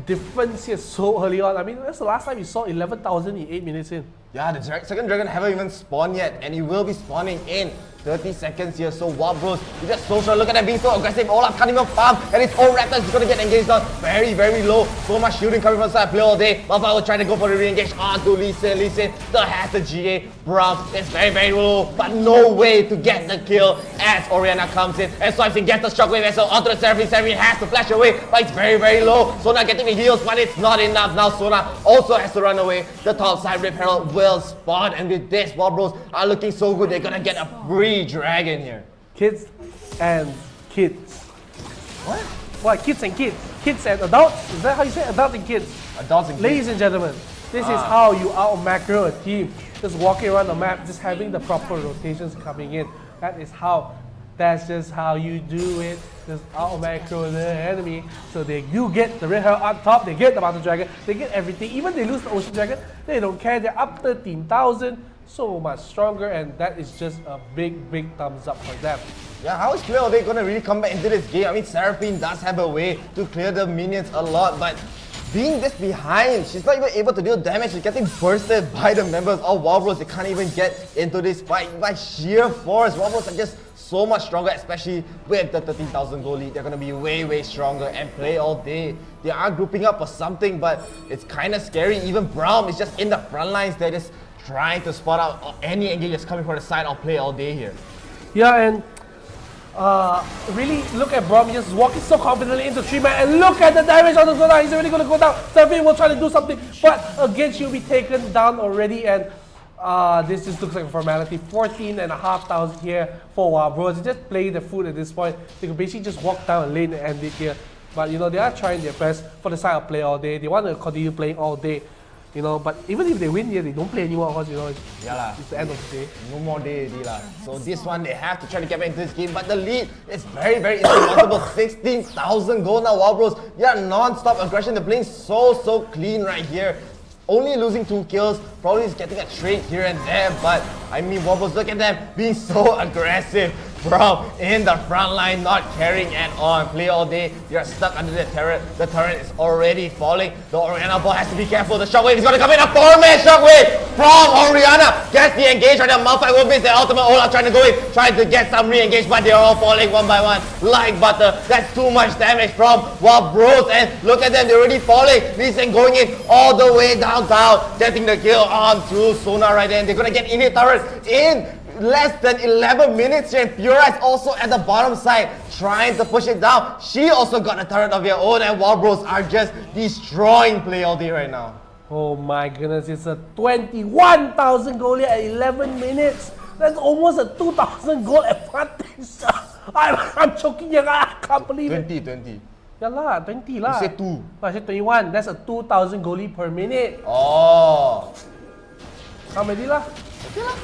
difference here so early on. I mean, that's the last time we saw 11,000 in 8 minutes in. Yeah, the second dragon haven't even spawned yet, and it will be spawning in 30 seconds here. So Wild Bros, you just so sure. Look at them being so aggressive. Olaf can't even farm, and his own Raptors is gonna get engaged on very, very low. So much shooting coming from side. Play all day. Malphite will try to go for the re-engage onto Lee Sin. Lee Sin still has the GA. Braum is very, very low, but no way to get the kill as Orianna comes in and swipes and gets the shockwave vessel onto the Seraphine. Seraphine has to flash away, but it's very, very low. Sona getting the heals, but it's not enough. Now Sona also has to run away. The top side Rip Herald will spawn, and with this, Wild Bros are looking so good. They're gonna get a free dragon here. Kids and kids. What? What? Kids and kids. Kids and adults? Is that how you say it? Adults and kids. Adults and kids. Ladies and gentlemen, this is how you out-macro a team. Just walking around the map, just having the proper rotations coming in. That's just how you do it. Just out-macro the enemy. So they do get the Red Herald on top, they get the Battle Dragon, they get everything. Even they lose the Ocean Dragon, they don't care. They're up 13,000. So much stronger, and that is just a big, big thumbs up for them. Yeah, how is Play All Day gonna really come back into this game? I mean, Seraphine does have a way to clear the minions a lot, but being this behind, she's not even able to deal damage. She's getting bursted by the members of Wild Bros. They can't even get into this fight by sheer force. Wild Bros are just so much stronger, especially with the 13,000 goal lead. They're gonna be way, way stronger and Play All Day. They are grouping up for something, but it's kind of scary. Even Braum is just in the front lines. They're just trying to spot out any engages coming from the side of Play All Day here. Yeah, and really look at Braum just walking so confidently into 3-man, and look at the damage on the Zona. He's already going to go down. Seraphine will try to do something, but again she'll be taken down already, and this just looks like a formality. 14,500 here for Wild Bros. They just play the food at this point. They could basically just walk down a lane and end it here. But you know, they are trying their best for the side of Play All Day. They want to continue playing all day. You know, but even if they win here, they don't play anymore because, you know, it's the end of the day. No more day, lah. So this one, they have to try to get back into this game, but the lead is very, very insurmountable. 16,000 gold now, Wild Bros. They are non-stop aggression. They're playing so clean right here. Only losing 2 kills, probably is getting a trade here and there, but I mean, Wild Bros, look at them being so aggressive. Bro, in the front line, not carrying at all. Play All Day, you're stuck under the turret. The turret is already falling. The Orianna ball has to be careful. The shockwave is going to come in. A 4-man shockwave from Orianna. Gets the engage on the Malphite will miss the ultimate. Olaf trying to go in, trying to get some re-engage, but they're all falling one by one like butter. That's too much damage from Wild Bros. And look at them, they're already falling. Lee Sin going in all the way downtown, getting the kill on to Sona right there. And they're going to get in the turret in less than 11 minutes here, and Fiora is also at the bottom side trying to push it down. She also got a turret of their own, and Wild Bros are just destroying Play All Day right now. Oh my goodness, it's a 21,000 goal at 11 minutes. That's almost a 2,000 goal advantage. I'm choking here, I can't believe it. 20. Yeah lah, 20 lah. You said 2. I said 21. That's a 2,000 goalie per minute. Oh. How many lah? Okay lah.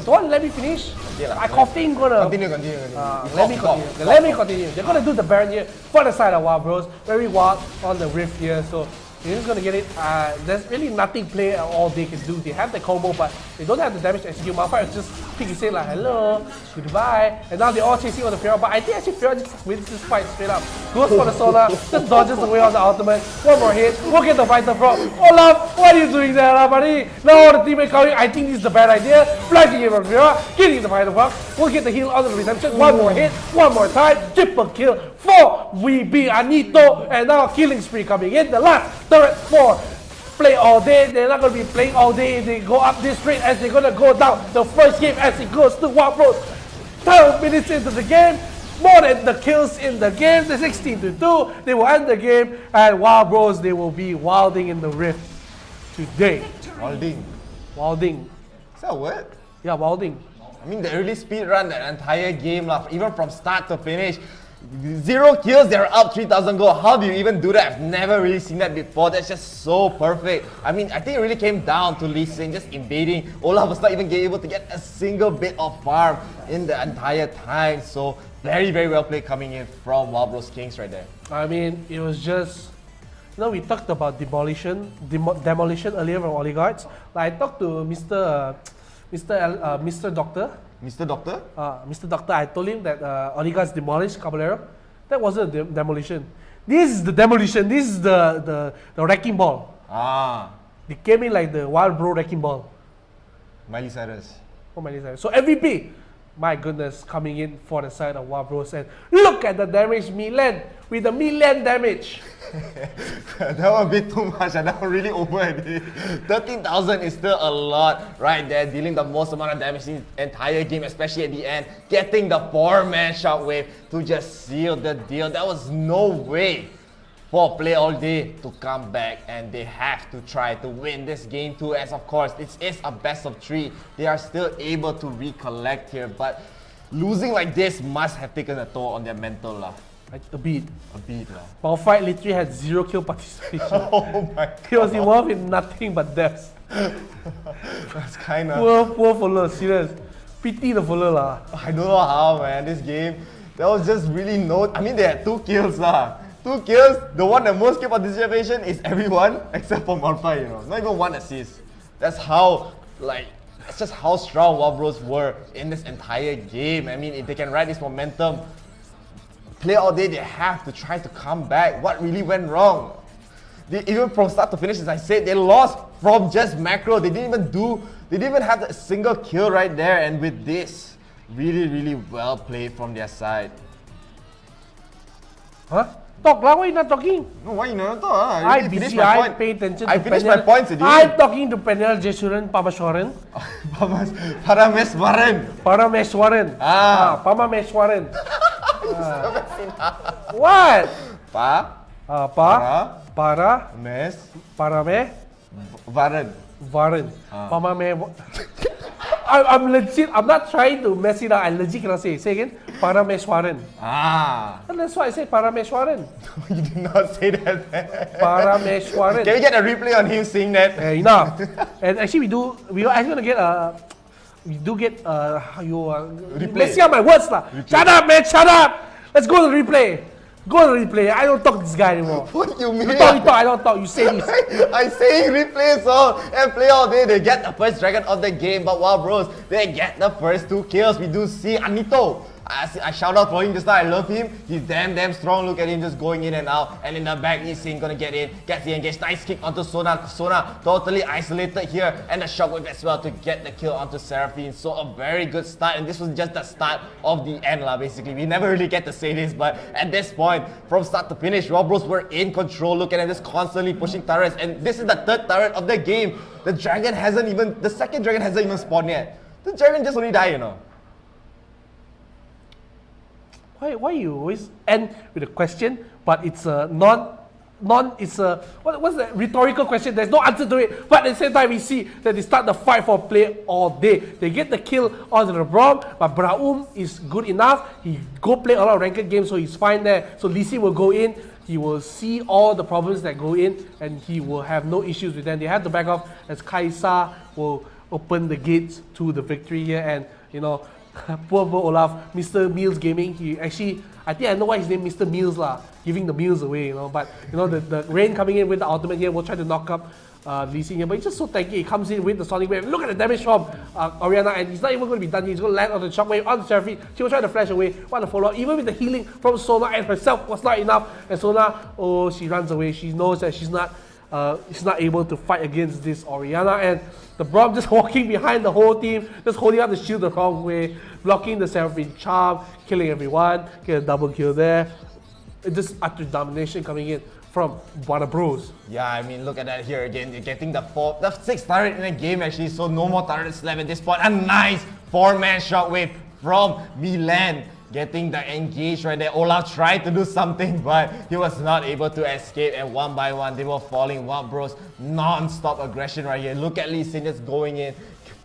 Don't let me finish. Okay lah. I coughing gonna. Continue. Let me continue. They're gonna do the Baron here for the side of Wild Bros. Very wild on the Rift here, so they're just gonna get it. There's really nothing Play All Day can do. They have the combo, but they don't have the damage to execute. Malphite is just picking say like hello, goodbye, and now they're all chasing on the Fiora. But I think actually Fiora just wins this fight straight up. Goes for the Sona, just dodges away on the ultimate. One more hit, we'll get the fighter from Olaf. What are you doing there, buddy? Now the teammate coming. I think this is the bad idea. Flashing it from Fiora, getting the fighter from. We'll get the heal on the redemption. One more hit, one more time, triple kill for VB Anito, and now killing spree coming in. The last turret for Play All Day. They're not going to be playing all day if they go up this straight, as they're going to go down the first game as it goes to Wild Bros. 12 minutes into the game, more than the kills in the game. The 16-2, they will end the game, and Wild Bros, they will be wilding in the Rift today. Wilding. Is that a word? Yeah, wilding. I mean, they really speed run that entire game, even from start to finish. 0 kills, they're up 3,000 gold. How do you even do that? I've never really seen that before. That's just so perfect. I mean, I think it really came down to Lee Sin just invading. Olaf was not even able to get a single bit of farm in the entire time. So very, very well played coming in from Wild Bros Kings right there. I mean, it was just, you know, we talked about demolition earlier from Oligarchs. Like I talked to Mr. Doctor. Mr. Doctor? Mr. Doctor, I told him that Oligarchs demolished Caballero. That wasn't a demolition. This is the demolition. This is the wrecking ball. They came in like the wild bro wrecking ball. Miley Cyrus. Oh, Miley Cyrus. So MVP, my goodness, coming in for the side of Wild Bros. And look at the damage, Milan, with the Milan damage. That was a bit too much. That was really over. 13,000 is still a lot right there, dealing the most amount of damage in the entire game, especially at the end. Getting the 4-man shockwave to just seal the deal. There was no way for Play All Day to come back, and they have to try to win this game too, as of course it is a best of 3. They are still able to recollect here, but losing like this must have taken a toll on their mental lah. Like a bit. A bit lah. Malphite literally had 0 kill participation. Oh my god. He was involved in nothing but deaths. That's kinda... Poor Fuller, serious. Pity the Fuller lah. I don't know how, man, this game, there was just really no... I mean, they had 2 kills lah. 2 kills, the one that most kill participation is everyone except for Malphite, you know. Not even 1 assist. That's how, like, that's just how strong Wild Bros were in this entire game. I mean, if they can ride this momentum, Play All Day, they have to try to come back. What really went wrong? Even from start to finish, as I said, they lost from just macro. They didn't even have a single kill right there. And with this, really, really well played from their side. Huh? Talk lah, why you not talking? No, why you not talk? I busy, I pay attention to I finished my points already. I'm talking to Penel Jesuran Pamaswaran. Parameswaran. Parameswaran. Parameswaran. What? Varan. I'm legit, I'm not trying to mess it up. I legit cannot say. Say again. Parameswaran. And that's why I say Parameswaran. You did not say that. Parameswaran. Can we get a replay on him saying that? Enough. And actually we are actually gonna get replay. Messing up my words lah. Shut up, man, shut up. Let's go to the replay. Go to the replay. I don't talk to this guy anymore. What you mean? You talk, I don't talk. You say this. I'm saying replay so and Play All Day. They get the first dragon of the game, but Wild Bros, they get the first 2 kills. We do see Anito. I shout out for him just now. I love him. He's damn strong. Look at him just going in and out. And in the back, he's gonna get in. Gets the engage. Nice kick onto Sona. Sona totally isolated here. And the shockwave as well to get the kill onto Seraphine. So a very good start. And this was just the start of the end lah, basically. We never really get to say this, but at this point, from start to finish, Wild Bros were in control. Look at them just constantly pushing turrets. And this is the 3rd turret of the game. The second dragon hasn't even spawned yet. The dragon just only died, you know. Why you always end with a question, but it's a it's a what's that rhetorical question? There's no answer to it. But at the same time, we see that they start the fight for Play All Day. They get the kill onto the Braum, but Braum is good enough. He go play a lot of ranked games, so he's fine there. So Lee Sin will go in. He will see all the problems that go in, and he will have no issues with them. They have to back off as Kaisa will open the gates to the victory here, and you know. Poor Olaf, Mr. Meals Gaming, he actually, I think I know why his name Mr. Meals lah, giving the meals away, you know, but you know, the Rain coming in with the ultimate here will try to knock up Lee Sin here, but he's just so tanky. He comes in with the Sonic Wave. Look at the damage from Orianna, and he's not even going to be done here. He's going to land on the Shockwave on the Seraphine. She will try to flash away. What a follow-up. Even with the healing from Sona and herself was not enough. And Sona, she runs away. She knows that she's not able to fight against this Orianna, and the Braum just walking behind the whole team, just holding up the shield the wrong way, blocking the Seraphine charm, killing everyone, get a double kill there. It's just utter domination coming in from Wild Bros. Yeah, I mean, look at that here again. You're getting the 6th turret in the game actually, so no more turrets left at this point. A nice 4-man shockwave from Milan. Getting the engage right there. Olaf tried to do something, but he was not able to escape. And one by one, they were falling. Wild Bros non-stop aggression right here. Look at Lee Sin just going in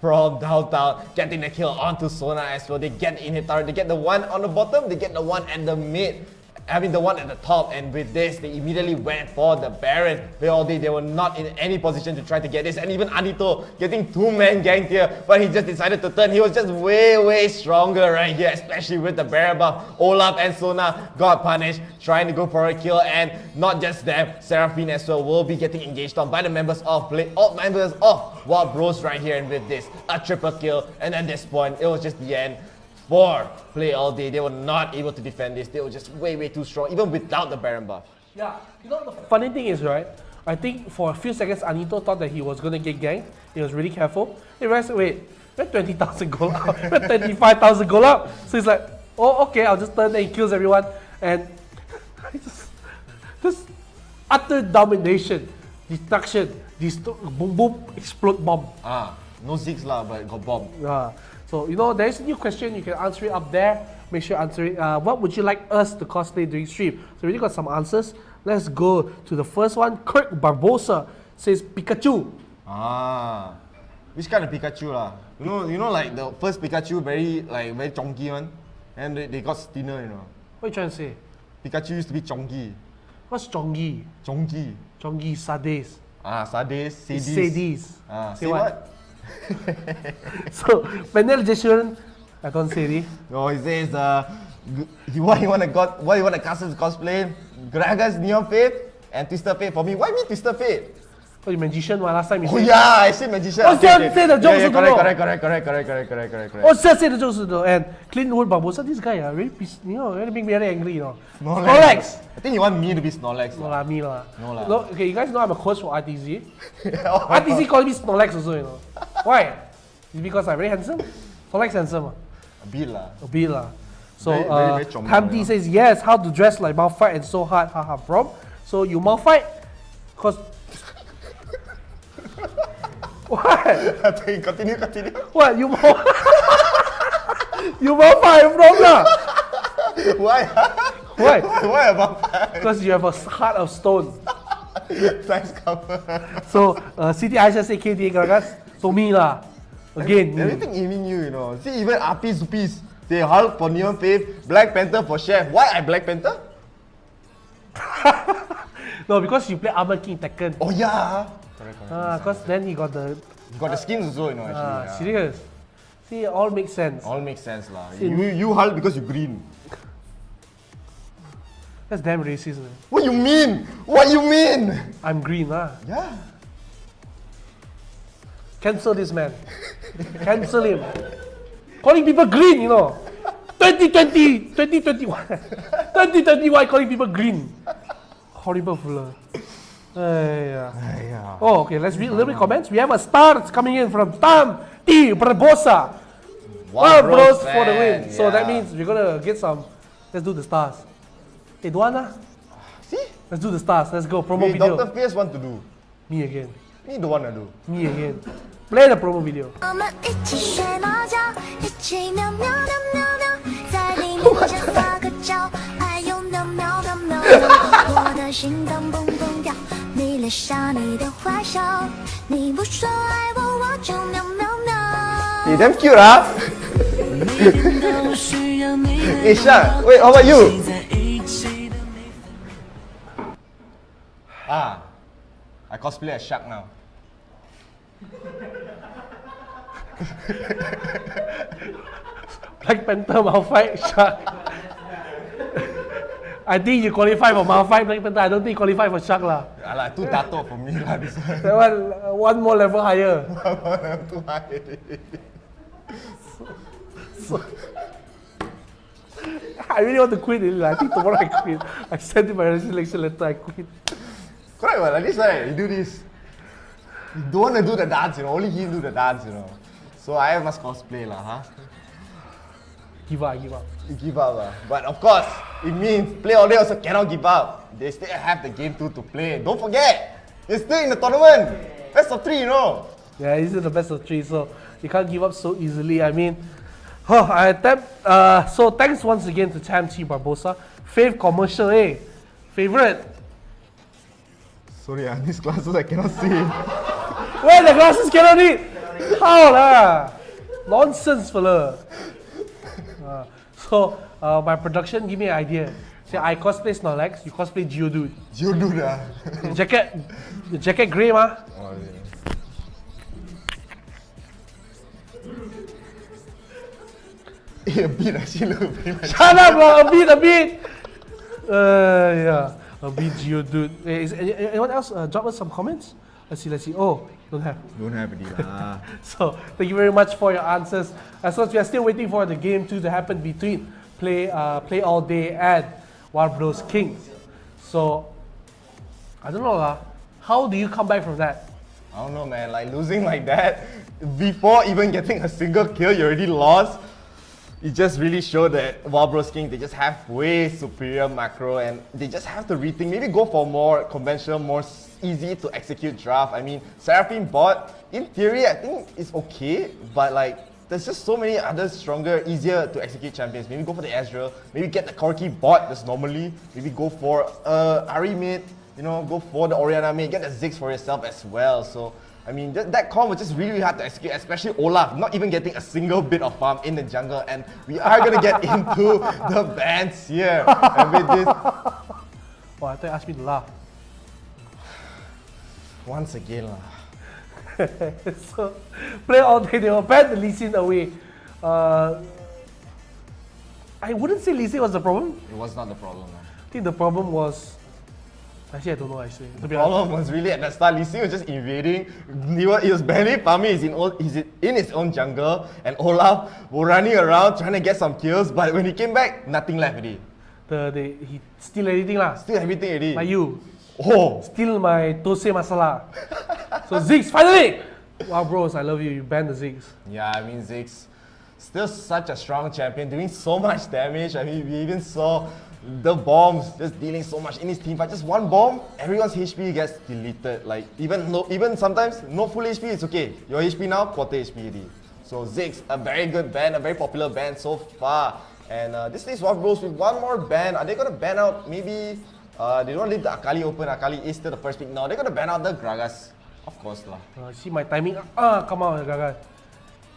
from downtown, getting the kill onto Sona as well. They get the inhib turret. They get the one on the bottom. They get the one at the mid. The one at the top, and with this, they immediately went for the Baron. They were not in any position to try to get this, and even Anito getting 2-man ganked here, but he just decided to turn. He was just way stronger right here, especially with the Baron buff. Olaf and Sona got punished, trying to go for a kill, and not just them, Seraphine as well will be getting engaged on by the members of Wild Bros right here, and with this, a triple kill, and at this point, it was just the end. For Play All Day, they were not able to defend this. They were just way too strong, even without the Baron buff. Yeah, you know the funny thing is, right? I think for a few seconds, Anito thought that he was going to get ganked. He was really careful. He realized, wait, we're 20,000 gold up. We're 25,000 gold up. So he's like, oh, okay, I'll just turn and he kills everyone. And just utter domination, destruction, boom, boom, explode bomb. No zigs lah, but got bomb. So, you know, there's a new question. You can answer it up there. Make sure you answer it. What would you like us to cosplay during stream? So we already got some answers. Let's go to the first one. Kirk Barbosa says Pikachu. Which kind of Pikachu lah? You know, like the first Pikachu, very chonky one, and they got thinner, you know. What are you trying to say? Pikachu used to be chonky. What's chonky? Chonky. Chonky, Sades. Sades, Sadies. Sadies. Say what? So, penalization, I don't say it. No, he says, what you want to cosplay? Gragas, NeonFaith, and Twisted Fate for me. Why me Twisted Fate? Oh, you magician one last time you said. Oh yeah, I said magician. Oh, okay. Say the jokes. Correct. Oh, say the jokes. And Clintwood Barbosa, this guy, really make me very angry, you know. Snorlax. I think you want me to be Snorlax. No lah, me lah. No lah. No, okay, you guys know I'm a coach for RTZ. RTZ calls me Snorlax also, you know. Why? It's because I'm very handsome. Snorlax handsome. A bit lah. So, Tamti says, yes, how to dress like Malphite and so hard, haha, from. So, you Malphite? Because... What? Continue. What? You Malphite from lah? Why? Why a Malphite? Because you have a heart of stone. Nice cover. So, Siti Aisha say KTA Gragas. So, me lah. Again, everything aiming you know. See, even RP Zupis. They Hulk for NeonFaith, Black Panther for Chef. Why I Black Panther? No, because you play Armor King Tekken. Oh yeah. Correct. Because then he got the skins also, you know. Actually. Serious. See, it all makes sense. All makes sense lah. You Hulk because you green. That's damn racist, man. What you mean? I'm green, lah. Yeah. Cancel this man. Cancel him. Calling people green, you know. 2020, 2021. 2021 calling people green. Horrible fooler. Oh, okay, let's read a little bit comments. We have a star that's coming in from Tam T. Barbosa. Wild Bros for the win. So that means we're gonna get some. Let's do the stars. Hey, Duana. See? Let's do the stars. Let's go. Promo video. D.R.Fierce want to do. Me again. Me don't wanna do. Me again. Play the promo video. Hey, damn cute, huh? Hey, Shaq, wait, how about you? I cosplay as Shaq now. Black Panther, Malphite, Shark. I think you qualify for Malphite, Black Panther. I don't think you qualify for Shark lah. Alah, too tato for me lah. This one. That one more level higher. One more level too high. So, I really want to quit it. I think tomorrow I quit. I sent in my resignation letter. I quit. Correct, well, at least right, you do this. You don't want to do the dance, you know. Only he do the dance, you know. So I must cosplay lah, huh? Give up. You give up lah. But of course, it means play all day also cannot give up. They still have the game 2 to play. Don't forget, you're still in the tournament. Best of 3, you know. Yeah, this is the best of 3, so you can't give up so easily. I mean, so thanks once again to Tam T. Barbosa. Fave commercial, favorite. Sorry, these glasses I cannot see. Where the glasses cannot read? How lah? Nonsense, fella. So, my production, give me an idea. Say, I cosplay Snorlax, you cosplay Geodude. Geodude, The jacket grey, ma? Oh, yeah. A bit actually look very much. Shut up, a bit. Yeah, a bit Geodude. Is anyone else drop us some comments? Let's see. Oh, don't have Already lah. So, thank you very much for your answers. As long as we are still waiting for the game 2 to happen between Play All Day and Wild Bros Kings. So, I don't know lah. How do you come back from that? I don't know, man. Like losing like that before even getting a single kill, you already lost. It just really showed that Wild Bros King, they just have way superior macro and they just have to rethink. Maybe go for more conventional, more easy to execute draft. I mean, Seraphine bot, in theory, I think it's okay, but like, there's just so many other stronger, easier to execute champions. Maybe go for the Ezreal, maybe get the Corki bot that's normally, maybe go for Ahri mid, you know, go for the Orianna mid, get the Ziggs for yourself as well. So, I mean, that comp was just really hard to execute, especially Olaf, not even getting a single bit of farm in the jungle. And we are going to get into the bans here. And with this... Oh, I thought you asked me to laugh. Once again lah. So, play all day, they will ban the Lee Sin away. I wouldn't say Lee Sin was the problem. It was not the problem. I think the problem was... Actually, I don't know actually. The problem was really at the start, Lee Sin was just invading. He was barely farming, he's in his own jungle, and Olaf was running around trying to get some kills, but when he came back, nothing left already. He steal everything lah. Steal everything already. Like you. Oh! Steal my Tose Masala. So Ziggs, finally! Wow bros, I love you, you banned the Ziggs. Yeah, I mean Ziggs, still such a strong champion, doing so much damage. I mean, we even saw the bombs just dealing so much in his team fight. Just one bomb, everyone's HP gets deleted. Like even sometimes no full HP, it's okay. Your HP now, quarter HP already. So Ziggs, a very good ban, a very popular ban so far. And this leaves Wild Bros with one more ban. Are they gonna ban out maybe? They don't leave the Akali open. Akali is still the first pick now. They're gonna ban out the Gragas, of course lah. See my timing. Come on, Gragas.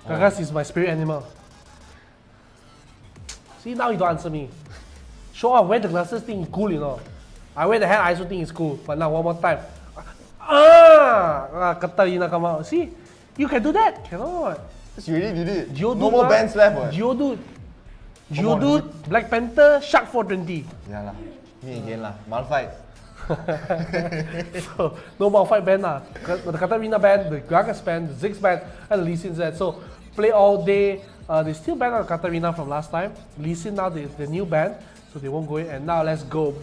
Gragas is my spirit animal. See, now you don't answer me. Show off, wear the glasses thing is cool, you know. I wear the hat, I also think it's cool. But now one more time. Katarina come out. See, you can do that. Cannot. You already did it. Geodude, no more bans left. What? Geodude, Black Panther, Shark 420. Yeah lah. Me again lah. Malphite. So, no Malphite ban lah. The Katarina ban, the Gragas ban, the Ziggs ban, and the Lee Sin ban. So, play all day. They still banned out Katarina from last time. Lee Sin now the new ban. So they won't go in, and now let's go.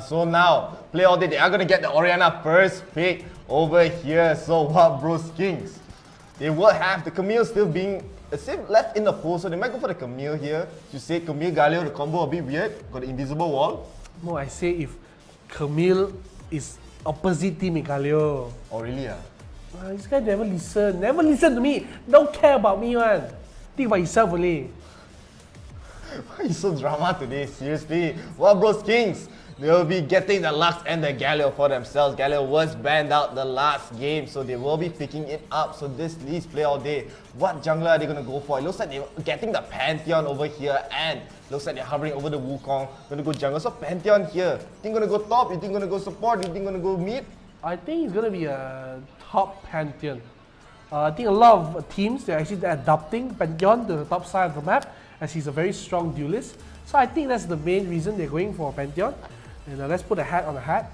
So now, play all day, they are going to get the Orianna first pick over here. So Wild Bros Kings, they will have the Camille still being left in the pool, so they might go for the Camille here. You say Camille, Galio, the combo a bit weird, got the invisible wall. No, I say if Camille is opposite team in Galio. Oh really? This guy never listen to me. Don't care about me, man. Think about yourself only. Why are you so drama today? Seriously. Wild Bros Kings, they will be getting the Lux and the Galio for themselves. Galio was banned out the last game, so they will be picking it up. So this leaves play all day. What jungler are they going to go for? It looks like they're getting the Pantheon over here, and looks like they're hovering over the Wukong. Going to go jungle. So Pantheon here. You think going to go top? You think going to go support? You think going to go mid? I think it's going to be a top Pantheon. I think a lot of teams, they're actually adopting Pantheon to the top side of the map, as he's a very strong duelist. So I think that's the main reason they're going for Pantheon. And let's put a hat on the hat.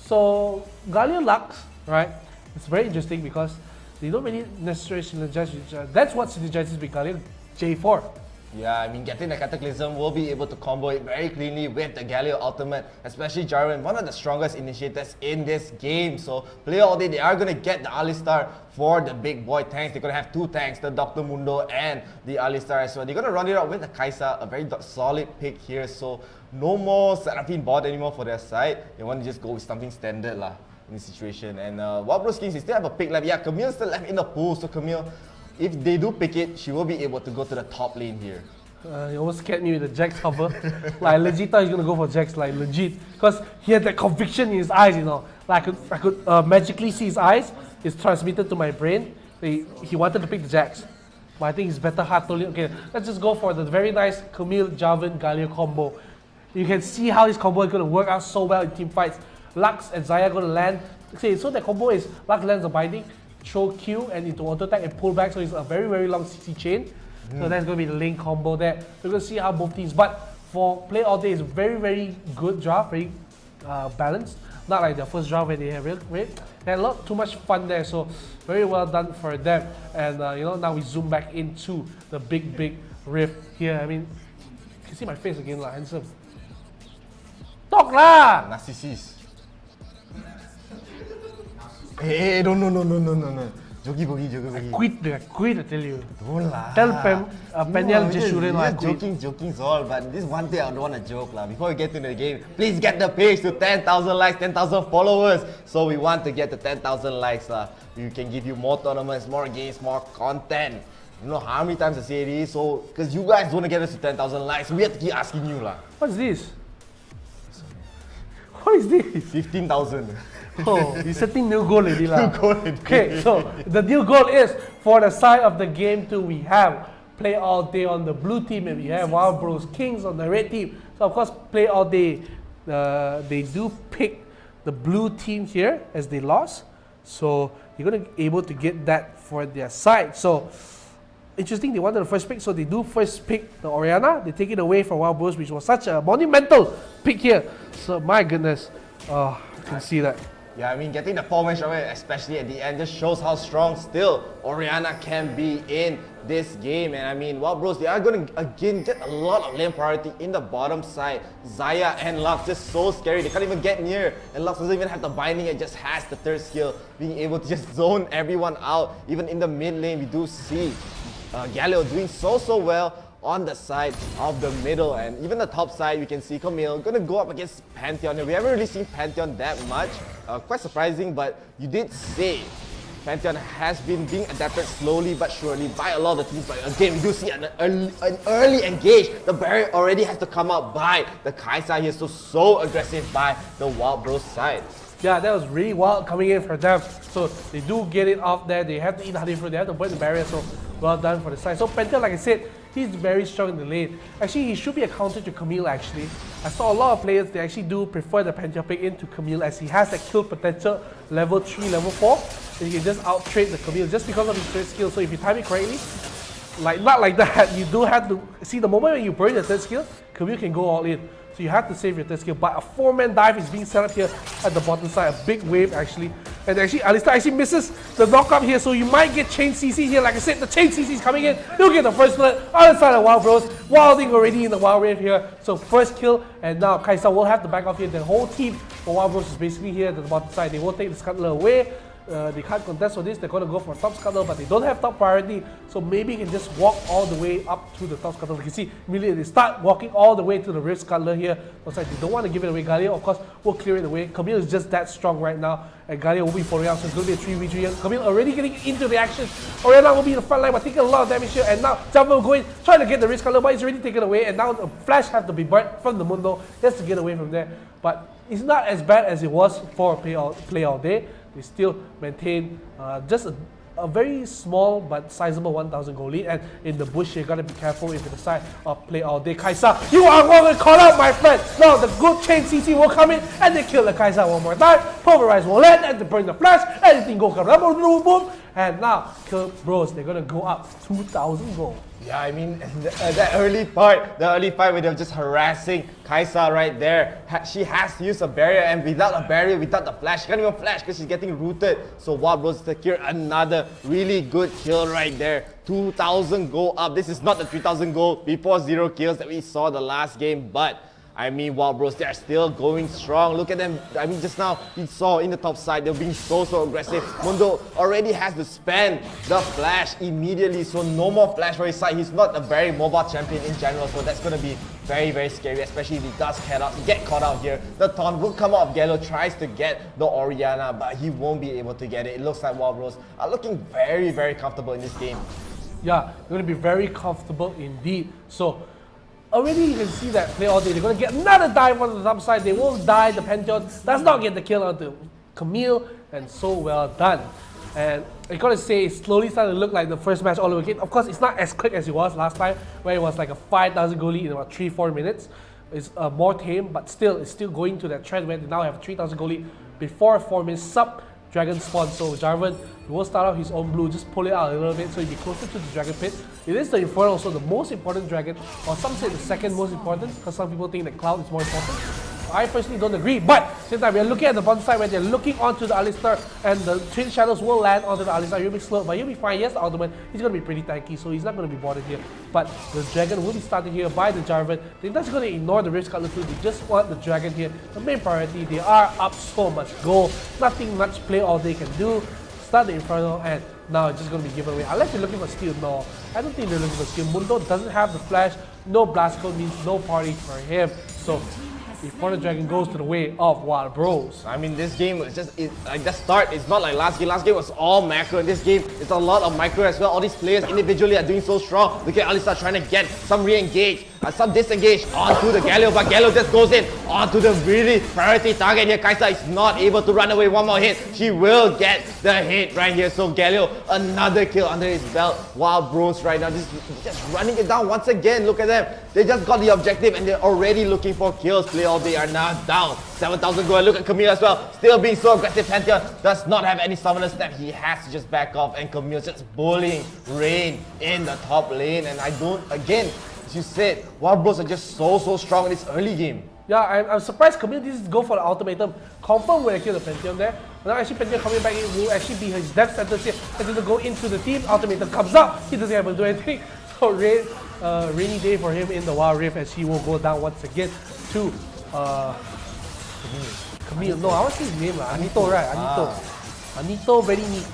So Galio Lux, right? It's very interesting because they don't really necessarily synergize with each other. That's what synergizes with Galio J4. Yeah, I mean, getting the Cataclysm will be able to combo it very cleanly with the Galio ultimate, especially Jarvan, one of the strongest initiators in this game. So, play all day, they are going to get the Alistar for the big boy tanks. They're going to have two tanks, the Dr. Mundo and the Alistar as well. They're going to run it out with the Kaisa, a very solid pick here. So, no more Seraphine bot anymore for their side. They want to just go with something standard lah in this situation. And Wild Bros Kings, they still have a pick left. Yeah, Camille's still left in the pool. So, Camille, if they do pick it, she will be able to go to the top lane here. He almost scared me with the Jax cover. Like, legit thought he's gonna go for Jax, like legit. Because he had that conviction in his eyes, you know. Like, I could magically see his eyes. It's transmitted to my brain. He wanted to pick the Jax. But I think his better heart told him, okay, let's just go for the very nice Camille, Jarvan, Galio combo. You can see how this combo is gonna work out so well in team fights. Lux and Xayah gonna land. Okay, so that combo is Lux lands a binding, throw Q and into auto attack and pull back, so it's a very, very long CC chain. So that's going to be the lane combo there. We're going to see how both teams, but for play all day, it's very, very good draft, very balanced. not like the first round where they had they had a lot too much fun there. So very well done for them. And now we zoom back into the big rift here. I mean, you can see my face again, lah, handsome. Talk lah! Narcissus. Hey, no. Jogi bogi. Quit, I tell you. Don't lah. Tell Peniel Jeshurin I quit. Joking all, but this one thing I don't want to joke lah. Before we get into the game, please get the page to 10,000 likes, 10,000 followers. So we want to get to 10,000 likes lah. We can give you more tournaments, more games, more content. You know how many times I say it is, so because you guys want to get us to 10,000 likes, we have to keep asking you lah. What's this? What is this? 15,000. Oh, he's setting new goal already lah. New goal already. Okay, so the new goal is for the side of the game 2 we have Play All Day on the blue team and we have Wild Bros Kings on the red team. So of course Play All Day, they do pick the blue team here as they lost. So you're going to be able to get that for their side. So interesting, they wanted the first pick, so they do first pick the Orianna. They take it away from Wild Bros, which was such a monumental pick here. So my goodness, you can see that. Yeah, I mean, getting the 4-man shot, especially at the end, just shows how strong still Orianna can be in this game. And I mean, Wild Bros, they are going to again get a lot of lane priority in the bottom side. Xayah and Lux just so scary. They can't even get near. And Lux doesn't even have the binding, it just has the third skill, being able to just zone everyone out. Even in the mid lane, we do see Galio doing so well on the side of the middle, and even the top side, we can see Camille gonna go up against Pantheon. We haven't really seen Pantheon that much, quite surprising, but you did say Pantheon has been being adapted slowly but surely by a lot of the teams. But again, we do see an early engage. The barrier already has to come out by the Kaisa here, so aggressive by the Wild Bros side. Yeah, that was really wild coming in for them. So they do get it off there. They have to eat honey fruit. They have to burn the barrier. So well done for the side. So Pantheon, like I said, he's very strong in the lane. Actually, he should be a counter to Camille actually. I saw a lot of players, they actually do prefer the Pantheon pick into Camille as he has that kill potential level 3, level 4. And he can just out-trade the Camille just because of his third skill. So if you time it correctly, not like that, you do have to see the moment when you burn your third skill, Camille can go all in. So you have to save your third skill. But a 4-man dive is being set up here at the bottom side, a big wave actually. And actually, Alistar actually misses the knockup here, so you might get chain CC here. Like I said, the chain CC is coming in. He'll get the first blood on the side of Wild Bros. Wilding already in the Wild Wave here. So first kill, and now Kaisa will have to back off here. The whole team for Wild Bros is basically here at the bottom side. They won't take the Scuttler away. They can't contest for this. They're going to go for top Scuttler, but they don't have top priority. So maybe you can just walk all the way up to the top Scuttler. You can see immediately they start walking all the way to the Rift Scuttler here. They don't want to give it away. Galio, of course, will clear it away. Camille is just that strong right now. And Galio will be following out, so it's going to be a 3v3. Camille already getting into the action. Orianna will be in the front line, but taking a lot of damage here. And now Jumbo will go in, trying to get the Rift Scuttler, but it's already taken away. And now the Flash has to be burnt from the Mundo just to get away from there. But it's not as bad as it was for Play All Day. They still maintain just a very small but sizable 1,000 goal lead. And in the bush, you gotta be careful if you decide Play All Day. Kaisa, you are going to call out, my friend. Now the good chain CC will come in and they kill the Kaisa one more time. Pulverize will land and they burn the flash. Everything goes boom, boom. And now, Kill Bros, they're gonna go up 2,000 gold. Yeah, I mean, that early part where they're just harassing Kaisa right there. She has to use a barrier, and without a barrier, without the flash, she can't even flash because she's getting rooted. So Wild Bros secure another really good kill right there. 2,000 gold up. This is not the 3,000 gold before 0 kills that we saw the last game, but I mean, Wild Bros, they are still going strong. Look at them. I mean, just now, you saw in the top side, they're being so aggressive. Mundo already has to spend the flash immediately, so no more flash for his side. He's not a very mobile champion in general, so that's going to be very scary, especially if he does get caught out here. The taunt will come out. Gallo tries to get the Orianna, but he won't be able to get it. It looks like Wild Bros are looking very comfortable in this game. Yeah, they're going to be very comfortable indeed. So, already you can see that Play All Day, they're going to get another dive on the top side. They won't die. The Pantheon does not get the kill onto Camille, and so well done. And I gotta say, it's slowly starting to look like the first match all over again. Of course, it's not as quick as it was last time, where it was like a 5,000 goal lead in about 3-4 minutes. It's more tame, but still, it's still going to that trend where they now have 3,000 goal lead before 4 minutes sub Dragon Spawn. So Jarvan will start out his own blue, just pull it out a little bit so he'll be closer to the Dragon Pit. It is the Infernal, so the most important dragon, or some say the second most important, because some people think that Cloud is more important. I personally don't agree. But at the same time, we are looking at the bottom side where they're looking onto the Alistar, and the Twin Shadows will land onto the Alistar. He'll be slow, but he'll be fine. Yes, the Ultimate, he's going to be pretty tanky, so he's not going to be bothered here. But the Dragon will be started here by the Jarvan. They're just going to ignore the Rift Cutler too. They just want the Dragon here. The main priority, they are up so much gold. Nothing much play all they can do. Start the Inferno, and now it's just going to be given away. Unless you're looking for steal, no. I don't think they're looking for steal. Mundo doesn't have the flash. No blast code means no party for him. So before the Dragon goes to the way of Wild Bros. I mean, this game was just like the start. It's not like last game. Last game was all macro. In this game, it's a lot of micro as well. All these players individually are doing so strong. Look at Alistar trying to get some re-engage, some disengage onto the Galio, but Galio just goes in onto the really priority target here. Kaisa is not able to run away. One more hit. She will get the hit right here. So Galio, another kill under his belt. Wild Bros right now just running it down once again. Look at them. They just got the objective and they're already looking for kills. Play all day are now down 7,000 gold. Look at Camille as well. Still being so aggressive. Pantheon does not have any summoner step. He has to just back off, and Camille's just bullying Rain in the top lane. And I don't, again, as you said, Wild Bros are just so strong in this early game. Yeah, I'm surprised Camille didn't go for the ultimatum. Confirm will kill the Pantheon there. Now actually Pantheon coming back in will actually be his death sentence here. He's going to go into the team. Ultimatum comes up. He doesn't have to do anything. So rainy day for him in the Wild Rift, as he will go down once again to Camille. No, I want to say his name. Anito, right? Anito, very neat.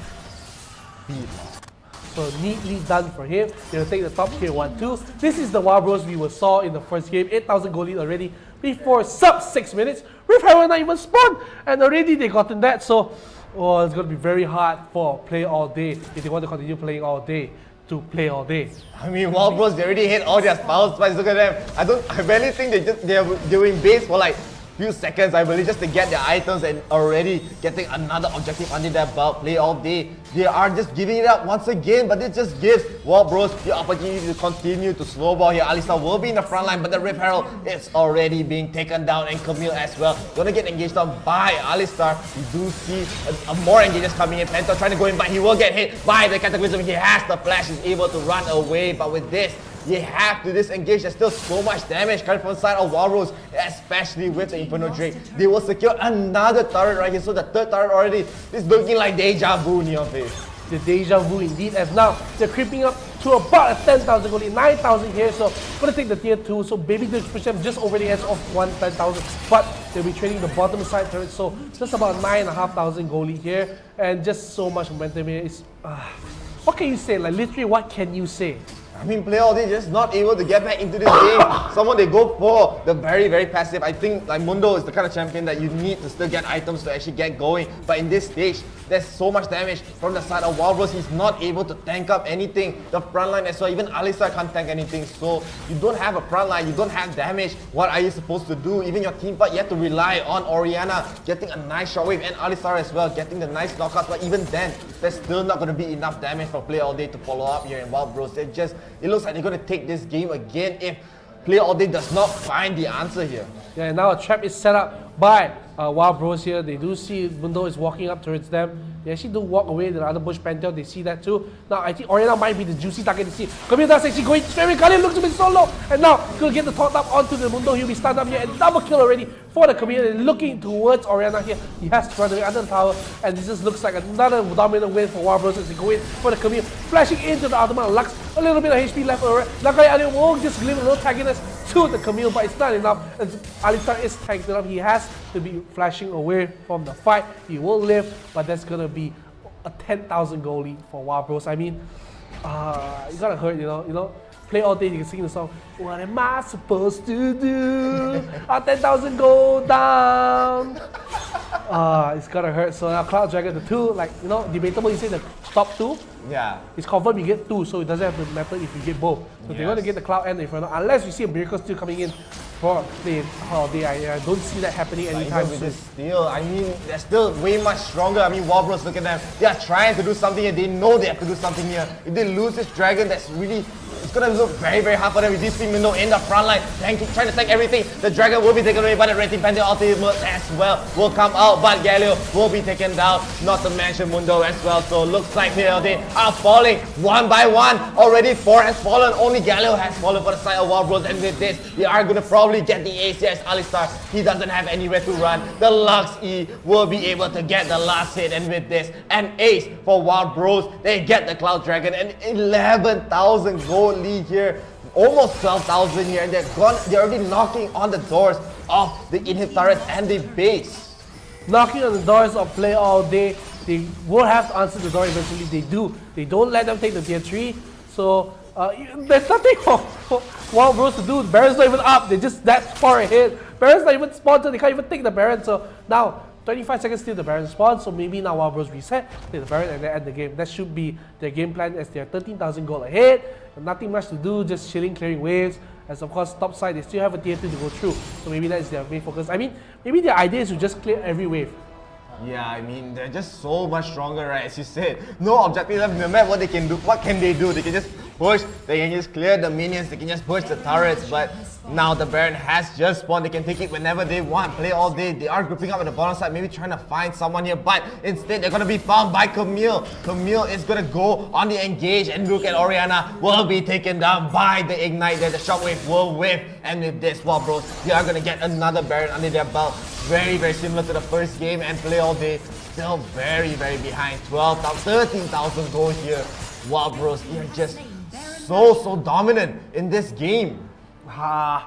So neatly done for him. They'll take the top tier 1-2. This is the Wild Bros we saw in the first game. 8,000 gold lead already before sub 6 minutes. Rift Herald not even spawned, and already they gotten that. So it's going to be very hard for play all day if they want to continue playing all day. To play all day. I mean, Wild Bros, they already hit all their spells. Look at them. I barely think they're doing base for like few seconds, I believe, just to get their items, and already getting another objective under their belt. Play all day. They are just giving it up once again, but it just gives Wild Bros the opportunity to continue to snowball here. Alistar will be in the front line, but the Rift Herald is already being taken down, and Camille as well. Gonna get engaged on by Alistar. We do see more engages coming in. Penta trying to go in, but he will get hit by the Cataclysm. He has the flash, he's able to run away, but with this, you have to disengage. There's still so much damage coming from the side of Wild Bros, especially with the Inferno Drake. They will secure another turret right here. So the third turret already is looking like deja vu, NeonFaith. The deja vu indeed, as now they're creeping up to about 10,000 gold, 9,000 here. So gonna take the tier 2. So maybe they push them just over the edge of 10,000, but they'll be trading the bottom side turret. So just about 9,500 gold here, and just so much momentum here. Is what can you say? Like literally, what can you say? I mean, play all day, just not able to get back into this game. Someone they go for the very passive. I think like Mundo is the kind of champion that you need to still get items to actually get going. But in this stage, there's so much damage from the side of Wild Bros. He's not able to tank up anything. The front line as well, even Alistar can't tank anything. So you don't have a front line, you don't have damage. What are you supposed to do? Even your team fight, you have to rely on Orianna getting a nice shockwave, and Alistar as well getting the nice knockouts. But even then, there's still not going to be enough damage for Play All Day to follow up here in Wild Bros. It looks like they're going to take this game again if Play All Day does not find the answer here. Yeah, and now a trap is set up by Wild Bros here. They do see Mundo is walking up towards them. They actually do walk away to the other bush Pantheon. They see that too. Now I think Orianna might be the juicy target to see. Camille does actually going straight away. Khalil looks to be so low. And now he'll get the top up onto the Mundo. He'll be stunned up here, and double kill already for the Camille. And looking towards Orianna here. He has to run away under the tower. And this just looks like another dominant win for Wild Bros as they go in for the Camille. Flashing into the ultimate Lux. A little bit of HP left over. Nakai Ali will just give a little tagginess to the Camille, but it's not enough. As Alistar is tanked enough. He has to be flashing away from the fight. He will live, but that's gonna be a 10,000 gold lead for Wild Bros. I mean, it's gonna hurt, you know. Play all day, you can sing the song. What am I supposed to do? 10,000 gold down. It's gonna hurt. So now Cloud Dragon, the 2, like, debatable. You say the top 2. Yeah. It's confirmed you get 2, so it doesn't have to matter if you get both. So they're going to get the Cloud and the Inferno, unless you see a Miracle still coming in for Play All Day. I don't see that happening anytime soon. Still, I mean, they're still way much stronger. I mean, Wild Bros, look at them. They are trying to do something here. They know they have to do something here. If they lose this dragon, that's really It's gonna look very, very hard for them with this Spin Window in the front line. Trying to tank everything. The Dragon will be taken away, but the Racing Panther ultimate as well will come out. But Galio will be taken down, not to mention Mundo as well. So looks like PLD are falling one by one. Already 4 has fallen, only Galio has fallen for the side of Wild Bros. And with this, they are gonna probably get the ace here as Alistar. He doesn't have anywhere to run. The Lux E will be able to get the last hit, and with this, an ace for Wild Bros. They get the Cloud Dragon, and 11,000 gold lead here. Almost 12,000 here, and they're already knocking on the doors of the inhib turret and the base. Knocking on the doors of Play All Day. They will have to answer the door eventually. They do. They don't let them take the tier 3. So there's nothing for Wild Bros to do. The Baron's not even up. They're just that far ahead. Baron's not even spawned, so they can't even take the Baron. So now 25 seconds till the Baron spawns, so maybe now Wild Bros reset, take the Baron, and then end the game. That should be their game plan, as they're 13,000 gold ahead. Nothing much to do, just chilling, clearing waves. As of course, top side, they still have a tier 2 to go through. So maybe that is their main focus. I mean, maybe their idea is to just clear every wave. Yeah, I mean, they're just so much stronger, right? As you said, no objective left. No matter what they can do, what can they do? They can just push, they can just clear the minions, they can just push the turrets. But now the Baron has just spawned. They can take it whenever they want, play all day. They are grouping up at the bottom side, maybe trying to find someone here, but instead they're gonna be found by Camille. Camille is gonna go on the engage, and look at Oriana will be taken down by the Ignite there. The Shockwave will whiff, and with this, Wild Bros, they are gonna get another Baron under their belt. Very, very similar to the first game, and Play All Day still very, very behind. 12,000, 13,000 gold here. Wild Bros, they are just so dominant in this game. I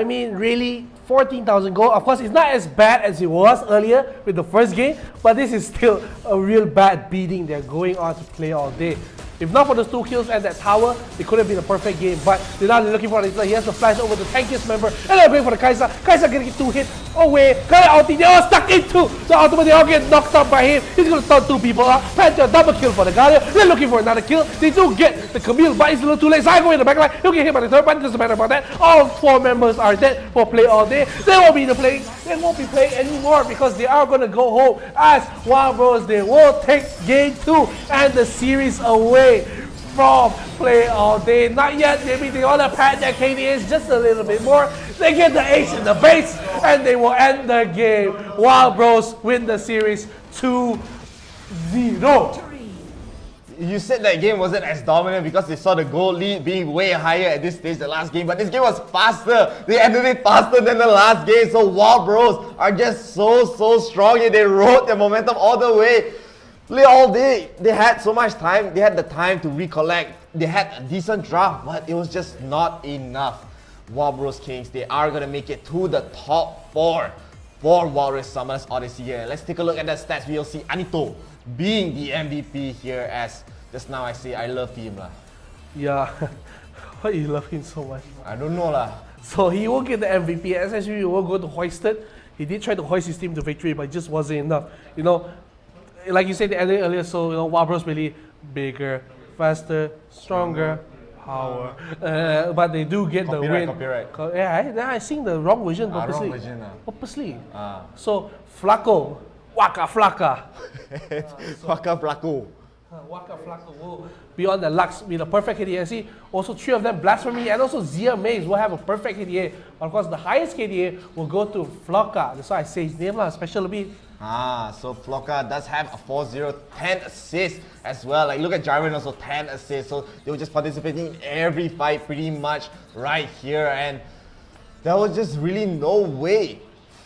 mean, really, 14,000 gold. Of course, it's not as bad as it was earlier with the first game, but this is still a real bad beating they're going on to Play All Day. If not for those 2 kills at that tower, it could have been a perfect game. But they're not looking for it. He has to flash over the tankiest member, and they're waiting for the Kai'Sa. Kai'Sa gonna get 2 hits away. Kai'Sa ulti, they're all stuck into. So ultimately, they all get knocked out by him. He's gonna stun 2 people out. Panther, double kill for the Galio. They're looking for another kill. They do get the Camille, but it's a little too late. Zygo in the backline. He'll get hit by the third, but it doesn't matter about that. All 4 members are dead for Play All Day. They won't be playing anymore, because they are gonna go home as Wild Bros. They will take game 2 and the series away from Play All Day. Not yet, maybe they want to pad their KDAs just a little bit more. They get the ace in the base, and they will end the game. Wild Bros win the series 2-0. You said that game wasn't as dominant because they saw the gold lead being way higher at this stage the last game, but this game was faster. They ended it faster than the last game, so Wild Bros are just so strong here. They rode their momentum all the way. Play All Day, they had so much time. They had the time to recollect. They had a decent draft, but it was just not enough. Wild Bros Kings, they are gonna make it to the top 4 for Walrus Summoners Odyssey here. Let's take a look at the stats. We'll see Anito being the MVP here, as just now I say I love him lah. Yeah, why you love him so much? I don't know lah. So he will get the MVP. SSV will go to Hoisted. He did try to hoist his team to victory, but it just wasn't enough. You know, like you said earlier, so you know, Wild Bros really bigger, faster, stronger, power. But they do get the win. Copyright. Yeah, I sing the wrong version purposely. Wrong version. Purposely. So Flaco, Waka Flaka. Waka Flaco. Waka Flaka will be on the Lux with a perfect KDA. Also 3 of them Blasphemy, and also Zia Maze will have a perfect KDA. Of course, the highest KDA will go to Flocka. That's why I say his name lah, special a bit. So Flocka does have a 4-0, 10 assists as well. Like, look at Jarvan, also 10 assists. So they were just participating in every fight pretty much right here, and there was just really no way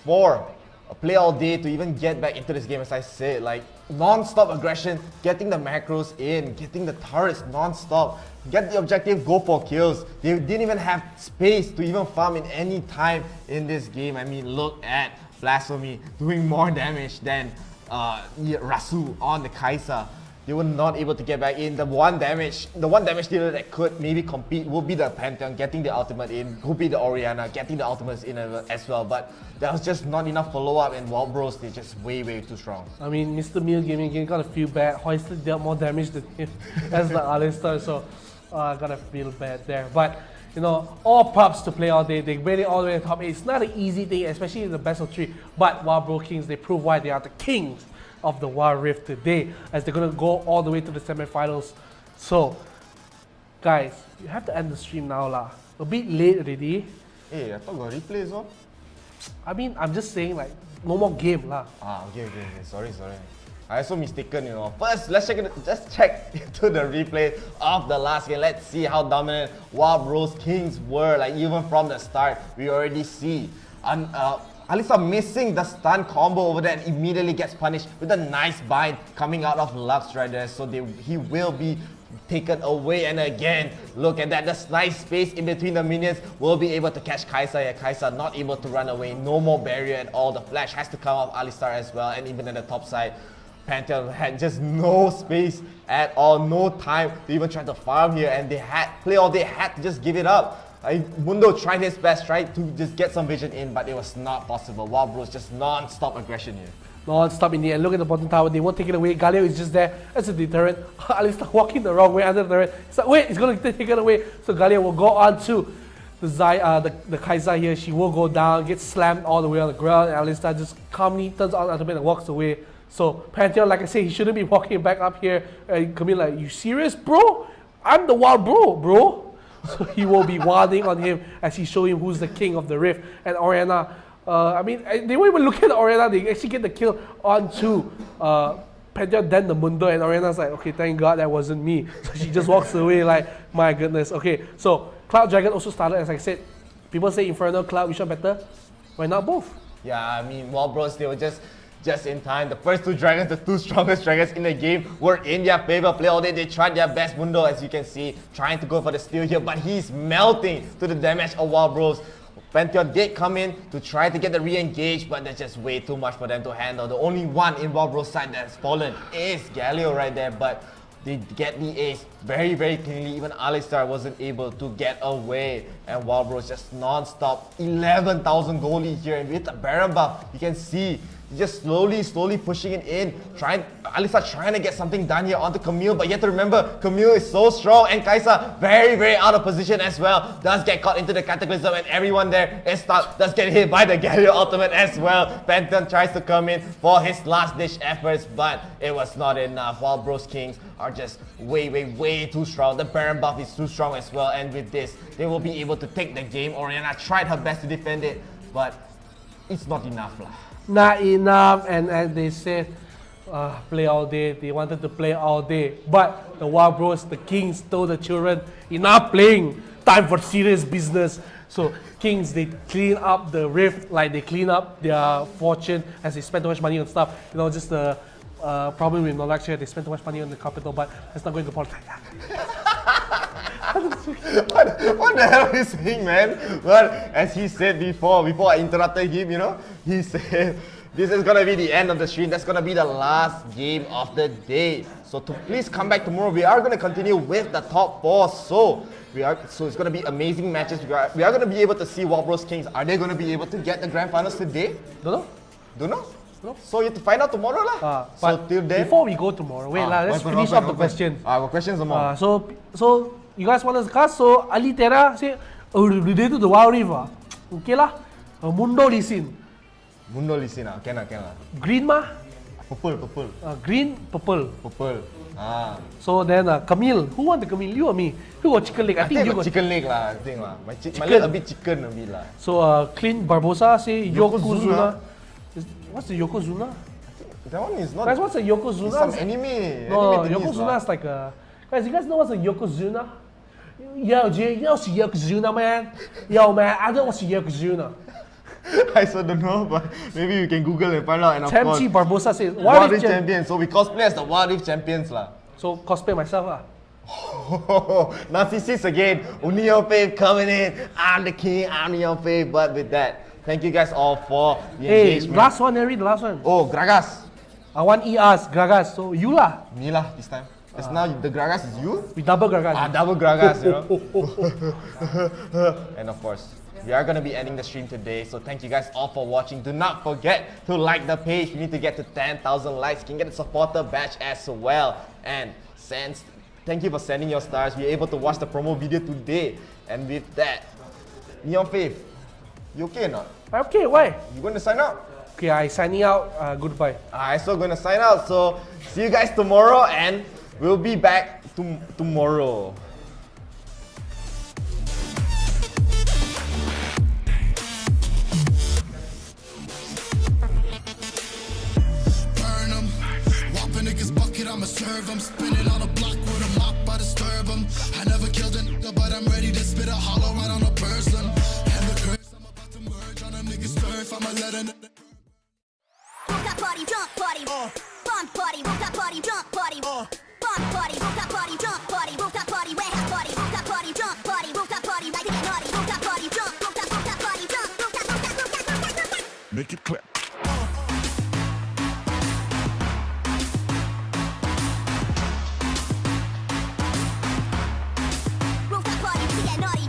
for a Play All Day to even get back into this game. As I said, like, non-stop aggression, getting the macros in, getting the turrets non-stop, get the objective, go for kills. They didn't even have space to even farm in any time in this game. I mean, look at Blasphemy doing more damage than Rasu on the Kai'Sa. They were not able to get back in. The one damage dealer that could maybe compete will be the Pantheon, getting the ultimate in, could be the Oriana, getting the ultimates in as well. But there was just not enough follow-up, and Wild Bros, they're just way too strong. I mean, Mr. Meal Gaming got to feel bad. Hoisted dealt more damage than him as the Alistar, so I gotta feel bad there. But you know, all props to Play All Day. They made it all the way to the top 8. It's not an easy thing, especially in the best of 3. But Wild Bros Kings, they prove why they are the kings of the Wild Rift today, as they're gonna go all the way to the semifinals. So Guys, you have to end the stream now lah. A bit late already. Hey, I thought got replays on. I mean, I'm just saying like, no more game lah. Okay. Sorry. I so mistaken, you know. First, let's check into the replay of the last game. Let's see how dominant Wild Bros Kings were. Like even from the start, we already see Alistar missing the stun combo over there and immediately gets punished with a nice bind coming out of Lux right there. So he will be taken away, and again, look at that, this nice space in between the minions will be able to catch Kai'Sa. Yeah, Kai'Sa not able to run away, no more barrier at all. The flash has to come off Alistar as well, and even at the top side, Pantheon had just no space at all, no time to even try to farm here, and they had to just give it up. Mundo tried his best, tried to just get some vision in, but it was not possible. Wild Bros just non-stop aggression here. Non-stop in the end. Look at the bottom tower, they won't take it away. Galio is just there as a deterrent. Alistar walking the wrong way under the turret. It's like, wait, it's going to take it away. So Galio will go on to the Kai'Sa here. She will go down, get slammed all the way on the ground, and Alistar just calmly turns on ultimate and walks away. So Pantheon, like I say, he shouldn't be walking back up here. Camille like, you serious, bro? I'm the wild bro. So he will be wilding on him as he show him who's the king of the rift. And Orianna, I mean, they won't even look at Orianna, they actually get the kill onto Pantheon, then the Mundo, and Orianna's like, okay, thank God that wasn't me. So she just walks away like, my goodness. Okay, so Cloud Dragon also started, as I said. People say Inferno, Cloud, which one better? Why not both? Yeah, I mean, Wild Bros, they were just in time. The first two dragons, the two strongest dragons in the game, were in their favor. Play all day, they tried their best. Mundo, as you can see, trying to go for the steal here, but he's melting to the damage of Wild Bros. Pantheon did come in to try to get the re-engage, but that's just way too much for them to handle. The only one in Wild Bros side that's fallen is Galio right there, but they get the ace very, very cleanly. Even Alistar wasn't able to get away, and Wild Bros just non-stop 11,000 gold lead here, and with the Baron buff, you can see just slowly pushing it in. Alistar trying to get something done here onto Camille, but you have to remember, Camille is so strong, and Kai'Sa very out of position as well. Does get caught into the Cataclysm, and everyone there is stuck. Does get hit by the Galio ultimate as well. Pantheon tries to come in for his last ditch efforts, but it was not enough. Wild Bros Kings are just way too strong. The Baron buff is too strong as well, and with this, they will be able to take the game. Orianna tried her best to defend it, but it's not enough lah. Not enough, and as they said, play all day. They wanted to play all day, but the Wild Bros, the Kings, told the children, enough playing, time for serious business. So Kings, they clean up the rift, like they clean up their fortune as they spend too much money on stuff. You know, just the problem with Nolaxia, they spend too much money on the capital, but let's not go into politics. What the hell is he saying, man? But as he said before I interrupted him, you know, he said this is gonna be the end of the stream. That's gonna be the last game of the day. So please come back tomorrow. We are gonna continue with the top 4. So it's gonna be amazing matches. We are gonna be able to see Wild Bros Kings. Are they gonna be able to get the grand finals today? Don't know. No. So you have to find out tomorrow lah. So till then, before we go tomorrow, wait let's finish up the questions. Got questions more. So you guys want to cast? So Ali Terra say, they do the Wild Rift. Okay lah. Mundo Lee Sin. Can lah. Green mah? Purple. Green, purple. So then Camille, who want the Camille? You or me? Who got chicken leg? I think you got chicken leg lah. I think lah. My leg a bit chicken a bit lah. So Clean Barbosa say Yokozuna. What's the Yokozuna? That one is not. Guys, what's a Yokozuna? It's some anime. No, Yokozuna is like a. Guys, you guys know what's a Yokozuna? Yo, Jay, you know what's a Yokozuna, man? Yo, man, I know what's a Yokozuna. I still don't know, but maybe we can Google and find out. And of course, Temchi Barbosa says Wild Rift champions. So we cosplay as the Wild Rift champions lah. So cosplay myself lah. Narcissist again. NeonFaith coming in. I'm the king. I'm NeonFaith. But with that, thank you guys all for the engagement. Last one, Henry, the last one. Oh, Gragas. I want ERs, Gragas. So you lah. Me lah this time. Just now the Gragas is you? We double Gragas. Double Gragas, you know. And of course, we are going to be ending the stream today. So thank you guys all for watching. Do not forget to like the page. We need to get to 10,000 likes. You can get a supporter badge as well. And thank you for sending your stars. We're able to watch the promo video today. And with that, NeonFaith, you okay or not? Okay, why? You going to sign out? Okay, I signing out. Goodbye. I also going to sign out. So see you guys tomorrow, and we'll be back tomorrow. I'ma serve them. Spinning on a block with a mop, I disturb them. I never killed a nigga, but I'm ready to spit a hollow right on a person. And the curse, I'm about to merge on a nigga's turf. I'ma let a Rooftop party, jump party, bump party, rooftop party, jump party, bump party, rooftop party, jump party, rooftop party, warehouse party, rooftop party, jump party, rooftop party, like to get naughty, rooftop party, jump, rooftop party, jump, rooftop. Make it clap. Rooftop party, we get naughty.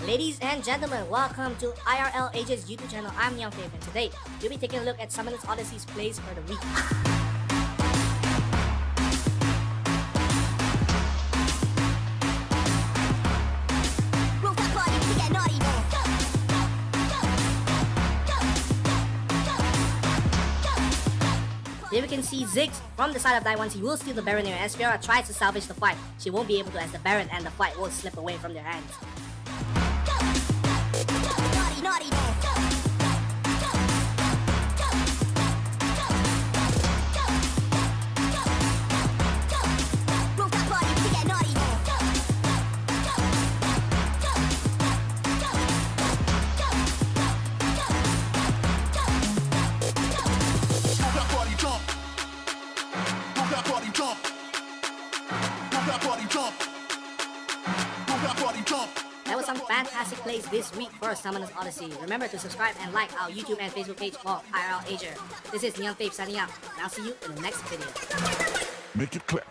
Ladies and gentlemen, welcome to IRL Ages YouTube channel. I'm NeonFaith, and today we'll be taking a look at Summoners Odyssey's plays for the week. Rooftop party, we get naughty. Here we can see Ziggs from the side of Dai once he will steal the Baron here, as Fiora tries to salvage the fight. She won't be able to, as the Baron and the fight will slip away from their hands. Naughty, naughty. Rooftop party, we get naughty. Rooftop party jump. Rooftop party jump. Rooftop party jump. Rooftop party jump. That was some fantastic plays this week for Summoners Odyssey. Remember to subscribe and like our YouTube and Facebook page for IRL Asia. This is NeonFaith signing out, and I'll see you in the next video. Make it clap.